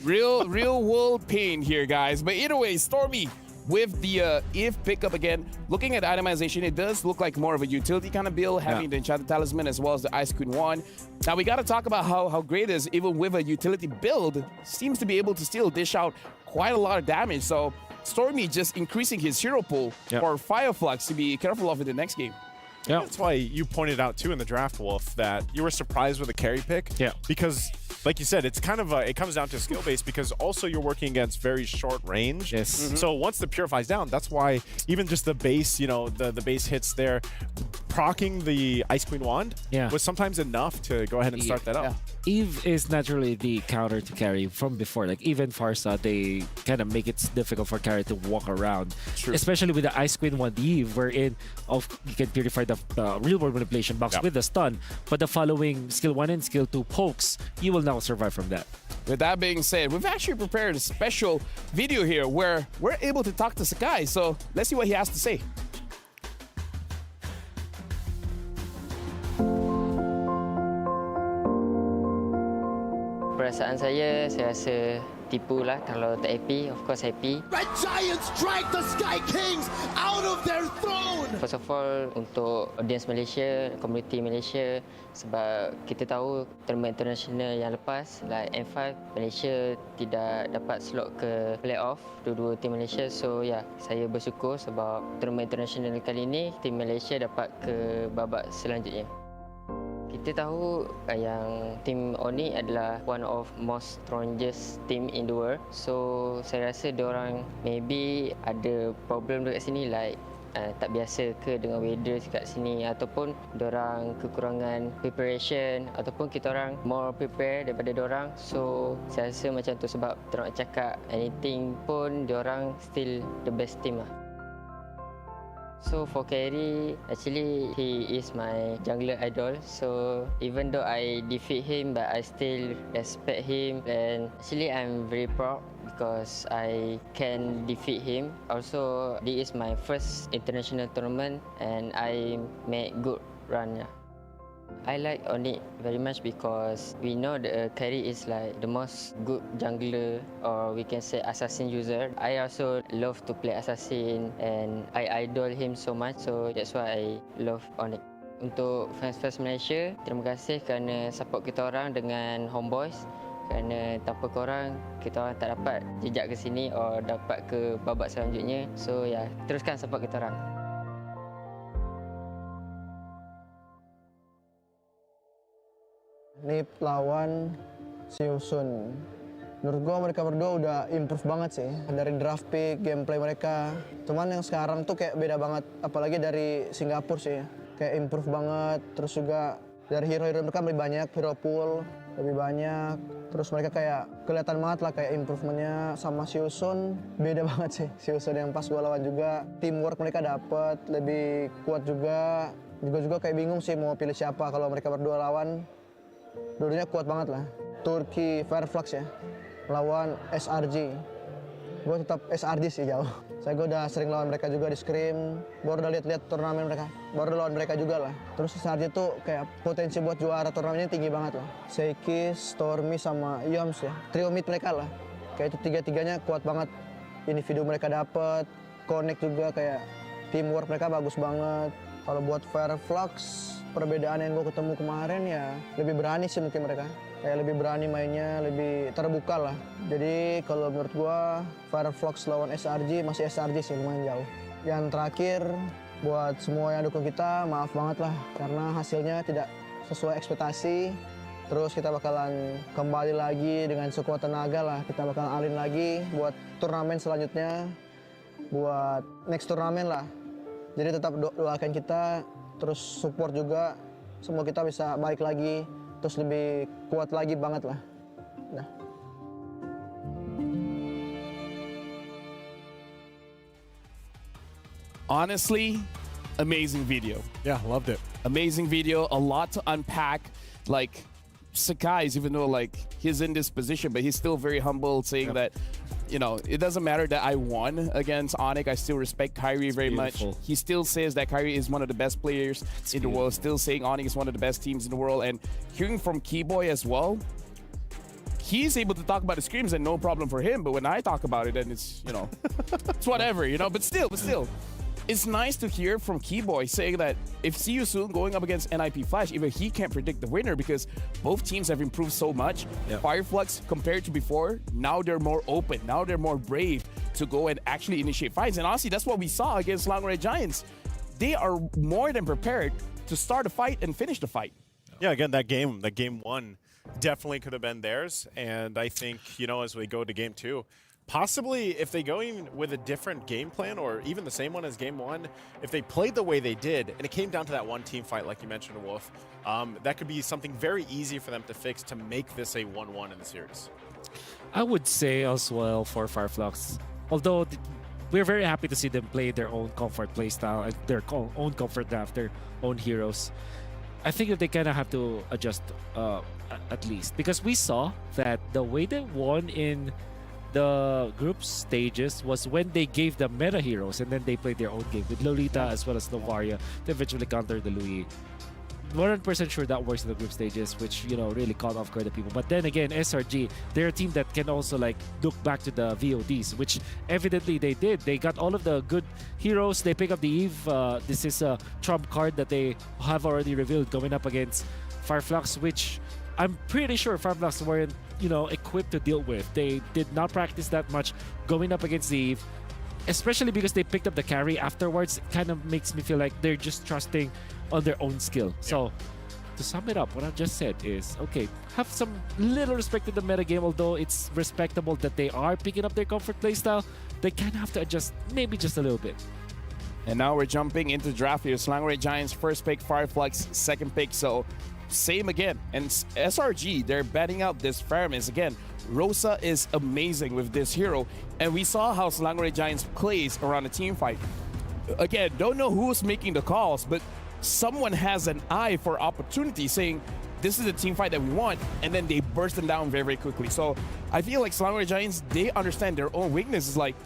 real world pain here, guys. But either way, Stormy with the if pickup again, looking at itemization, it does look like more of a utility kind of build, having the Enchanted Talisman as well as the Ice Queen Wand. Now we got to talk about how great it is, even with a utility build, seems to be able to still dish out quite a lot of damage. So Stormy just increasing his hero pool for Fireflux to be careful of in the next game. Yeah, that's why you pointed out too in the draft, Wolf, that you were surprised with the carry pick. Yeah, because like you said, it's kind of it comes down to skill base because also you're working against very short range. Yes. So once the purify's down, that's why even just the base, you know, the base hits there, proccing the Ice Queen Wand was sometimes enough to go ahead and start that up. Eve is naturally the counter to carry from before. Like even Farsa, they kind of make it difficult for carry to walk around. True. Especially with the Ice Queen Wand Eve, wherein you can purify the real world manipulation box with the stun, but the following skill 1 and skill 2 pokes, you will now survive from that. With that being said, we've actually prepared a special video here where we're able to talk to Sakai. So let's see what he has to say. Perasaan saya rasa tipu lah kalau tak happy. Of course happy. Red Giants drag the Sky Kings out of their throne. First of all, untuk audience Malaysia, community Malaysia, sebab kita tahu tournament international yang lepas, like M5, Malaysia tidak dapat slot ke play-off dua-dua tim Malaysia. So saya bersyukur sebab tournament international kali ini, tim Malaysia dapat ke babak selanjutnya. Kita tahu yang tim Oni adalah one of most strongest team in the world. So saya rasa diorang maybe ada problem dekat sini, like tak biasa ke dengan weather dekat sini, ataupun diorang kekurangan preparation, ataupun kita orang more prepare daripada diorang. So saya rasa macam tu, sebab diorang cakap anything pun diorang still the best team lah. So for carry, actually he is my jungler idol. So even though I defeat him, but I still respect him. And actually I'm very proud because I can defeat him. Also, this is my first international tournament and I made good run. I like Onyx very much because we know the carry is like the most good jungler, or we can say assassin user. I also love to play assassin and I idol him so much, so that's why I love Onyx. Untuk fans Malaysia, terima kasih kerana support kita orang dengan Homeboys. Kerana tanpa korang, kita orang tak dapat jejak ke sini or dapat ke babak selanjutnya. So teruskan support kita orang. Nip lawan Siusun. Menurut gue mereka berdua udah improve banget sih. Dari draft pick, gameplay mereka. Cuman yang sekarang tuh kayak beda banget. Apalagi dari Singapura sih. Kayak improve banget. Terus juga dari hero-hero mereka lebih banyak. Hero pool lebih banyak. Terus mereka kayak kelihatan banget lah kayak improvementnya. Sama Siusun beda banget sih. Siusun yang pas gue lawan juga. Teamwork mereka dapet. Lebih kuat juga. Juga kayak bingung sih mau pilih siapa kalau mereka berdua lawan. Dua-duanya kuat banget lah. Turki Fireflux ya, lawan SRG. Gue tetap SRG sih jauh. Gue udah sering lawan mereka juga di Scrim. Baru udah lihat turnamen mereka. Baru lawan mereka juga lah. Terus SRG tuh kayak potensi buat juara turnamennya tinggi banget lah. Seiki, Stormy sama Yoms ya. Trio mid mereka lah. Kayak itu tiga-tiganya kuat banget. Individu mereka dapet. Connect juga kayak teamwork mereka bagus banget. Kalau buat Fireflux, perbedaan yang gue ketemu kemarin ya lebih berani sih mungkin mereka. Kayak lebih berani mainnya, lebih terbuka lah. Jadi kalau menurut gue Fireflux lawan SRG masih SRG sih, lumayan jauh. Yang terakhir buat semua yang dukung kita, maaf banget lah karena hasilnya tidak sesuai ekspektasi. Terus kita bakalan kembali lagi dengan sekuat tenaga lah. Kita bakalan alin lagi buat turnamen selanjutnya, buat next turnamen lah. Jadi tetap doakan kita, terus support juga, semua kita bisa baik lagi, terus lebih kuat lagi banget lah. Nah. Honestly, amazing video. Yeah, loved it. Amazing video, a lot to unpack. Like, Sakai's, even though like he's in this position, but he's still very humble, saying that, you know, it doesn't matter that I won against Onyx. I still respect Kyrie very much. He still says that Kyrie is one of the best players in the world. Still saying Onyx is one of the best teams in the world. And hearing from Keyboy as well, he's able to talk about the scrims and no problem for him. But when I talk about it, then it's, you know, it's whatever, you know. But still, it's nice to hear from Keyboy saying that if See You Soon going up against NIP Flash, even he can't predict the winner because both teams have improved so much. Fireflux, compared to before, now they're more open. Now they're more brave to go and actually initiate fights. And honestly, that's what we saw against Langray Giants. They are more than prepared to start a fight and finish the fight. Yeah, again, that game one definitely could have been theirs. And I think, you know, as we go to game two, possibly if they go even with a different game plan or even the same one as game one, if they played the way they did and it came down to that one team fight like you mentioned, Wolf, that could be something very easy for them to fix to make this a 1-1 in the series. I would say as well for Fireflux, although we're very happy to see them play their own comfort playstyle, their own comfort draft, their own heroes. I think that they kind of have to adjust at least, because we saw that the way they won in the group stages was when they gave the meta heroes and then they played their own game with Lolita as well as Novaria to eventually counter the Louis. 100% sure that works in the group stages, which, you know, really caught off guard the people. But then again, SRG, they're a team that can also like look back to the VODs, which evidently they did. They got all of the good heroes. They pick up the Eve. This is a trump card that they have already revealed going up against Fireflux, which I'm pretty sure Fireflux weren't, you know, equipped to deal with. They did not practice that much going up against the Eve, especially because they picked up the carry afterwards. It kind of makes me feel like they're just trusting on their own skill. So to sum it up, what I've just said is, okay, have some little respect to the metagame, although it's respectable that they are picking up their comfort playstyle. They kind of have to adjust maybe just a little bit. And now we're jumping into draft here. Langray Giants first pick, Fireflux second pick. So same again. And SRG, they're betting out this Faramis again. Rosa is amazing with this hero. And we saw how Langray Giants plays around a team fight. Again, don't know who's making the calls, but someone has an eye for opportunity saying, this is a team fight that we want, and then they burst them down very, very quickly. So I feel like Langray Giants, they understand their own weaknesses. Like,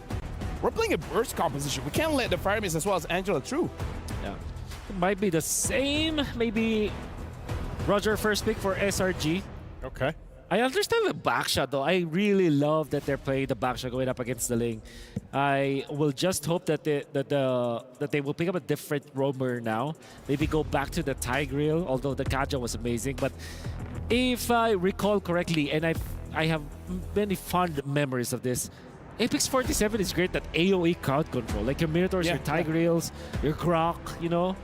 we're playing a burst composition. We can't let the Faramis as well as Angela through. Yeah. It might be the same. Maybe Roger first pick for SRG. Okay. I understand the backshot though. I really love that they're playing the backshot going up against the Ling. I will just hope that they will pick up a different roamer now. Maybe go back to the Tigreal, although the Kaja was amazing. But if I recall correctly, and I have many fond memories of this, Apex 47 is great at AoE crowd control, like your Minotaurs, your Tigreals, your Grok, you know.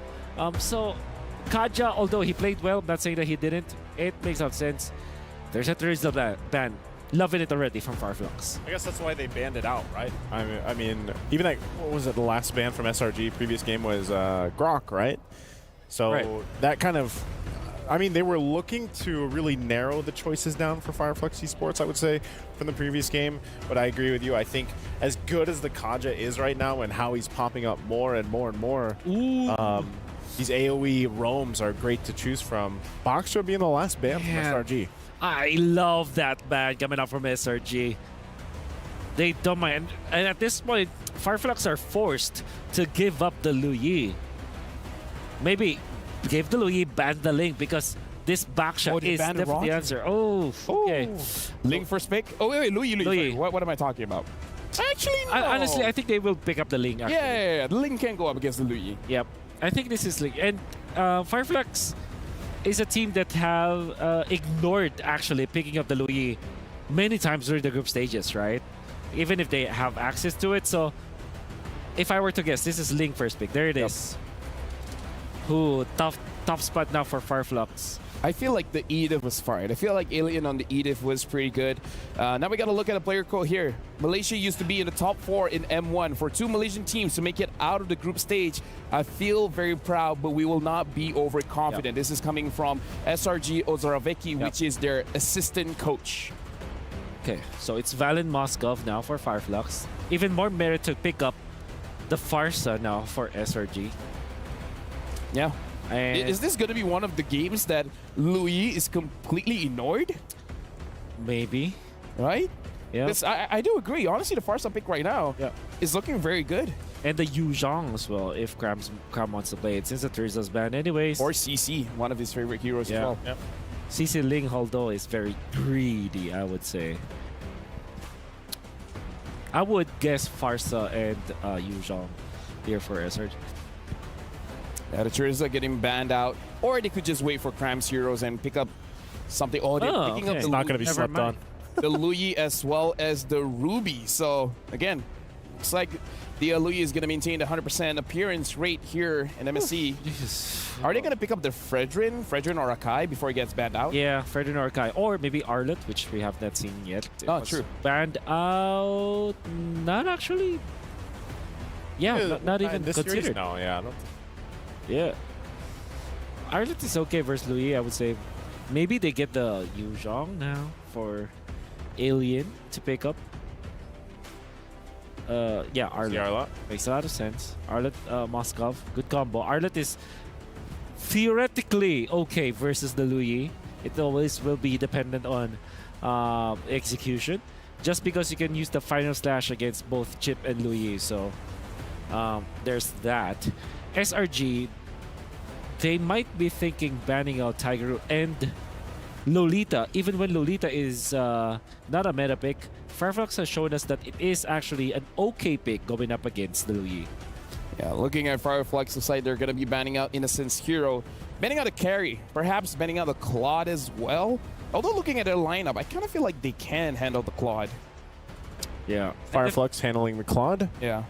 So Kaja, although he played well, I'm not saying that he didn't. It makes out sense. There's a Trizzle ban. Loving it already from Fireflux. I guess that's why they banned it out, right? I mean, even like, what was it, the last ban from SRG previous game was Grok, right? So that kind of, I mean, they were looking to really narrow the choices down for Fireflux Esports, I would say, from the previous game. But I agree with you. I think as good as the Kaja is right now and how he's popping up more and more and more, these AoE roams are great to choose from. Boxer being the last ban from SRG. I love that ban coming out from SRG. They don't mind. And at this point, Fireflux are forced to give up the Luyi. Maybe give the Luyi, ban the Ling, because this backshot is definitely the answer. Oh, okay. Ling first pick? Oh, wait, Luyi. What am I talking about? Actually, no. Honestly, I think they will pick up the Ling. Actually. Yeah. The Ling can go up against the Luyi. Yep. I think this is Ling. And Fireflux is a team that have ignored actually picking up the Luyi many times during the group stages, right? Even if they have access to it. So if I were to guess, this is Ling first pick. There it is. Who tough spot now for Fireflux. I feel like the Edith was fine. I feel like Alien on the Edith was pretty good. Now we got to look at a player code here. Malaysia used to be in the top 4 in M1. For 2 Malaysian teams to make it out of the group stage, I feel very proud, but we will not be overconfident. This is coming from SRG Ozaravecki, which is their assistant coach. Okay, so it's Valen Moskov now for Fireflux. Even more merit to pick up the Farsa now for SRG. Yeah. And is this going to be one of the games that Louis is completely ignored? Maybe. Right? Yeah. Because I do agree. Honestly, the Farsa pick right now is looking very good. And the Yu Zhang as well, if Cram wants to play it, since the Terzas banned anyways. Or CC, one of his favorite heroes as well. Yep. CC Ling although is very greedy, I would say. I would guess Farsa and Yu Zhong here for SRG. Yeah, the Trizla getting banned out, or they could just wait for Crimes Heroes and pick up something. Oh, they're picking up okay. the It's not going to be Never slept on. mind. the Luyi as well as the Ruby. So again, looks like the Luyi is going to maintain the 100% appearance rate here in MSC. Are they going to pick up the Fredrin or Akai before he gets banned out? Yeah, Fredrin or Akai, or maybe Arlet, which we have not seen yet. It Oh, was true. Banned out, not actually. Yeah, not even this series, considered. no, yeah. I don't Yeah. Arlet is okay versus Louis, I would say. Maybe they get the Yu Zhong now for Alien to pick up. Yeah, Arlet. Makes a lot of sense. Arlet, Moskov, good combo. Arlet is theoretically okay versus the Louis. It always will be dependent on execution. Just because you can use the final slash against both Chip and Louis, so there's that. SRG, they might be thinking banning out Tiger and Lolita, even when Lolita is not a meta pick. Firefox has shown us that it is actually an okay pick going up against the Louis. Yeah, looking at Fireflux, looks like they're going to be banning out Innocence Hero, banning out a carry, perhaps banning out the Claude as well. Although looking at their lineup, I kind of feel like they can handle the Claude. Yeah. Fireflux handling the Claude? Yeah.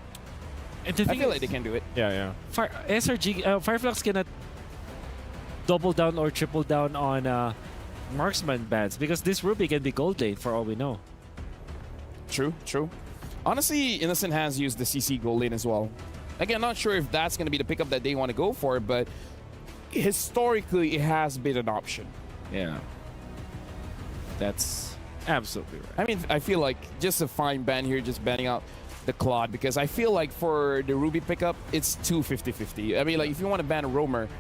And the I thing feel is, like they can do it. Yeah, yeah. SRG, Fireflux cannot double down or triple down on marksman bans because this Ruby can be gold lane for all we know. True, true. Honestly, Innocent has used the CC gold lane as well. Again, not sure if that's going to be the pickup that they want to go for, but historically, it has been an option. Yeah. That's absolutely right. I mean, I feel like just a fine ban here, just banning out the Claude, because I feel like for the Ruby pickup, it's 250-50. I mean, like, if you want to ban a Roamer, do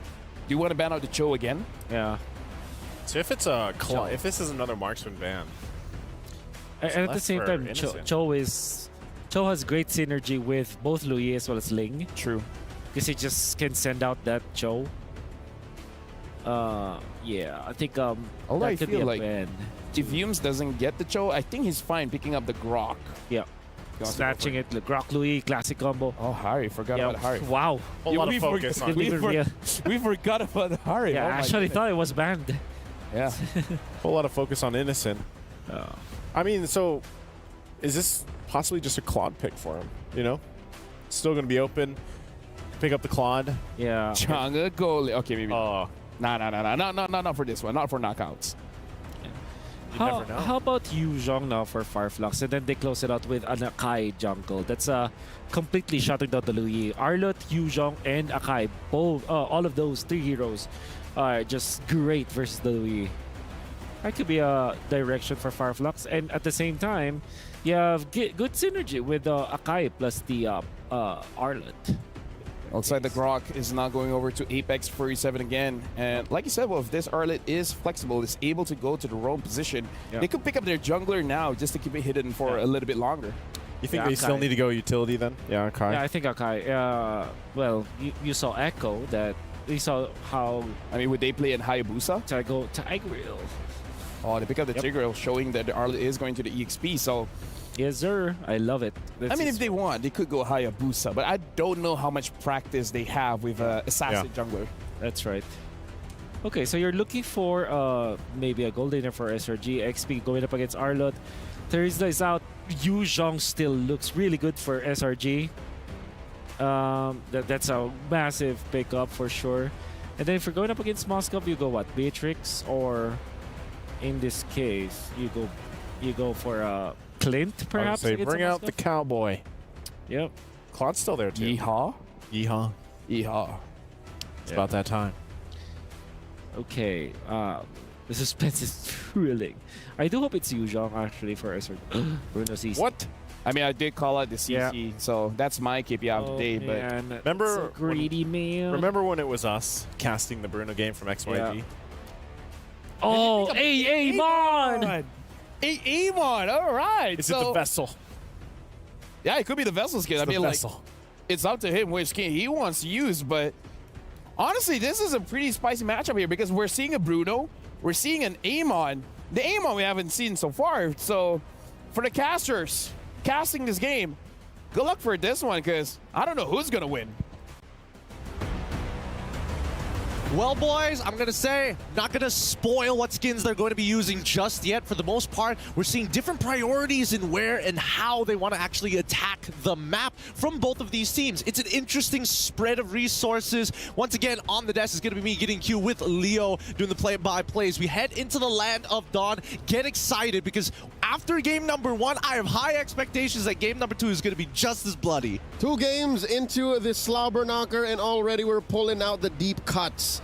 you want to ban out the Cho again? Yeah. So if it's a Claude, if this is another marksman ban, And at the same time, Cho has great synergy with both Louis as well as Ling. True. Because he just can send out that Cho. Yeah, I think Although I that could be feel a like ban. if Yumes doesn't get the Cho, I think he's fine picking up the Grok. Yeah. Snatching it, the Grok Louis classic combo. Oh, Harry, forgot about Harry. Wow. a lot of focus on it. We forgot about Harry. Yeah, Oh I my actually goodness. thought it was banned. Yeah. A whole lot of focus on Innocent. I mean, so is this possibly just a Claude pick for him? You know, still going to be open. Pick up the Claude. Yeah. Changa goalie. Okay, maybe. No, not for this one. Not for knockouts. How about Yu Zhong now for Fireflux? And then they close it out with an Akai jungle. That's completely shutting down the Louis. Arlot, Yu Zhong, and Akai, both, all of those three heroes are just great versus the Louis. That could be a direction for Fireflux. And at the same time, you have good synergy with Akai plus the Arlot. Looks like the Grok is now going over to Apex 47 again. And like you said, well, if this Arlet is flexible, is able to go to the roam position, they could pick up their jungler now just to keep it hidden for a little bit longer. You think they still need to go utility then? Yeah, Akai. Yeah, I think Akai. Well, you saw Echo that we saw how. I mean, would they play in Hayabusa? Tigreal. Oh, they pick up the Tigreal, showing that the Arlet is going to the EXP. So, yes, sir. I love it. I mean, if they want, they could go Hayabusa, but I don't know how much practice they have with Assassin jungler. That's right. Okay, so you're looking for maybe a gold laner for SRG. XP going up against Arlot. Thursday is out. Yu Zhong still looks really good for SRG. That's a massive pickup for sure. And then if you're going up against Moscow, you go what? Beatrix, or in this case, you go for Clint, perhaps. Say, bring out the cowboy. Yep. Claude's still there too. Yeehaw. Yeehaw. Yeehaw. It's about that time. Okay. The suspense is thrilling. I do hope it's Yu Zhong actually for SRG. Bruno CC. What? I mean, I did call out the CC, so that's my KPI of the day. Man. But remember, greedy man. Remember when it was us casting the Bruno game from XYG? Yeah. Oh, Amon! Amon, all right. Is it the vessel? Yeah, it could be the vessel skin. I mean, like, it's up to him which skin he wants to use. But honestly, this is a pretty spicy matchup here because we're seeing a Bruno we're seeing an Amon. The Amon we haven't seen so far. So for the casters casting this game, good luck for this one, because I don't know who's going to win. Well, boys, I'm going to say, not going to spoil what skins they're going to be using just yet. For the most part, we're seeing different priorities in where and how they want to actually attack the map from both of these teams. It's an interesting spread of resources. Once again, on the desk is going to be me getting Q with Leo doing the play-by-plays. We head into the land of Dawn. Get excited, because after game number 1, I have high expectations that game number 2 is going to be just as bloody. 2 games into this slobber knocker, and already we're pulling out the deep cuts.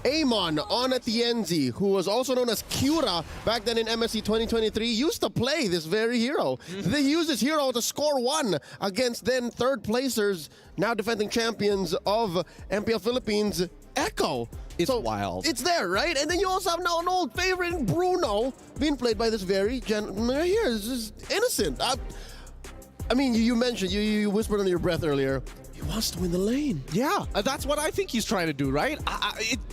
Amon on Atienzi, who was also known as Cura back then in MSC 2023, used to play this very hero. They used this hero to score 1 against then third placers, now defending champions of MPL Philippines, Echo. It's wild. It's there, right? And then you also have now an old favorite, Bruno, being played by this very gentleman right here. It's just innocent. I mean, you mentioned, you whispered under your breath earlier, he wants to win the lane. Yeah, that's what I think he's trying to do, right?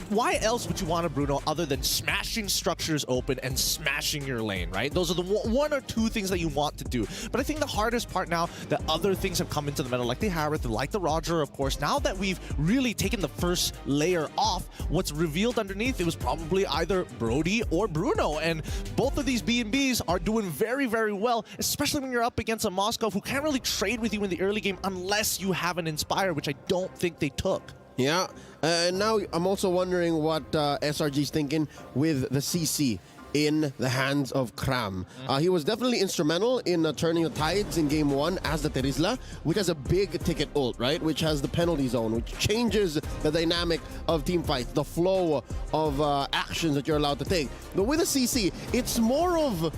Why else would you want a Bruno other than smashing structures open and smashing your lane, right? Those are the 1 or 2 things that you want to do. But I think the hardest part now that other things have come into the meta, like the Harith, like the Roger, of course, now that we've really taken the first layer off, what's revealed underneath, it was probably either Brody or Bruno. And both of these B&Bs are doing very, very well, especially when you're up against a Moscow who can't really trade with you in the early game unless you have an Inspire, which I don't think they took. Yeah, and now I'm also wondering what SRG's thinking with the CC in the hands of Kram. He was definitely instrumental in turning the tides in game 1 as the Terizla, which has a big ticket ult, right? Which has the penalty zone, which changes the dynamic of team fights, the flow of actions that you're allowed to take. But with the CC, it's more of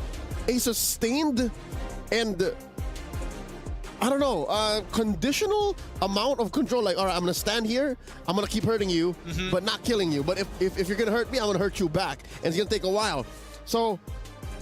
a sustained and I don't know, conditional amount of control. Like, all right, I'm going to stand here. I'm going to keep hurting you, but not killing you. But if you're going to hurt me, I'm going to hurt you back. And it's going to take a while. So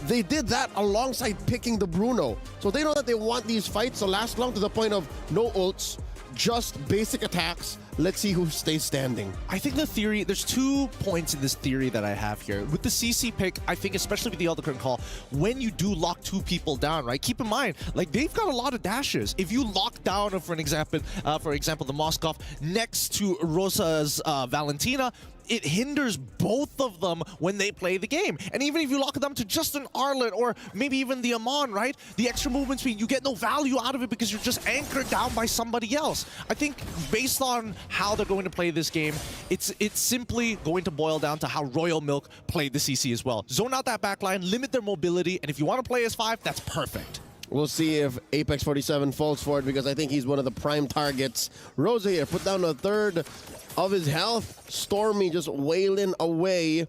they did that alongside picking the Bruno. So they know that they want these fights to last long to the point of no ults, just basic attacks. Let's see who stays standing. I think the theory, there's 2 points in this theory that I have here. With the CC pick, I think especially with the Elder Current call, when you do lock 2 people down, right? Keep in mind, like they've got a lot of dashes. If you lock down, for example, the Moskov next to Rosa's Valentina, it hinders both of them when they play the game. And even if you lock them to just an Arlet or maybe even the Amon, right? The extra movement speed, you get no value out of it because you're just anchored down by somebody else. I think based on how they're going to play this game, it's simply going to boil down to how Royal Milk played the CC as well. Zone out that backline, limit their mobility, and if you want to play as 5, that's perfect. We'll see if Apex 47 falls for it, because I think he's one of the prime targets. Rosa here, put down a third of his health. Stormy just wailing away.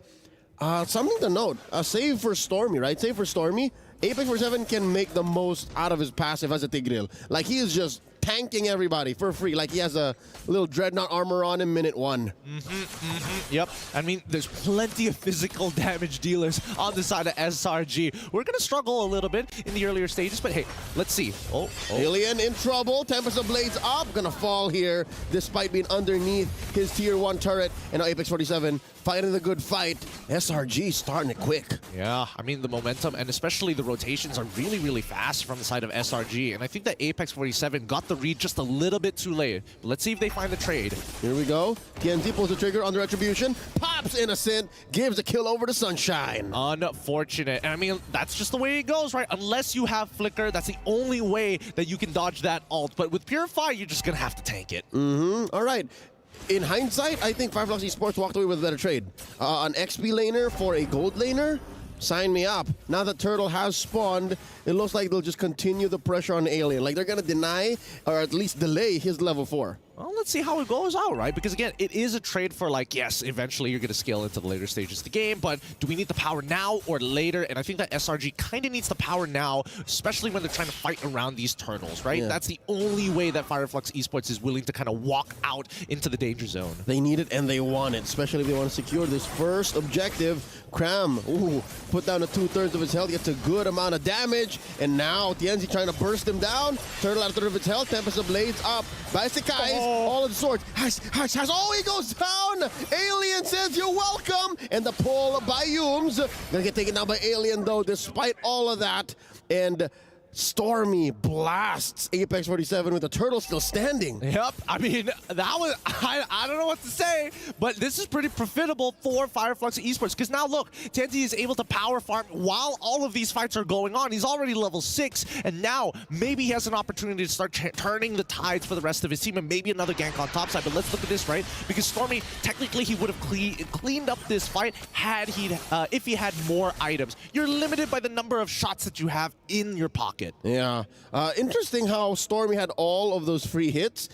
Something to note, a save for Stormy, right? Save for Stormy. Apex 47 can make the most out of his passive as a Tigreal. Like, he is just tanking everybody for free. Like, he has a little Dreadnought armor on in minute 1. Yep. I mean, there's plenty of physical damage dealers on the side of SRG. We're going to struggle a little bit in the earlier stages, but hey, let's see. Alien in trouble. Tempest of Blades up. Gonna fall here despite being underneath his tier 1 turret. And now Apex 47 fighting the good fight. SRG starting it quick. Yeah, I mean, the momentum and especially the rotations are really, really fast from the side of SRG. And I think that Apex 47 got the read just a little bit too late. But let's see if they find the trade. Here we go. TNT pulls the trigger under Retribution. Pops Innocent. Gives a kill over to Sunshine. Unfortunate. And I mean, that's just the way it goes, right? Unless you have Flicker, that's the only way that you can dodge that ult. But with Purify, you're just going to have to tank it. All right. In hindsight, I think Fireflux Esports walked away with a better trade. An XP laner for a gold laner? Sign me up. Now that Turtle has spawned, it looks like they'll just continue the pressure on Alien. Like, they're going to deny, or at least delay, his level 4. Well, let's see how it goes out, right? Because again, it is a trade for like, yes, eventually you're going to scale into the later stages of the game, but do we need the power now or later? And I think that SRG kind of needs the power now, especially when they're trying to fight around these turtles, right? Yeah. That's the only way that Fireflux Esports is willing to kind of walk out into the danger zone. They need it and they want it, especially if they want to secure this first objective. Cram, put down to 2/3 of his health, gets a good amount of damage, and now Tienzi trying to burst him down. Turtle at 1/3 of its health, Tempest of Blades up. Bicycles all of the swords. Oh, he goes down. Alien says you're welcome. And the pull by Yums. Gonna get taken down by Alien though, despite all of that. And Stormy blasts Apex 47 with the turtle still standing. Yep, I mean, that was, I don't know what to say, but this is pretty profitable for Fireflux Esports, because now look, Tenzi is able to power farm while all of these fights are going on. He's already level 6, and now maybe he has an opportunity to start turning the tides for the rest of his team, and maybe another gank on top side. But let's look at this, right? Because Stormy, technically he would have cleaned up this fight had he, if he had more items. You're limited by the number of shots that you have in your pocket. Yeah. Interesting how Stormy had all of those free hits,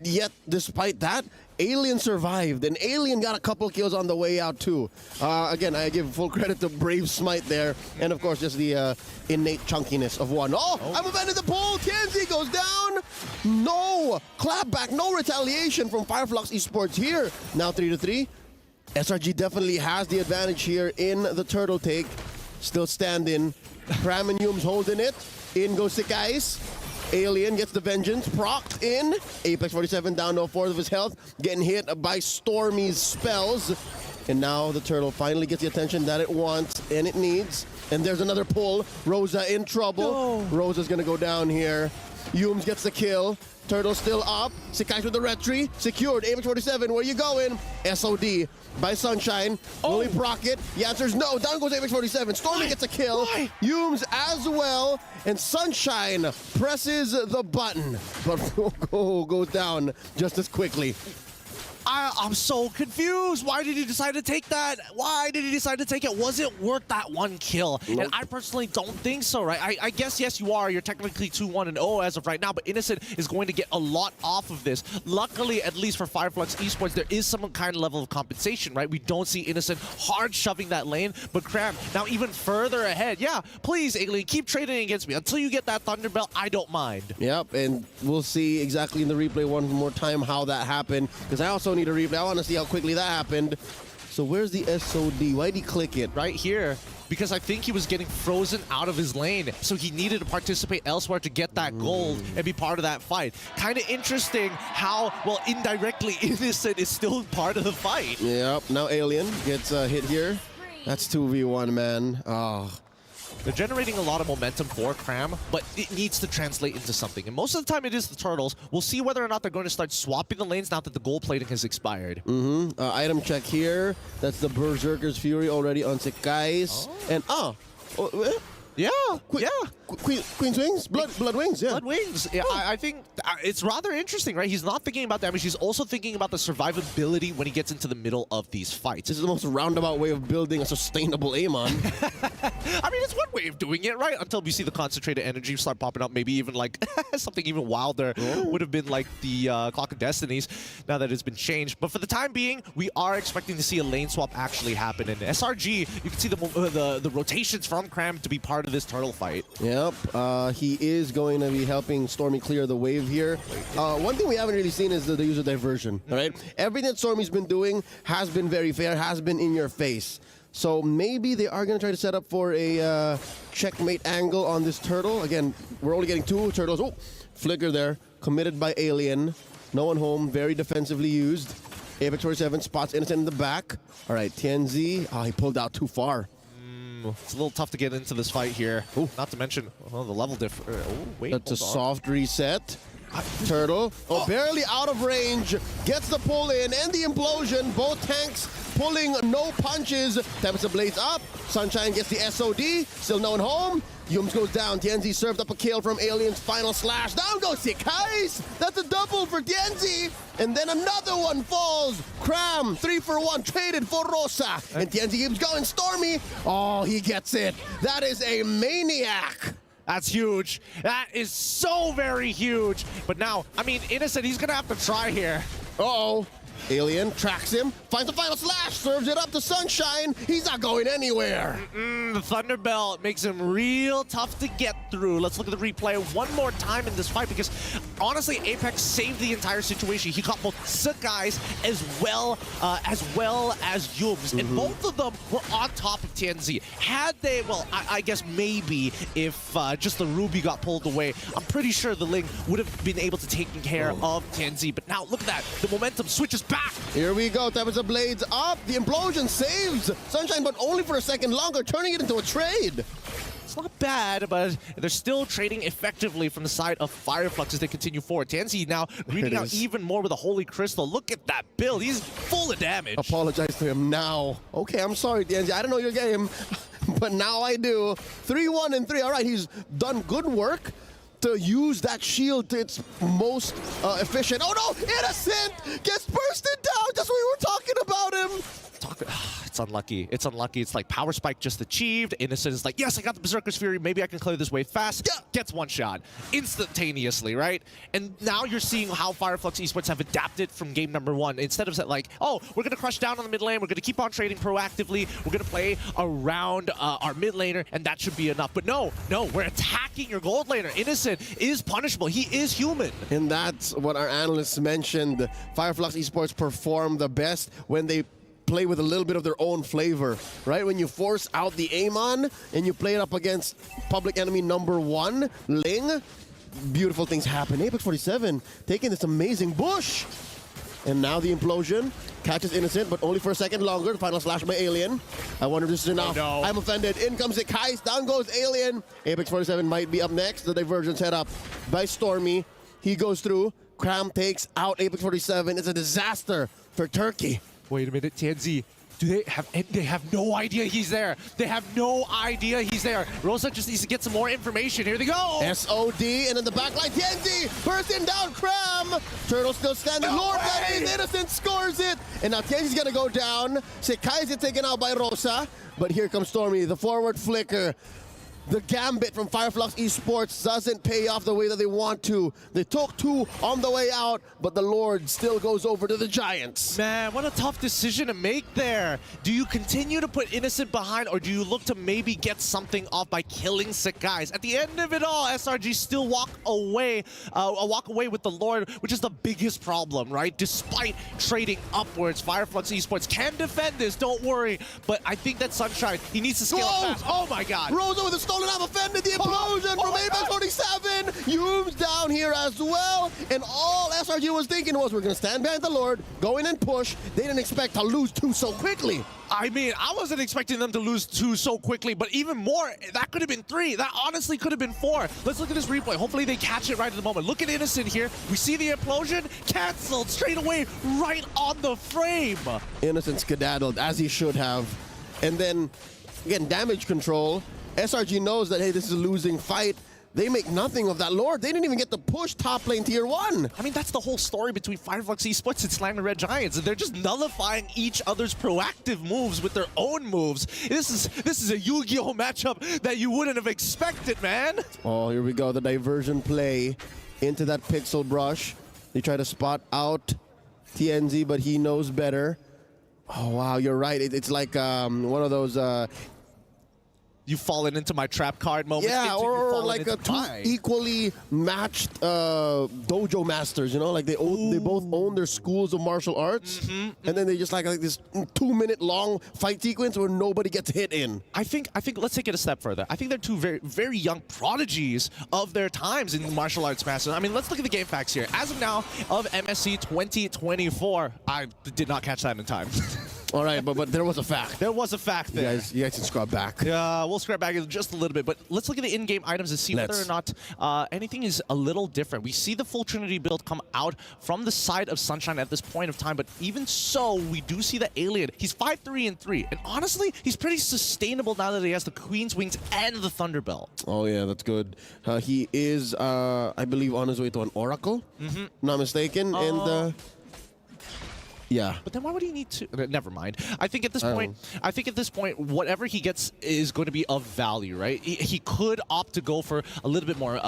yet despite that, Alien survived, and Alien got a couple kills on the way out too. Again, I give full credit to Brave Smite there, and of course just the innate chunkiness of one. I'm abandoned the pull. Tenzi goes down. No clapback, no retaliation from Fireflux Esports here. Now 3-3. SRG definitely has the advantage here in the turtle take. Still standing. Cram and Yums holding it. In goes Sikais. Alien gets the vengeance. Procced in. Apex 47 down to a fourth of his health. Getting hit by Stormy's spells. And now the turtle finally gets the attention that it wants and it needs. And there's another pull. Rosa in trouble. No. Rosa's gonna go down here. Yums gets the kill. Turtle still up. Sikais with the retry. Secured. Apex 47, where you going? SOD by Sunshine. Will he proc it? The answer is no. Down goes Apex 47. Stormy gets a kill. Yums as well. And Sunshine presses the button. But goes down just as quickly. I'm so confused. Why did he decide to take that? Why did he decide to take it? Was it worth that one kill? Nope. And I personally don't think so, right? I guess, yes, you are. You're technically 2-1-0 as of right now, but Innocent is going to get a lot off of this. Luckily, at least for Fireflux Esports, there is some kind of level of compensation, right? We don't see Innocent hard shoving that lane, but Cram now even further ahead. Yeah, please, Alien, keep trading against me. Until you get that Thunderbelt, I don't mind. Yep, and we'll see exactly in the replay one more time how that happened, because I also need a replay. I want to see how quickly that happened. So where's the SOD? Why did he click it? Right here. Because I think he was getting frozen out of his lane. So he needed to participate elsewhere to get that gold and be part of that fight. Kind of interesting how, well, indirectly Innocent is still part of the fight. Yep, now Alien gets hit here. That's 2v1, man. Oh. They're generating a lot of momentum for Cram, but it needs to translate into something. And most of the time it is the Turtles. We'll see whether or not they're going to start swapping the lanes now that the gold plating has expired. Item check here. That's the Berserker's Fury already on Sikais. And, Queen's Wings? Blood Wings, yeah. Blood Wings. Yeah, I think it's rather interesting, right? He's not thinking about damage. He's also thinking about the survivability when he gets into the middle of these fights. This is the most roundabout way of building a sustainable Amon. I mean, it's one way of doing it, right? Until we see the concentrated energy start popping up. Maybe even like something even wilder would have been like the Clock of Destinies, now that it's been changed. But for the time being, we are expecting to see a lane swap actually happen. And SRG, you can see the rotations from Cram to be part of this turtle fight. Yep, he is going to be helping Stormy clear the wave here. One thing we haven't really seen is the use of diversion, right? Everything that Stormy's been doing has been very fair, has been in your face. So maybe they are going to try to set up for a checkmate angle on this turtle. Again, we're only getting 2 turtles. Oh, flicker there, committed by Alien. No one home, very defensively used. Apex 47 spots Innocent in the back. All right, Tianzi, he pulled out too far. It's a little tough to get into this fight here. Ooh. Not to mention the level difference. That's a soft reset. Turtle, barely out of range, gets the pull in and the implosion. Both tanks pulling no punches. Tempest of Blades up. Sunshine gets the SOD. Still no one home. Yums goes down. Tianzi served up a kill from Alien's final slash. Down goes Sikais. That's a double for Tianzi. And then another one falls. Cram, 3-for-1, traded for Rosa. And Tianzi keeps going. Stormy, he gets it. That is a maniac. That's huge. That is so very huge. But now, I mean, Innocent, he's going to have to try here. Alien tracks him, finds the final slash, serves it up to Sunshine. He's not going anywhere. The Thunderbelt makes him real tough to get through. Let's look at the replay one more time in this fight because honestly, Apex saved the entire situation. He caught both Sakai's as well as Yum's, and both of them were on top of TNZ. Had they, well, I guess maybe if just the Ruby got pulled away, I'm pretty sure the Ling would have been able to take care of TNZ. But now look at that, the momentum switches back. Here we go, Tempest of Blades up. The implosion saves Sunshine, but only for a second longer, turning it into a trade. It's not bad, but they're still trading effectively from the side of Fireflux as they continue forward. TNZ now reading out even more with a Holy Crystal. Look at that build. He's full of damage. Apologize to him now. Okay, I'm sorry, TNZ. I don't know your game, but now I do. 3-1 and 3. All right, he's done good work to use that shield to its most efficient. Oh no, Innocent gets bursted down just when we were talking about him. It's unlucky. It's unlucky. It's like Power Spike just achieved. Innocent is like, yes, I got the Berserker's Fury. Maybe I can clear this wave fast. Yeah. Gets one shot instantaneously, right? And now you're seeing how Fireflux Esports have adapted from game number 1. Instead of like, oh, we're going to crush down on the mid lane. We're going to keep on trading proactively. We're going to play around our mid laner, and that should be enough. But no, we're attacking your gold laner. Innocent is punishable. He is human. And that's what our analysts mentioned. Fireflux Esports perform the best when they play with a little bit of their own flavor, right? When you force out the Amon and you play it up against public enemy number 1, Ling, beautiful things happen. Apex 47 taking this amazing bush. And now the implosion catches Innocent, but only for a second longer. The final slash by Alien. I wonder if this is enough. Oh, no. I'm offended. In comes the Kais. Down goes Alien. Apex 47 might be up next. The diversion set up by Stormy. He goes through. Cram takes out Apex 47. It's a disaster for Turkey. Wait a minute, TNZ. They have no idea he's there. They have no idea he's there. Rosa just needs to get some more information. Here they go. SOD, and in the back line, TNZ bursting down Cram. Turtle still standing. Lord Lenny's Innocent scores it. And now TNZ's gonna go down. Sekai's taken out by Rosa. But here comes Stormy, the forward flicker. The gambit from Fireflux Esports doesn't pay off the way that they want to. They took 2 on the way out, but the Lord still goes over to the Giants. Man, what a tough decision to make there. Do you continue to put Innocent behind, or do you look to maybe get something off by killing sick guys? At the end of it all, SRG still walk away with the Lord, which is the biggest problem, right? Despite trading upwards, Fireflux Esports can defend this, don't worry. But I think that Sunshine, he needs to scale up fast. Oh my God. Rosa with a stolen up, offended the implosion from Apex 47. Yum's down here as well. And all SRG was thinking was, we're going to stand behind the Lord, go in and push. They didn't expect to lose 2 so quickly. I mean, I wasn't expecting them to lose 2 so quickly, but even more, that could have been 3. That honestly could have been 4. Let's look at this replay. Hopefully they catch it right at the moment. Look at Innocent here. We see the implosion canceled straight away right on the frame. Innocent skedaddled as he should have. And then, again, damage control. SRG knows that, hey, this is a losing fight. They make nothing of that Lord. They didn't even get to push top lane tier 1. I mean, that's the whole story between Fireflux Esports and Slime and Red Giants. They're just nullifying each other's proactive moves with their own moves. This is a Yu-Gi-Oh matchup that you wouldn't have expected, man. Oh, here we go. The diversion play into that pixel brush. They try to spot out TNZ, but he knows better. Oh, wow, you're right. It's like one of those... You've fallen into my trap card moment. Yeah, or like a 2 equally matched dojo masters, you know? Like they both own their schools of martial arts, and then they just like this 2-minute long fight sequence where nobody gets hit in. I think let's take it a step further. I think they're 2 very, very young prodigies of their times in martial arts masters. I mean, let's look at the game facts here. As of now, of MSC 2024, I did not catch that in time. All right, but there was a fact. There was a fact there. You guys can scrub back. Yeah, we'll scrub back just a little bit, but let's look at the in-game items and see whether or not anything is a little different. We see the full Trinity build come out from the side of Sunshine at this point of time, but even so, we do see the Alien. He's 5-3-3, and honestly, he's pretty sustainable now that he has the Queen's Wings and the Thunderbelt. Oh yeah, that's good. He is, I believe, on his way to an Oracle, not mistaken, and... Yeah. But then why would he need to? Never mind. I think at this point, whatever he gets is going to be of value, right? He could opt to go for a little bit more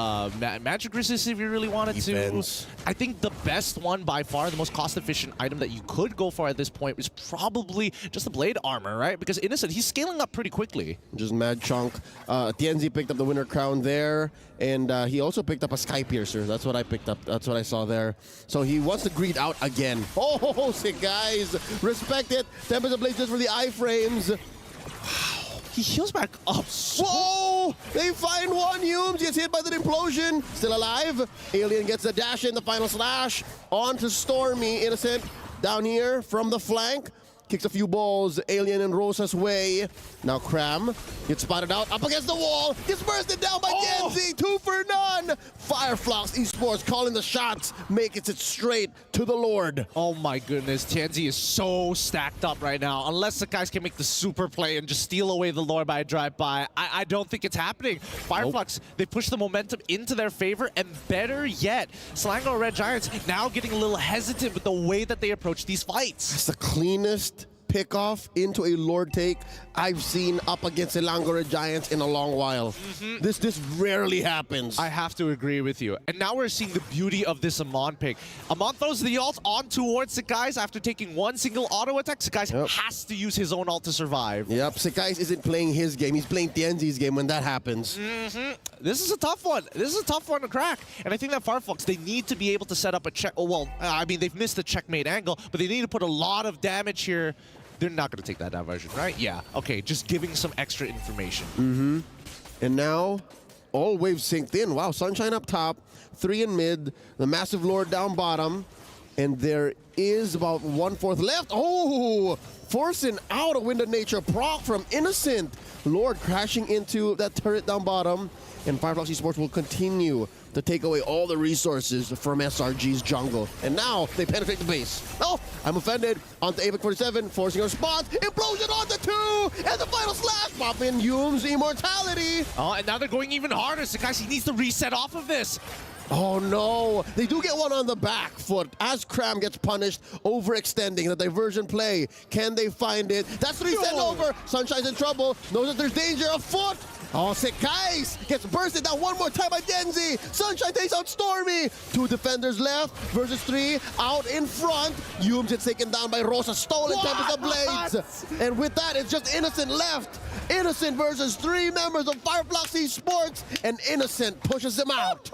magic resist if you really wanted to. I think the best one by far, the most cost-efficient item that you could go for at this point is probably just the blade armor, right? Because Innocent, he's scaling up pretty quickly. Just mad chunk. Tianzi picked up the winner crown there, and he also picked up a Sky Piercer. That's what I picked up. That's what I saw there. So he wants to greed out again. Oh, sick guys. Respect it. Tempest Blade just for the iframes. Wow. He heals back up. Whoa! They find one. Humes gets hit by the implosion. Still alive. Alien gets the dash in, the final slash. On to Stormy. Innocent down here from the flank. Kicks a few balls, Alien and Rosa's way. Now Cram gets spotted out, up against the wall, gets bursted down by Genzi, 2 for none. Fireflox Esports calling the shots, makes it straight to the Lord. Oh my goodness, Tianzi is so stacked up right now. Unless the guys can make the super play and just steal away the Lord by a drive-by, I don't think it's happening. Fireflox, they push the momentum into their favor, and better yet, Selangor Red Giants now getting a little hesitant with the way that they approach these fights. It's the cleanest pick-off into a Lord take I've seen up against Selangor Giants in a long while. This rarely happens. I have to agree with you. And now we're seeing the beauty of this Amon pick. Amon throws the ult on towards Sekais after taking one single auto attack. Sekais has to use his own ult to survive. Yep, Sekais isn't playing his game. He's playing Tianzi's game when that happens. This is a tough one. This is a tough one to crack. And I think that Fireflox, they need to be able to set up a check. Oh, well, I mean, they've missed the checkmate angle, but they need to put a lot of damage here. They're not going to take that diversion, right? Yeah. Okay, just giving some extra information. And now, all waves synced in. Wow, Sunshine up top, 3 in mid, the Massive Lord down bottom, and there is about 1/4 left. Oh, forcing out a Wind of Nature proc from Innocent. Lord crashing into that turret down bottom, and Fireflox Esports will continue to take away all the resources from SRG's jungle. And now they penetrate the base. Oh, I'm offended. Onto Apex 47, forcing a response. Implosion on the 2, and the final slash. Pop in Hume's immortality. Oh, and now they're going even harder. Sakashi needs to reset off of this. Oh no, they do get one on the back foot as Cram gets punished, overextending the diversion play. Can they find it? That's reset over. Sunshine's in trouble, knows that there's danger afoot. Oh, Sekais gets bursted down one more time by Genzi. Sunshine takes out Stormy. 2 defenders left versus 3 out in front. Humes gets taken down by Rosa, stolen Tempest of Blades. And with that, it's just Innocent left. Innocent versus 3 members of Fireflox Esports, and Innocent pushes them out.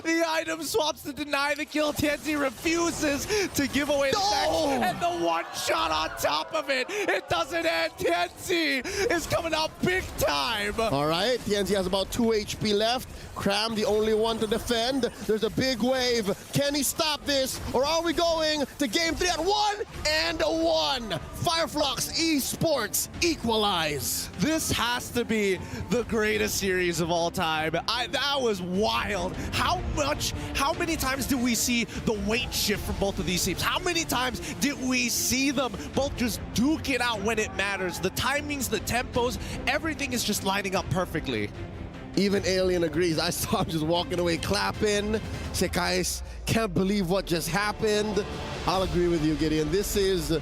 The item swaps to deny the kill. Tianzi refuses to give away the stack, and the one shot on top of it. It doesn't end. Tianzi is coming out big time. All right, Tianzi has about 2 HP left. Cram, the only one to defend. There's a big wave. Can he stop this, or are we going to game 3 at 1-1? Fireflox Esports equalize. This has to be the greatest series of all time. That was wild. How many times did we see the weight shift from both of these teams? How many times did we see them both just duke it out when it matters? The timings, the tempos, everything is just lining up perfectly. Even Alien agrees. I saw him just walking away clapping. Sekais can't believe what just happened. I'll agree with you, Gideon. This is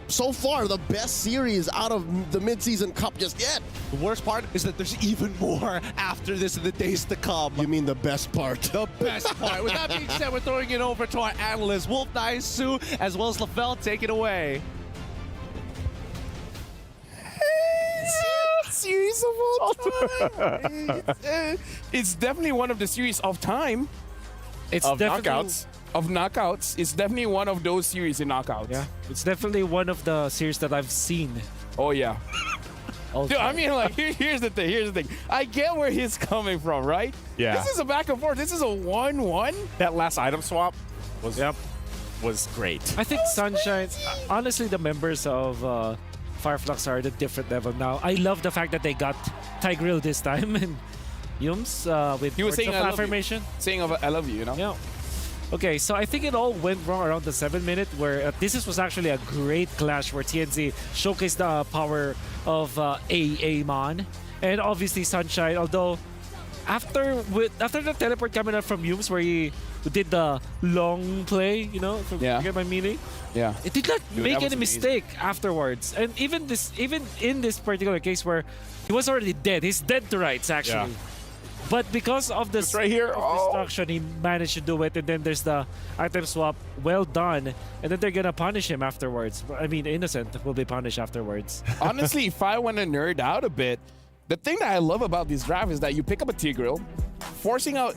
so far the best series out of the mid-season cup just yet. The worst part is that there's even more after this in the days to come. You mean the best part? The best part. With that being said, we're throwing it over to our analyst, Wolf Nice Sue, as well as LaFell. Take it away. Series of all time. It's definitely one of the series of time. It's of definitely knockouts. Of knockouts, it's definitely one of those series in knockouts. Yeah, it's definitely one of the series that I've seen. Oh yeah. Dude, I mean, like, here's the thing. I get where he's coming from, right? Yeah. This is a back and forth. This is a 1-1. That last item swap was great. I think Sunshine's, honestly, the members of Fireflox are at a different level now. I love the fact that they got Tigreal this time and Yums with he was saying affirmation. Saying I love you, you know? Yeah. Okay, so I think it all went wrong around the 7-minute where this was actually a great clash where TNZ showcased the power of Amon. And obviously Sunshine, although after the teleport coming out from Yums where he did the long play, you know, you get my meaning? Yeah. It did not Dude, make that was any amazing. mistake afterwards. And even in this particular case where he was already dead, he's dead to rights actually. Yeah. But because of this right here, destruction, he managed to do it, and then there's the item swap. Well done, and then they're gonna punish him afterwards. I mean, innocent will be punished afterwards. Honestly, if I want to nerd out a bit, the thing that I love about this draft is that you pick up a Tigreal, forcing out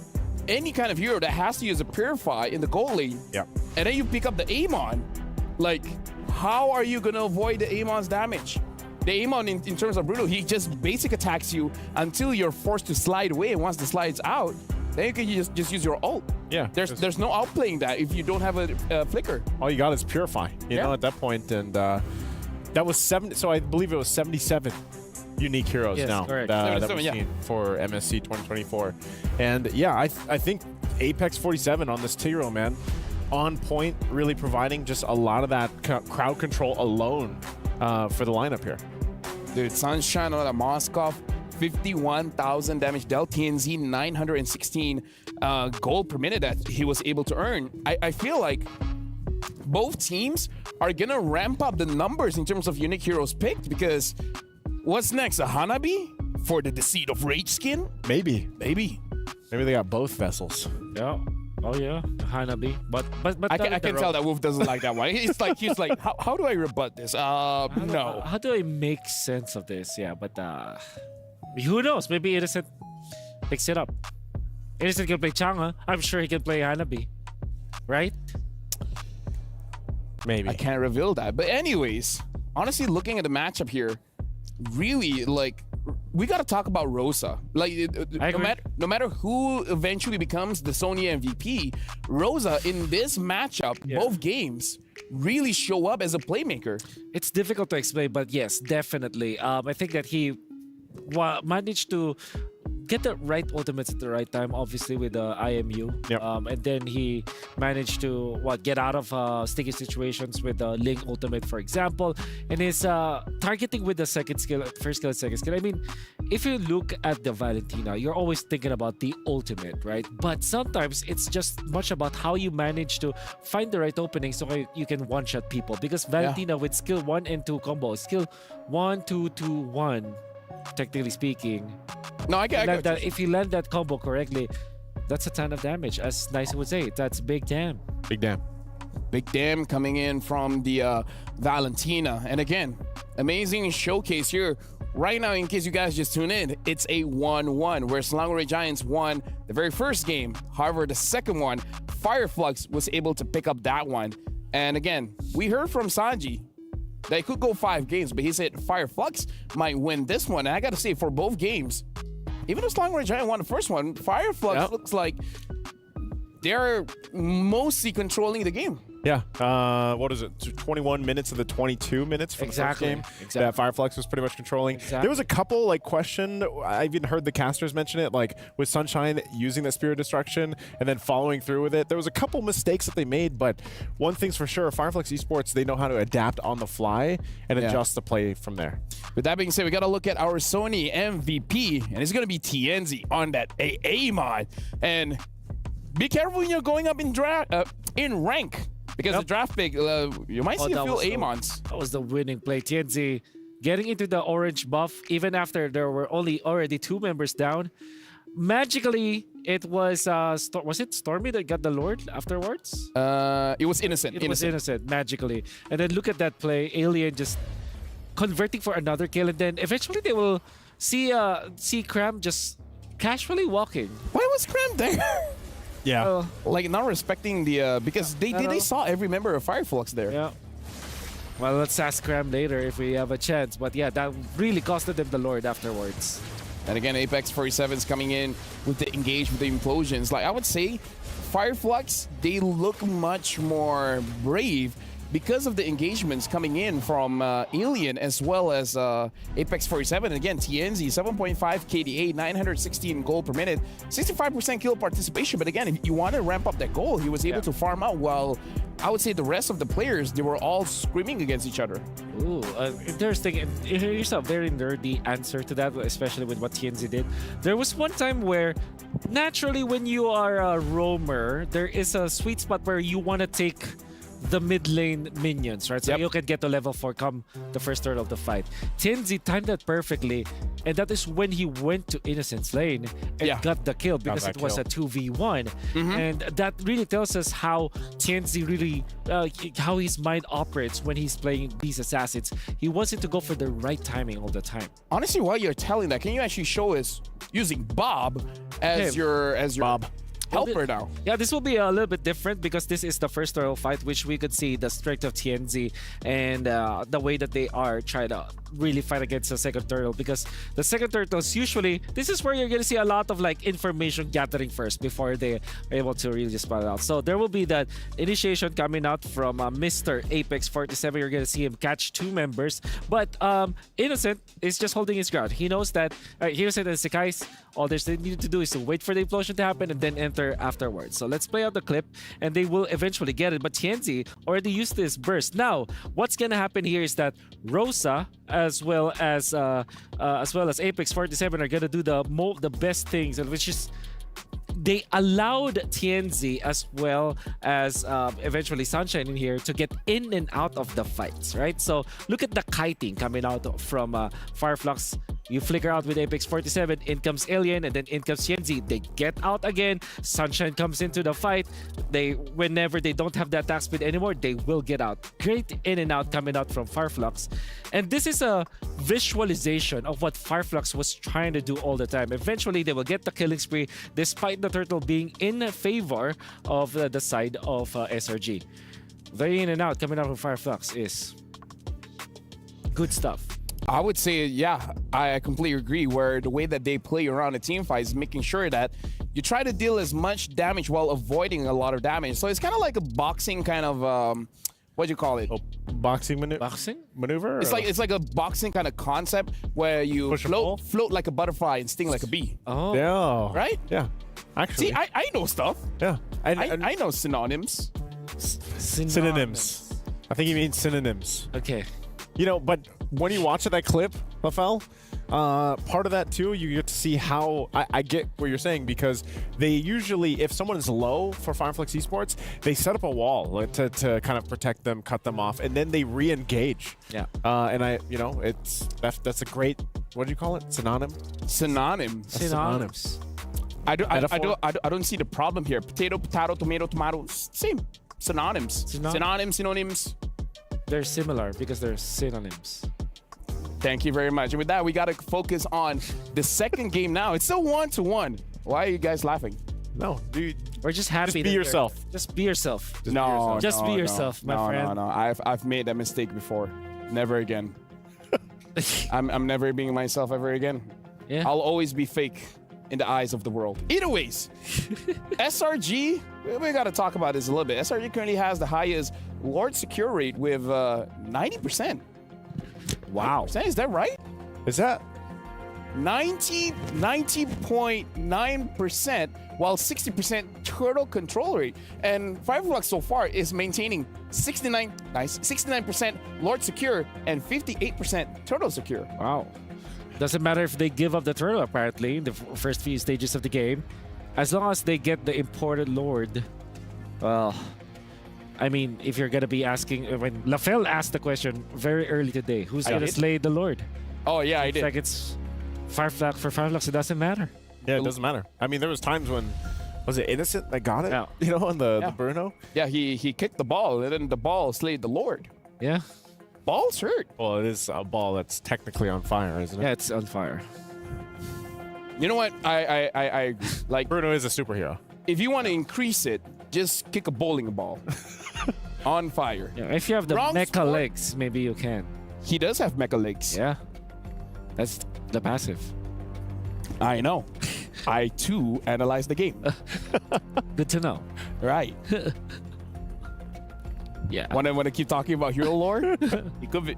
any kind of hero that has to use a Purify in the gold lane. Yeah. And then you pick up the Amon. Like, how are you gonna avoid the Amon's damage? The Amon, in terms of Brutal, he just basic attacks you until you're forced to slide away. And once the slide's out, then you can just use your ult. Yeah. There's no outplaying that if you don't have a flicker. All you got is Purify, you know, at that point. And that was 70. So I believe it was 77 unique heroes Yes, now correct. that we've seen for MSC 2024. And yeah, I think Apex 47 on this Tigreal, man, on point, really providing just a lot of that crowd control alone for the lineup here. Dude, Sunshine on a Moskov, 51,000 damage dealt, TNZ 916 gold per minute that he was able to earn. I feel like both teams are gonna ramp up the numbers in terms of unique heroes picked, because what's next, a Hanabi for the Deceit of Rage skin? Maybe they got both vessels. Yeah. Oh yeah, Hanabi. But I can tell that Wolf doesn't like that one. He's like how do I rebut this? No. How do I make sense of this? Yeah, but who knows? Maybe Innocent picks it up. Innocent can play Chang'e. I'm sure he can play Hanabi, right? Maybe. I can't reveal that. But anyways, honestly, looking at the matchup here, really, like, we got to talk about Rosa. Like, no matter who eventually becomes the Sony MVP, Rosa in this matchup, both games, really show up as a playmaker. It's difficult to explain, but yes, definitely. I think that he managed to get the right ultimates at the right time, obviously with the IMU. And then he managed to get out of sticky situations with the Ling ultimate, for example. And his targeting with the second skill, first skill, second skill. I mean, if you look at the Valentina, you're always thinking about the ultimate, right? But sometimes it's just much about how you manage to find the right opening so you can one-shot people. Because Valentina with skill 1 and 2 combo, skill 1, 2, 2, 1, technically speaking. No, I get that. If you land that combo correctly, that's a ton of damage. As Nice would say, that's big damn. Big damn. Big damn coming in from the Valentina. And again, amazing showcase here. Right now, in case you guys just tune in, it's a 1-1, where Selangor Giants won the very first game. However, the second one, Fireflux was able to pick up that one. And again, we heard from Sanji they could go 5 games, but he said Fireflux might win this one. And I got to say, for both games, even though Selangor Giant won the first one, Fireflux looks like they're mostly controlling the game. Yeah. What is it? 21 minutes of the 22 minutes from the first game. Exactly. That Fireflux was pretty much controlling. There was a couple question. I even heard the casters mention it, like with Sunshine using that Spirit Destruction and then following through with it. There was a couple mistakes that they made, but one thing's for sure, Fireflux Esports, they know how to adapt on the fly and adjust the play from there. With that being said, we got to look at our Sony MVP, and it's going to be TNZ on that AA mod. And be careful when you're going up in rank. Because the draft pick, you might see a few Amons. That was the winning play. TNZ getting into the orange buff, even after there were already 2 members down. Magically, it was it Stormy that got the Lord afterwards? It was Innocent. It was Innocent, magically. And then look at that play. Alien just converting for another kill. And then eventually they will see Cram just casually walking. Why was Cram there? Yeah. Like not respecting the because they saw every member of Fireflux there. Yeah. Well, let's ask Cram later if we have a chance. But yeah, that really costed them the Lord afterwards. And again, Apex 47's coming in with the engage with the implosions. Like I would say, Fireflux, they look much more brave because of the engagements coming in from Alien as well as Apex 47. And again, TNZ 7.5 KDA, 916 gold per minute, 65% kill participation. But again, if you want to ramp up that goal, he was able to farm out while I would say the rest of the players, they were all screaming against each other. Ooh, interesting. And here's a very nerdy answer to that, especially with what TNZ did. There was one time where, naturally, when you are a roamer, there is a sweet spot where you want to take the mid lane minions, right? So you can get to level 4 come the first turn of the fight. TNZ timed that perfectly, and that is when he went to Innocent's lane and got the kill because it was a 2v1. And that really tells us how TNZ really, how his mind operates when he's playing these assassins. He wants it to go for the right timing all the time. Honestly, while you're telling that, can you actually show us using Bob as your Bob helper now? Yeah, this will be a little bit different because this is the first turtle fight, which we could see the strength of TNZ and the way that they are trying to really fight against the second turtle, because the second turtles usually, this is where you're going to see a lot of like information gathering first before they are able to really just spot it out. So there will be that initiation coming out from Mr. Apex 47. You're going to see him catch 2 members, but Innocent is just holding his ground. He knows that Innocent and Sekai's, all they need to do is to wait for the implosion to happen and then enter afterwards. So let's play out the clip and they will eventually get it. But TNZ already used this burst. Now, what's gonna happen here is that Rosa as well as Apex 47 are gonna do the best things, which is they allowed TNZ as well as eventually Sunshine in here to get in and out of the fights, right? So look at the kiting coming out from Fireflux. You flicker out with Apex 47, in comes Alien, and then in comes TNZ. They get out again. Sunshine comes into the fight. Whenever they don't have that attack speed anymore, they will get out. Great in and out coming out from Fireflux. And this is a visualization of what Fireflux was trying to do all the time. Eventually, they will get the killing spree, despite the turtle being in favor of the side of SRG. Very in and out coming out from Fireflux is good stuff. I would say, yeah, I completely agree, where the way that they play around a team fight is making sure that you try to deal as much damage while avoiding a lot of damage. So it's kind of like a boxing kind of, what do you call it? Boxing maneuver? It's like a boxing kind of concept where you float like a butterfly and sting like a bee. Oh. Yeah. Right? Yeah. Actually. See, I know stuff. Yeah. I know synonyms. Synonyms. I think he means synonyms. Okay. You know, but when you watch that clip, Lafel, part of that too, you get to see how I get what you're saying, because they usually, if someone is low for Fireflux Esports, they set up a wall to kind of protect them, cut them off, and then they re-engage. Yeah. And that's a great, what do you call it? Synonyms. I don't see the problem here. Potato, potato, tomato, tomato, same. Synonyms. They're similar because they're synonyms. Thank you very much. And with that, we got to focus on the second game now. It's still 1-1. Why are you guys laughing? No, dude. We're just happy. Just be yourself. Just be yourself. Just be yourself, my friend. No. I've made that mistake before. Never again. I'm never being myself ever again. Yeah. I'll always be fake in the eyes of the world. Either ways, SRG, we got to talk about this a little bit. SRG currently has the highest Lord secure rate with 90%. Wow. Is that right? Is that 90.9%, while 60% turtle control rate. And Fireflux so far is maintaining 69% Lord secure and 58% turtle secure. Wow. Doesn't matter if they give up the turtle, apparently, in the first few stages of the game. As long as they get the imported Lord. Well, I mean, if you're going to be asking, when Lafel asked the question very early today, who's going to slay the Lord? Oh, yeah, I did. Like it's Fireflux. For Fireflux, it doesn't matter. Yeah, it doesn't matter. I mean, there was times when, was it Innocent that got it? Yeah. You know, on the Bruno? Yeah, he kicked the ball, and then the ball slayed the Lord. Yeah. Ball's hurt. Well, it is a ball that's technically on fire, isn't it? Yeah, it's on fire. You know what? I agree. Like, Bruno is a superhero. If you want to increase it, just kick a bowling ball. On fire. Yeah, if you have the mecha legs, maybe you can. He does have mecha legs. Yeah. That's the passive. I know. I, too, analyze the game. Good to know. Right. Yeah. Want to keep talking about hero lore? You could be,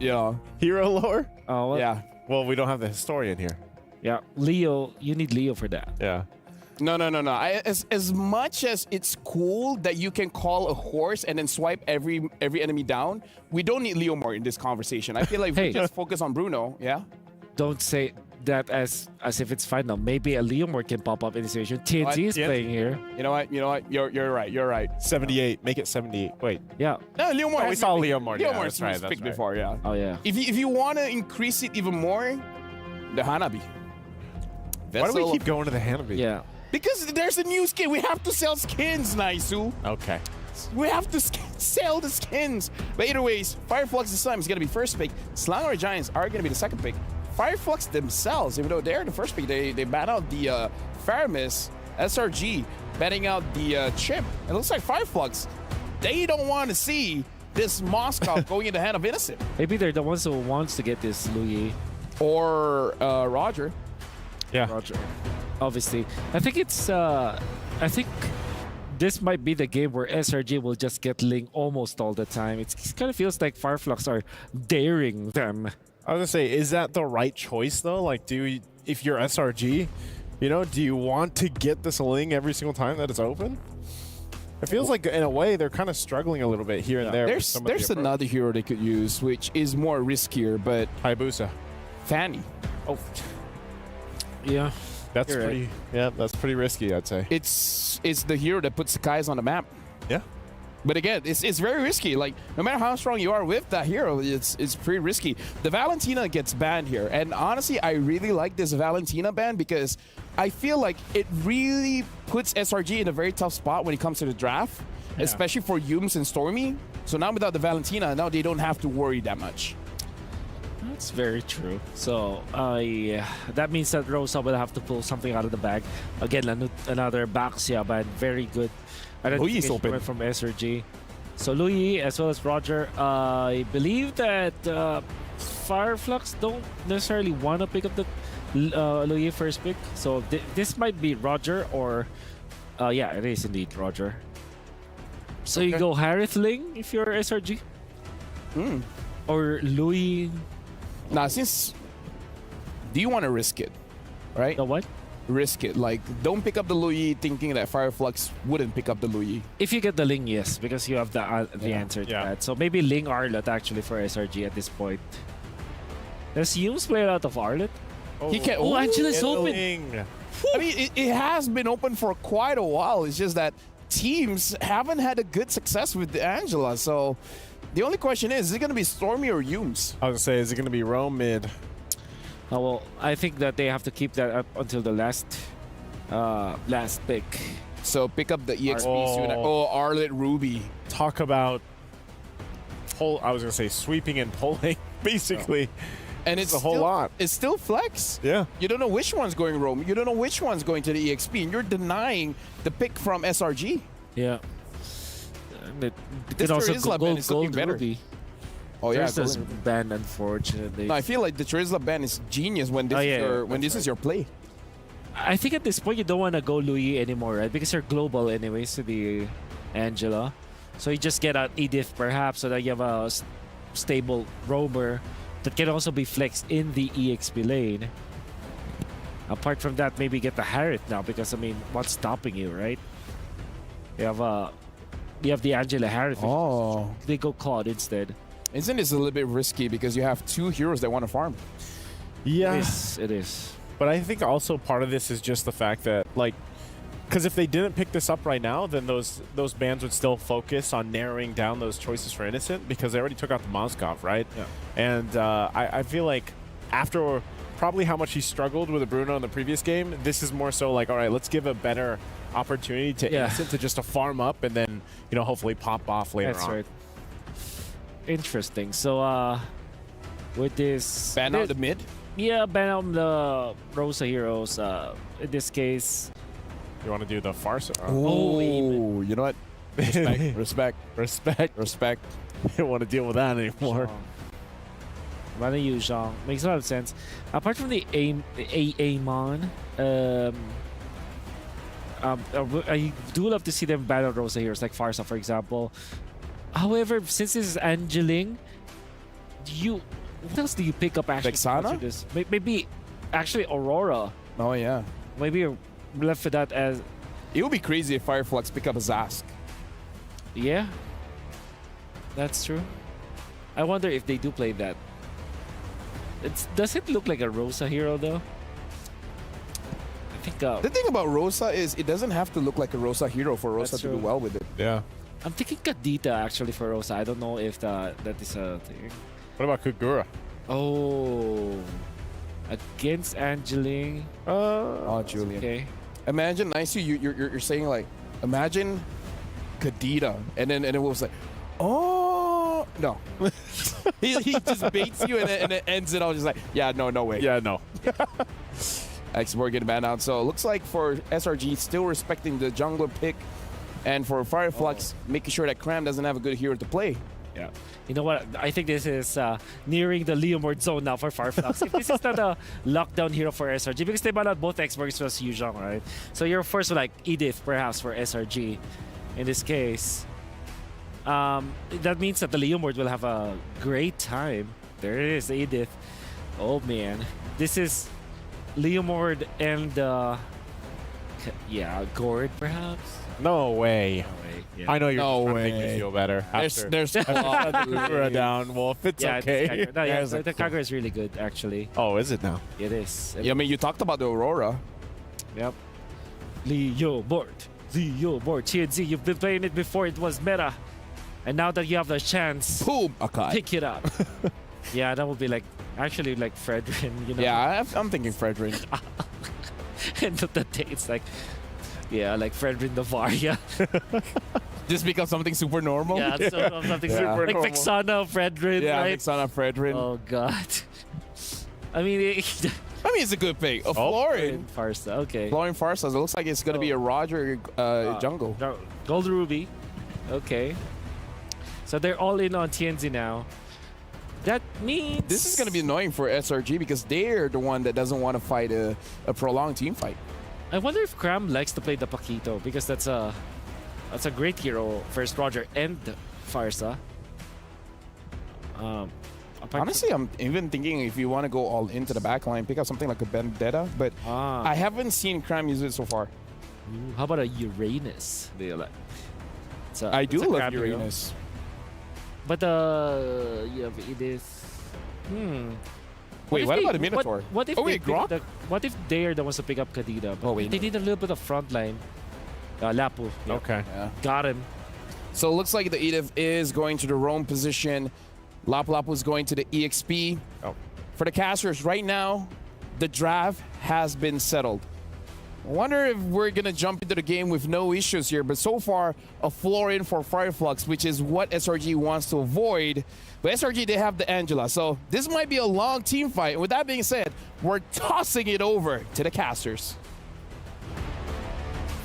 Hero lore? Oh, well, Yeah. Well, we don't have the historian here. Yeah, Leo, you need Leo for that. Yeah. No. As much as it's cool that you can call a horse and then swipe every enemy down, we don't need Leo more in this conversation. I feel like we just focus on Bruno. Yeah. Don't say that as if it's final. Maybe a Leomore can pop up in this situation. TNT is playing here. You know what? You're right. 78. Make it 78. Wait. Yeah. No, Leomore. Oh, we saw Leomore. Leomore That's right. picked before. Yeah. Oh yeah. If you want to increase it even more, the Hanabi. Why do we keep going to the Hanabi? Yeah. Because there's a new skin. We have to sell skins, Naisu. Okay. We have to sell the skins. But either ways, Fireflux this time is going to be first pick. Slangory Giants are going to be the second pick. Fireflux themselves, even though they're the first pick, they ban out the Faramis, SRG, banning out the Chip. It looks like Fireflux, they don't want to see this Moscow going in the hand of Innocent. Maybe they're the ones who wants to get this Louis. Or Roger. Yeah. Roger. Obviously. I think it's I think this might be the game where SRG will just get Ling almost all the time. It kind of feels like Fireflux are daring them. I was gonna say, is that the right choice though? Like, if you're SRG, do you want to get this Ling every single time that it's open? It feels like in a way they're kind of struggling a little bit here and there. There's another hero they could use, which is more riskier, but Hayabusa. Fanny. Oh. Yeah. That's pretty. Yeah, that's pretty risky, I'd say. It's the hero that puts Sakai's on the map. Yeah. But again, it's very risky. Like, no matter how strong you are with that hero, it's pretty risky. The Valentina gets banned here. And honestly, I really like this Valentina ban because I feel like it really puts SRG in a very tough spot when it comes to the draft, especially for Yums and Stormy. So now without the Valentina, now they don't have to worry that much. That's very true. So, that means that Rosa will have to pull something out of the bag. Again, another Baxia ban. Very good. Louis is open from SRG. So Louis as well as Roger. I believe that Fireflux don't necessarily want to pick up the Louis first pick. So this might be Roger or yeah, it is indeed Roger. So you go Harith Ling if you're SRG, or Louis. Now, do you want to risk it, right? The what? Risk it. Like, don't pick up the Louis thinking that Fireflux wouldn't pick up the Louis. If you get the Ling, yes, because you have the answer to that. So maybe Ling Arlet actually for SRG at this point. Does Yums play a lot of Arlet? He can't. Oh, Angela's open. I mean, it has been open for quite a while. It's just that teams haven't had a good success with the Angela. So the only question is it going to be Stormy or Yums? I was going to say, is it going to be Rome mid? Oh, well, I think that they have to keep that up until the last pick. So pick up the EXP soon. Oh, Arlet Ruby. Talk about I was going to say sweeping and pulling, basically. And it's a whole lot. It's still flex. Yeah. You don't know which one's going Rome. You don't know which one's going to the EXP. And you're denying the pick from SRG. Yeah. It This could also Terizla go ban is looking gold better. Ruby. Oh yeah, There's this ban, unfortunately. No, I feel like the Terizla ban is genius when this is your play. I think at this point you don't want to go Louis anymore, right? Because you're global anyways to the Angela. So you just get an Edith perhaps so that you have a stable roamer that can also be flexed in the EXP lane. Apart from that, maybe get the Harith now because, I mean, what's stopping you, right? You have the Angela Harith. Oh. They go Claude instead. Isn't this a little bit risky because you have two heroes that want to farm? Yeah. It is. But I think also part of this is just the fact that, like, because if they didn't pick this up right now, then those bans would still focus on narrowing down those choices for Innocent because they already took out the Moskov, right? Yeah. And I feel like after probably how much he struggled with a Bruno in the previous game, this is more so like, all right, let's give a better opportunity to Innocent to just to farm up and then, hopefully pop off later on. That's right. Interesting. So, with this... Ban out the mid? Yeah, ban out the Rosa heroes. In this case... You want to do the farce? Oh, you know what? Respect. You don't want to deal with that anymore. Rather use Zhang. Makes a lot of sense. Apart from the Amon, I do love to see them battle Rosa heroes like Farsa, for example. However, since this is Angeling, what else do you pick up actually? Vexana? This? Maybe actually Aurora. Oh yeah. Maybe you're left with that as. It would be crazy if Fireflux pick up a Zask. Yeah, that's true. I wonder if they do play that. Does it look like a Rosa hero though? I think. The thing about Rosa is it doesn't have to look like a Rosa hero for Rosa to do well with it. Yeah. I'm thinking Kadita actually for Rosa. I don't know if that is a thing. What about Kagura? Oh, against Angeling. Oh, Julian. Okay. Imagine, you're saying like, imagine Kadita, and then it was like, oh no. he just baits you and it ends it all just like, yeah, no way. Yeah, no. X-Borg getting banned out. So it looks like for SRG, still respecting the jungler pick, and for Fireflux, making sure that Cram doesn't have a good hero to play. Yeah. You know what? I think this is nearing the Leomord zone now for Fireflux. If this is not a lockdown hero for SRG, because they banned out both X-Borgs plus Yuzhong, right? So you're forced with like Edith, perhaps, for SRG in this case. That means that the Leomord will have a great time. There it is, the Edith. Oh man. This is Leomord and Gord, perhaps? No way. Yeah. I know you're trying to make me feel better. There's Kagura down. Wolf, it's okay. The Kagura is really good, actually. Oh, is it now? It is. Yeah, I mean, you talked about the Aurora. Yep. Leomord. TNZ, you've been playing it before it was meta. And now that you have the chance, boom, Akai. Pick it up. Yeah, that would be like, actually like Fredrin, you know? Yeah, I'm thinking Fredrin. End of the day, it's like, yeah, like Fredrin the Varia. Just become something super normal? Yeah, so something super like normal. Vexana Fredrin, yeah, right? Vexana Fredrin. Oh, God. I mean, it's a good pick. Florin Farsa, okay. Florin Farsa. It looks like it's going to be a Roger jungle. Gold Ruby. Okay. So they're all in on TNZ now. That means... This is going to be annoying for SRG because they're the one that doesn't want to fight a prolonged team fight. I wonder if Cram likes to play the Paquito because that's a great hero, first Roger and Farsa. Honestly, I'm even thinking if you want to go all into the backline, pick up something like a Vendetta, but I haven't seen Cram use it so far. Ooh, how about a Uranus? I do love Uranus. Hero. But you have Edith. Wait, what about the Minotaur? What if Grok? What if they are the ones to pick up Kadita? Oh wait, they need a little bit of front line. Lapu. Yeah. Okay. Yeah. Got him. So it looks like the Edith is going to the roam position. Lapu is going to the EXP. Oh. For the casters, right now, the draft has been settled. I wonder if we're going to jump into the game with no issues here, but so far, a floor-in for Fireflux, which is what SRG wants to avoid. But SRG, they have the Angela, so this might be a long team fight. And with that being said, we're tossing it over to the casters.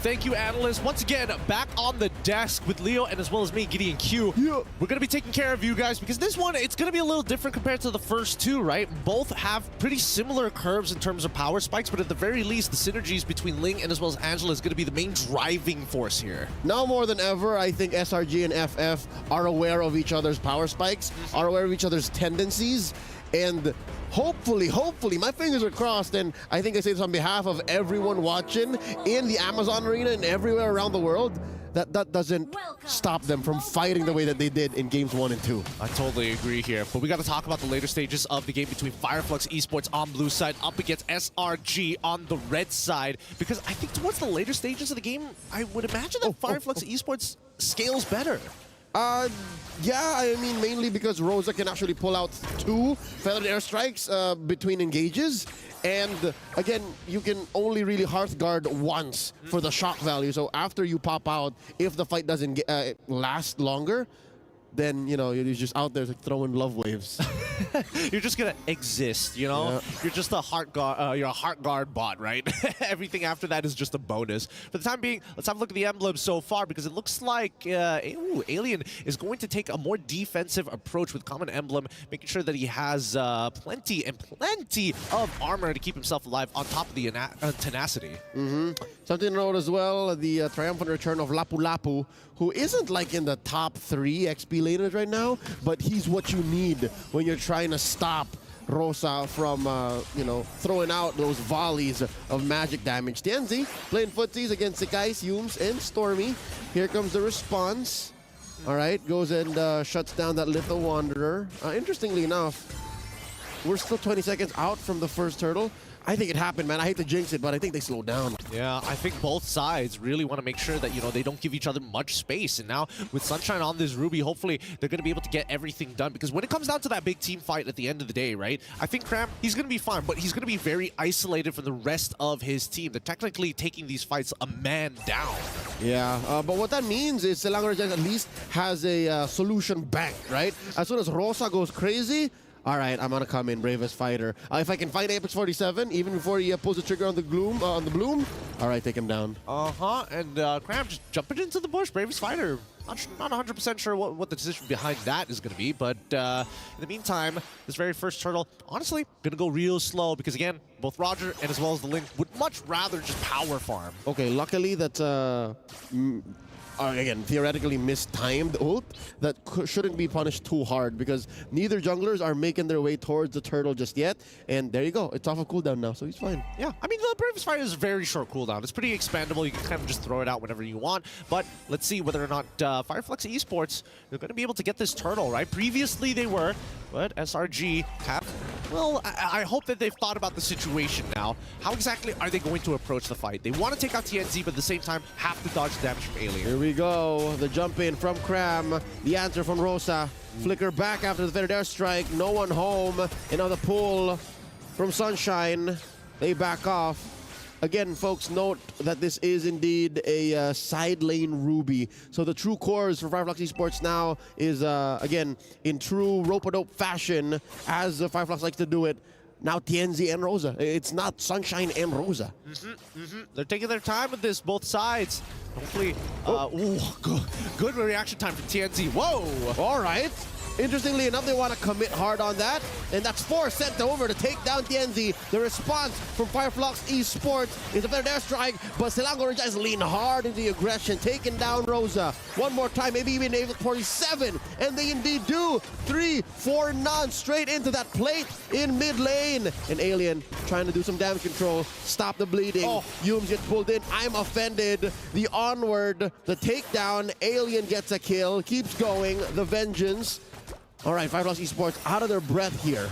Thank you, analysts. Once again, back on the desk with Leo and as well as me, Gideon Q. Yeah. We're going to be taking care of you guys because this one, it's going to be a little different compared to the first two, right? Both have pretty similar curves in terms of power spikes, but at the very least, the synergies between Ling and as well as Angela is going to be the main driving force here. Now more than ever, I think SRG and FF are aware of each other's power spikes, are aware of each other's tendencies, and hopefully, my fingers are crossed, and I think I say this on behalf of everyone watching in the Amazon arena and everywhere around the world, that doesn't stop them from fighting the way that they did in games 1 and 2. I totally agree here, but we got to talk about the later stages of the game between Fireflux Esports on blue side up against SRG on the red side, because I think towards the later stages of the game, I would imagine that Fireflux Esports scales better. Yeah, I mean, mainly because Rosa can actually pull out 2 feathered airstrikes between engages. And again, you can only really Hearthguard once for the shock value. So after you pop out, if the fight doesn't last longer, then, you know, you're just out there like, throwing love waves. You're just gonna exist, you know? Yeah. You're just a Heartguard bot, right? Everything after that is just a bonus. For the time being, let's have a look at the emblem so far because it looks like Alien is going to take a more defensive approach with common emblem, making sure that he has plenty of armor to keep himself alive on top of the tenacity. Something to note as well, the triumphant return of Lapu Lapu, who isn't like in the top 3 XP laners right now, but he's what you need when you're trying to stop Rosa from, you know, throwing out those volleys of magic damage. Tianzi playing footsies against Sekais, Yumes, and Stormy. Here comes the response. All right, goes and shuts down that Little Wanderer. Interestingly enough, we're still 20 seconds out from the first turtle. I think it happened, man. I hate to jinx it, but I think they slowed down. Yeah, I think both sides really want to make sure that, you know, they don't give each other much space. And now with Sunshine on this Ruby, hopefully they're going to be able to get everything done. Because when it comes down to that big team fight at the end of the day, right, I think Cram, he's going to be fine, but he's going to be very isolated from the rest of his team. They're technically taking these fights a man down. Yeah, but what that means is Selangor at least has a solution banked, right? As soon as Rosa goes crazy, all right, I'm gonna come in, bravest fighter. If I can fight Apex 47, even before he pulls the trigger on the Bloom, all right, take him down. And Cram just jumping into the bush, bravest fighter. Not 100% sure what the decision behind that is going to be, but in the meantime, this very first turtle, honestly, going to go real slow because, again, both Roger and as well as the Link would much rather just power farm. Okay, luckily that, again, theoretically mistimed ult that shouldn't be punished too hard because neither junglers are making their way towards the turtle just yet. And there you go. It's off of cooldown now, so he's fine. Yeah, I mean, the bravest fighter is a very short cooldown. It's pretty expandable. You can kind of just throw it out whenever you want. But let's see whether or not Fireflux Esports are going to be able to get this turtle, right? Previously they were, but SRG have, well, I hope that they've thought about the situation now. How exactly are they going to approach the fight? They want to take out TNZ, but at the same time have to dodge damage from Alien. Here we go. The jump in from Cram. The answer from Rosa. Flicker back after the third airstrike. No one home. And now the pull from Sunshine. They back off. Again, folks, note that this is indeed a side lane Ruby. So the true cores for Fireflux Esports now is, again, in true rope-a-dope fashion, as Fireflux likes to do it. Now TNZ and Rosa. It's not Sunshine and Rosa. They're taking their time with this, both sides. Hopefully, good reaction time from TNZ. Whoa! All right. Interestingly enough, they want to commit hard on that. And that's 4 sent over to take down TNZ. The response from Fireflux Esports is a better airstrike, but Selangor just lean hard into the aggression, taking down Rosa. One more time, maybe even Apex 47. And they indeed do. 3, 4 none straight into that plate in mid lane. And Alien trying to do some damage control, stop the bleeding. Yumes gets pulled in. I'm offended. The onward, the takedown. Alien gets a kill, keeps going. The vengeance. All right, Fireflux Esports out of their breath here.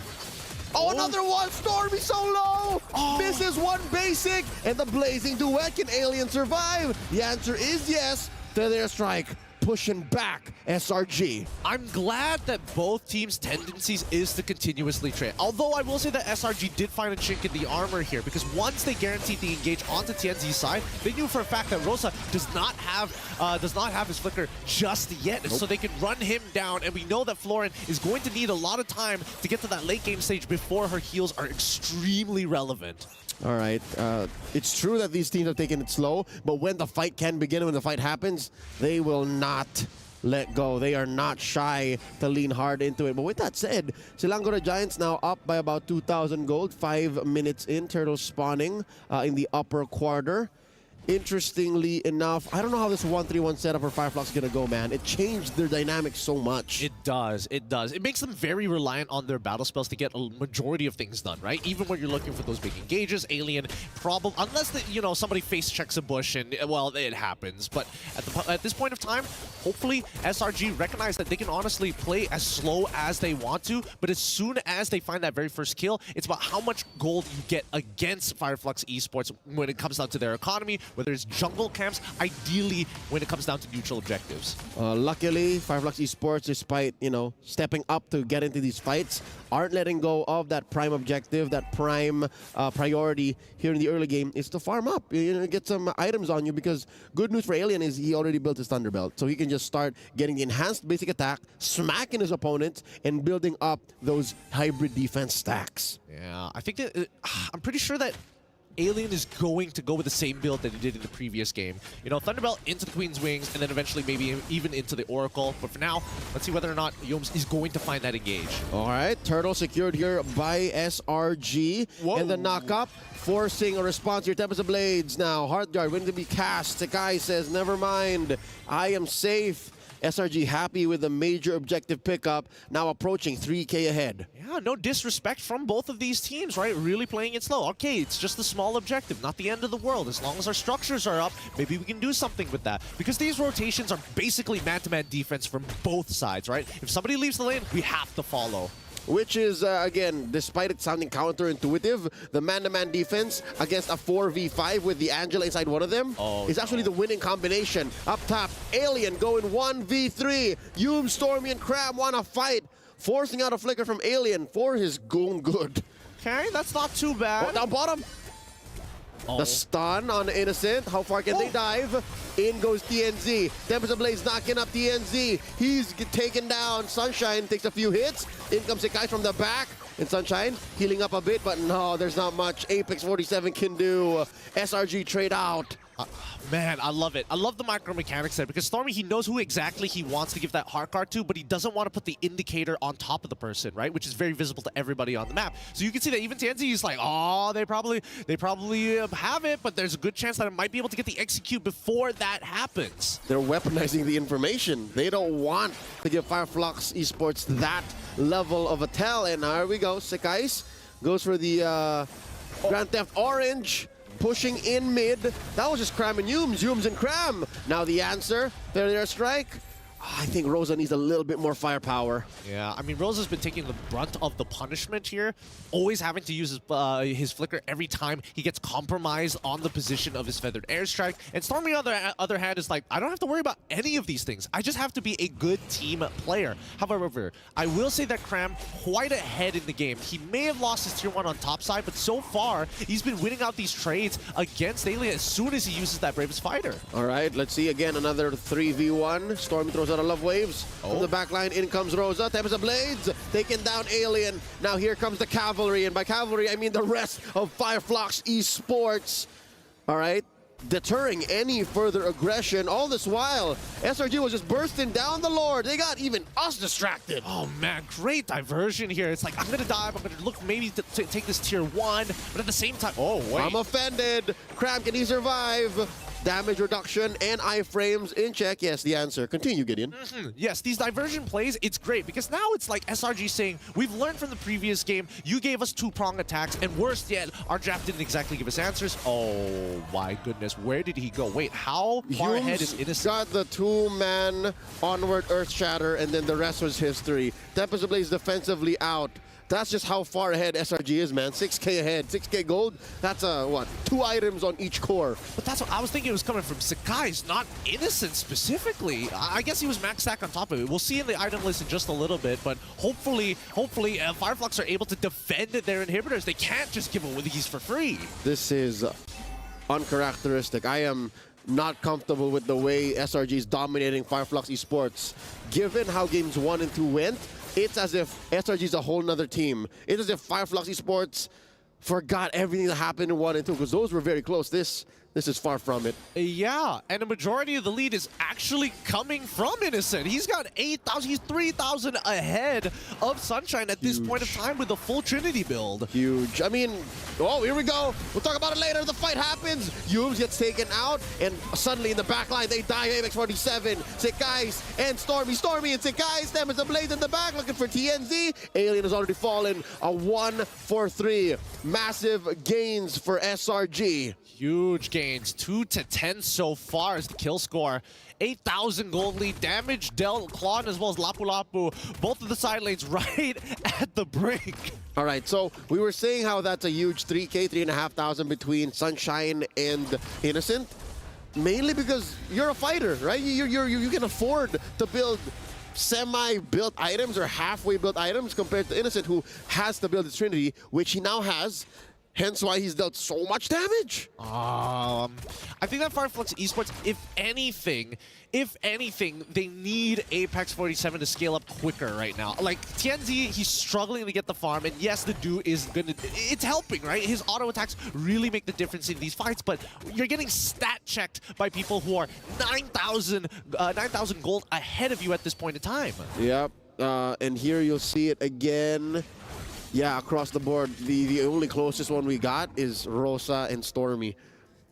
Oh, another one! Stormy so low! Misses one basic, and the blazing duet. Can Alien survive? The answer is yes to their strike. Pushing back SRG. I'm glad that both teams' tendencies is to continuously trade. Although I will say that SRG did find a chink in the armor here because once they guaranteed the engage onto TNZ's side, they knew for a fact that Rosa does not have his flicker just yet, so they can run him down. And we know that Florin is going to need a lot of time to get to that late game stage before her heals are extremely relevant. All right, it's true that these teams have taken it slow, but when the fight can begin, when the fight happens, they will not let go. They are not shy to lean hard into it. But with that said, Selangor Giants now up by about 2,000 gold, 5 minutes in, turtles spawning in the upper quarter. Interestingly enough, I don't know how this 1-3-1 setup for Fireflux is going to go, man. It changed their dynamics so much. It does. It does. It makes them very reliant on their battle spells to get a majority of things done, right? Even when you're looking for those big engages, Alien, probably, unless, somebody face checks a bush and, well, it happens. But at this point of time, hopefully SRG recognize that they can honestly play as slow as they want to, but as soon as they find that very first kill, it's about how much gold you get against Fireflux Esports when it comes down to their economy, whether it's jungle camps, ideally when it comes down to neutral objectives. Luckily, Fireflux Esports, despite, stepping up to get into these fights, aren't letting go of that prime objective, that prime priority here in the early game is to farm up, get some items on you, because good news for Alien is he already built his Thunderbelt, so he can just start getting the enhanced basic attack, smacking his opponents, and building up those hybrid defense stacks. Yeah, I think that, I'm pretty sure that Alien is going to go with the same build that he did in the previous game. You know, Thunderbelt into the Queen's Wings, and then eventually maybe even into the Oracle. But for now, let's see whether or not Yomes is going to find that engage. All right, Turtle secured here by SRG. And the knock-up, forcing a response here. Tempest of Blades now. Heart Guard waiting to be cast. Sakai says, never mind, I am safe. SRG happy with a major objective pickup, now approaching 3K ahead. Yeah, no disrespect from both of these teams, right? Really playing it slow. Okay, it's just a small objective, not the end of the world. As long as our structures are up, maybe we can do something with that. Because these rotations are basically man-to-man defense from both sides, right? If somebody leaves the lane, we have to follow. Which is, again, despite it sounding counterintuitive, the man-to-man defense against a 4v5 with the Angela inside one of them is actually the winning combination. Up top, Alien going 1v3. Yume, Stormy, and Cram want to fight, forcing out a flicker from Alien for his own good. Okay, that's not too bad. Oh, down bottom. The stun on Innocent. How far can they dive? In goes TNZ. Tempest of Blaze knocking up TNZ. He's taken down. Sunshine takes a few hits. In comes Sakai from the back. And Sunshine healing up a bit, but no, there's not much Apex 47 can do. SRG trade out. Man, I love it. I love the micro mechanics there because Stormy, he knows who exactly he wants to give that heart card to, but he doesn't want to put the indicator on top of the person, right? Which is very visible to everybody on the map. So you can see that even TNZ is like, oh, they probably have it, but there's a good chance that it might be able to get the execute before that happens. They're weaponizing the information. They don't want to give Fireflux Esports that level of a tell. And here we go. Sekais goes for the Grand Theft Orange. Pushing in mid. That was just Cram and Yumes. Yumes and Cram. Now the answer. Failure strike. I think Rosa needs a little bit more firepower. Yeah, I mean, Rosa's been taking the brunt of the punishment here, always having to use his flicker every time he gets compromised on the position of his feathered airstrike. And Stormy, on the other hand, is like, I don't have to worry about any of these things. I just have to be a good team player. However, I will say that Cram quite ahead in the game. He may have lost his tier 1 on top side, but so far, he's been winning out these trades against Alien as soon as he uses that Bravest Fighter. All right, let's see again, another 3v1. Stormy throws out a love waves. From the back line, in comes Rosa. Tempest of Blades, taking down Alien. Now here comes the cavalry, and by cavalry, I mean the rest of Fireflux Esports. All right, deterring any further aggression. All this while, SRG was just bursting down the Lord. They got even us distracted. Oh man, great diversion here. It's like, I'm gonna dive, I'm gonna look maybe to take this tier 1, but at the same time, oh wait. I'm offended. Cram, can he survive? Damage reduction and iframes in check. Yes, the answer. Continue, Gideon. Yes, these diversion plays, it's great because now it's like SRG saying, we've learned from the previous game, you gave us 2-prong attacks, and worst yet, our draft didn't exactly give us answers. Oh my goodness, where did he go? Wait, how far ahead is Innocent? Got the 2-man onward Earth Shatter, and then the rest was history. Tempest of Blaze defensively out. That's just how far ahead SRG is, man. 6K ahead, 6K gold. That's what? 2 items on each core. But that's what I was thinking. It was coming from Sakai's, not Innocent specifically. I guess he was max stack on top of it. We'll see in the item list in just a little bit, but hopefully, Fireflux are able to defend their inhibitors. They can't just give away these for free. This is uncharacteristic. I am not comfortable with the way SRG is dominating Fireflux Esports. Given how games 1 and 2 went, it's as if SRG is a whole nother team. It's as if Fireflux Esports forgot everything that happened in 1 and 2, because those were very close. This is far from it. Yeah, and a majority of the lead is actually coming from Innocent. He's got 8,000, he's 3,000 ahead of Sunshine at this point of time with the full Trinity build. Huge. I mean, oh, here we go. We'll talk about it later. The fight happens. Yumes gets taken out, and suddenly in the back line, they die. Apex 47, Sekais, and Stormy and Sekais. Tempest of Blaze in the back looking for TNZ. Alien has already fallen. A 1-4-3. Massive gains for SRG. Huge gains, 2-10 so far is the kill score. 8,000 gold lead, damage dealt, Claude as well as Lapu Lapu, both of the side lanes right at the brink. All right, so we were saying how that's a huge 3K, 3,500 between Sunshine and Innocent. Mainly because you're a fighter, right? You can afford to build semi-built items or halfway built items compared to Innocent, who has to build his Trinity, which he now has. Hence why he's dealt so much damage. I think that Fireflux Esports, if anything, they need Apex 47 to scale up quicker right now. Like, TNZ, he's struggling to get the farm, and yes, the do is gonna, it's helping, right? His auto attacks really make the difference in these fights, but you're getting stat checked by people who are 9,000 gold ahead of you at this point in time. Yep, and here you'll see it again. Yeah, across the board, the only closest one we got is Rosa and Stormy.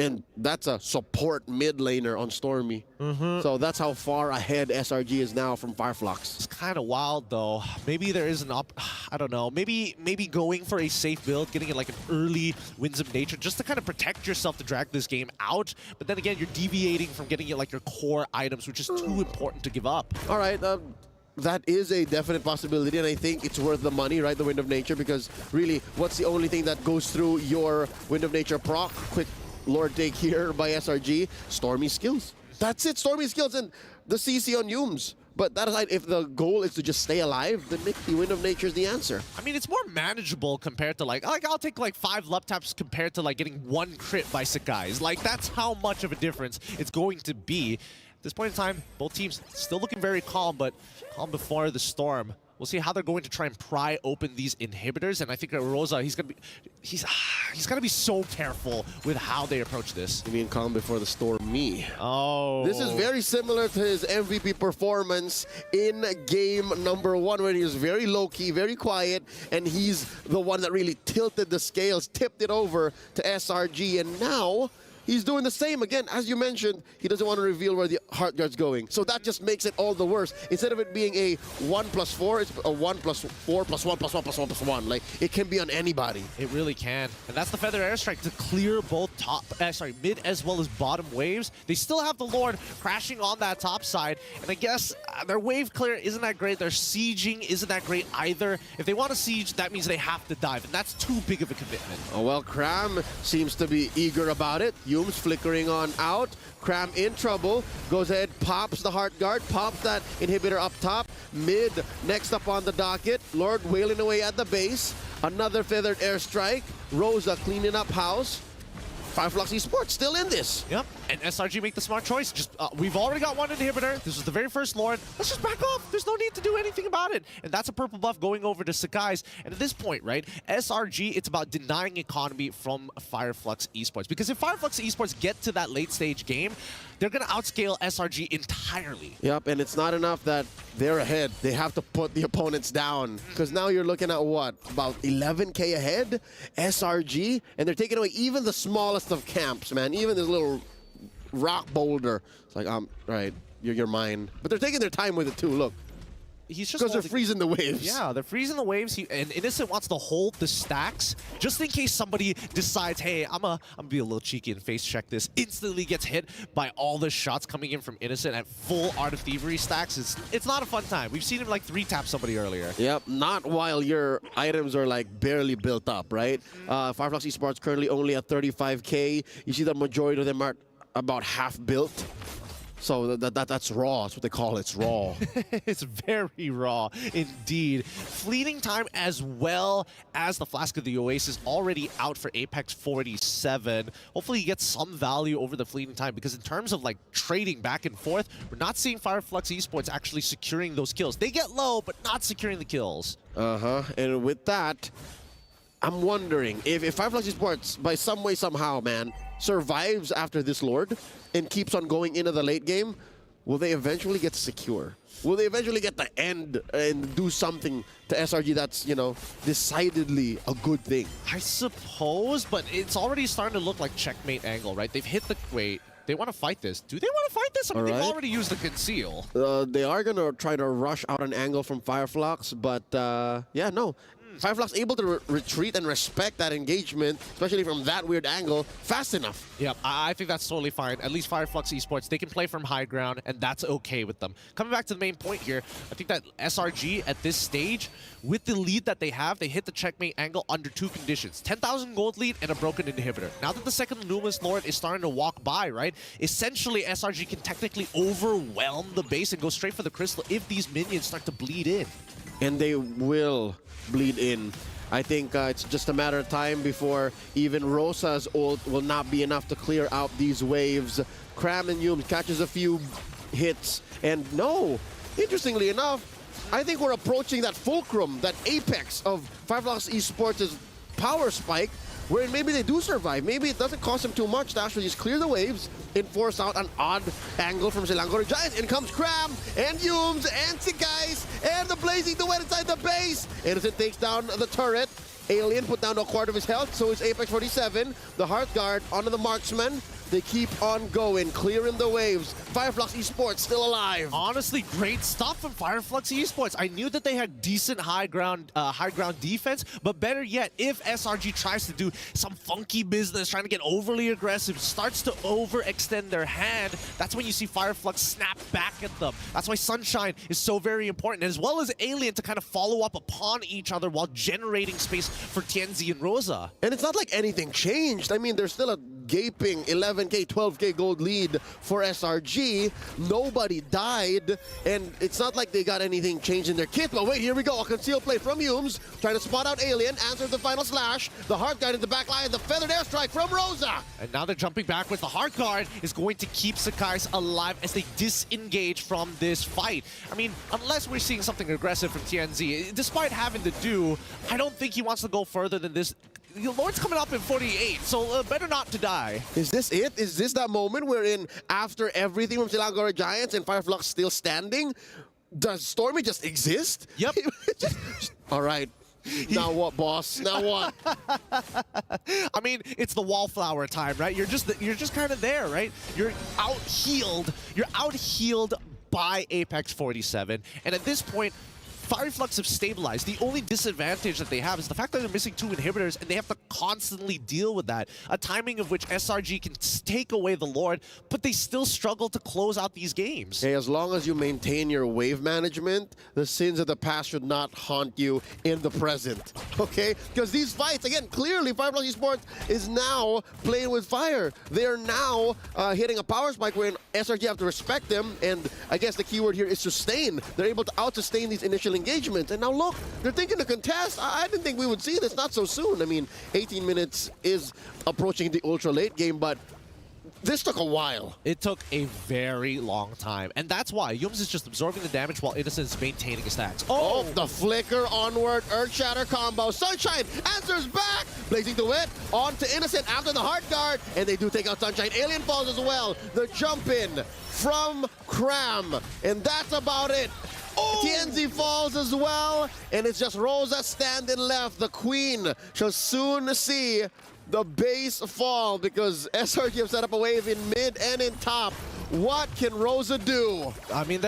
And that's a support mid laner on Stormy. So that's how far ahead SRG is now from Fireflux. It's kind of wild, though. Maybe there is an I don't know. Maybe going for a safe build, getting it like an early Winds of Nature, just to kind of protect yourself to drag this game out. But then again, you're deviating from getting it like your core items, which is too important to give up. All right. That is a definite possibility, and I think it's worth the money, right? The Wind of Nature, because really, what's the only thing that goes through your Wind of Nature proc? Quick Lord take here by SRG. Stormy skills. That's it, Stormy skills and the CC on Yumes. But that aside, if the goal is to just stay alive, then the Wind of Nature is the answer. I mean, it's more manageable compared to like I'll take like 5 left taps compared to like getting 1 crit by Sakai's. Like, that's how much of a difference it's going to be. At this point in time, both teams still looking very calm, but calm before the storm. We'll see how they're going to try and pry open these inhibitors, and I think Rosa, he's gonna be so careful with how they approach this. You mean calm before the storm? Me. Oh. This is very similar to his MVP performance in game number 1, where he was very low-key, very quiet, and he's the one that really tilted the scales, tipped it over to SRG, and now he's doing the same again. As you mentioned, he doesn't want to reveal where the heart guard's going. So that just makes it all the worse. Instead of it being a 1+4, it's a 1+4 +1 +1 +1 +1. Like, it can be on anybody. It really can. And that's the Feather Airstrike to clear both mid as well as bottom waves. They still have the Lord crashing on that top side. And I guess their wave clear isn't that great. Their sieging isn't that great either. If they want to siege, that means they have to dive. And that's too big of a commitment. Oh, well, Cram seems to be eager about it. Yumes flickering on out. Cram in trouble. Goes ahead, pops the heart guard, pops that inhibitor up top. Mid, next up on the docket. Lord wailing away at the base. Another feathered airstrike. Rosa cleaning up house. Fireflux Esports still in this. Yep, and SRG make the smart choice. Just we've already got one inhibitor. This was the very first Lord. Let's just back off. There's no need to do anything about it. And that's a purple buff going over to Sakai's. And at this point, right, SRG, it's about denying economy from Fireflux Esports. Because if Fireflux Esports get to that late stage game, they're going to outscale SRG entirely. Yep, and it's not enough that they're ahead. They have to put the opponents down. Because now you're looking at what? About 11K ahead? SRG? And they're taking away even the smallest of camps, man. Even this little rock boulder. It's like, right, you're mine. But they're taking their time with it too, look. He's just because they're freezing the waves. Yeah, they're freezing the waves. And Innocent wants to hold the stacks just in case somebody decides, hey, I'm gonna be a little cheeky and face check this. Instantly gets hit by all the shots coming in from Innocent at full Art of Thievery stacks. It's not a fun time. We've seen him like 3-tap somebody earlier. Yep, not while your items are like barely built up, right? Fireflux Esports currently only at 35K. You see the majority of them are about half built. So that's raw. That's what they call it. It's raw. It's very raw indeed. Fleeting time as well as the Flask of the Oasis already out for Apex 47. Hopefully he gets some value over the fleeting time, because in terms of like trading back and forth, we're not seeing Fireflux Esports actually securing those kills. They get low, but not securing the kills. And with that, I'm wondering if Fireflux Esports, by some way, somehow, man, survives after this Lord and keeps on going into the late game, will they eventually get secure? Will they eventually get the end and do something to SRG that's, you know, decidedly a good thing? I suppose, but it's already starting to look like checkmate angle, right? They've hit the... Wait, they want to fight this. Do they want to fight this? I mean, they've already used the conceal. They are going to try to rush out an angle from Fireflux, but yeah, no. Fireflux able to retreat and respect that engagement, especially from that weird angle, fast enough. Yep, I think that's totally fine. At least Fireflux Esports, they can play from high ground, and that's okay with them. Coming back to the main point here, I think that SRG at this stage, with the lead that they have, they hit the checkmate angle under 2 conditions. 10,000 gold lead and a broken inhibitor. Now that the second Luminous Lord is starting to walk by, right, essentially SRG can technically overwhelm the base and go straight for the crystal if these minions start to bleed in. And they will bleed in. I think it's just a matter of time before even Rosa's ult will not be enough to clear out these waves. Cram and Yums catches a few hits, and no, interestingly enough, I think we're approaching that fulcrum, that apex of Fireflux Esports' power spike, where maybe they do survive. Maybe it doesn't cost them too much to actually just clear the waves and force out an odd angle from Selangor Giants. In comes Cram and Yums and Sigais and the Blazing Duet inside the base. Innocent takes down the turret. Alien put down a quarter of his health, so is Apex 47. The Heart Guard onto the Marksman. They keep on going, clearing the waves. Fireflux Esports still alive. Honestly, great stuff from Fireflux Esports. I knew that they had decent high ground defense, but better yet, if SRG tries to do some funky business, trying to get overly aggressive, starts to overextend their hand, that's when you see Fireflux snap back at them. That's why Sunshine is so very important, as well as Alien to kind of follow up upon each other while generating space for Tianzi and Rosa. And it's not like anything changed. I mean, there's still a gaping 11K, 12K gold lead for SRG. Nobody died, and it's not like they got anything changed in their kit. But wait, here we go. A concealed play from Yums, trying to spot out Alien, answers the final slash. The Heart Guard in the back line, the feathered airstrike from Rosa. And now they're jumping backwards. The Heart Guard is going to keep Sakai's alive as they disengage from this fight. I mean, unless we're seeing something aggressive from TNZ, despite having to do, I don't think he wants to go further than this. The Lord's coming up in 48, so better not to die. Is this it? Is this that moment wherein after everything from Selangor Giants and Fireflux still standing, does Stormy just exist? Yep. All right. Now what, boss? Now what? I mean, it's the wallflower time, right? You're just kind of there, right? You're out-healed. You're out-healed by Apex 47, and at this point, Fireflux have stabilized. The only disadvantage that they have is the fact that they're missing 2 inhibitors, and they have to constantly deal with that. A timing of which SRG can take away the Lord, but they still struggle to close out these games. Hey, as long as you maintain your wave management, the sins of the past should not haunt you in the present, okay? Because these fights, again, clearly Fireflux Esports is now playing with fire. They are now hitting a power spike where SRG have to respect them, and I guess the keyword here is sustain. They're able to out-sustain these initial engagement. And now look, they're thinking to contest. I didn't think we would see this, not so soon. I mean, 18 minutes is approaching the ultra late game, but this took a while. It took a very long time. And that's why Yums is just absorbing the damage while Innocent is maintaining his stacks. Oh, the flicker onward, Earth Shatter combo. Sunshine answers back. Blazing Duet onto Innocent after the Heart Guard. And they do take out Sunshine. Alien falls as well. The jump in from Cram. And that's about it. TNZ falls as well, and it's just Rosa standing left. The Queen shall soon see the base fall because SRG have set up a wave in mid and in top. What can Rosa do? I mean,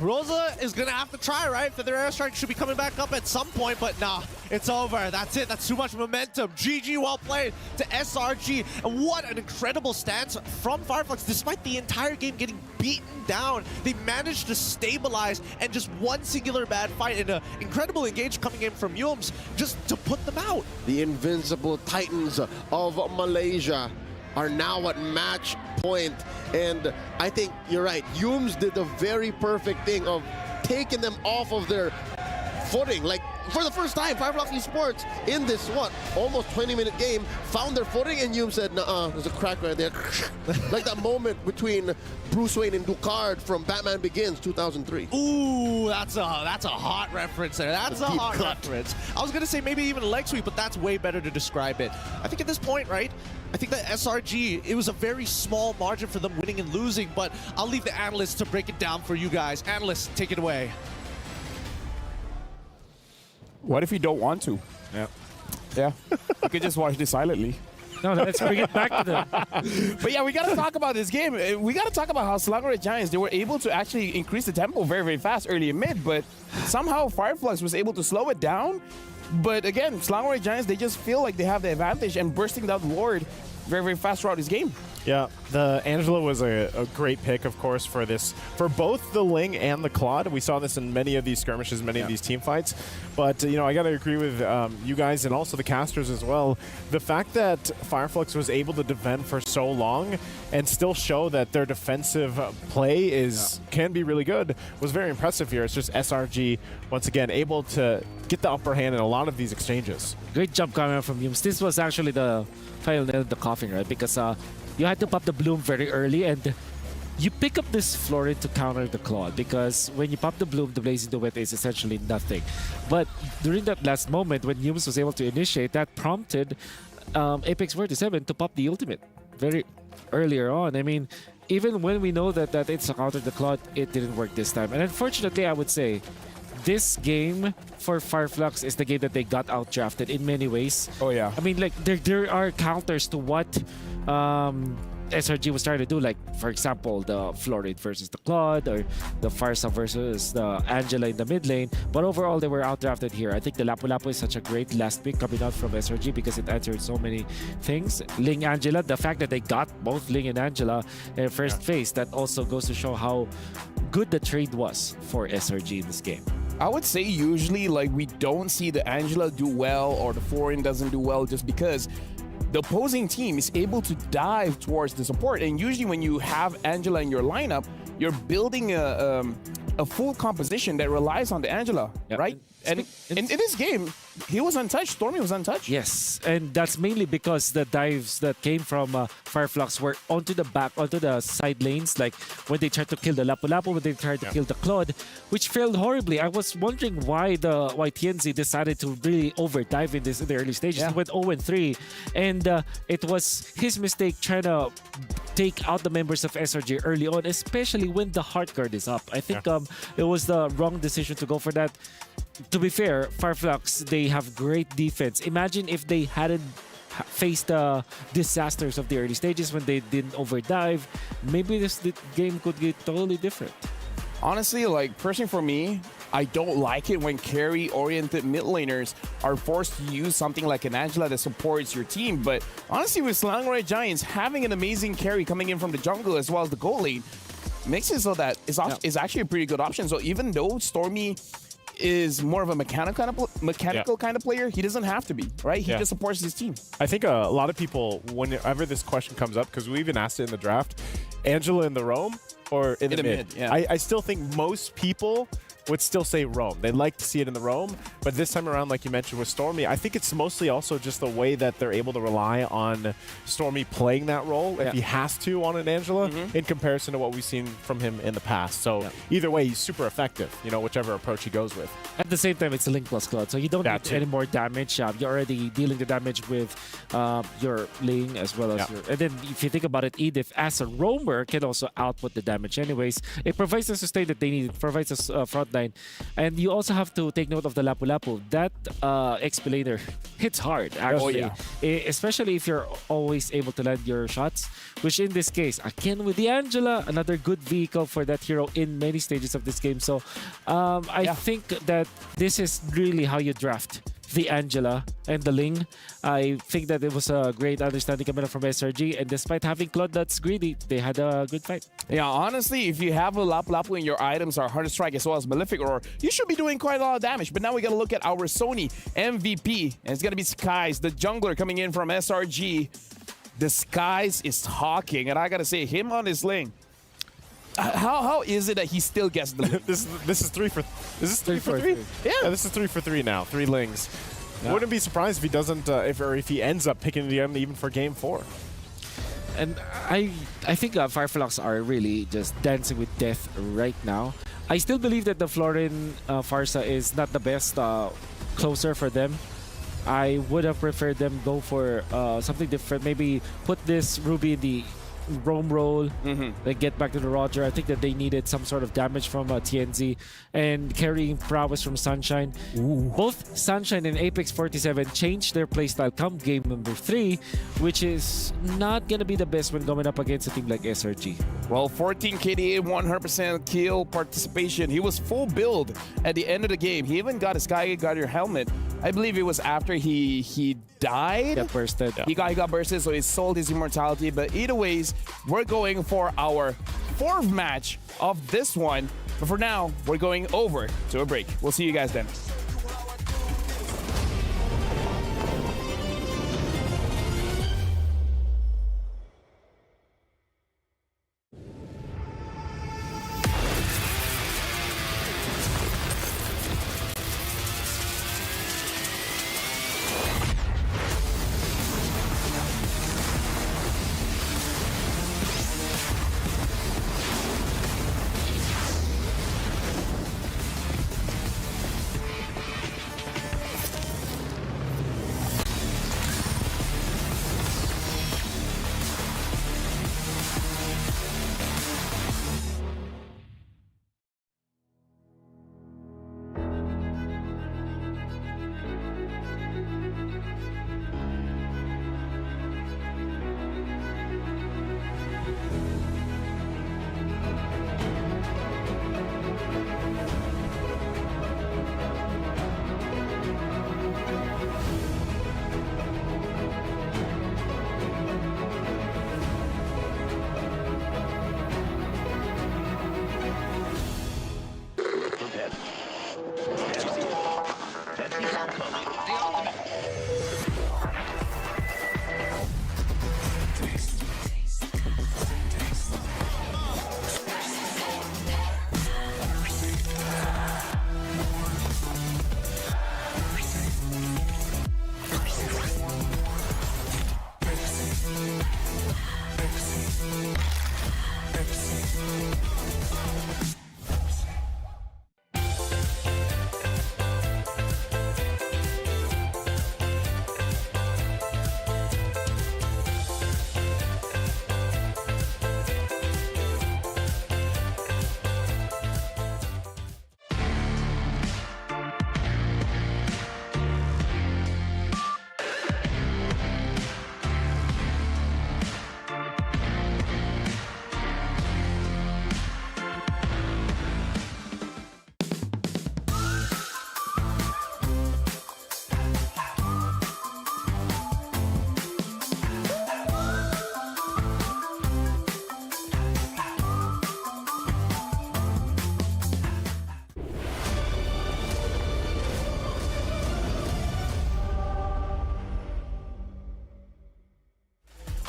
Rosa is going to have to try, right? Feather Airstrike should be coming back up at some point, but nah, it's over. That's it. That's too much momentum. GG, well played to SRG. And what an incredible stance from Fireflux. Despite the entire game getting beaten down, they managed to stabilize, and just one singular bad fight and an incredible engage coming in from Yums just to put them out. The invincible Titans of Malaysia are now at match point, and I think you're right. Yums did the very perfect thing of taking them off of their footing. Like, for the first time, Fireflux Esports in this, almost 20-minute game, found their footing, and Yums said, nuh-uh, there's a crack right there. Like that moment between Bruce Wayne and Ducard from Batman Begins 2003. Ooh, that's a hot reference there. That's a hot reference. I was going to say maybe even a leg sweep, but that's way better to describe it. I think at this point, right, I think that SRG, it was a very small margin for them winning and losing, but I'll leave the analysts to break it down for you guys. Analysts, take it away. What if you don't want to? Yeah. You could just watch this silently. No, let's bring it back to them. But yeah, we got to talk about this game. We got to talk about how Selangor Giants, they were able to actually increase the tempo very, very fast early and mid, but somehow Fireflux was able to slow it down. But again, Selangor Giants, they just feel like they have the advantage and bursting that Lord very, very fast throughout this game. Yeah, the Angela was a great pick, of course, for this, for both the Ling and the Claude. We saw this in many of these skirmishes, many of these team fights. But, you know, I got to agree with you guys and also the casters as well. The fact that Fireflux was able to defend for so long and still show that their defensive play can be really good was very impressive here. It's just SRG, once again, able to get the upper hand in a lot of these exchanges. Great jump coming from Yums. This was actually the final nail of the coffin, right? Because you had to pop the bloom very early, and you pick up this Florid to counter the Claude, because when you pop the bloom, the Blaze into Wet is essentially nothing. But during that last moment, when Yums was able to initiate, that prompted Apex 47 to pop the ultimate very earlier on. I mean, even when we know that it's a counter the Claude, it didn't work this time. And unfortunately, I would say, this game for Fireflux is the game that they got outdrafted in many ways. Oh yeah. I mean, like there are counters to what SRG was trying to do, like for example the Florid versus the Claude, or the Farsa versus the Angela in the mid lane. But overall, they were outdrafted here. I think the Lapu Lapu is such a great last pick coming out from SRG because it answered so many things. Ling Angela, the fact that they got both Ling and Angela in first phase, that also goes to show how good the trade was for SRG in this game. I would say usually, like, we don't see the Angela do well or the foreign doesn't do well just because the opposing team is able to dive towards the support. And usually when you have Angela in your lineup, you're building a full composition that relies on the Angela, right? And in this game, he was untouched. Stormy was untouched. Yes, and that's mainly because the dives that came from Fireflux were onto the side lanes, like when they tried to kill the Lapu Lapu, when they tried to kill the Claude, which failed horribly. I was wondering why TNZ decided to really overdive in the early stages. He went 0-3, and it was his mistake trying to take out the members of SRG early on, especially when the heart guard is up. I think it was the wrong decision to go for that. To be fair, Fireflux, they have great defense. Imagine if they hadn't faced the disasters of the early stages when they didn't overdive. Maybe this game could get totally different. Honestly, like, personally for me, I don't like it when carry-oriented mid laners are forced to use something like an Angela that supports your team. But honestly, with Slangrai Giants having an amazing carry coming in from the jungle as well as the goal lane, makes it so that it's actually a pretty good option. So even though Stormy is more of a mechanical kind of player, he doesn't have to be, right? He just supports his team. I think a lot of people, whenever this question comes up, because we even asked it in the draft, Angela in the roam or in the mid? I still think most people would still say roam. They'd like to see it in the roam, but this time around, like you mentioned with Stormy, I think it's mostly also just the way that they're able to rely on Stormy playing that role if he has to on an Angela in comparison to what we've seen from him in the past. So either way, he's super effective, you know, whichever approach he goes with. At the same time, it's a Link plus Claude, so you don't need any more damage. You're already dealing the damage with your Ling as well as your... And then if you think about it, Edith as a roamer can also output the damage anyways. It provides the sustain that they need. It provides us frontline. And you also have to take note of the Lapu Lapu. That Expilator hits hard, actually. Especially if you're always able to land your shots, which in this case, again with the Angela, another good vehicle for that hero in many stages of this game. So I think that this is really how you draft the Angela and the Ling. I think that it was a great understanding coming up from SRG, and despite having Claude that's greedy, they had a good fight. Yeah, honestly, if you have a Lapu Lapu and your items are Heart of Strike as well as Malefic Roar, you should be doing quite a lot of damage. But now we got to look at our Sony MVP, and it's going to be Skies, the jungler coming in from SRG. The Skies is talking, and I got to say, him on his Ling, how is it that he still gets the lead? This is 3 for 3? Yeah, this is 3 for 3 now. 3 Lings. Wouldn't be surprised if he doesn't, if he ends up picking the enemy even for game 4. And I think Fireflux are really just dancing with death right now. I still believe that the Florin Farsa is not the best closer for them. I would have preferred them go for something different. Maybe put this Ruby in the roam role, then get back to the Roger. I think that they needed some sort of damage from TNZ and carrying prowess from Sunshine. Both Sunshine and Apex 47 changed their playstyle come game number 3, which is not going to be the best when going up against a team like SRG. Well, 14 KDA, 100% kill participation. He was full build at the end of the game. He even got a Sky Guardian helmet I believe it was after he died. Got bursted. He got bursted, so he sold his immortality. But either ways, we're going for our 4th match of this one. But for now, we're going over to a break. We'll see you guys then.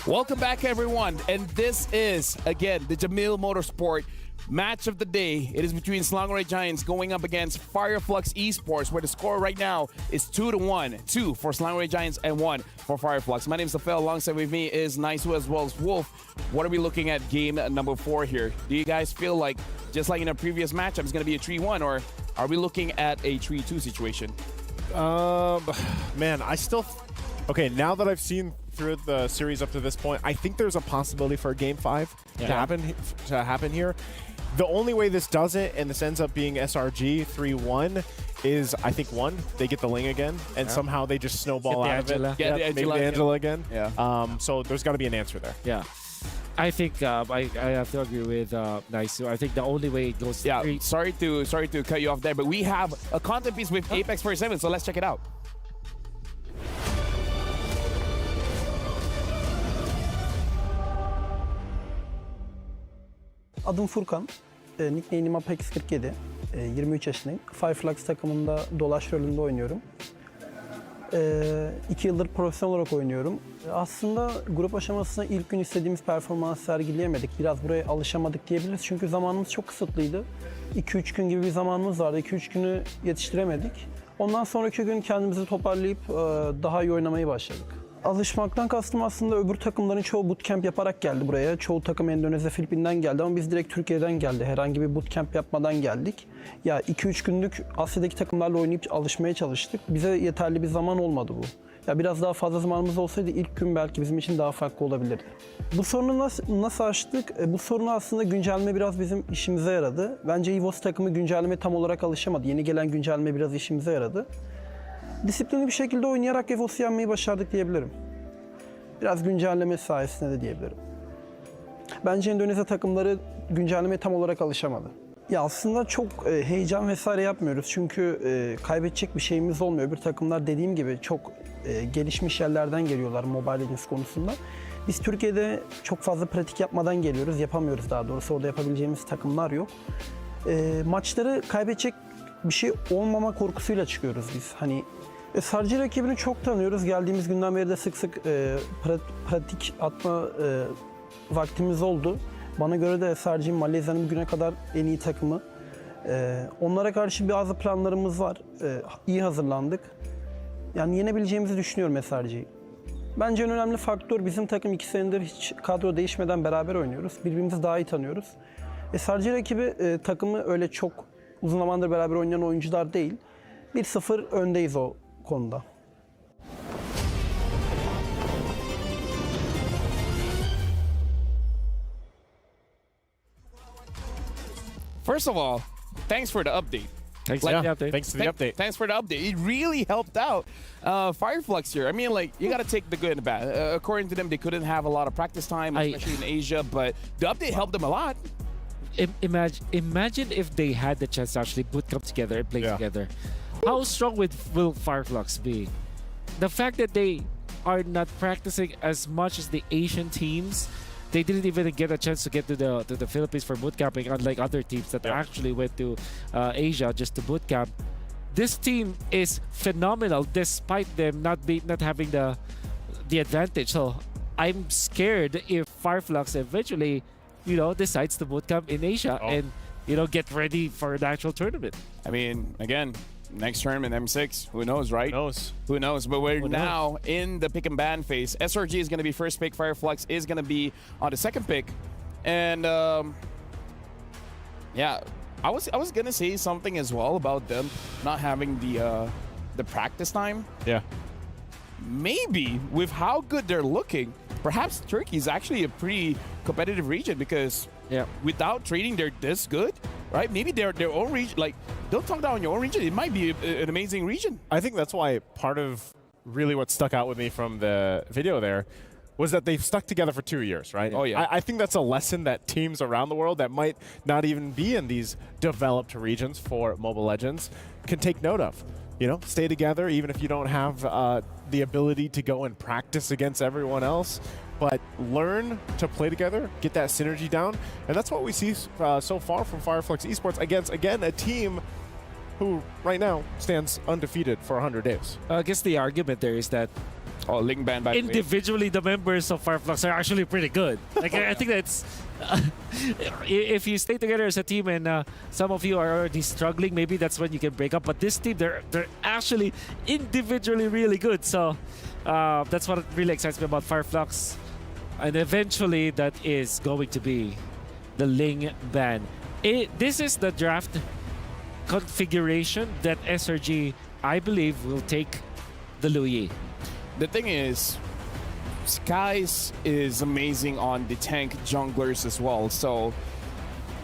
Welcome back, everyone. And this is, again, the Jamil Motorsport match of the day. It is between Selangor Giants going up against Fireflux Esports, where the score right now is 2-1. 2 for Selangor Giants and 1 for Fireflux. My name is Safel. Alongside with me is Naisu as well as Wolf. What are we looking at game number 4 here? Do you guys feel like, just like in a previous matchup, it's going to be a 3-1, or are we looking at a 3-2 situation? Man, I still... Okay, now that I've seen through the series up to this point, I think there's a possibility for a Game 5 to happen here. The only way this doesn't, and this ends up being SRG 3-1, is I think one, they get the Ling again, and somehow they just snowball out of it. Maybe the Angela again. Yeah. So there's got to be an answer there. Yeah. I think I have to agree with Naisu. I think the only way it goes. Yeah. Sorry to cut you off there, but we have a content piece with Apex 47, so let's check it out. Adım Furkan, nickname'im Apex47, 23 yaşındayım. Fireflux takımında dolaş rolünde oynuyorum. 2 yıldır profesyonel olarak oynuyorum. Aslında grup aşamasında ilk gün istediğimiz performans sergileyemedik. Biraz buraya alışamadık diyebiliriz çünkü zamanımız çok kısıtlıydı. 2-3 gün gibi bir zamanımız vardı. 2-3 günü yetiştiremedik. Ondan sonraki gün kendimizi toparlayıp daha iyi oynamayı başladık. Alışmaktan kastım aslında öbür takımların çoğu bootcamp yaparak geldi buraya. Çoğu takım Endonezya, Filipin'den geldi ama biz direkt Türkiye'den geldi. Herhangi bir bootcamp yapmadan geldik. Ya 2-3 günlük Asya'daki takımlarla oynayıp alışmaya çalıştık. Bize yeterli bir zaman olmadı bu. Ya biraz daha fazla zamanımız olsaydı ilk gün belki bizim için daha farklı olabilirdi. Bu sorunu nasıl aştık? Bu sorunu aslında güncelleme biraz bizim işimize yaradı. Bence EWC takımı güncelleme tam olarak alışamadı. Yeni gelen güncelleme biraz işimize yaradı. Disiplinli bir şekilde oynayarak EWC'yi yenmeyi başardık diyebilirim. Biraz güncelleme sayesinde de diyebilirim. Bence Endonezya takımları güncellemeye tam olarak alışamadı. Ya aslında çok heyecan vesaire yapmıyoruz çünkü kaybedecek bir şeyimiz olmuyor. Öbür takımlar dediğim gibi çok gelişmiş yerlerden geliyorlar Mobile Legends konusunda. Biz Türkiye'de çok fazla pratik yapmadan geliyoruz, yapamıyoruz daha doğrusu. Orada yapabileceğimiz takımlar yok. Maçları kaybedecek bir şey olmama korkusuyla çıkıyoruz biz. Hani SRG rakibini çok tanıyoruz. Geldiğimiz günden beri de sık sık pratik atma vaktimiz oldu. Bana göre de SRG Malezya'nın bugüne kadar en iyi takımı. Onlara karşı bazı planlarımız var. İyi hazırlandık. Yani yenebileceğimizi düşünüyorum SRG'yi. Bence en önemli faktör bizim takım 2 senedir hiç kadro değişmeden beraber oynuyoruz. Birbirimizi daha iyi tanıyoruz. SRG rakibi takımı öyle çok uzun zamandır beraber oynayan oyuncular değil. 1-0 öndeyiz o konuda. First of all, thanks for the update. Thanks for the update. Thanks for the update. Thanks for the update. It really helped out Fireflux here. I mean, like, you got to take the good and the bad. According to them, they couldn't have a lot of practice time, especially in Asia, but the update helped them a lot. Imagine if they had the chance to actually bootcamp together and play together. How strong will Fireflux be? The fact that they are not practicing as much as the Asian teams, they didn't even get a chance to get to the Philippines for bootcamping, unlike other teams that actually went to Asia just to bootcamp. This team is phenomenal despite them not having the advantage. So I'm scared if Fireflux eventually, decides to bootcamp in Asia and get ready for the actual tournament. I mean, again, next tournament, M6, who knows, right? Who knows? But we're now in the pick and ban phase. SRG is going to be first pick. Fireflux is going to be on the second pick. And, yeah, I was going to say something as well about them not having the practice time. Yeah. Maybe with how good they're looking, perhaps Turkey is actually a pretty competitive region because without training, they're this good. Right? Maybe their own region, like, don't talk down your own region. It might be an amazing region. I think that's why part of really what stuck out with me from the video there was that they've stuck together for 2 years, right? Oh, yeah. I think that's a lesson that teams around the world that might not even be in these developed regions for Mobile Legends can take note of. Stay together even if you don't have the ability to go and practice against everyone else. But learn to play together, get that synergy down. And that's what we see so far from Fireflux Esports against, again, a team who right now stands undefeated for 100 days. I guess the argument there is that Link Band by individually the members of Fireflux are actually pretty good. Like, I think that's... if you stay together as a team and some of you are already struggling, maybe that's when you can break up. But this team, they're actually individually really good. So that's what really excites me about Fireflux. And eventually, that is going to be the Ling ban. This is the draft configuration that SRG, I believe, will take the Louis. The thing is, Skies is amazing on the tank junglers as well. So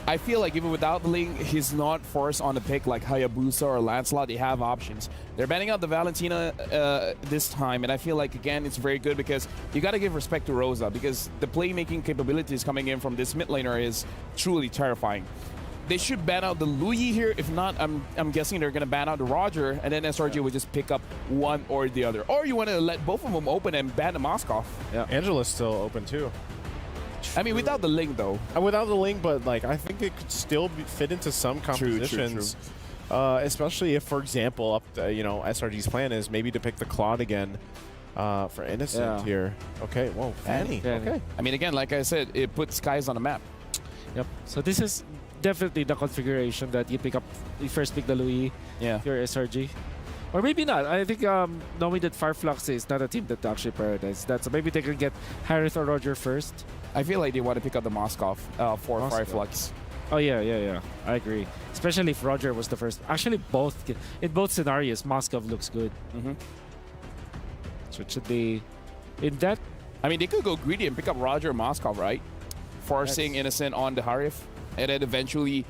I feel like even without the Ling, he's not forced on a pick like Hayabusa or Lancelot. They have options. They're banning out the Valentina this time, and I feel like, again, it's very good because you got to give respect to Rosa because the playmaking capabilities coming in from this mid laner is truly terrifying. They should ban out the Louis here. If not, I'm guessing they're going to ban out the Roger, and then SRG will just pick up one or the other. Or you want to let both of them open and ban the Moskov. Yeah, Angela's still open too. I mean, without the Ling, though. Without the Ling, but like I think it could still fit into some compositions. True. Especially if, for example, SRG's plan is maybe to pick the Claude again for Innocent here. Okay, whoa, Fanny. Okay. I mean, again, like I said, it puts Skies on the map. Yep. So this is definitely the configuration that you first pick the Louis. Yeah. If you're SRG. Or maybe not. I think knowing that Fireflux is not a team that actually prioritizes that, so maybe they can get Harith or Roger first. I feel like they want to pick up the Moskov for Fireflux. Oh yeah. I agree. Especially if Roger was the first. Actually, in both scenarios, Moskov looks good. So it should be in that. I mean, they could go greedy and pick up Roger and Moskov, right? Forcing Innocent on the Harith, and then eventually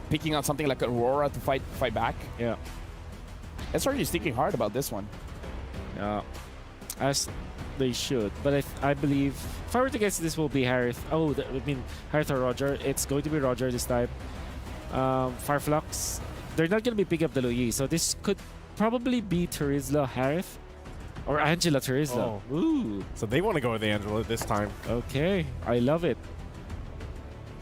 picking out something like Aurora to fight back. Yeah. SRG is thinking hard about this one. Yeah, as they should. But I believe, if I were to guess, this will be Harith. Oh, I mean, Harith or Roger. It's going to be Roger this time. Fireflux, they're not going to be picking up the Luyi. So this could probably be Terizla Harith or Angela Terizla. Oh. Ooh. So they want to go with Angela this time. Okay, I love it.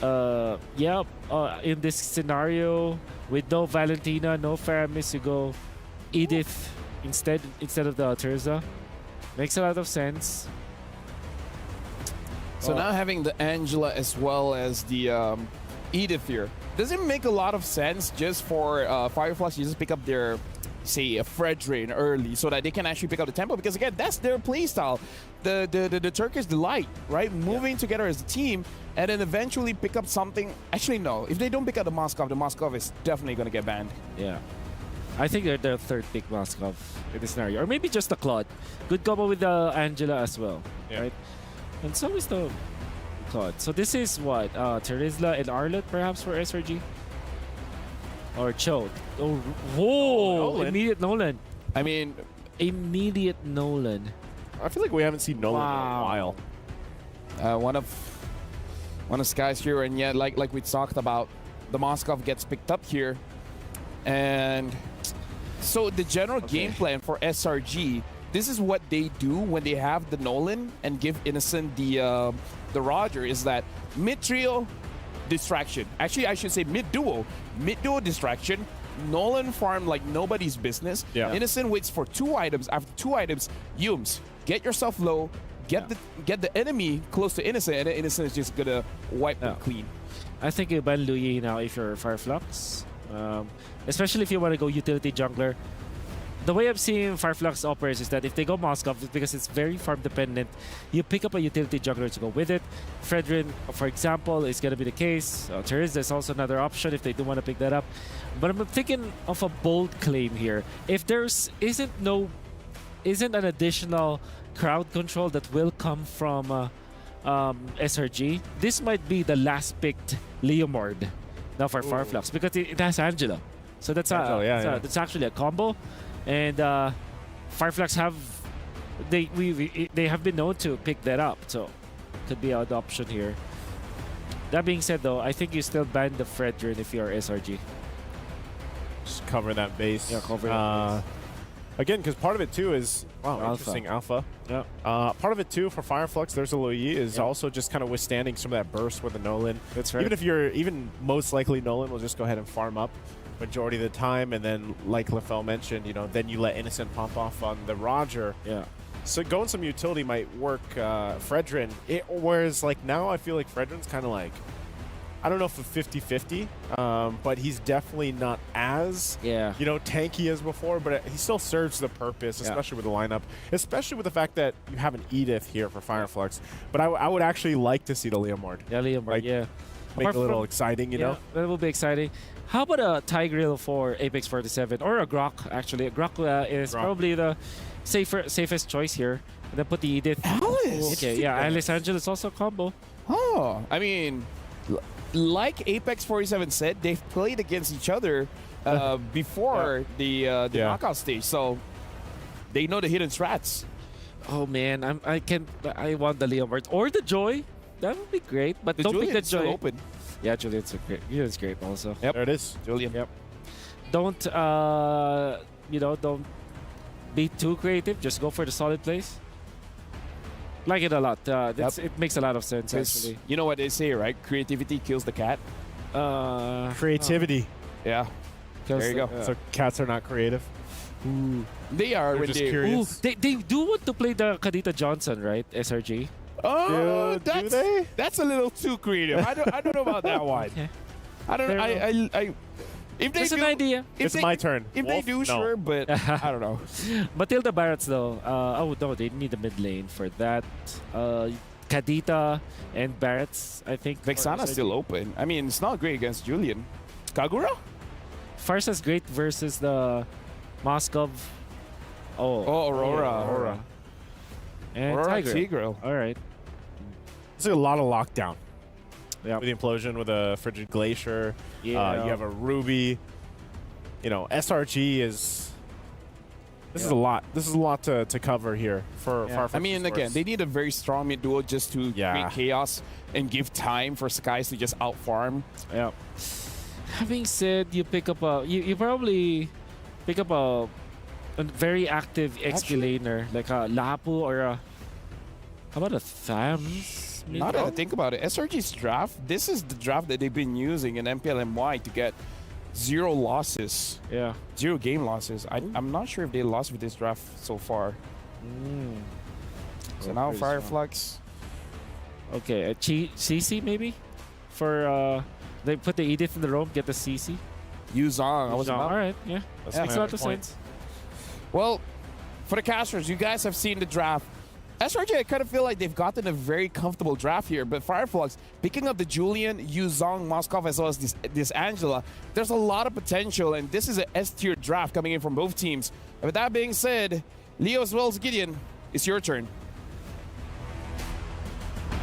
In this scenario, with no Valentina, no Faramis, you go Edith instead of the Terizla. Makes a lot of sense. So now having the Angela as well as the Edith here, does it make a lot of sense just for Fireflux to just pick up their, say, a Fredrin early so that they can actually pick up the tempo? Because again, that's their playstyle. The Turkish Delight, right? Moving together as a team and then eventually pick up something. Actually, no. If they don't pick up the Moskov is definitely going to get banned. Yeah. I think they're the third pick Moskov in this scenario. Or maybe just the Claude. Good combo with the Angela as well, right? And so is the Claude. So this is what? Terizla and Arlet perhaps for SRG? Or Cho. Oh, whoa! Nolan. Immediate Nolan. I mean, immediate Nolan. I feel like we haven't seen Nolan in a while. One of Sky's here, and yeah, like we talked about, the Moskov gets picked up here. And so the general game plan for SRG, this is what they do when they have the Nolan and give Innocent the Roger, is that mid trio distraction. Actually, I should say mid duo distraction. Nolan farm like nobody's business. Yeah. Innocent waits for 2 items. After 2 items, Yums, get yourself low, get the enemy close to Innocent, and then Innocent is just gonna wipe them clean. I think you ban Luyi now if you're Fireflux. Especially if you want to go utility jungler. The way I'm seeing Fireflux operate is that if they go Moskov, because it's very farm dependent, you pick up a utility jungler to go with it. Fredrin, for example, is going to be the case. Terizla is also another option if they do want to pick that up. But I'm thinking of a bold claim here. If there's isn't an additional crowd control that will come from SRG, this might be the last picked Leomord now for Fireflux, because it has Angela. So that's that's actually a combo. And Fireflux they have been known to pick that up, so could be an option here. That being said, though, I think you still ban the Fredrin if you're SRG. Just cover that base. Yeah, cover that base. Again, because part of it too is interesting alpha. Yeah. Part of it too for Fireflux, there's a Luyi is also just kind of withstanding some of that burst with the Nolan. That's right. Even most likely Nolan will just go ahead and farm up majority of the time, and then like Lefel mentioned, then you let Innocent pop off on the Roger. Yeah. So going some utility might work Fredrin. Whereas like now I feel like Fredrin's kind of like, I don't know if a 50-50, but he's definitely not as tanky as before, but he still serves the purpose, especially with the lineup, especially with the fact that you have an Edith here for Fireflux. But I would actually like to see the Leomord. Yeah, Leomord, Make it a little exciting, you know? That will be exciting. How about a Tigreal for Apex 47 or a Grok, actually? A Grok is probably the safest choice here. And then put the Edith. Alice! Okay, yeah, Alice Angel is also a combo. Oh, I mean, like Apex 47 said, they've played against each other before the knockout stage, so they know the hidden strats. Oh man, I want the Leomord or the Joy. That would be great, but don't pick the Joy. Still open. Yeah, Julian's great. Julian's great also. Yep, there it is. Julian. Yep. Don't don't be too creative. Just go for the solid plays. Like it a lot. It makes a lot of sense, actually. You know what they say, right? Creativity kills the cat. Creativity. Yeah. There you go. So cats are not creative. Ooh. They are when just they curious. They do want to play the Kadita Johnson, right? SRG. Oh, do they? That's a little too creative. I don't know about that one. Okay. I don't. I if they It's do, an idea. It's my turn. If Wolf? they do, No. sure, but I don't know. Matilda Barretts, though. Oh no, they need the mid lane for that. Kadita and Barretts, I think. Vexana's still open. I mean, it's not great against Julian. Kagura? Farsa's great versus the Moskov. Oh, Aurora. Aurora. And Aurora Tigreal. All right. There's a lot of lockdown. Yeah. With the implosion, with a frigid glacier. Yeah. You have a Ruby. SRG is. This is a lot. This is a lot to cover here for Fireflux. I mean, again, they need a very strong mid duo just to create chaos and give time for Skies to just out farm. Yeah. having said, you pick up a you probably pick up a very active XP laner like a Lapu or a how about a Thams? Now that I think about it, SRG's draft, this is the draft that they've been using in MPLMY to get 0 losses. Yeah. 0 game losses. I'm not sure if they lost with this draft so far. So now Fireflux. Okay, a CC maybe? For they put the Edith in the roam, get the CC. Yuzong. Alright, yeah. That's Makes a lot of sense. Well, for the casters, you guys have seen the draft. SRG, I kind of feel like they've gotten a very comfortable draft here, but Fireflux, picking up the Julian, Yuzong, Moskov, as well as this Angela, there's a lot of potential, and this is an S-tier draft coming in from both teams. And with that being said, Leo as well as Gideon, it's your turn.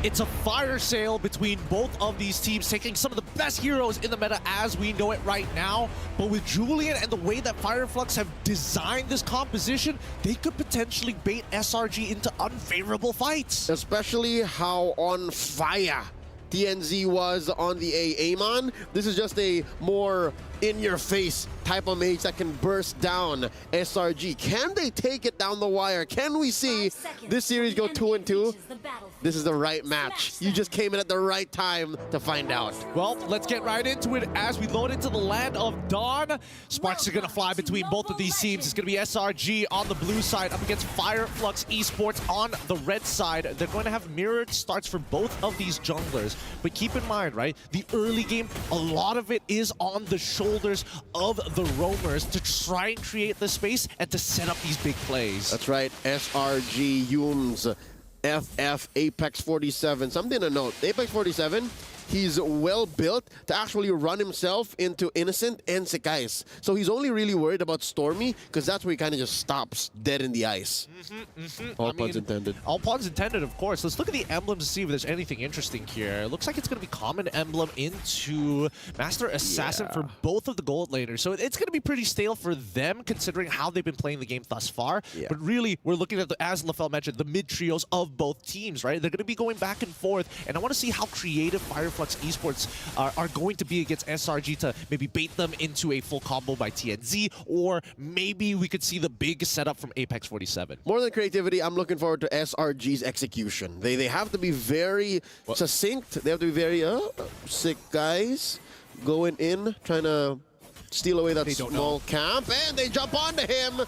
It's a fire sale between both of these teams, taking some of the best heroes in the meta as we know it right now. But with Julian and the way that Fireflux have designed this composition, they could potentially bait SRG into unfavorable fights. Especially how on fire TNZ was on the Amon. This is just a more in-your-face type of mage that can burst down SRG. Can they take it down the wire? Can we see this series go 2-2? This is the right match. You just came in at the right time to find out. Well, let's get right into it as we load into the land of Dawn. Sparks are going to fly between both of these teams. It's going to be SRG on the blue side up against Fireflux Esports on the red side. They're going to have mirrored starts for both of these junglers. But keep in mind, right, the early game, a lot of it is on the shoulders of the roamers to try and create the space and to set up these big plays. That's right, SRG, Yums, FF, Apex 47. Something to note, Apex 47, he's well built to actually run himself into Innocent and Sekais. So he's only really worried about Stormy because that's where he kind of just stops dead in the ice. All puns intended. All puns intended, of course. Let's look at the emblems to see if there's anything interesting here. It looks like it's going to be Common Emblem into Master Assassin for both of the gold laners. So it's going to be pretty stale for them considering how they've been playing the game thus far. But really, we're looking at, as LaFell mentioned, the mid-trios of both teams, right? They're going to be going back and forth. And I want to see how creative Fireflux Esports are going to be against SRG to maybe bait them into a full combo by TNZ, or maybe we could see the big setup from Apex 47. More than creativity, I'm looking forward to SRG's execution. They have to be very succinct. They have to be very sick guys going in, trying to steal away that small camp, and they jump onto him.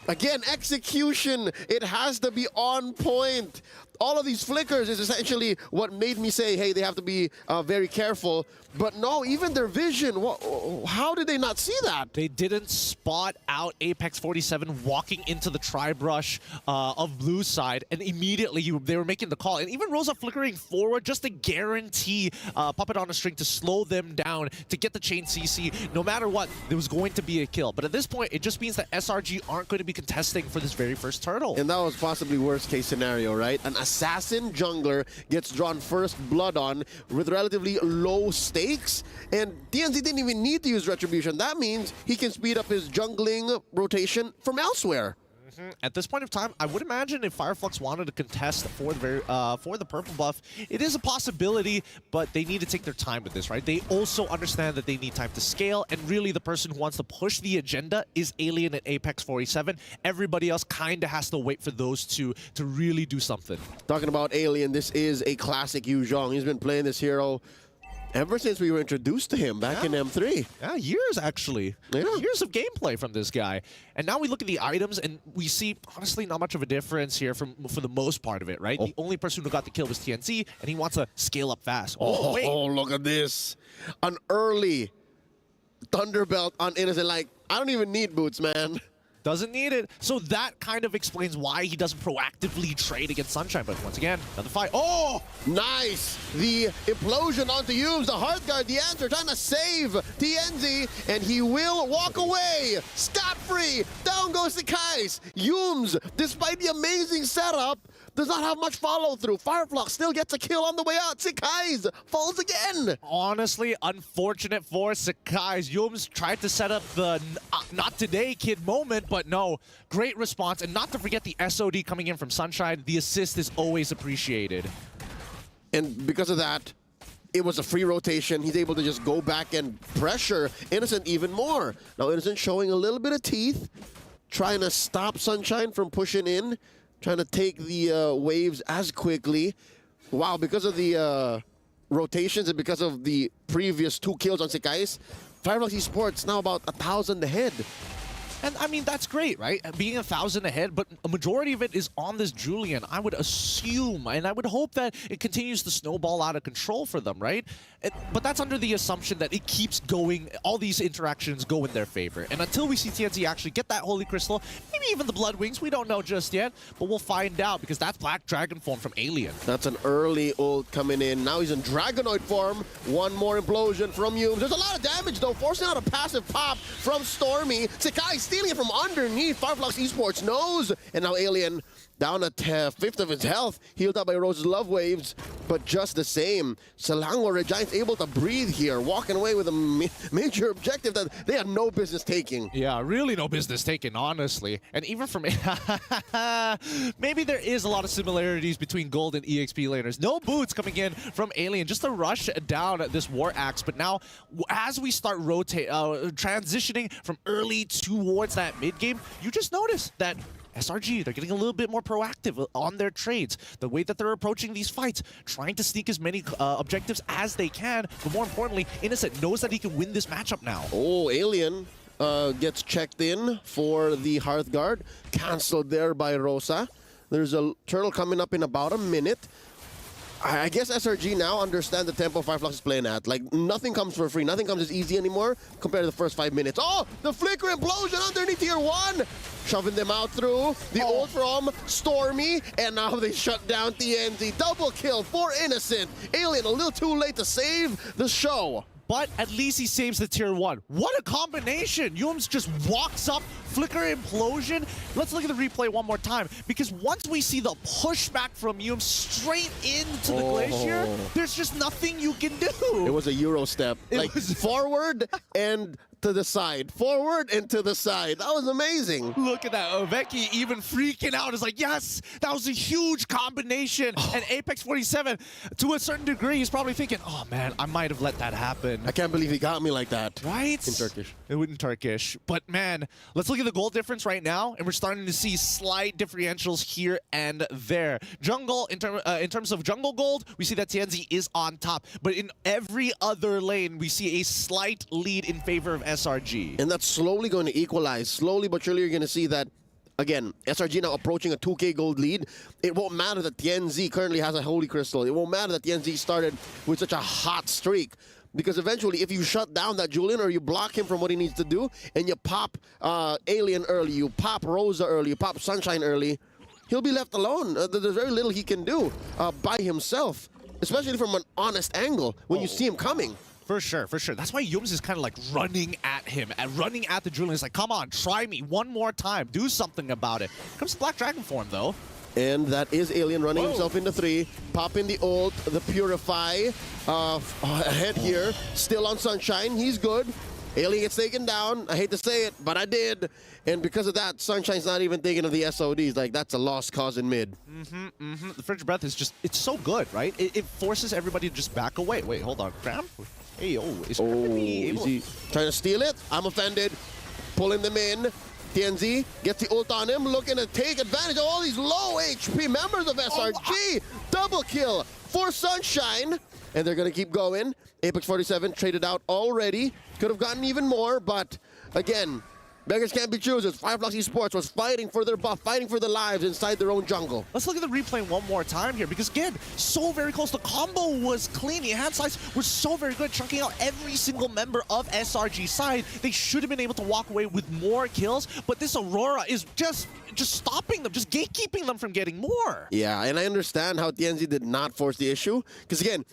Again, execution, it has to be on point. All of these flickers is essentially what made me say, hey, they have to be very careful. But no, even their vision, how did they not see that? They didn't spot out Apex 47 walking into the tri-brush of blue side, and immediately they were making the call. And even Rosa flickering forward just to guarantee Puppet on a String to slow them down, to get the chain CC. No matter what, there was going to be a kill. But at this point, it just means that SRG aren't going to be contesting for this very first turtle. And that was possibly worst case scenario, right? An assassin jungler gets drawn first blood on with relatively low stakes, and TNZ didn't even need to use Retribution. That means he can speed up his jungling rotation from elsewhere. At this point of time, I would imagine if Fireflux wanted to contest for the purple buff, it is a possibility, but they need to take their time with this, right? They also understand that they need time to scale, and really the person who wants to push the agenda is Alien and Apex 47. Everybody else kind of has to wait for those two to really do something. Talking about Alien, this is a classic Yu Zhong. He's been playing this hero ever since we were introduced to him back in M3. Yeah, years actually. Years of gameplay from this guy. And now we look at the items and we see, honestly, not much of a difference here for the most part of it, right? The only person who got the kill was TNZ, and he wants to scale up fast. Oh, look at this. An early Thunderbelt on Innocent. Like, I don't even need boots, man. Doesn't need it. So that kind of explains why he doesn't proactively trade against Sunshine. But once again, another fight. Oh, nice. The implosion onto Yums, the hard guard, the answer, trying to save TNZ, and he will walk away scot-free. Down goes the Kais. Yums, despite the amazing setup, does not have much follow-through. Fireflux still gets a kill on the way out. Sekais falls again. Honestly, unfortunate for Sekais. Yums tried to set up the not today kid moment, but no, great response. And not to forget the SOD coming in from Sunshine. The assist is always appreciated. And because of that, it was a free rotation. He's able to just go back and pressure Innocent even more. Now Innocent showing a little bit of teeth, trying to stop Sunshine from pushing in, trying to take the waves as quickly. Wow, because of the rotations and because of the previous 2 kills on Sekais, Firefox Esports now about 1,000 ahead. And I mean, that's great, right? Being 1,000 ahead, but a majority of it is on this Julian. I would assume, and I would hope that it continues to snowball out of control for them, right? But that's under the assumption that it keeps going, all these interactions go in their favor. And until we see TNZ actually get that Holy Crystal, maybe even the Blood Wings, we don't know just yet, but we'll find out because that's Black Dragon form from Alien. That's an early ult coming in. Now he's in Dragonoid form. One more implosion from Humes. There's a lot of damage though, forcing out a passive pop from Stormy. Sekai stealing it from underneath Firefox Esports knows. And now Alien down at 5th of his health, healed up by Rose's Love Waves, but just the same, Selangor Red Giants able to breathe here, walking away with a major objective that they had no business taking. Yeah, really no business taking, honestly. And even from maybe there is a lot of similarities between Gold and EXP laners. No boots coming in from Alien, just to rush down this War Axe. But now, as we start transitioning from early towards that mid game, you just notice that SRG, they're getting a little bit more proactive on their trades. The way that they're approaching these fights, trying to sneak as many objectives as they can, but more importantly, Innocent knows that he can win this matchup now. Oh, Alien gets checked in for the Hearthguard. Cancelled there by Rosa. There's a turtle coming up in about a minute. I guess SRG now understand the tempo Fireflux is playing at. Like, nothing comes for free. Nothing comes as easy anymore compared to the first 5 minutes. Oh, the flicker implosion underneath tier 1. Shoving them out through the ult from Stormy. And now they shut down TNZ. Double kill for Innocent. Alien a little too late to save the show. But at least he saves the tier 1. What a combination! Yums just walks up, flicker implosion. Let's look at the replay one more time, because once we see the pushback from Yums straight into the glacier, there's just nothing you can do. It was a Euro step. Like forward and to the side. Forward and to the side. That was amazing. Look at that. Oveki even freaking out. Is like, yes, that was a huge combination. And Apex 47, to a certain degree, he's probably thinking, oh man, I might have let that happen. I can't believe he got me like that. Right? In Turkish. In Turkish. But man, let's look at the goal difference right now, and we're starting to see slight differentials here and there. Jungle, in terms of jungle gold, we see that TNZ is on top. But in every other lane, we see a slight lead in favor of SRG. And that's slowly going to equalize. Slowly but surely you're going to see that, again, SRG now approaching a 2k gold lead. It won't matter that TNZ currently has a Holy Crystal. It won't matter that TNZ started with such a hot streak. Because eventually, if you shut down that Julian or you block him from what he needs to do, and you pop Alien early, you pop Rosa early, you pop Sunshine early, he'll be left alone. There's very little he can do by himself, especially from an honest angle when you see him coming. For sure, for sure. That's why Yums is kind of like running at him, and running at the Julian. He's like, come on, try me one more time. Do something about it. Comes Black Dragon form, though. And that is Alien running himself into 3. Popping the ult, the Purify ahead here. Still on Sunshine, he's good. Alien gets taken down. I hate to say it, but I did. And because of that, Sunshine's not even thinking of the SODs. Like, that's a lost cause in mid. The Frigid Breath is just, it's so good, right? It forces everybody to just back away. Wait, hold on. Graham? Hey, is he trying to steal it? I'm offended. Pulling them in. TNZ gets the ult on him, looking to take advantage of all these low HP members of SRG. Double kill for Sunshine. And they're going to keep going. Apex 47 traded out already. Could have gotten even more, but again, beggars can't be choosers. Fireflux Esports was fighting for their buff, fighting for their lives inside their own jungle. Let's look at the replay one more time here, because again, so very close. The combo was clean. The hand size was so very good, chunking out every single member of SRG's side. They should have been able to walk away with more kills, but this Aurora is just stopping them, just gatekeeping them from getting more. Yeah, and I understand how TNZ did not force the issue, because again,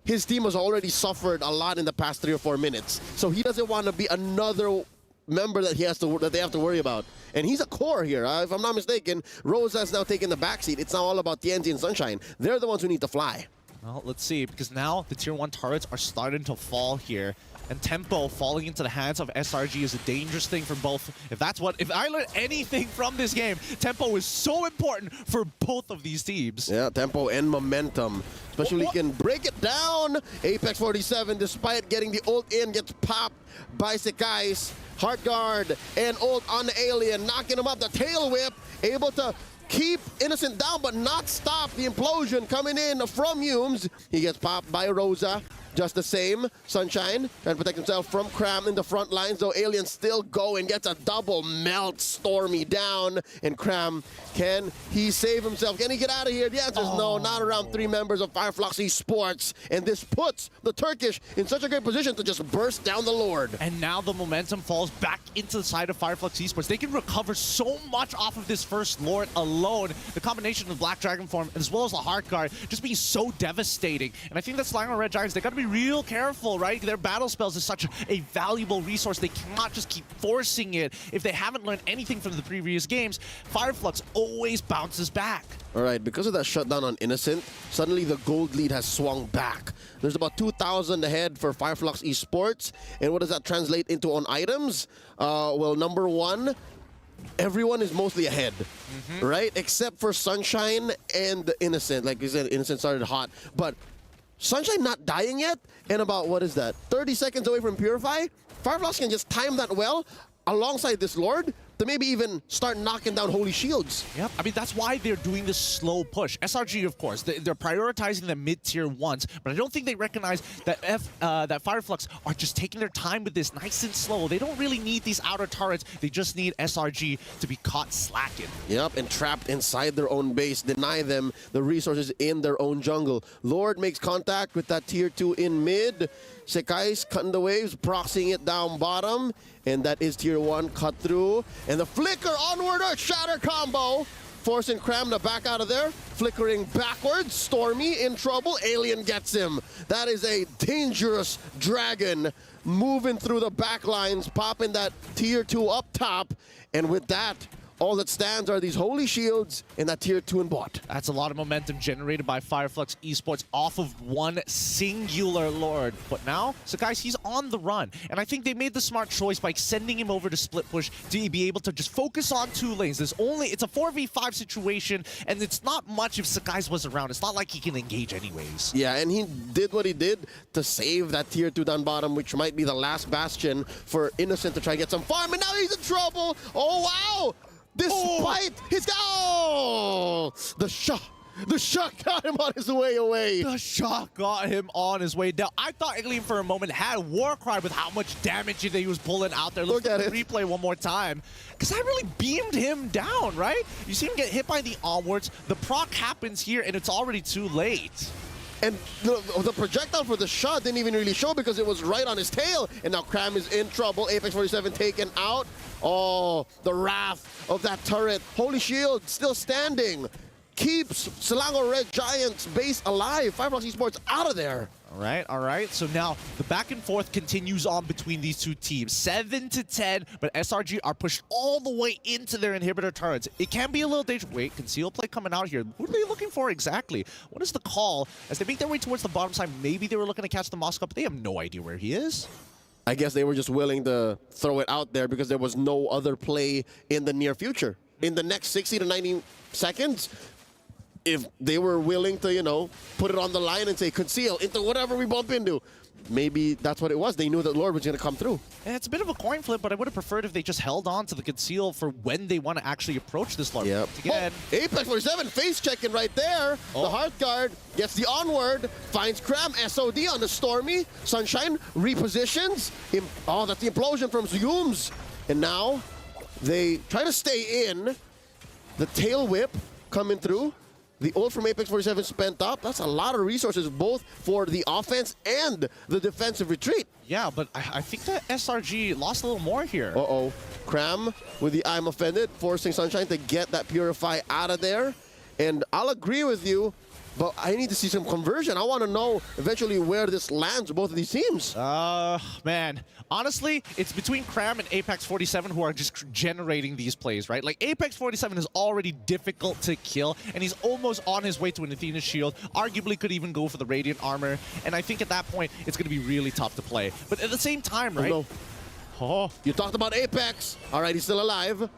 his team has already suffered a lot in the past 3 or 4 minutes, so he doesn't want to be another member that they have to worry about. And he's a core here. If I'm not mistaken, Rosa's now taking the backseat. It's now all about TNZ and Sunshine. They're the ones who need to fly. Well, let's see, because now the tier 1 turrets are starting to fall here. And tempo falling into the hands of SRG is a dangerous thing for both. If I learned anything from this game, tempo is so important for both of these teams. Yeah, tempo and momentum. Especially he can break it down. Apex 47, despite getting the ult in, gets popped by Sekais. Heart guard and ult on the alien, knocking him up. The tail whip, able to keep Innocent down, but not stop the implosion coming in from Humes. He gets popped by Rosa. Just the same, Sunshine trying to protect himself from Cram in the front lines, though Alien still going, gets a double melt, Stormy down, and Cram, can he save himself? Can he get out of here? The answer is no, not around 3 members of Fireflux Esports, and this puts the Turkish in such a great position to just burst down the Lord. And now the momentum falls back into the side of Fireflux Esports. They can recover so much off of this first Lord alone. The combination of Black Dragon form as well as the Heart Guard just being so devastating. And I think that Slimer Red Giants, they got to be real careful, right? Their battle spells is such a valuable resource. They cannot just keep forcing it. If they haven't learned anything from the previous games, Fireflux always bounces back. All right, because of that shutdown on Innocent, suddenly the gold lead has swung back. There's about 2,000 ahead for Fireflux Esports. And what does that translate into on items? Well, number 1, everyone is mostly ahead, right? Except for Sunshine and Innocent. Like you said, Innocent started hot, but Sunshine not dying yet, and about, what is that, 30 seconds away from Purify? Fireflux can just time that well alongside this Lord to maybe even start knocking down Holy Shields. Yep, I mean, that's why they're doing this slow push. SRG, of course, they're prioritizing the mid-tier ones, but I don't think they recognize that that Fireflux are just taking their time with this nice and slow. They don't really need these outer turrets. They just need SRG to be caught slacking. Yep, and trapped inside their own base. Deny them the resources in their own jungle. Lord makes contact with that tier 2 in mid. Sekai's cutting the waves, proxying it down bottom. And that is tier 1 cut through. And the flicker onward, a shatter combo. Forcing Cram to back out of there. Flickering backwards. Stormy in trouble. Alien gets him. That is a dangerous dragon moving through the back lines, popping that tier 2 up top. And with that, all that stands are these Holy Shields and that tier 2 in bot. That's a lot of momentum generated by Fireflux Esports off of one singular Lord. But now, so guys, he's on the run. And I think they made the smart choice by sending him over to split push to be able to just focus on 2 lanes. It's a 4v5 situation, and it's not much if Sakai's was around. It's not like he can engage anyways. Yeah, and he did what he did to save that tier 2 down bottom, which might be the last bastion for Innocent to try to get some farm. And now he's in trouble. Oh, wow. Despite his goal, the shot got him on his way away. The shot got him on his way down. I thought Alien for a moment had a war cry with how much damage that he was pulling out there. Look at the replay one more time. Because I really beamed him down, right? You see him get hit by the onwards. The proc happens here, and it's already too late. And the projectile for the shot didn't even really show because it was right on his tail. And now Cram is in trouble. Apex 47 taken out. Oh, the wrath of that turret. Holy Shield still standing. Keeps Selangor Red Giants base alive. Fireflux Esports out of there. All right. So now the back and forth continues on between these 2 teams. 7-10, but SRG are pushed all the way into their inhibitor turrets. It can be a little dangerous. Wait, conceal play coming out here. What are they looking for exactly? What is the call? As they make their way towards the bottom side, maybe they were looking to catch the Moscow, but they have no idea where he is. I guess they were just willing to throw it out there because there was no other play in the near future. In the next 60 to 90 seconds, if they were willing to, you know, put it on the line and say, conceal into whatever we bump into, maybe that's what it was. They knew that Lord was going to come through. And it's a bit of a coin flip, but I would have preferred if they just held on to the conceal for when they want to actually approach this Lord. Yep. Again, Apex 47 face checking right there. The Heart Guard gets the onward, finds Cram, SOD on the Stormy. Sunshine repositions. Oh, that's the implosion from Zooms. And now they try to stay in. The tail whip coming through. The ult from Apex 47 spent up. That's a lot of resources, both for the offense and the defensive retreat. Yeah, but I think that SRG lost a little more here. Uh-oh. Cram with the I'm offended, forcing Sunshine to get that Purify out of there. And I'll agree with you. but I need to see some conversion. I want to know eventually where this lands, both of these teams. Man, honestly, it's between Cram and Apex 47 who are just generating these plays, right? Like, Apex 47 is already difficult to kill, and he's almost on his way to an Athena shield, arguably could even go for the Radiant armor, and I think at that point, it's going to be really tough to play. But at the same time, right? Oh, no. Oh, you talked about Apex. All right, he's still alive.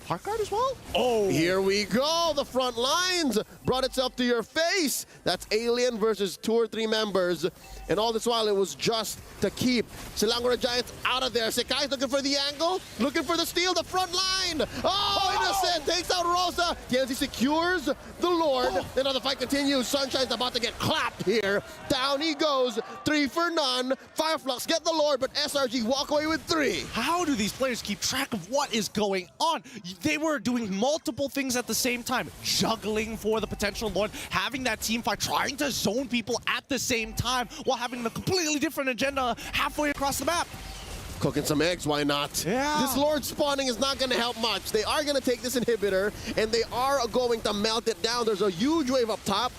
Heart guard as well? Oh! Here we go! The front lines brought itself to your face! That's Alien versus 2 or 3 members. And all this while, it was just to keep Selangor Giants out of there. Sekai's looking for the angle, looking for the steal, the front line! Oh! Innocent takes out Rosa. TNC secures the Lord. And now the fight continues. Sunshine's about to get clapped here. Down he goes. 3 for none. Fireflux get the Lord, but SRG walk away with 3. How do these players keep track of what is going on? They were doing multiple things at the same time. Juggling for the potential Lord, having that team fight, trying to zone people at the same time, while having a completely different agenda halfway across the map. Cooking some eggs, why not? Yeah. This Lord spawning is not going to help much. They are going to take this inhibitor, and they are going to melt it down. There's a huge wave up top.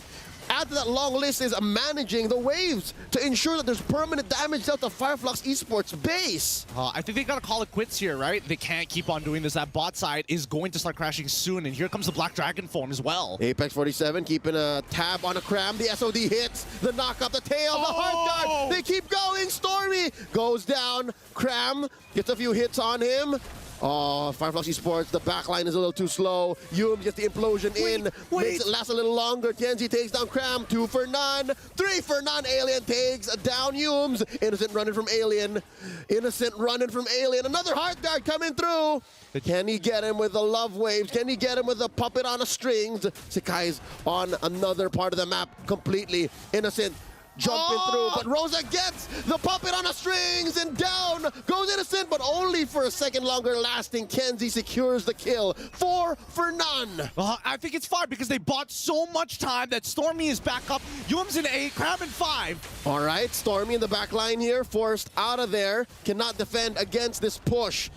Add to that long list is managing the waves to ensure that there's permanent damage dealt to Fireflux Esports base. I think they got to call it quits here, right? They can't keep on doing this. That bot side is going to start crashing soon, and here comes the Black Dragon form as well. Apex 47 keeping a tab on a Cram. The SOD hits, the knock up, the tail, the heart guard. They keep going. Stormy goes down. Cram gets a few hits on him. Oh, Fireflux Esports, the backline is a little too slow. Yum gets the implosion in, makes it last a little longer. Tianzi takes down Cram, 2 for none. 3 for none, Alien takes down Yums. Innocent running from Alien. Innocent running from Alien. Another heart guard coming through. Can he get him with the love waves? Can he get him with the puppet on the strings? Sekai's on another part of the map completely. Innocent jumping through, but Rosa gets the puppet on the strings, and down goes Innocent, but only for a second longer lasting. Kenzie secures the kill. 4 for none. I think it's 5 because they bought so much time that Stormy is back up. Yum's in 8, Crab in 5. All right, Stormy in the back line here, forced out of there, cannot defend against this push.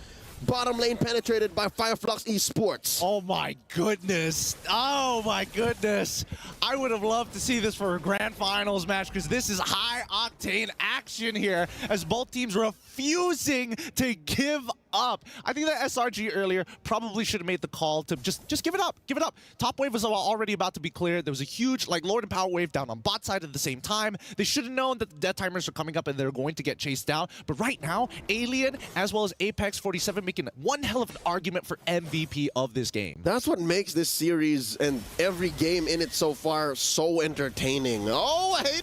Bottom lane penetrated by Fireflux Esports. Oh my goodness. Oh my goodness. I would have loved to see this for a grand finals match because this is high octane action here as both teams refusing to give up. I think that SRG earlier probably should have made the call to just give it up. Give it up. Top wave was already about to be cleared. There was a huge Lord and Power wave down on bot side at the same time. They should have known that the death timers are coming up and they're going to get chased down. But right now, Alien as well as Apex 47 making one hell of an argument for MVP of this game. That's what makes this series and every game in it so far so entertaining. Oh, wait.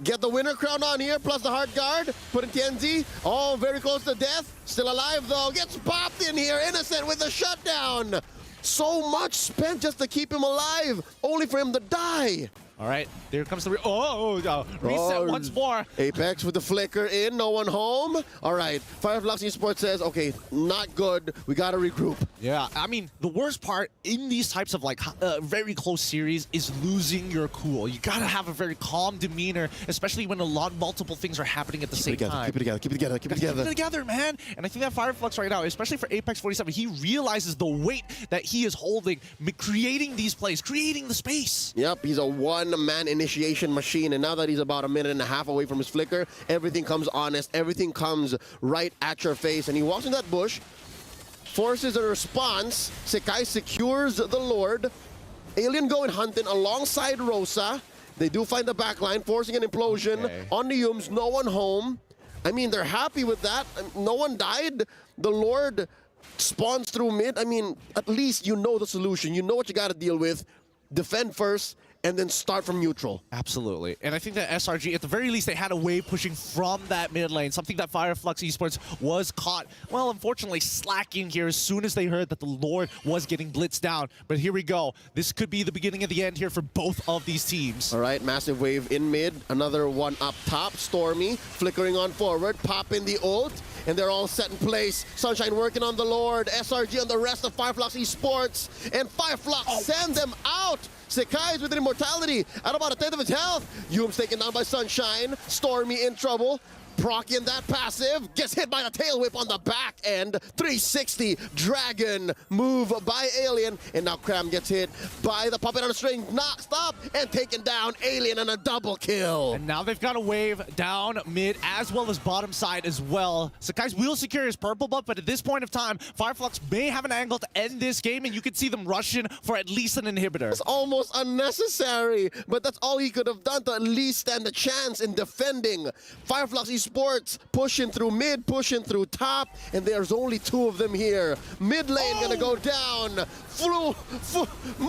Get the winner crown on here, plus the heart guard. Put in Tianzi. Oh, very close to death. Still alive, though. Gets popped in here. Innocent with the shutdown. So much spent just to keep him alive, only for him to die. All right, there comes the reset once more. Apex with the flicker in, no one home. All right, Fireflux Esports says, okay, not good. We got to regroup. Yeah, I mean, the worst part in these types of very close series is losing your cool. You got to have a very calm demeanor, especially when multiple things are happening at the same time. Keep it together, keep it together, keep it together. Keep it together, man. And I think that Fireflux right now, especially for Apex 47, he realizes the weight that he is holding, creating these plays, creating the space. Yep, he's a one-man initiation machine, and now that he's about a minute and a half away from his flicker, everything comes honest, everything comes right at your face, and he walks in that bush, forces a response. Sekai secures the Lord. Alien going hunting alongside Rosa. They do find the backline, forcing an implosion on the Yums. No one home. I mean, they're happy with that. No one died. The Lord spawns through mid. I mean, at least you know the solution. You know what you got to deal with. Defend first, and then start from neutral. Absolutely. And I think that SRG, at the very least, they had a wave pushing from that mid lane, something that Fireflux Esports was caught, well, unfortunately, slacking here as soon as they heard that the Lord was getting blitzed down. But here we go. This could be the beginning of the end here for both of these teams. All right, massive wave in mid. Another one up top. Stormy flickering on forward, popping the ult, and they're all set in place. Sunshine working on the Lord, SRG on the rest of Fireflux Esports, and Fireflux send them out. Sekai is with an immortality at about a tenth of his health. Yum's taken down by Sunshine. Stormy in trouble. proccing that passive, gets hit by the tail whip on the back end. 360 dragon move by Alien, and now Cram gets hit by the puppet on the string. Knock, stop, and taken down. Alien and a double kill. And now they've got a wave down mid as well as bottom side as well. Sakai's will secure his purple buff, but at this point of time, Fireflux may have an angle to end this game, and you can see them rushing for at least an inhibitor. It's almost unnecessary, but that's all he could have done to at least stand a chance in defending. Fireflux Esports pushing through mid, pushing through top, and there's only 2 of them here. Mid lane gonna go down.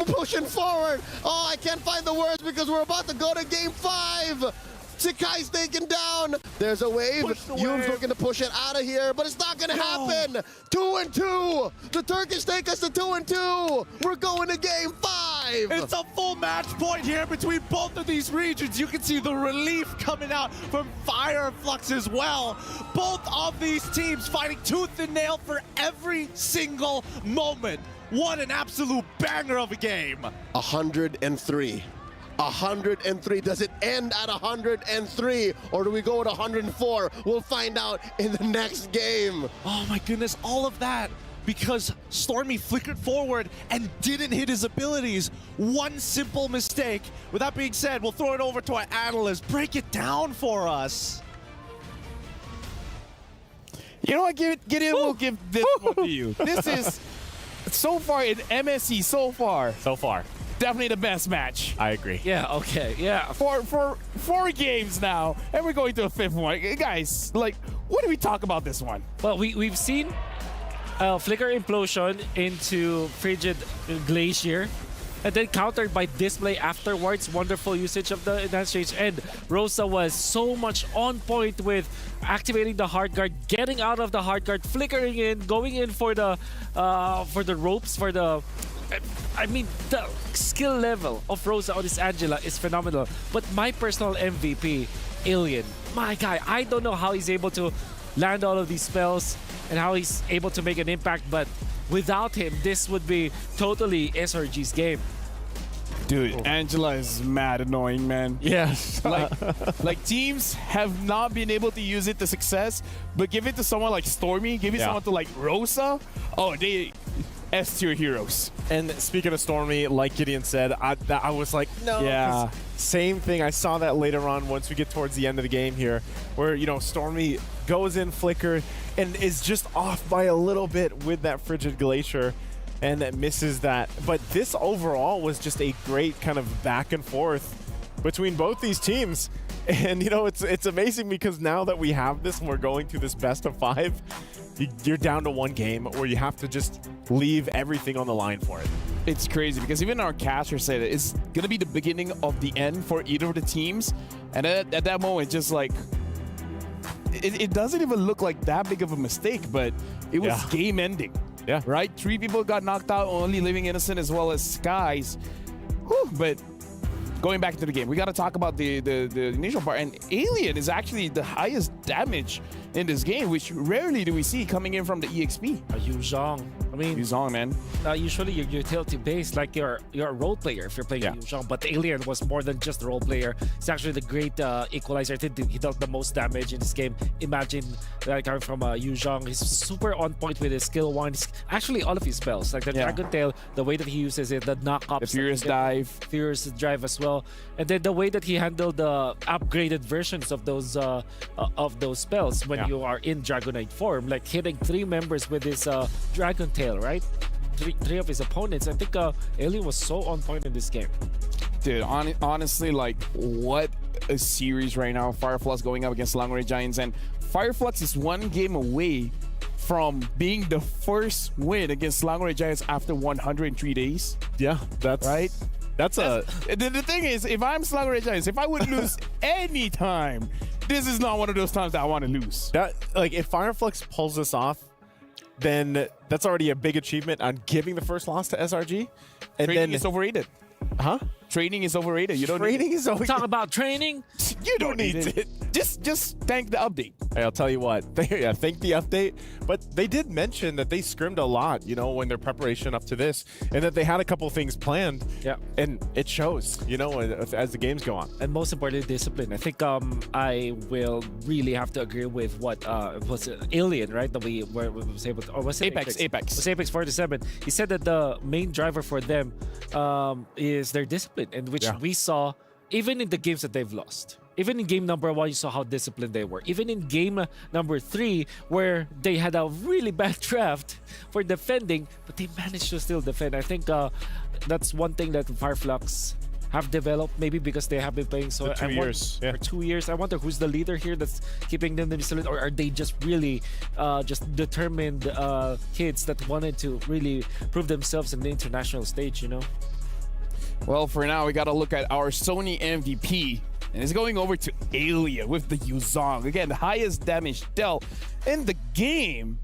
Pushing forward. Oh, I can't find the words because we're about to go to game 5. Sakai's taken down. There's a wave. Yume's looking to push it out of here, but it's not going to happen. 2-2. The Turkish take us to 2-2. We're going to game 5. It's a full match point here between both of these regions. You can see the relief coming out from Fireflux as well. Both of these teams fighting tooth and nail for every single moment. What an absolute banger of a game. 103. 103. Does it end at 103 or do we go to 104? We'll find out in the next game. Oh my goodness, all of that because Stormy flickered forward and didn't hit his abilities. One simple mistake. With that being said, we'll throw it over to our analyst. Break it down for us. You know what, Gideon, we'll give this one to you. This is, so far in MSC, so far, definitely the best match. I agree. Yeah, okay, yeah. For 4 games now, and we're going to a 5th one. Guys, like, what do we talk about this one? Well, we've seen Flicker Implosion into Frigid Glacier, and then countered by Display afterwards. Wonderful usage of the enhanced range, and Rosa was so much on point with activating the hard guard, getting out of the hard guard, flickering in, going in for the ropes, for the... I mean, the skill level of Rosa on this Angela is phenomenal. But my personal MVP, Alien, my guy, I don't know how he's able to land all of these spells and how he's able to make an impact, but without him, this would be totally SRG's game. Dude, Angela is mad annoying, man. Yes. like teams have not been able to use it to success, but give it to someone like Stormy, give it someone to like Rosa. Oh, they S-tier heroes. And speaking of Stormy, like Gideon said, I was like, no. Yeah. Same thing. I saw that later on once we get towards the end of the game here, where, you know, Stormy goes in Flicker and is just off by a little bit with that Frigid Glacier and that misses that. But this overall was just a great kind of back and forth between both these teams. And, you know, it's amazing because now that we have this and we're going to this best of 5, you're down to 1 game where you have to just leave everything on the line for it. It's crazy because even our caster said it's going to be the beginning of the end for either of the teams. And at that moment, just like, it doesn't even look like that big of a mistake, but it was game ending. Yeah. Right? 3 people got knocked out, only living innocent as well as Skies. Whew, but going back to the game, we got to talk about the initial part. And Alien is actually the highest damage in this game, which rarely do we see coming in from the EXP. Yuzhong. I mean, Yuzhong, man. Usually you're utility based, like you're a role player if you're playing Yuzhong, but Alien was more than just a role player. It's actually the great equalizer. I think he dealt the most damage in this game. Imagine coming from Yuzhong. He's super on point with his skill 1. Actually, all of his spells, like the Dragon Tail, the way that he uses it, the knockups, the Furious Dive, Furious Drive as well, and then the way that he handled the upgraded versions of those spells when you are in Dragonite form, like hitting 3 members with his Dragon Tail, right? Three of his opponents. I think Alien was so on point in this game. Dude, honestly, like, what a series right now. Fireflux going up against Langore Giants, and Fireflux is 1 game away from being the first win against Langore Giants after 103 days. Yeah, that's right. The thing is, if I'm Langore Giants, if I would lose any time, this is not one of those times that I want to lose. That, like, if Fireflux pulls this off, then that's already a big achievement on giving the first loss to SRG. And Trading then is overrated. Huh? training is overrated. You don't Training is overrated. Talk about training. You don't need it. Just thank the update. Hey, I'll tell you what. Yeah, thank the update. But they did mention that they scrimmed a lot, you know, in their preparation up to this, and that they had a couple things planned. Yeah. And it shows, you know, as the games go on. And most importantly, discipline. I think I will really have to agree with what was it, Alien, right? That we was able to, or was it Apex? It was Apex 47. He said that the main driver for them is their discipline, and which we saw even in the games that they've lost. Even in game number 1, you saw how disciplined they were. Even in game number 3, where they had a really bad draft for defending, but they managed to still defend. I think that's one thing that Fireflux have developed, maybe because they have been playing so for 2 years. For 2 years. I wonder who's the leader here that's keeping them resilient, or are they just really just determined kids that wanted to really prove themselves in the international stage, you know? Well, for now, we got to look at our Sony MVP. And it's going over to Alien with the Yuzong. Again, the highest damage dealt in the game.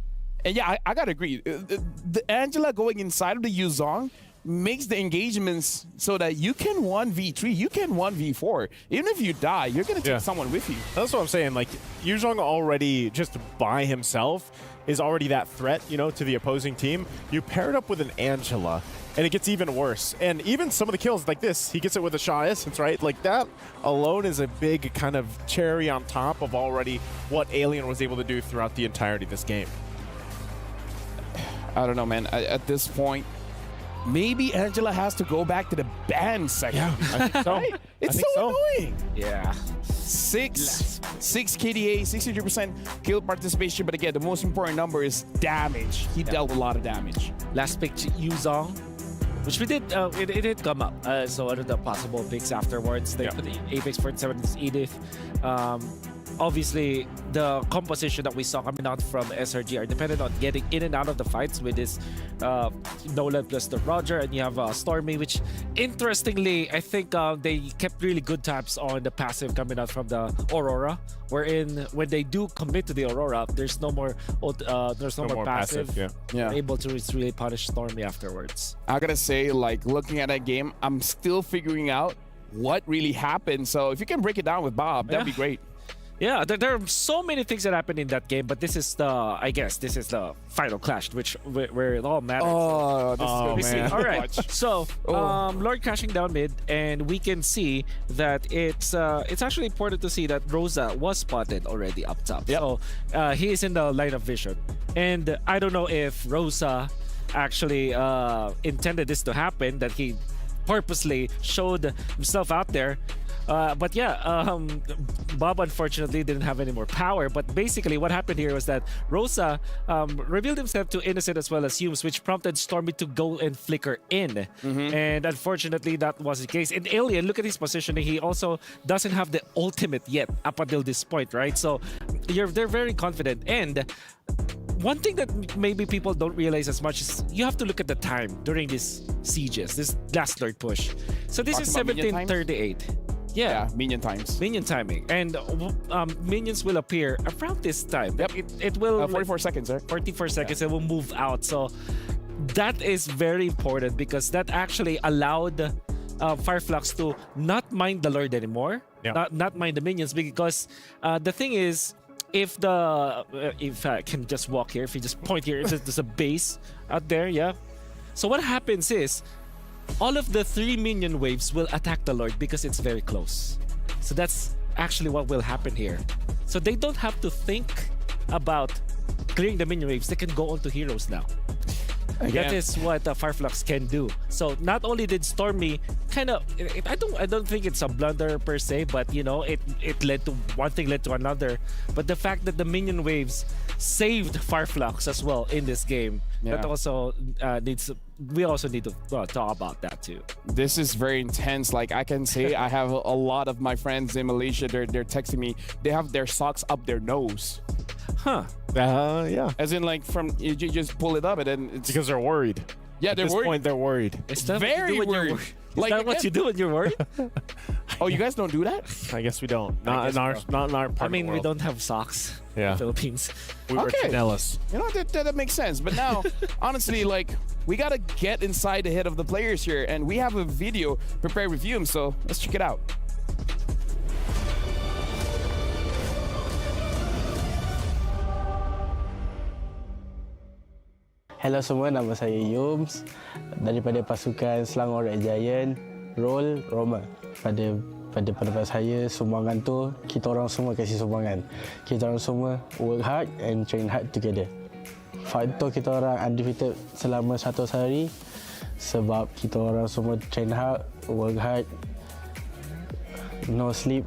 And yeah, I got to agree. The Angela going inside of the Yuzong makes the engagements so that you can 1v3, you can 1v4. Even if you die, you're going to take someone with you. That's what I'm saying. Like, Yuzong already, just by himself, is already that threat, you know, to the opposing team. You pair it up with an Angela, and it gets even worse. And even some of the kills like this, he gets it with a Shaw Essence, right? Like, that alone is a big kind of cherry on top of already what Alien was able to do throughout the entirety of this game. I don't know, man. At this point, maybe Angela has to go back to the ban section. Yeah, I think so. Right? It's so annoying. Yeah. 6 KDA, 63% kill participation, but again, the most important number is damage. He dealt a lot of damage. Last pick, Yuzong, which we did, it did come up. So one of the possible picks afterwards, they put the Apex 47 is Edith. Obviously, the composition that we saw coming out from SRG are dependent on getting in and out of the fights with this Nolan plus the Roger, and you have Stormy, which interestingly, I think they kept really good tabs on the passive coming out from the Aurora, wherein when they do commit to the Aurora, there's no more passive. Yeah. Able to really punish Stormy afterwards. I gotta say, like, looking at that game, I'm still figuring out what really happened. So if you can break it down with Bob, that'd be great. Yeah, there are so many things that happened in that game, but this is I guess this is the final clash, where it all matters. Man. All right, so Lord crashing down mid, and we can see that it's actually important to see that Rosa was spotted already up top. So he is in the line of vision, and I don't know if Rosa actually intended this to happen, that he purposely showed himself out there. But yeah, Bob unfortunately didn't have any more power. But basically what happened here was that Rosa revealed himself to Innocent as well as Humes, which prompted Stormy to go and flicker in. And unfortunately, that was the case. In Alien, look at his positioning. He also doesn't have the ultimate yet up until this point, right? So they're very confident. And one thing that maybe people don't realize as much is you have to look at the time during these sieges, this last Lord push. So this is 1738. Yeah, minion times. Minion timing. And minions will appear around this time. Yep. It will... 44 seconds, sir. 44 seconds, it will move out. So that is very important because that actually allowed Fireflux to not mind the Lord anymore. Not mind the minions, because the thing is, if I can just walk here, if you just point here, there's a base out there, So what happens is, all of the 3 minion waves will attack the Lord because it's very close. So that's actually what will happen here. So they don't have to think about clearing the minion waves. They can go on to heroes now. That is what Fireflux can do. So not only did Stormy kind of, I don't think it's a blunder per se, but you know, it led to one thing led to another. But the fact that the minion waves saved Fireflux as well in this game, that also we also need to talk about that too. This is very intense. Like, I can say I have a lot of my friends in Malaysia, they're texting me, they have their socks up their nose. Yeah. As in, like, from you just pull it up and then it's because they're worried. Yeah, they're worried. At this point, they're worried. Is that very worried. Is that what you do when you're worried? Oh, you guys don't do that? I guess we don't. Not in our part. I mean, of the we world. don't have socks. in the Philippines. We were Chanelas. You know, that makes sense. But now, honestly, like, we got to get inside the head of the players here. And we have a video prepared with you, so let's check it out. Hello semua, nama saya Yums daripada pasukan Selangor Red Giant, role Roma. Pada pendapat saya, sumbangan tu kita orang semua kasih sumbangan. Kita orang semua work hard and train hard together. Faktor kita orang undefeated selama 100 hari sebab kita orang semua train hard, work hard, no sleep,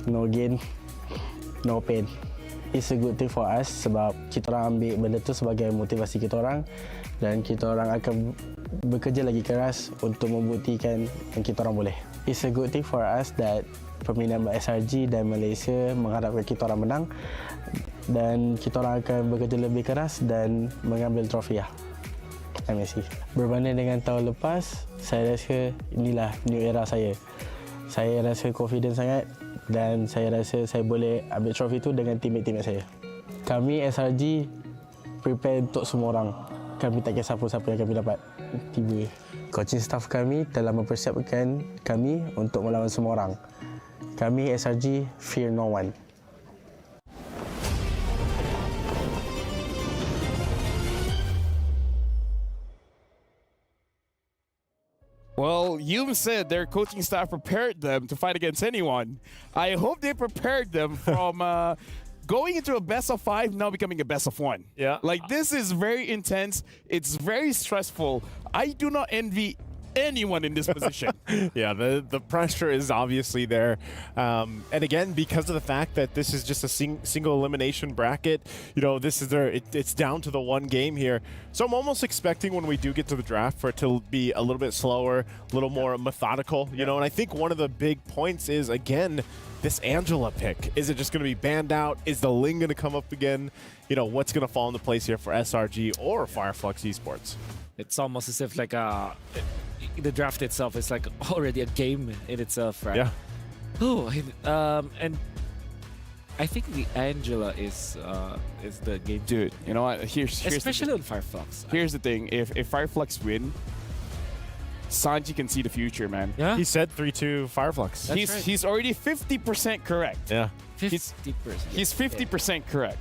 no gain, no pain. It's a good thing for us sebab kita orang ambil benda tu sebagai motivasi kita orang dan kita orang akan bekerja lagi keras untuk membuktikan yang kita orang boleh. It's a good thing for us that peminat SRG dan Malaysia mengharapkan kita orang menang dan kita orang akan bekerja lebih keras dan mengambil trofi MSC. Berbanding dengan tahun lepas, saya rasa inilah new era saya. Saya rasa confident sangat dan saya rasa saya boleh ambil trofi itu dengan teammate saya. Kami SRG prepare untuk semua orang. Kami tak kisah siapa yang kami dapat tiba. Coaching staff kami telah mempersiapkan kami untuk melawan semua orang. Kami SRG fear no one. Well, Yum said their coaching staff prepared them to fight against anyone. I hope they prepared them from going into a best of 5, now becoming a best of 1. Yeah. Like, this is very intense. It's very stressful. I do not envy anyone in this position. Yeah, the pressure is obviously there. And again, because of the fact that this is just a single elimination bracket, you know, this is it's down to the one game here. So I'm almost expecting when we do get to the draft for it to be a little bit slower, a little more methodical, you know, and I think one of the big points is, again, this Angela pick. Is it just going to be banned out? Is the Ling going to come up again? You know, what's going to fall into place here for SRG or Fireflux Esports? It's almost as if like the draft itself is like already a game in itself, right? Yeah. Oh, and I think the Angela is the game. Dude, you know what? Here's especially on Fireflux. Here's the thing: if Fireflux win, Sanji can see the future, man. Yeah. He said 3-2 Fireflux. He's already 50% correct. Yeah. 50%. He's 50% correct.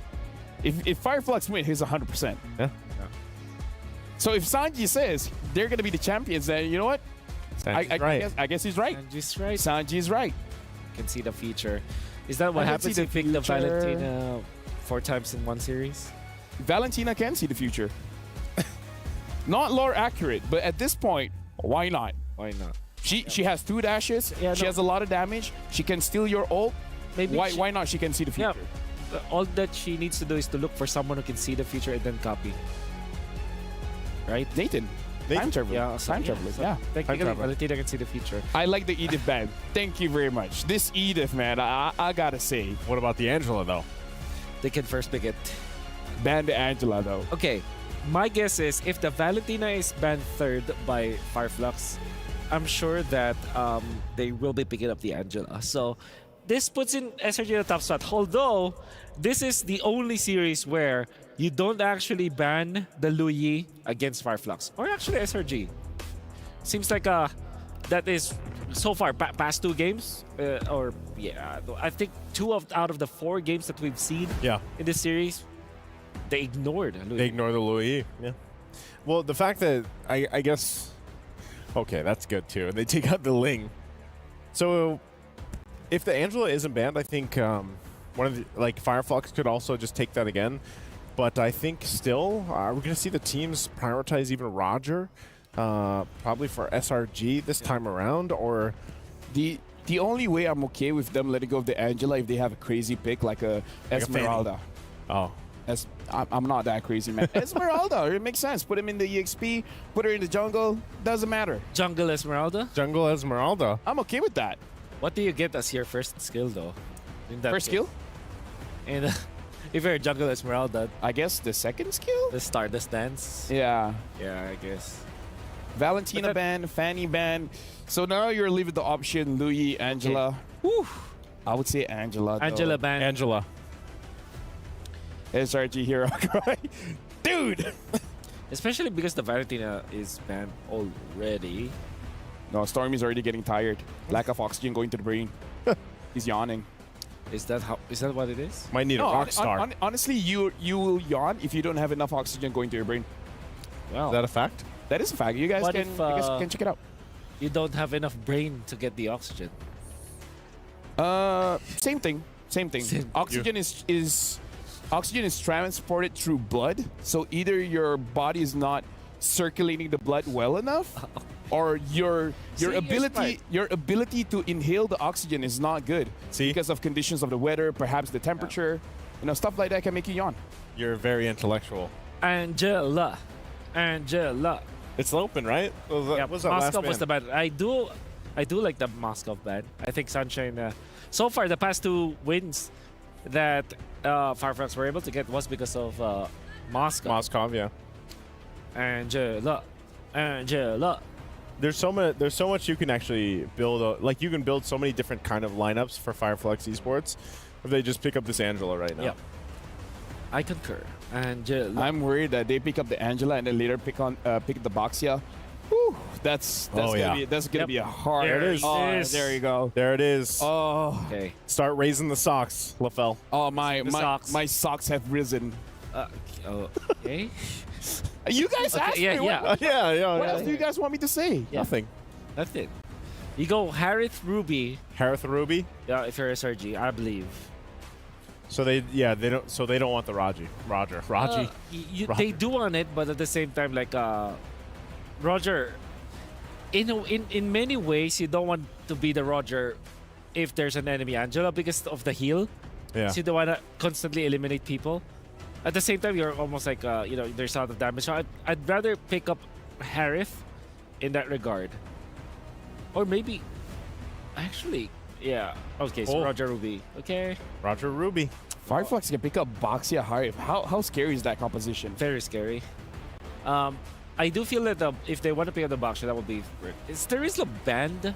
If Fireflux win, he's 100%. Yeah. So if Sanji says they're going to be the champions, then you know what? I guess he's right. Sanji's right. Sanji's right. Can see the future. Is that what happens if you pick the Valentina 4 times in one series? Valentina can see the future. Not lore accurate, but at this point, why not? Why not? She has 2 dashes. Yeah, she has a lot of damage. She can steal your ult. Maybe why not? She can see the future. Yeah. All that she needs to do is to look for someone who can see the future and then copy. Right? Nathan. Time traveler. Yeah, time traveler. Yeah. Technically, Valentina can see the future. I like the Edith band. Thank you very much. This Edith, man, I gotta say. What about the Angela, though? They can first pick it. Ban the Angela, though. Okay. My guess is if the Valentina is banned 3rd by Fireflux, I'm sure that they will be picking up the Angela. So this puts in SRG in the top spot. Although this is the only series where you don't actually ban the Luyi against Fireflux. Or actually SRG. Seems like that is so far past 2 games. I think 2 out of the 4 games that we've seen in this series, they ignored Luyi. They ignore the Luyi. Yeah. Well, the fact that I guess, okay, that's good too. They take out the Ling. So if the Angela isn't banned, I think one of the Fireflux could also just take that again. But I think still, we're going to see the teams prioritize even Roger, probably for SRG this time around, or the only way I'm okay with them letting go of the Angela if they have a crazy pick like a Esmeralda. I'm not that crazy, man. Esmeralda, it makes sense. Put him in the EXP, put her in the jungle, doesn't matter. Jungle Esmeralda? Jungle Esmeralda. I'm okay with that. What do you get as your first skill, though? First skill? And if you're a Jungle Esmeralda, I guess the second skill? The Stardust Dance. Yeah. Yeah, I guess. Valentina ban, Fanny ban. So now you're leaving the option Luyi, Angela. Woo. I would say Angela. Angela ban. Angela. SRG hero cry. Dude! Especially because the Valentina is banned already. No, Stormy's already getting tired. Lack of oxygen going to the brain. He's yawning. Is that what it is? Might need a rock star. Honestly, you will yawn if you don't have enough oxygen going to your brain. Wow. Is that a fact? That is a fact. You guys What can if, you guys can check it out. You don't have enough brain to get the oxygen. Same thing. Oxygen is transported through blood. So either your body is not circulating the blood well enough, or your ability to inhale the oxygen is not good. Because of conditions of the weather, perhaps the temperature, stuff like that can make you yawn. You're very intellectual. Angela. It's open, right? Was that Moscow last was the ban? bad. I do like the Moscow ban. I think Sunshine. So far, the past 2 wins that Firefox were able to get was because of Moscow. Moscow, yeah. Angela. There's so much you can actually build. Like, you can build so many different kind of lineups for Fireflex Esports if they just pick up this Angela right now. Yep. I concur. Angela. I'm worried that they pick up the Angela and then later pick the Boxia. Whew, that's gonna be a hard. There it is. Oh, there you go. There it is. Oh, okay. Start raising the socks, LaFell. Oh, my socks. my socks have risen. Okay. You guys asked me. Yeah. What else do you guys want me to say? Yeah. Nothing. That's it. You go Harith Ruby. Harith Ruby. Yeah, if you're SRG, I believe. So they don't want the Raji. Raji. They do want it, but at the same time, like Roger, in many ways, you don't want to be the Roger if there's an enemy Angela because of the heal. Yeah. So you don't want to constantly eliminate people. At the same time, you're almost like there's a lot of damage. So I'd rather pick up Harith in that regard, or maybe actually. Yeah. Okay, so Roger Ruby. Okay. Roger Ruby. Fireflex can pick up Boxia Harif. How scary is that composition? Very scary. I do feel that if they want to pick up the Boxia, that would be... Is Terizla banned?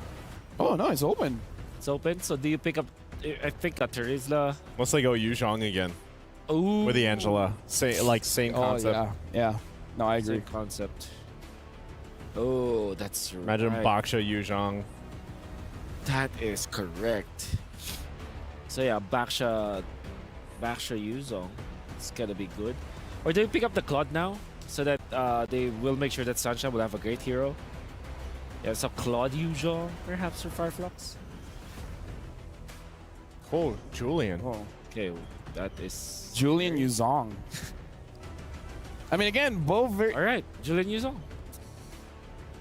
Oh, no, it's open. It's open? So do you pick up... I think Terizla... Unless they go Yuzhong again. Ooh. With the Angela. Same concept. Oh, yeah. No, I agree. Same concept. Oh, that's Imagine right. Baksha Yuzhong. That is correct. So yeah, Baksha Yuzong. It's gonna be good. Or do you pick up the Claude now? So that they will make sure that Sunshine will have a great hero. Yeah, so Claude Yuzong perhaps for Fireflux. Oh, Julian. Oh, okay, that is Julian Yuzong. I mean, again, both very... Alright, Julian Yuzong.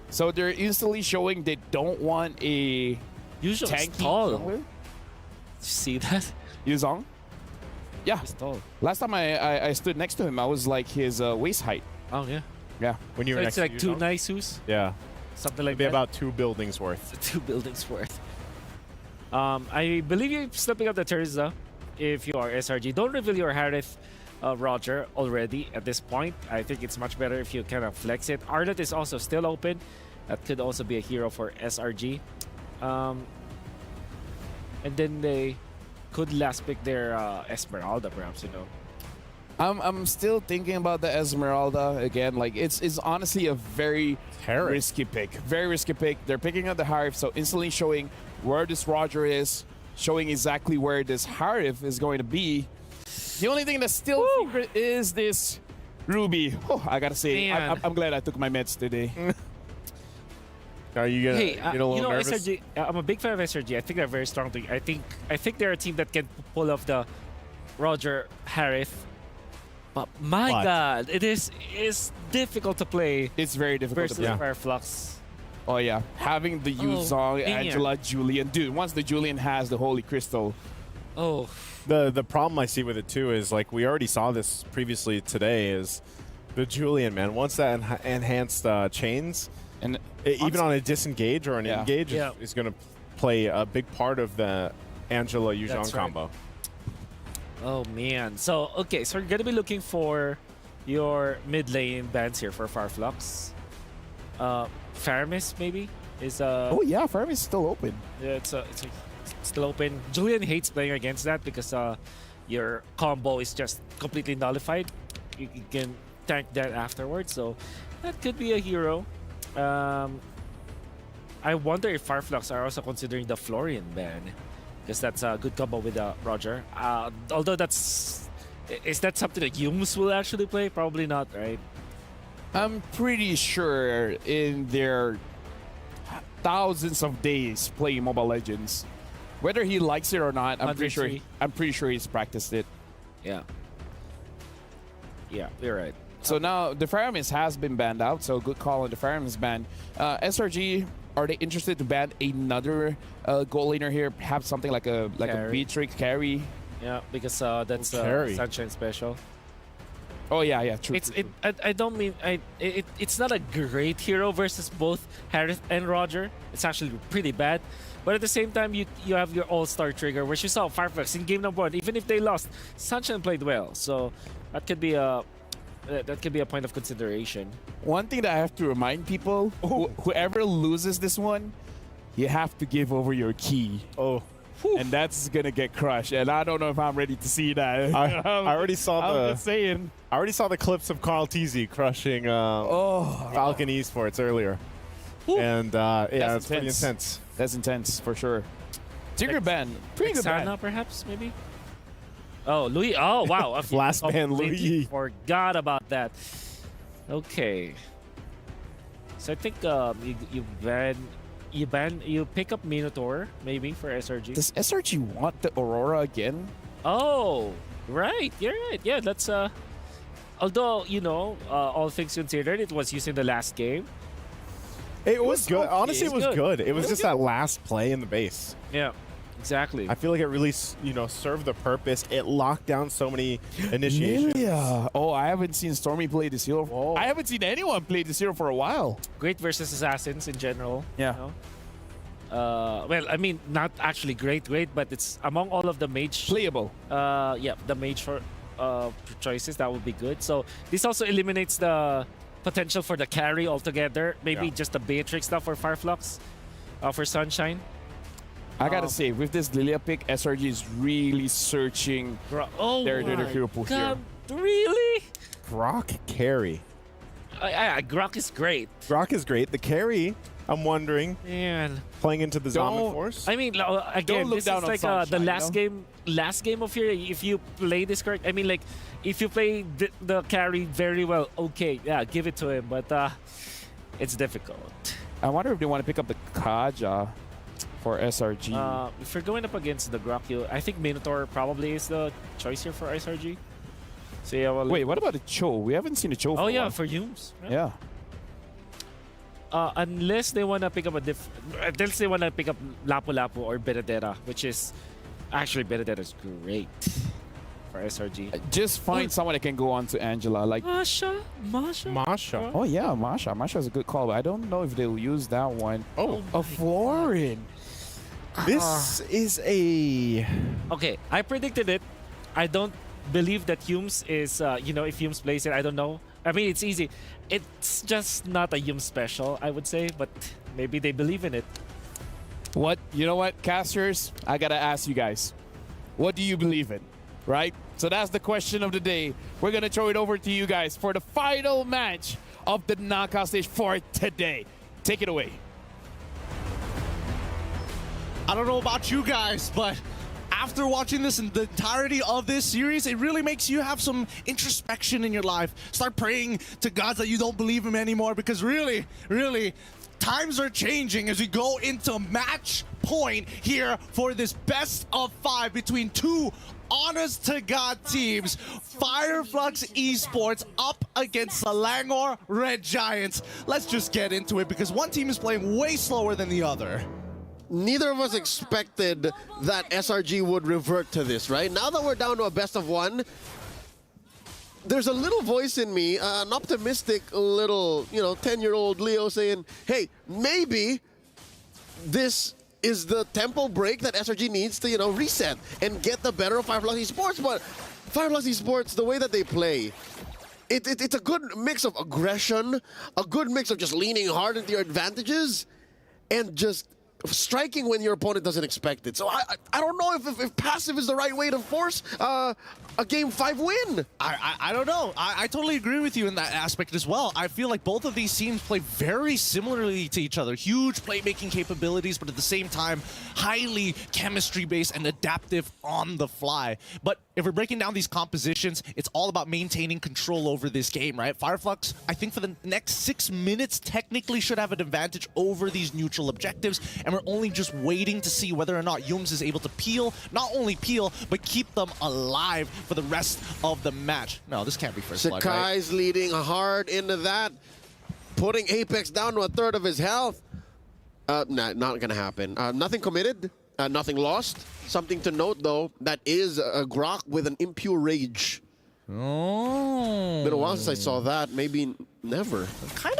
So they're instantly showing they don't want a... Yuzong's tanky tall. jungler? See that? Yuzong? Yeah. He's tall. Last time I stood next to him, I was like his waist height. Oh, yeah. Yeah. When you So were it's next like to 2 Yuzhong? Naisus? Yeah. Something like It'd be that? about 2 buildings worth. 2 buildings worth. I believe you're stepping up the Teresa if you are SRG. Don't reveal your Harith Roger already at this point. I think it's much better if you kind of flex it. Arlet is also still open. That could also be a hero for SRG. And then they could last pick their Esmeralda, perhaps, I'm still thinking about the Esmeralda again. Like it's honestly a very risky pick. Very risky pick. They're picking up the Harif, so instantly showing where this Roger is, showing exactly where this Harif is going to be. The only thing that's still secret is this Ruby. Oh, I gotta say, I'm glad I took my meds today. Are you gonna get a little nervous? SRG, I'm a big fan of SRG. I think they're very strong. I think they're a team that can pull off the Roger Harith. But my God, it's difficult to play. It's very difficult versus to play. Fireflux. Oh yeah, having the Yuzong, Angela, Julian. Dude, once the Julian has the Holy Crystal. Oh. The problem I see with it too is, like, we already saw this previously today, is the Julian, man. Once that enhanced chains, and even on a disengage or an engage, is going to play a big part of the Angela Yuzhong combo. Oh man. So okay, so we're gonna be looking for your mid lane bans here for Fireflux. Faramis maybe is Oh yeah, Faramis is still open. Yeah, it's still open. Julian hates playing against that because your combo is just completely nullified. You can tank that afterwards, so that could be a hero. I wonder if Fireflux are also considering the Florian ban, because that's a good combo with Roger. Although is that something that Yums will actually play? Probably not, right? I'm pretty sure in their thousands of days playing Mobile Legends, whether he likes it or not, I'm pretty sure he's practiced it. Yeah. Yeah, you're right. So now the Faramis has been banned out, so good call on the Faramis ban. SRG, are they interested to ban another goal laner here? Perhaps something like a Beatrix carry? Yeah, because that's Sunshine special. Oh yeah, true. I don't mean it's not a great hero versus both Harith and Roger. It's actually pretty bad. But at the same time, you have your all-star trigger, which you saw Fireflux in game number 1. Even if they lost, Sunshine played well, so that could be a point of consideration. One thing that I have to remind people: whoever loses this one, you have to give over your key. And that's gonna get crushed. And I don't know if I'm ready to see that. I already saw I'm just saying. I already saw the clips of Carl TZ crushing Falcon Esports earlier. And yeah, it's pretty intense. That's intense for sure. Tigger ban, pretty good ban. Perhaps, maybe. Oh, Louis. Oh, wow. Last ban, Louis. Forgot about that. Okay. So I think you pick up Minotaur maybe for SRG. Does SRG want the Aurora again? Oh, right. You're right. Yeah, that's although, all things considered, it was used in the last game. It was good. Okay. Honestly, it was good. It was just that last play in the base. Yeah, exactly. I feel like it really, served the purpose. It locked down so many initiations. Yeah. Oh, I haven't seen Stormy play this hero. Whoa. I haven't seen anyone play this hero for a while. Great versus assassins in general. Yeah. Well, I mean, not actually great, but it's among all of the mage playable. Yeah, the mage for choices, that would be good. So this also eliminates the potential for the carry altogether. Maybe just the Beatrix stuff for Fireflux, for Sunshine. I gotta say, with this Lilia pick, SRG is really searching their hero pool here. Really? Grok carry. Grok is great. Grok is great. The carry, I'm wondering, man, playing into the zombie force. I mean, again, this is like the last game of here. If you play this correct, I mean, like, if you play the carry very well, okay, yeah, give it to him. But it's difficult. I wonder if they want to pick up the Kaja for SRG. If you're going up against the Grok, I think Minotaur probably is the choice here for SRG. So yeah, well, wait, what about the Cho? We haven't seen the Cho. Oh yeah, for Yums. Yeah. Unless they want to pick up unless they want to pick up Lapu-Lapu or Benedetta, which is actually Benedetta's great for SRG. Just find someone that can go on to Angela, like Masha. Oh yeah, Masha. Masha's a good call, but I don't know if they'll use that one. A Florin. This is a... Okay, I predicted it. I don't believe that Humes is, if Humes plays it, I don't know. I mean, it's easy. It's just not a Humes special, I would say, but maybe they believe in it. You know what, casters? I gotta ask you guys. What do you believe in, right? So that's the question of the day. We're gonna throw it over to you guys for the final match of the knockout stage for today. Take it away. I don't know about you guys, but after watching this and the entirety of this series, it really makes you have some introspection in your life. Start praying to gods that you don't believe in anymore, because really, times are changing as we go into match point here for this best of 5 between two honest to God teams. Fireflux Esports up against Selangor Red Giants. Let's just get into it, because one team is playing way slower than the other. Neither of us expected that SRG would revert to this, right? Now that we're down to a best of 1, there's a little voice in me, an optimistic little, 10-year-old Leo saying, hey, maybe this is the tempo break that SRG needs to, reset and get the better of Fireflux Esports. But Fireflux Esports, the way that they play, it's a good mix of aggression, a good mix of just leaning hard into your advantages, and just striking when your opponent doesn't expect it. So I don't know if passive is the right way to force a Game 5 win. I don't know. I totally agree with you in that aspect as well. I feel like both of these teams play very similarly to each other. Huge playmaking capabilities, but at the same time, highly chemistry-based and adaptive on the fly. But if we're breaking down these compositions, it's all about maintaining control over this game, right? Fireflux, I think for the next 6 minutes, technically should have an advantage over these neutral objectives, and we're only just waiting to see whether or not Yums is able to peel, not only peel, but keep them alive for the rest of the match. No, this can't be first blood, right? Sakai's leading hard into that, putting Apex down to a third of his health. Nah, not gonna happen. Nothing committed, nothing lost. Something to note though, that is a Grok with an impure rage. Oh. Been a while since I saw that. Maybe never. Kind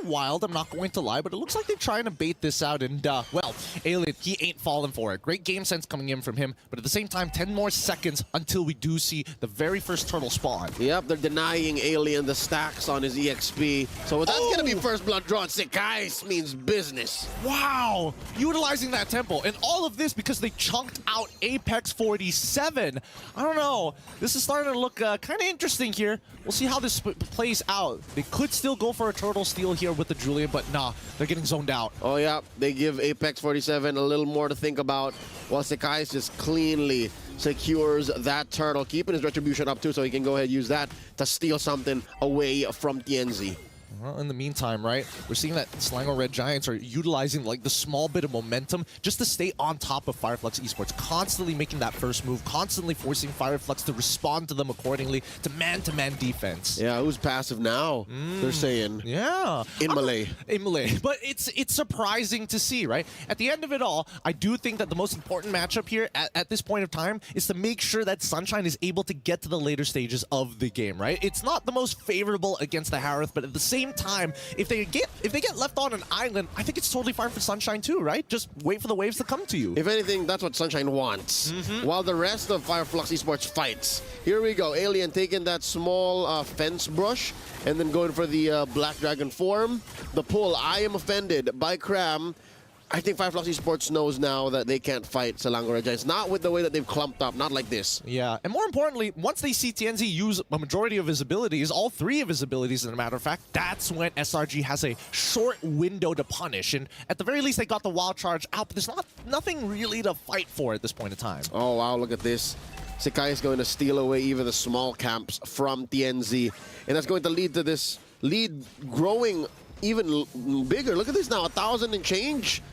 of wild, I'm not going to lie, but it looks like they're trying to bait this out, and well, Alien, he ain't falling for it. Great game sense coming in from him, but at the same time, 10 more seconds until we do see the very first turtle spawn. Yep, they're denying Alien the stacks on his EXP, so that's gonna be first blood drawn. Sakai's means business. Wow, utilizing that tempo, and all of this because they chunked out Apex 47. I don't know, this is starting to look kind of interesting here. We'll see how this plays out. They could still go for a turtle steal here with the Julian, but nah, they're getting zoned out. Oh yeah, they give Apex 47 a little more to think about, while Sakai's just cleanly secures that turtle, keeping his retribution up too, so he can go ahead and use that to steal something away from TNZ. Well, in the meantime, right, we're seeing that Slango Red Giants are utilizing like the small bit of momentum just to stay on top of Fireflux Esports, constantly making that first move, constantly forcing Fireflux to respond to them accordingly to man-to-man defense. Yeah, who's passive now? They're saying. Yeah. In Malay. In Malay. But it's surprising to see, right? At the end of it all, I do think that the most important matchup here at this point of time is to make sure that Sunshine is able to get to the later stages of the game, right? It's not the most favorable against the Harith, but at the same time, if they get left on an island, I think it's totally fine for Sunshine too, right? Just wait for the waves to come to you. If anything, that's what Sunshine wants. While the rest of Fireflux Esports fights. Here we go. Alien taking that small fence brush and then going for the Black Dragon form. The pull, I am offended by Cram. I think Fireflux Esports knows now that they can't fight Slango Red Giants. Not with the way that they've clumped up, not like this. Yeah, and more importantly, once they see TNZ use a majority of his abilities, all 3 of his abilities as a matter of fact, that's when SRG has a short window to punish. And at the very least, they got the wild charge out, but there's nothing really to fight for at this point in time. Oh, wow, look at this. Sakai is going to steal away even the small camps from TNZ. And that's going to lead to this lead growing even bigger. Look at this now, 1,000 and change.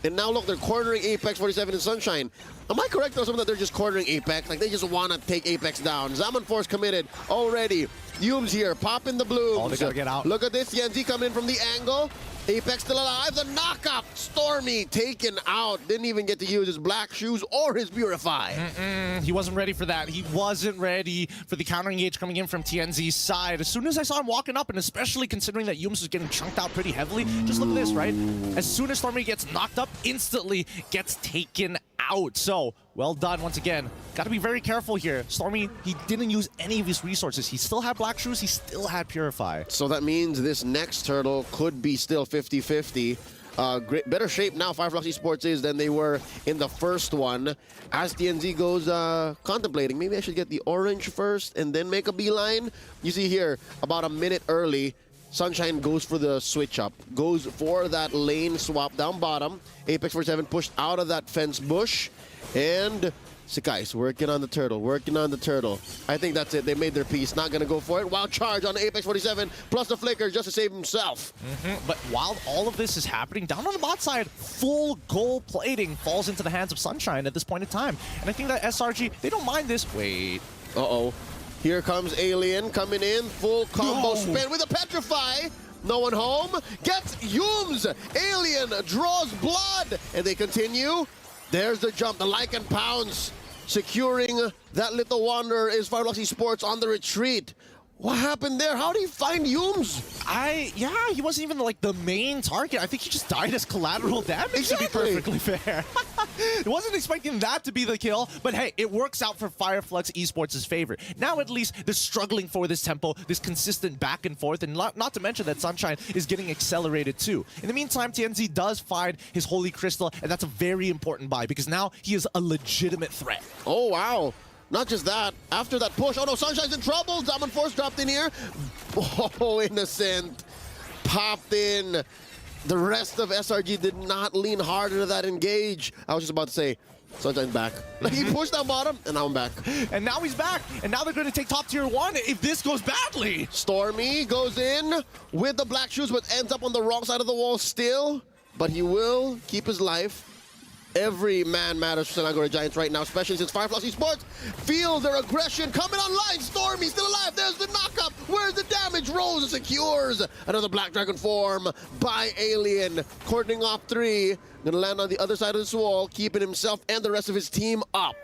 And now look, they're cornering Apex 47 and Sunshine. Am I correct or something that they're just cornering Apex? Like they just want to take Apex down. Zaman Force committed already. Yums here, popping the blooms. Oh, they gotta get out. Look at this, Yenzi coming in from the angle. Apex still alive, the knockup. Stormy taken out. Didn't even get to use his black shoes or his Purify. He wasn't ready for that. He wasn't ready for the counter engage coming in from TNZ's side. As soon as I saw him walking up, and especially considering that Yums was getting chunked out pretty heavily, just look at this, right? As soon as Stormy gets knocked up, instantly gets taken out. So, well done once again. Got to be very careful here. Stormy, he didn't use any of his resources. He still had black shoes. He still had Purify. So that means this next turtle could be still 50-50. Better shape now Fireflux Esports is than they were in the first one. As TNZ goes contemplating, maybe I should get the orange first and then make a beeline. You see here, about a minute early, Sunshine goes for the switch up, goes for that lane swap down bottom. Apex 47 pushed out of that fence bush, and Sakai's working on the turtle, working on the turtle. I think that's it. They made their piece. Not going to go for it. Wild charge on Apex 47, plus the flicker just to save himself. But while all of this is happening, down on the bot side, full gold plating falls into the hands of Sunshine at this point in time. And I think that SRG, they don't mind this. Wait. Uh-oh. Here comes Alien coming in. Full combo spin with a Petrify. No one home. Gets Yums. Alien draws blood. And they continue. There's the jump. The Lycan pounds. Securing that little wanderer is Fireflux Esports on the retreat. What happened there? How did he find Yums? Yeah, he wasn't even like the main target. I think he just died as collateral damage, to be perfectly fair. Wasn't expecting that to be the kill, but hey, it works out for Fireflux Esports' favor. Now at least they're struggling for this tempo, this consistent back and forth, and not to mention that Sunshine is getting accelerated too. In the meantime, TNZ does find his Holy Crystal, and that's a very important buy because now he is a legitimate threat. Oh, wow. Not just that, after that push, oh no, Sunshine's in trouble. Diamond Force dropped in here. Oh, Innocent popped in. The rest of SRG did not lean harder to that engage. I was just about to say, Sunshine's back. He pushed that bottom, and now I'm back. And now he's back, and now they're going to take top tier 1 if this goes badly. Stormy goes in with the black shoes, but ends up on the wrong side of the wall still. But he will keep his life. Every man matters for Selangor Giants right now, especially since Fireflux Esports feel their aggression coming online. Stormy still alive. There's the knockup. Where's the damage? Rose secures another Black Dragon form by Alien. Cordoning off 3. Gonna land on the other side of this wall, keeping himself and the rest of his team up.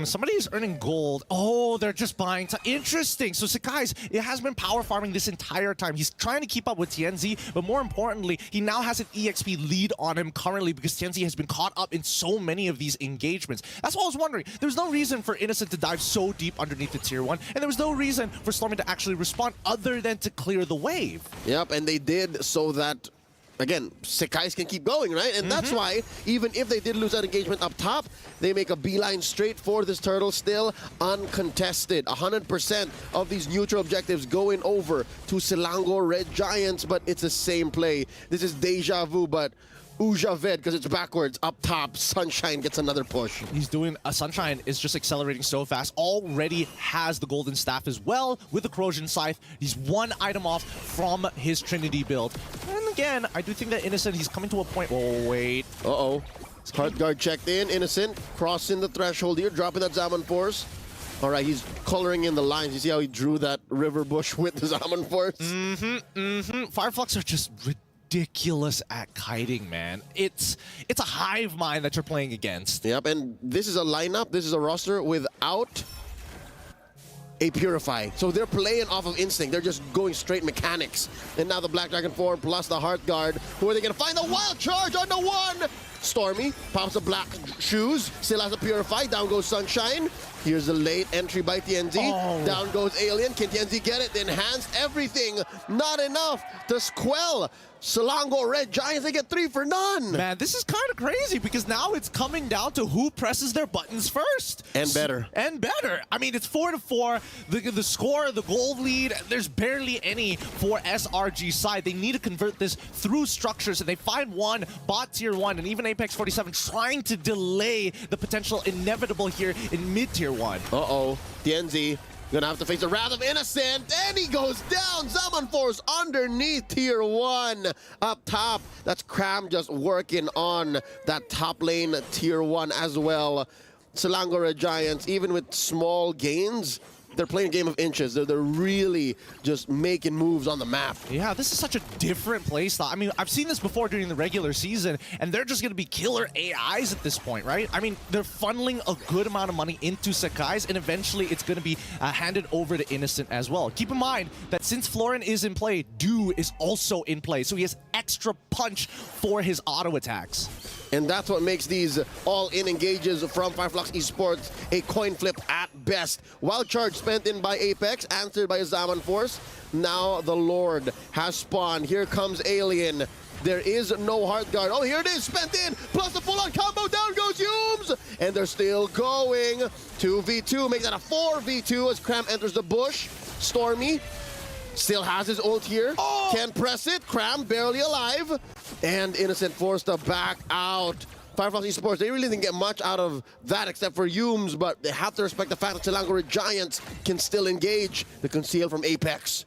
Somebody is earning gold. Oh, they're just buying. Interesting. So Sakai's, it has been power farming this entire time. He's trying to keep up with TNZ, but more importantly, he now has an EXP lead on him currently because TNZ has been caught up in so many of these engagements. That's what I was wondering. There was no reason for Innocent to dive so deep underneath the tier 1, and there was no reason for Stormy to actually respond other than to clear the wave. Yep, and they did so that, again, Sekais can keep going, right? And that's why, even if they did lose that engagement up top, they make a beeline straight for this turtle, still uncontested. 100% of these neutral objectives going over to Selangor Red Giants, but it's the same play. This is deja vu, but Ujaved, because it's backwards. Up top, Sunshine gets another push. He's doing, Sunshine is just accelerating so fast. Already has the Golden Staff as well with the Corrosion Scythe. He's one item off from his Trinity build. And again, I do think that Innocent, he's coming to a point. Oh, wait. Uh-oh. Heart Guard checked in. Innocent crossing the threshold here, dropping that Zaman Force. All right, he's coloring in the lines. You see how he drew that river bush with the Zaman Force? Fireflux are just ridiculous at kiting, man. It's a hive mind that you're playing against. Yep, and this is a lineup, this is a roster without a Purify. So they're playing off of instinct. They're just going straight mechanics. And now the Black Dragon form plus the Heart Guard. Who are they going to find? The Wild Charge on the 1! Stormy pops the black shoes, still has a Purify. Down goes Sunshine. Here's the late entry by TNZ. Oh. Down goes Alien. Can TNZ get it? The enhanced everything. Not enough to squell Selangor Red Giants. They get 3 for none. Man, this is kind of crazy because now it's coming down to who presses their buttons first. And better. And better. I mean, it's 4-4. The score, the goal lead, there's barely any for SRG side. They need to convert this through structures, and they find one, bot tier 1, and even Apex 47 trying to delay the potential inevitable here in mid tier 1. Uh-oh. TNZ gonna have to face the wrath of Innocent, and he goes down. Zaman Force underneath tier 1. Up top, that's Cram just working on that top lane tier 1 as well. Selangor Red Giants, even with small gains, they're playing a game of inches. They're really just making moves on the map. Yeah, this is such a different playstyle. I mean, I've seen this before during the regular season, and they're just going to be killer AIs at this point, right? I mean, they're funneling a good amount of money into Sakai's, and eventually it's going to be handed over to Innocent as well. Keep in mind that since Florin is in play, Do is also in play, so he has extra punch for his auto attacks. And that's what makes these all-in engages from Fireflux Esports a coin flip at best. Wild Charge spent in by Apex, answered by Zaman Force. Now the Lord has spawned. Here comes Alien. There is no Heart Guard. Oh, here it is, spent in, plus the full-on combo, down goes Humes! And they're still going. 2v2, make that a 4v2 as Cram enters the bush. Stormy still has his ult here. Oh! Can't press it. Cram barely alive. And Innocent forced to back out. Fireflux Esports, they really didn't get much out of that except for Humes, but they have to respect the fact that Selangor Giants can still engage the conceal from Apex.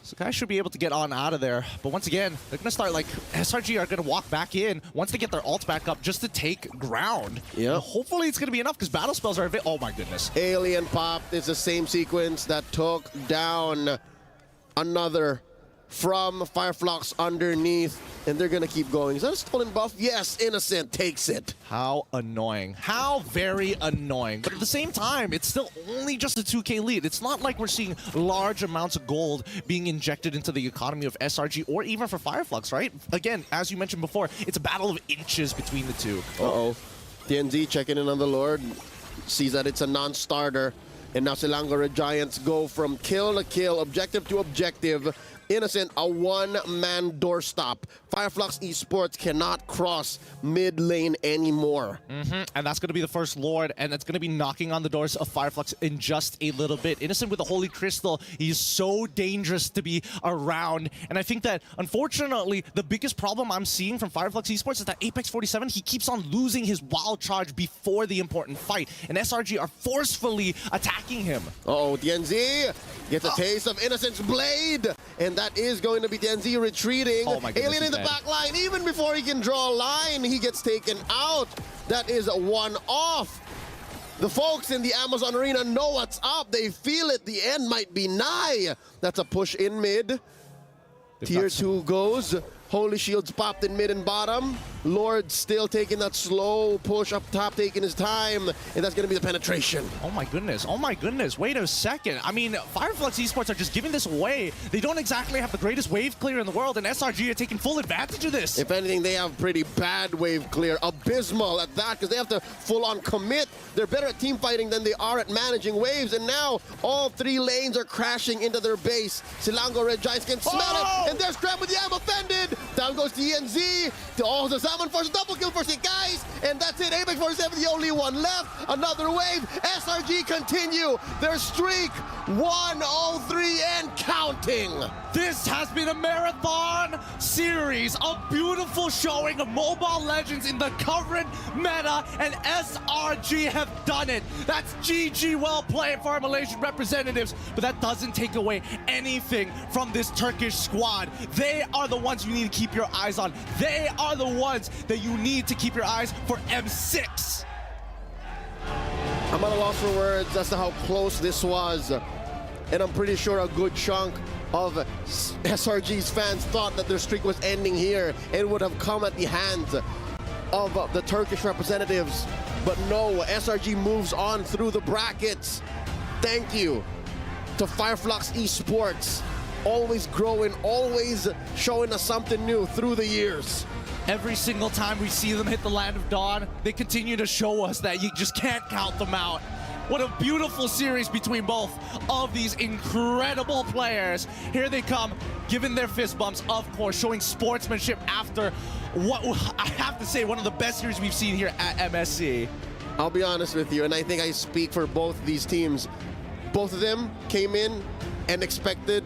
So guys should be able to get on out of there. But once again, they're going to start, like, SRG are going to walk back in once they get their ults back up just to take ground. Yeah. Hopefully it's going to be enough because battle spells are oh my goodness. Alien popped. It's the same sequence that took down another from Fireflux underneath, and they're gonna keep going. Is that a stolen buff? Yes, Innocent takes it. How annoying. How very annoying. But at the same time, it's still only just a 2K lead. It's not like we're seeing large amounts of gold being injected into the economy of SRG or even for Fireflux, right? Again, as you mentioned before, it's a battle of inches between the two. Uh-oh. TNZ checking in on the Lord. Sees that it's a non-starter. And now Selangor Giants go from kill to kill, objective to objective. Innocent, a one-man doorstop. Fireflux Esports cannot cross mid lane anymore. And that's going to be the first Lord, and that's going to be knocking on the doors of Fireflux in just a little bit. Innocent with the Holy Crystal, he's so dangerous to be around. And I think that, unfortunately, the biggest problem I'm seeing from Fireflux Esports is that Apex 47, he keeps on losing his wild charge before the important fight. And SRG are forcefully attacking him. Uh-oh, DNZ gets a taste of Innocent's blade. And that is going to be DNZ retreating. Oh my goodness, Alien in the back line. Even before he can draw a line, he gets taken out. That is a one-off. The folks in the Amazon Arena know what's up. They feel it. The end might be nigh. That's a push in mid. Tier 2 goes. Holy Shields popped in mid and bottom. Lord still taking that slow push up top, taking his time. And that's going to be the penetration. Oh my goodness. Oh my goodness. Wait a second. I mean, Fireflux Esports are just giving this away. They don't exactly have the greatest wave clear in the world, and SRG are taking full advantage of this. If anything, they have pretty bad wave clear. Abysmal at that, because they have to full-on commit. They're better at team fighting than they are at managing waves. And now all 3 lanes are crashing into their base. Selangor Red Giants can smell it. And there's Scram with the ammo offended. Down goes ENZ. The Salmon forces double kill for Sick Guys. And that's it. Apex 47, the only one left. Another wave. SRG continue their streak. 103 and counting. This has been a marathon series, a beautiful showing of Mobile Legends in the current meta, and SRG have done it. That's GG, well played for our Malaysian representatives, but that doesn't take away anything from this Turkish squad. They are the ones you need to keep your eyes on. They are the ones that you need to keep your eyes for M6. I'm at a loss for words as to how close this was. And I'm pretty sure a good chunk of SRG's fans thought that their streak was ending here and would have come at the hands of the Turkish representatives. But no, SRG moves on through the brackets. Thank you to Fireflux Esports. Always growing, always showing us something new through the years. Every single time we see them hit the Land of Dawn, they continue to show us that you just can't count them out. What a beautiful series between both of these incredible players. Here they come, giving their fist bumps, of course, showing sportsmanship after what I have to say, one of the best series we've seen here at MSC. I'll be honest with you, and I think I speak for both these teams. Both of them came in and expected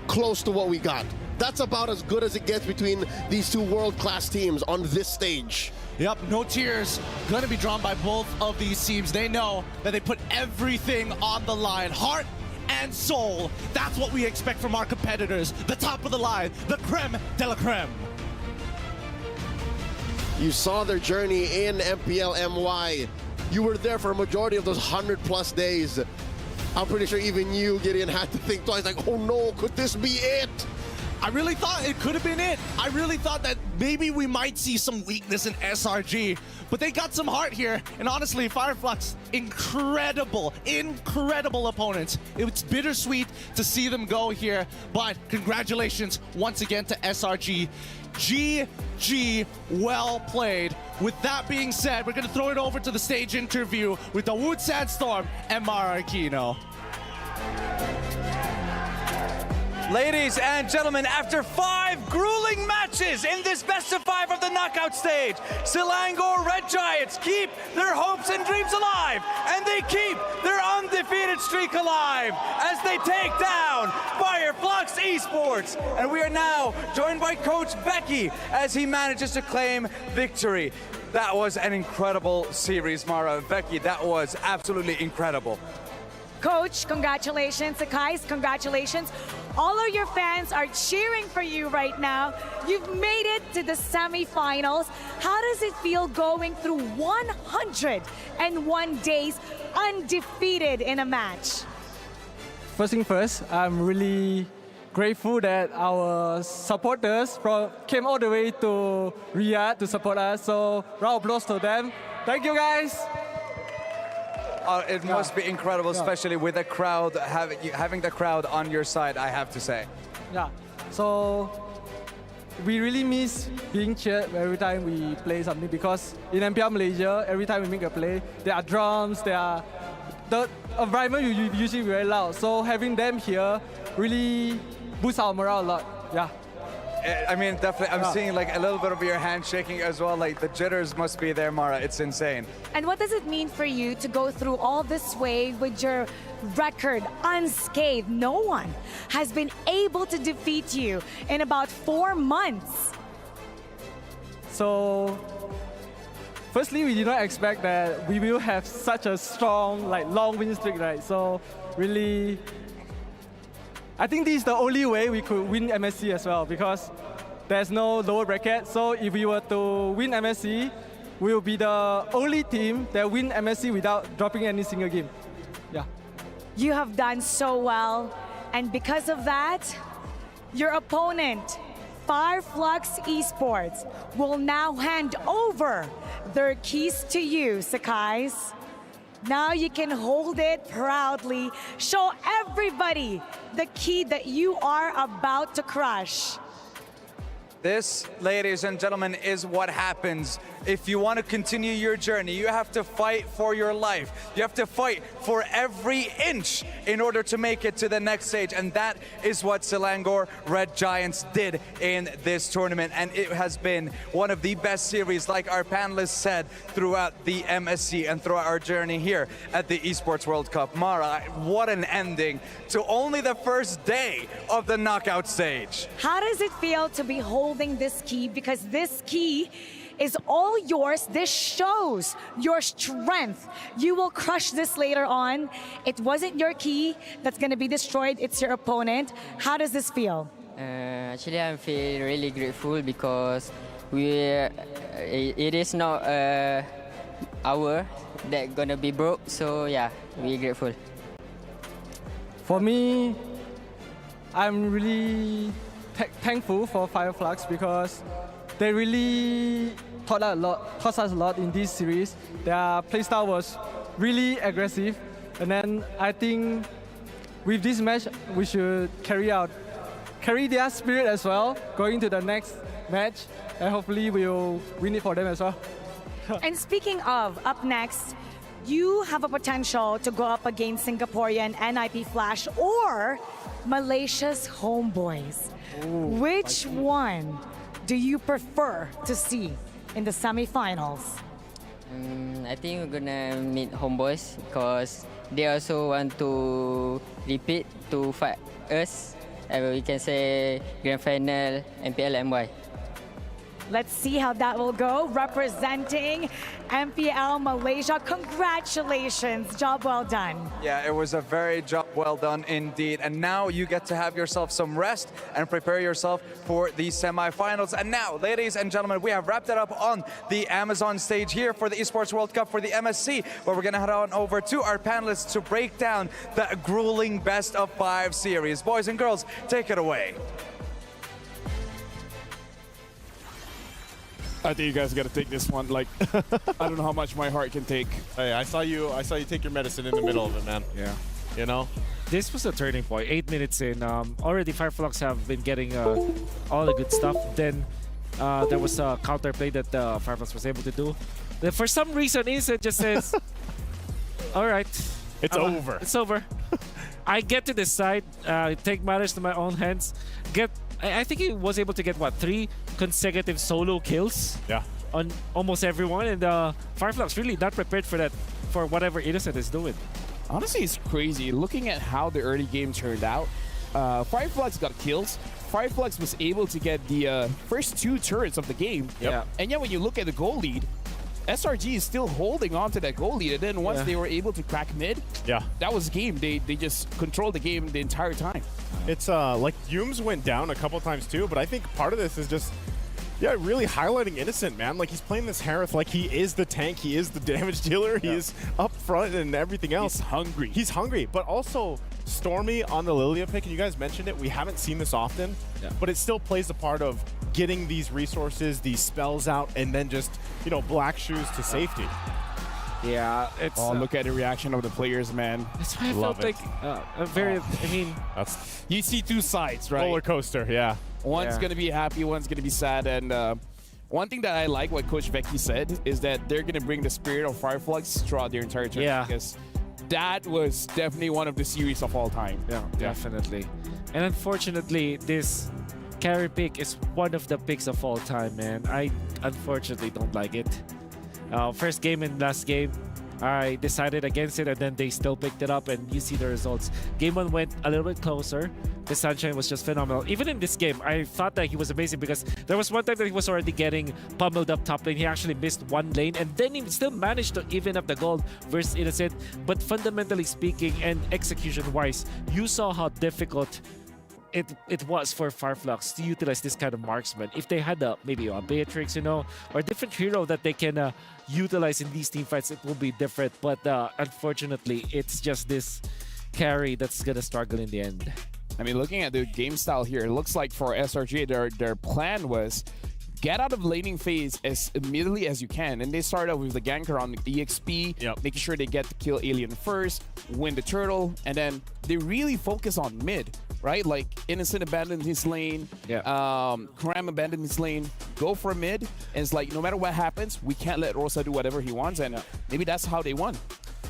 close to what we got. That's about as good as it gets between these two world-class teams on this stage. Yep, no tears going to be drawn by both of these teams. They know that they put everything on the line. Heart and soul. That's what we expect from our competitors. The top of the line, the creme de la creme. You saw their journey in MPL MY. You were there for a majority of those 100+ days. I'm pretty sure even you, Gideon, had to think twice, like, oh no, could this be it? I really thought it could have been it. I really thought that maybe we might see some weakness in SRG, but they got some heart here. And honestly, Fireflux, incredible opponents. It's bittersweet to see them go here, but congratulations once again to SRG. GG, well played. With that being said, we're gonna throw it over to the stage interview with Dawood Sandstorm and Mara Aquino. Ladies and gentlemen, after 5 grueling matches in this best of 5 of the knockout stage, Selangor Red Giants keep their hopes and dreams alive, and they keep their undefeated streak alive as they take down Fireflux Esports. And we are now joined by Coach Becky as he manages to claim victory. That was an incredible series, Mara. Becky, that was absolutely incredible. Coach, congratulations. Guys, congratulations. All of your fans are cheering for you right now. You've made it to the semifinals. How does it feel going through 101 days undefeated in a match? First thing first, I'm really grateful that our supporters came all the way to Riyadh to support us. So round of applause to them. Thank you, guys. It must be incredible, especially with the crowd, having the crowd on your side, I have to say. Yeah, so we really miss being cheered every time we play something because in MPL Malaysia, every time we make a play, there are drums, the environment usually very loud. So having them here really boosts our morale a lot. Yeah. I mean, definitely, I'm seeing like a little bit of your hand shaking as well. Like the jitters must be there, Mara. It's insane. And what does it mean for you to go through all this way with your record unscathed? No one has been able to defeat you in about 4 months. So, firstly, we did not expect that we will have such a strong, long win streak, right? So, really, I think this is the only way we could win MSC as well because there's no lower bracket. So, if we were to win MSC, we will be the only team that win MSC without dropping any single game. Yeah. You have done so well, and because of that, your opponent, Fireflux Esports, will now hand over their keys to you, Sakais. Now you can hold it proudly. Show everybody the key that you are about to crush. This, ladies and gentlemen, is what happens if you want to continue your journey. You have to fight for your life. You have to fight for every inch in order to make it to the next stage. And that is what Selangor Red Giants did in this tournament. And it has been one of the best series, like our panelists said, throughout the MSC and throughout our journey here at the Esports World Cup. Mara, what an ending to only the first day of the knockout stage. How does it feel to be holding this key? Because this key is all yours. This shows your strength. You will crush this later on. It wasn't your key that's going to be destroyed. It's your opponent. How does this feel? Actually, I feel really grateful because it is not our that gonna be broke. So yeah, we're grateful. For me, I'm really thankful for Fireflux because they really taught us a lot in this series. Their playstyle was really aggressive, and then I think with this match we should carry their spirit as well, going to the next match, and hopefully we'll win it for them as well. And speaking of, up next, you have a potential to go up against Singaporean NIP Flash or Malaysia's Homeboys. Which one do you prefer to see in the semifinals? I think we're gonna meet Homeboys because they also want to repeat to fight us. We can say Grand Final, MPL, MY. Let's see how that will go. Representing MPL Malaysia, congratulations, job well done. Yeah, it was a very job well done indeed. And now you get to have yourself some rest and prepare yourself for the semifinals. And now, ladies and gentlemen, we have wrapped it up on the Amazon stage here for the Esports World Cup for the MSC, where we're gonna head on over to our panelists to break down the grueling best of 5 series. Boys and girls, take it away. I think you guys got to take this one. Like, I don't know how much my heart can take. Hey, I saw you take your medicine in the middle of it, man. Yeah. You know? This was a turning point. 8 minutes in, already Fireflux have been getting all the good stuff. Then there was a counterplay that Fireflux was able to do. Then for some reason, Instant just says, all right. It's over. It's over. I get to decide, take matters to my own hands. I think he was able to get, what, 3 consecutive solo kills? Yeah. On almost everyone. And Fireflux really not prepared for that, for whatever Innocent is doing. Honestly, it's crazy. Looking at how the early game turned out, Fireflux got kills. Fireflux was able to get the first 2 turrets of the game. Yep. Yeah. And yet when you look at the goal lead, SRG is still holding on to that goal lead. And then once they were able to crack mid, that was game. They just controlled the game the entire time. It's like Yums went down a couple times too, but I think part of this is just, really highlighting Innocent, man. Like, he's playing this Harith like he is the tank, he is the damage dealer, he is up front and everything else. He's hungry. He's hungry, but also Stormy on the Lilia pick, and you guys mentioned it, we haven't seen this often, but it still plays a part of getting these resources, these spells out, and then just, black shoes to safety. Yeah, it's... Oh, look at the reaction of the players, man. That's why I felt like a very... I mean... That's... You see 2 sides, right? Roller coaster, yeah. One's Yeah. going to be happy, one's going to be sad. And one thing that I like what Coach Vecchi said is that they're going to bring the spirit of Fireflux throughout their entire tournament. Yeah. Because that was definitely one of the series of all time. Yeah, definitely. And unfortunately, this carry pick is one of the picks of all time, man. I unfortunately don't like it. First game and last game, I decided against it, and then they still picked it up, and you see the results. Game 1 went a little bit closer. The Sunshine was just phenomenal. Even in this game, I thought that he was amazing because there was one time that he was already getting pummeled up top lane. He actually missed one lane, and then he still managed to even up the gold versus Innocent. But fundamentally speaking and execution-wise, you saw how difficult it was for Fireflux to utilize this kind of marksman. If they had maybe a Beatrix, you know, or a different hero that they can utilize in these team fights, it will be different. But unfortunately, it's just this carry that's gonna struggle in the end. I mean, looking at the game style here, it looks like for SRG, their plan was get out of laning phase as immediately as you can. And they start out with the gank around the EXP, making sure they get to kill Alien first, win the turtle, and then they really focus on mid, right? Like Innocent abandoned his lane, Karam abandoned his lane, go for mid, and it's like no matter what happens, we can't let Rosa do whatever he wants, and maybe that's how they won.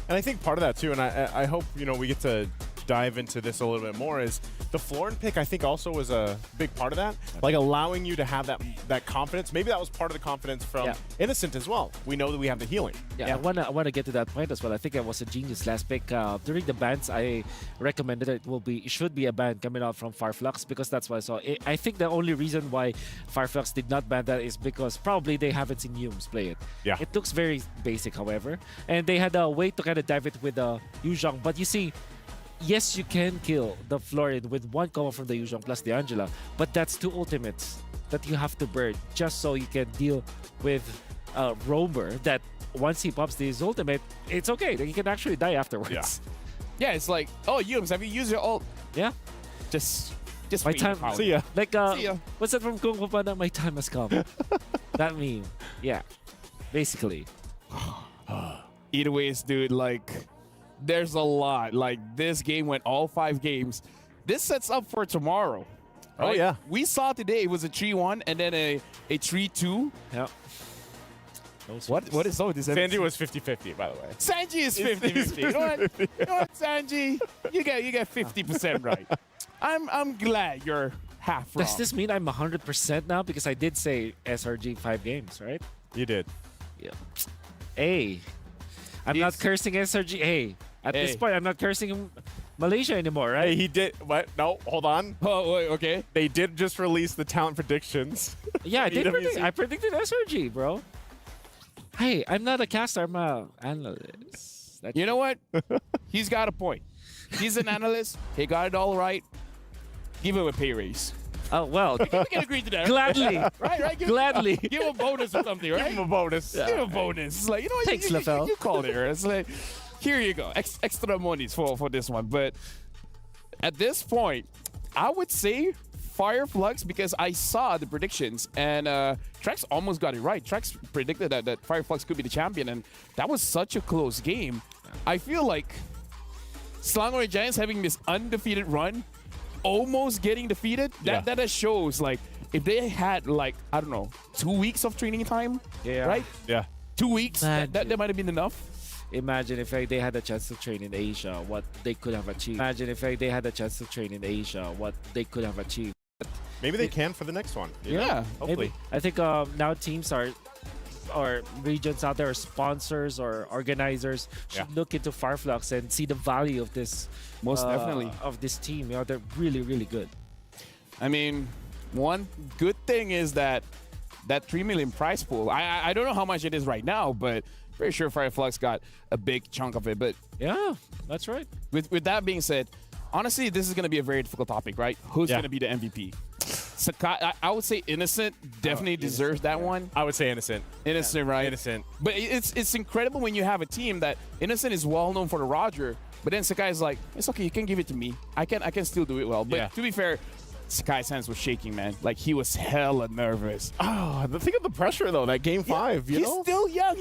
And I think part of that too, and I hope, you know, we get to dive into this a little bit more, is the Florin pick, I think, also was a big part of that. Like allowing you to have that confidence. Maybe that was part of the confidence from Innocent as well. We know that we have the healing. Yeah, I wanna get to that point as well. I think it was a genius last pick. During the bans, I recommended it should be a ban coming out from Fireflux because that's what I saw. I think the only reason why Fireflux did not ban that is because probably they haven't seen Humes play it. Yeah. It looks very basic, however, and they had a way to kind of dive it with Yu Zhong. But you see, yes, you can kill the Florin with one combo from the Yu Zhong plus the Angela, but that's two ultimates that you have to burn just so you can deal with Roamer that once he pops his ultimate, it's okay. He can actually die afterwards. Yeah, it's like, oh, Yums, have you used your ult? Yeah. Just my time. See ya. Like, See ya. what's that from Kung Fu Panda? My time has come. That meme. Yeah. Basically. Either ways, dude, like, there's a lot. Like, this game went all 5 games. This sets up for tomorrow. Right? Oh, yeah. We saw today it was a 3-1 and then a 3-2. Yeah. What is up with this? Sanji was 50-50, by the way. Sanji is 50-50. You know what? You know what, Sanji? You get 50% right. I'm glad you're half wrong. Does this mean I'm 100% now? Because I did say SRG 5 games, right? You did. Yeah. Hey. I'm not cursing SRG. Hey. At this point, I'm not cursing Malaysia anymore, right? Hey, he did. What? No, hold on. Oh, wait, okay. They did just release the talent predictions. Yeah, I did EWC. predict. I predicted SRG, bro. Hey, I'm not a caster. I'm an analyst. You know what? He's got a point. He's an analyst. He got it all right. Give him a pay raise. Oh, well. We can agree to that. Gladly. Right? Gladly. Give him a bonus or something, right? Give him a bonus. Give him a bonus. It's like, you know what? Thanks, you LaFell. called it. It's like, here you go. Extra monies for this one. But at this point, I would say Fireflux, because I saw the predictions and Trex almost got it right. Trex predicted that Fireflux could be the champion, and that was such a close game. I feel like Selangor Giants having this undefeated run, almost getting defeated, that shows, like, if they had, like, I don't know, 2 weeks of training time, right? Yeah. 2 weeks, that might have been enough. Imagine if they had a chance to train in Asia, what they could have achieved. Imagine if they had a chance to train in Asia, what they could have achieved. Maybe they can for the next one. Yeah, hopefully. Maybe. I think now teams or regions out there, or sponsors or organizers should look into Fireflux and see the value of this. Most definitely. Of this team. You know, they're really, really good. I mean, one good thing is that 3 million prize pool, I don't know how much it is right now, but pretty sure Fireflux got a big chunk of it. But yeah, that's right. With that being said, honestly, this is going to be a very difficult topic, right? Who's going to be the MVP? Sakai, I would say Innocent definitely deserves that one. I would say Innocent. Innocent, right? Innocent. But it's incredible when you have a team that Innocent is well known for the Roger, but then Sakai is like, it's okay, you can give it to me. I can still do it well. But to be fair, Sakai's hands were shaking, man. Like, he was hella nervous. Oh, think of the pressure, though, that game 5, you know? He's still young.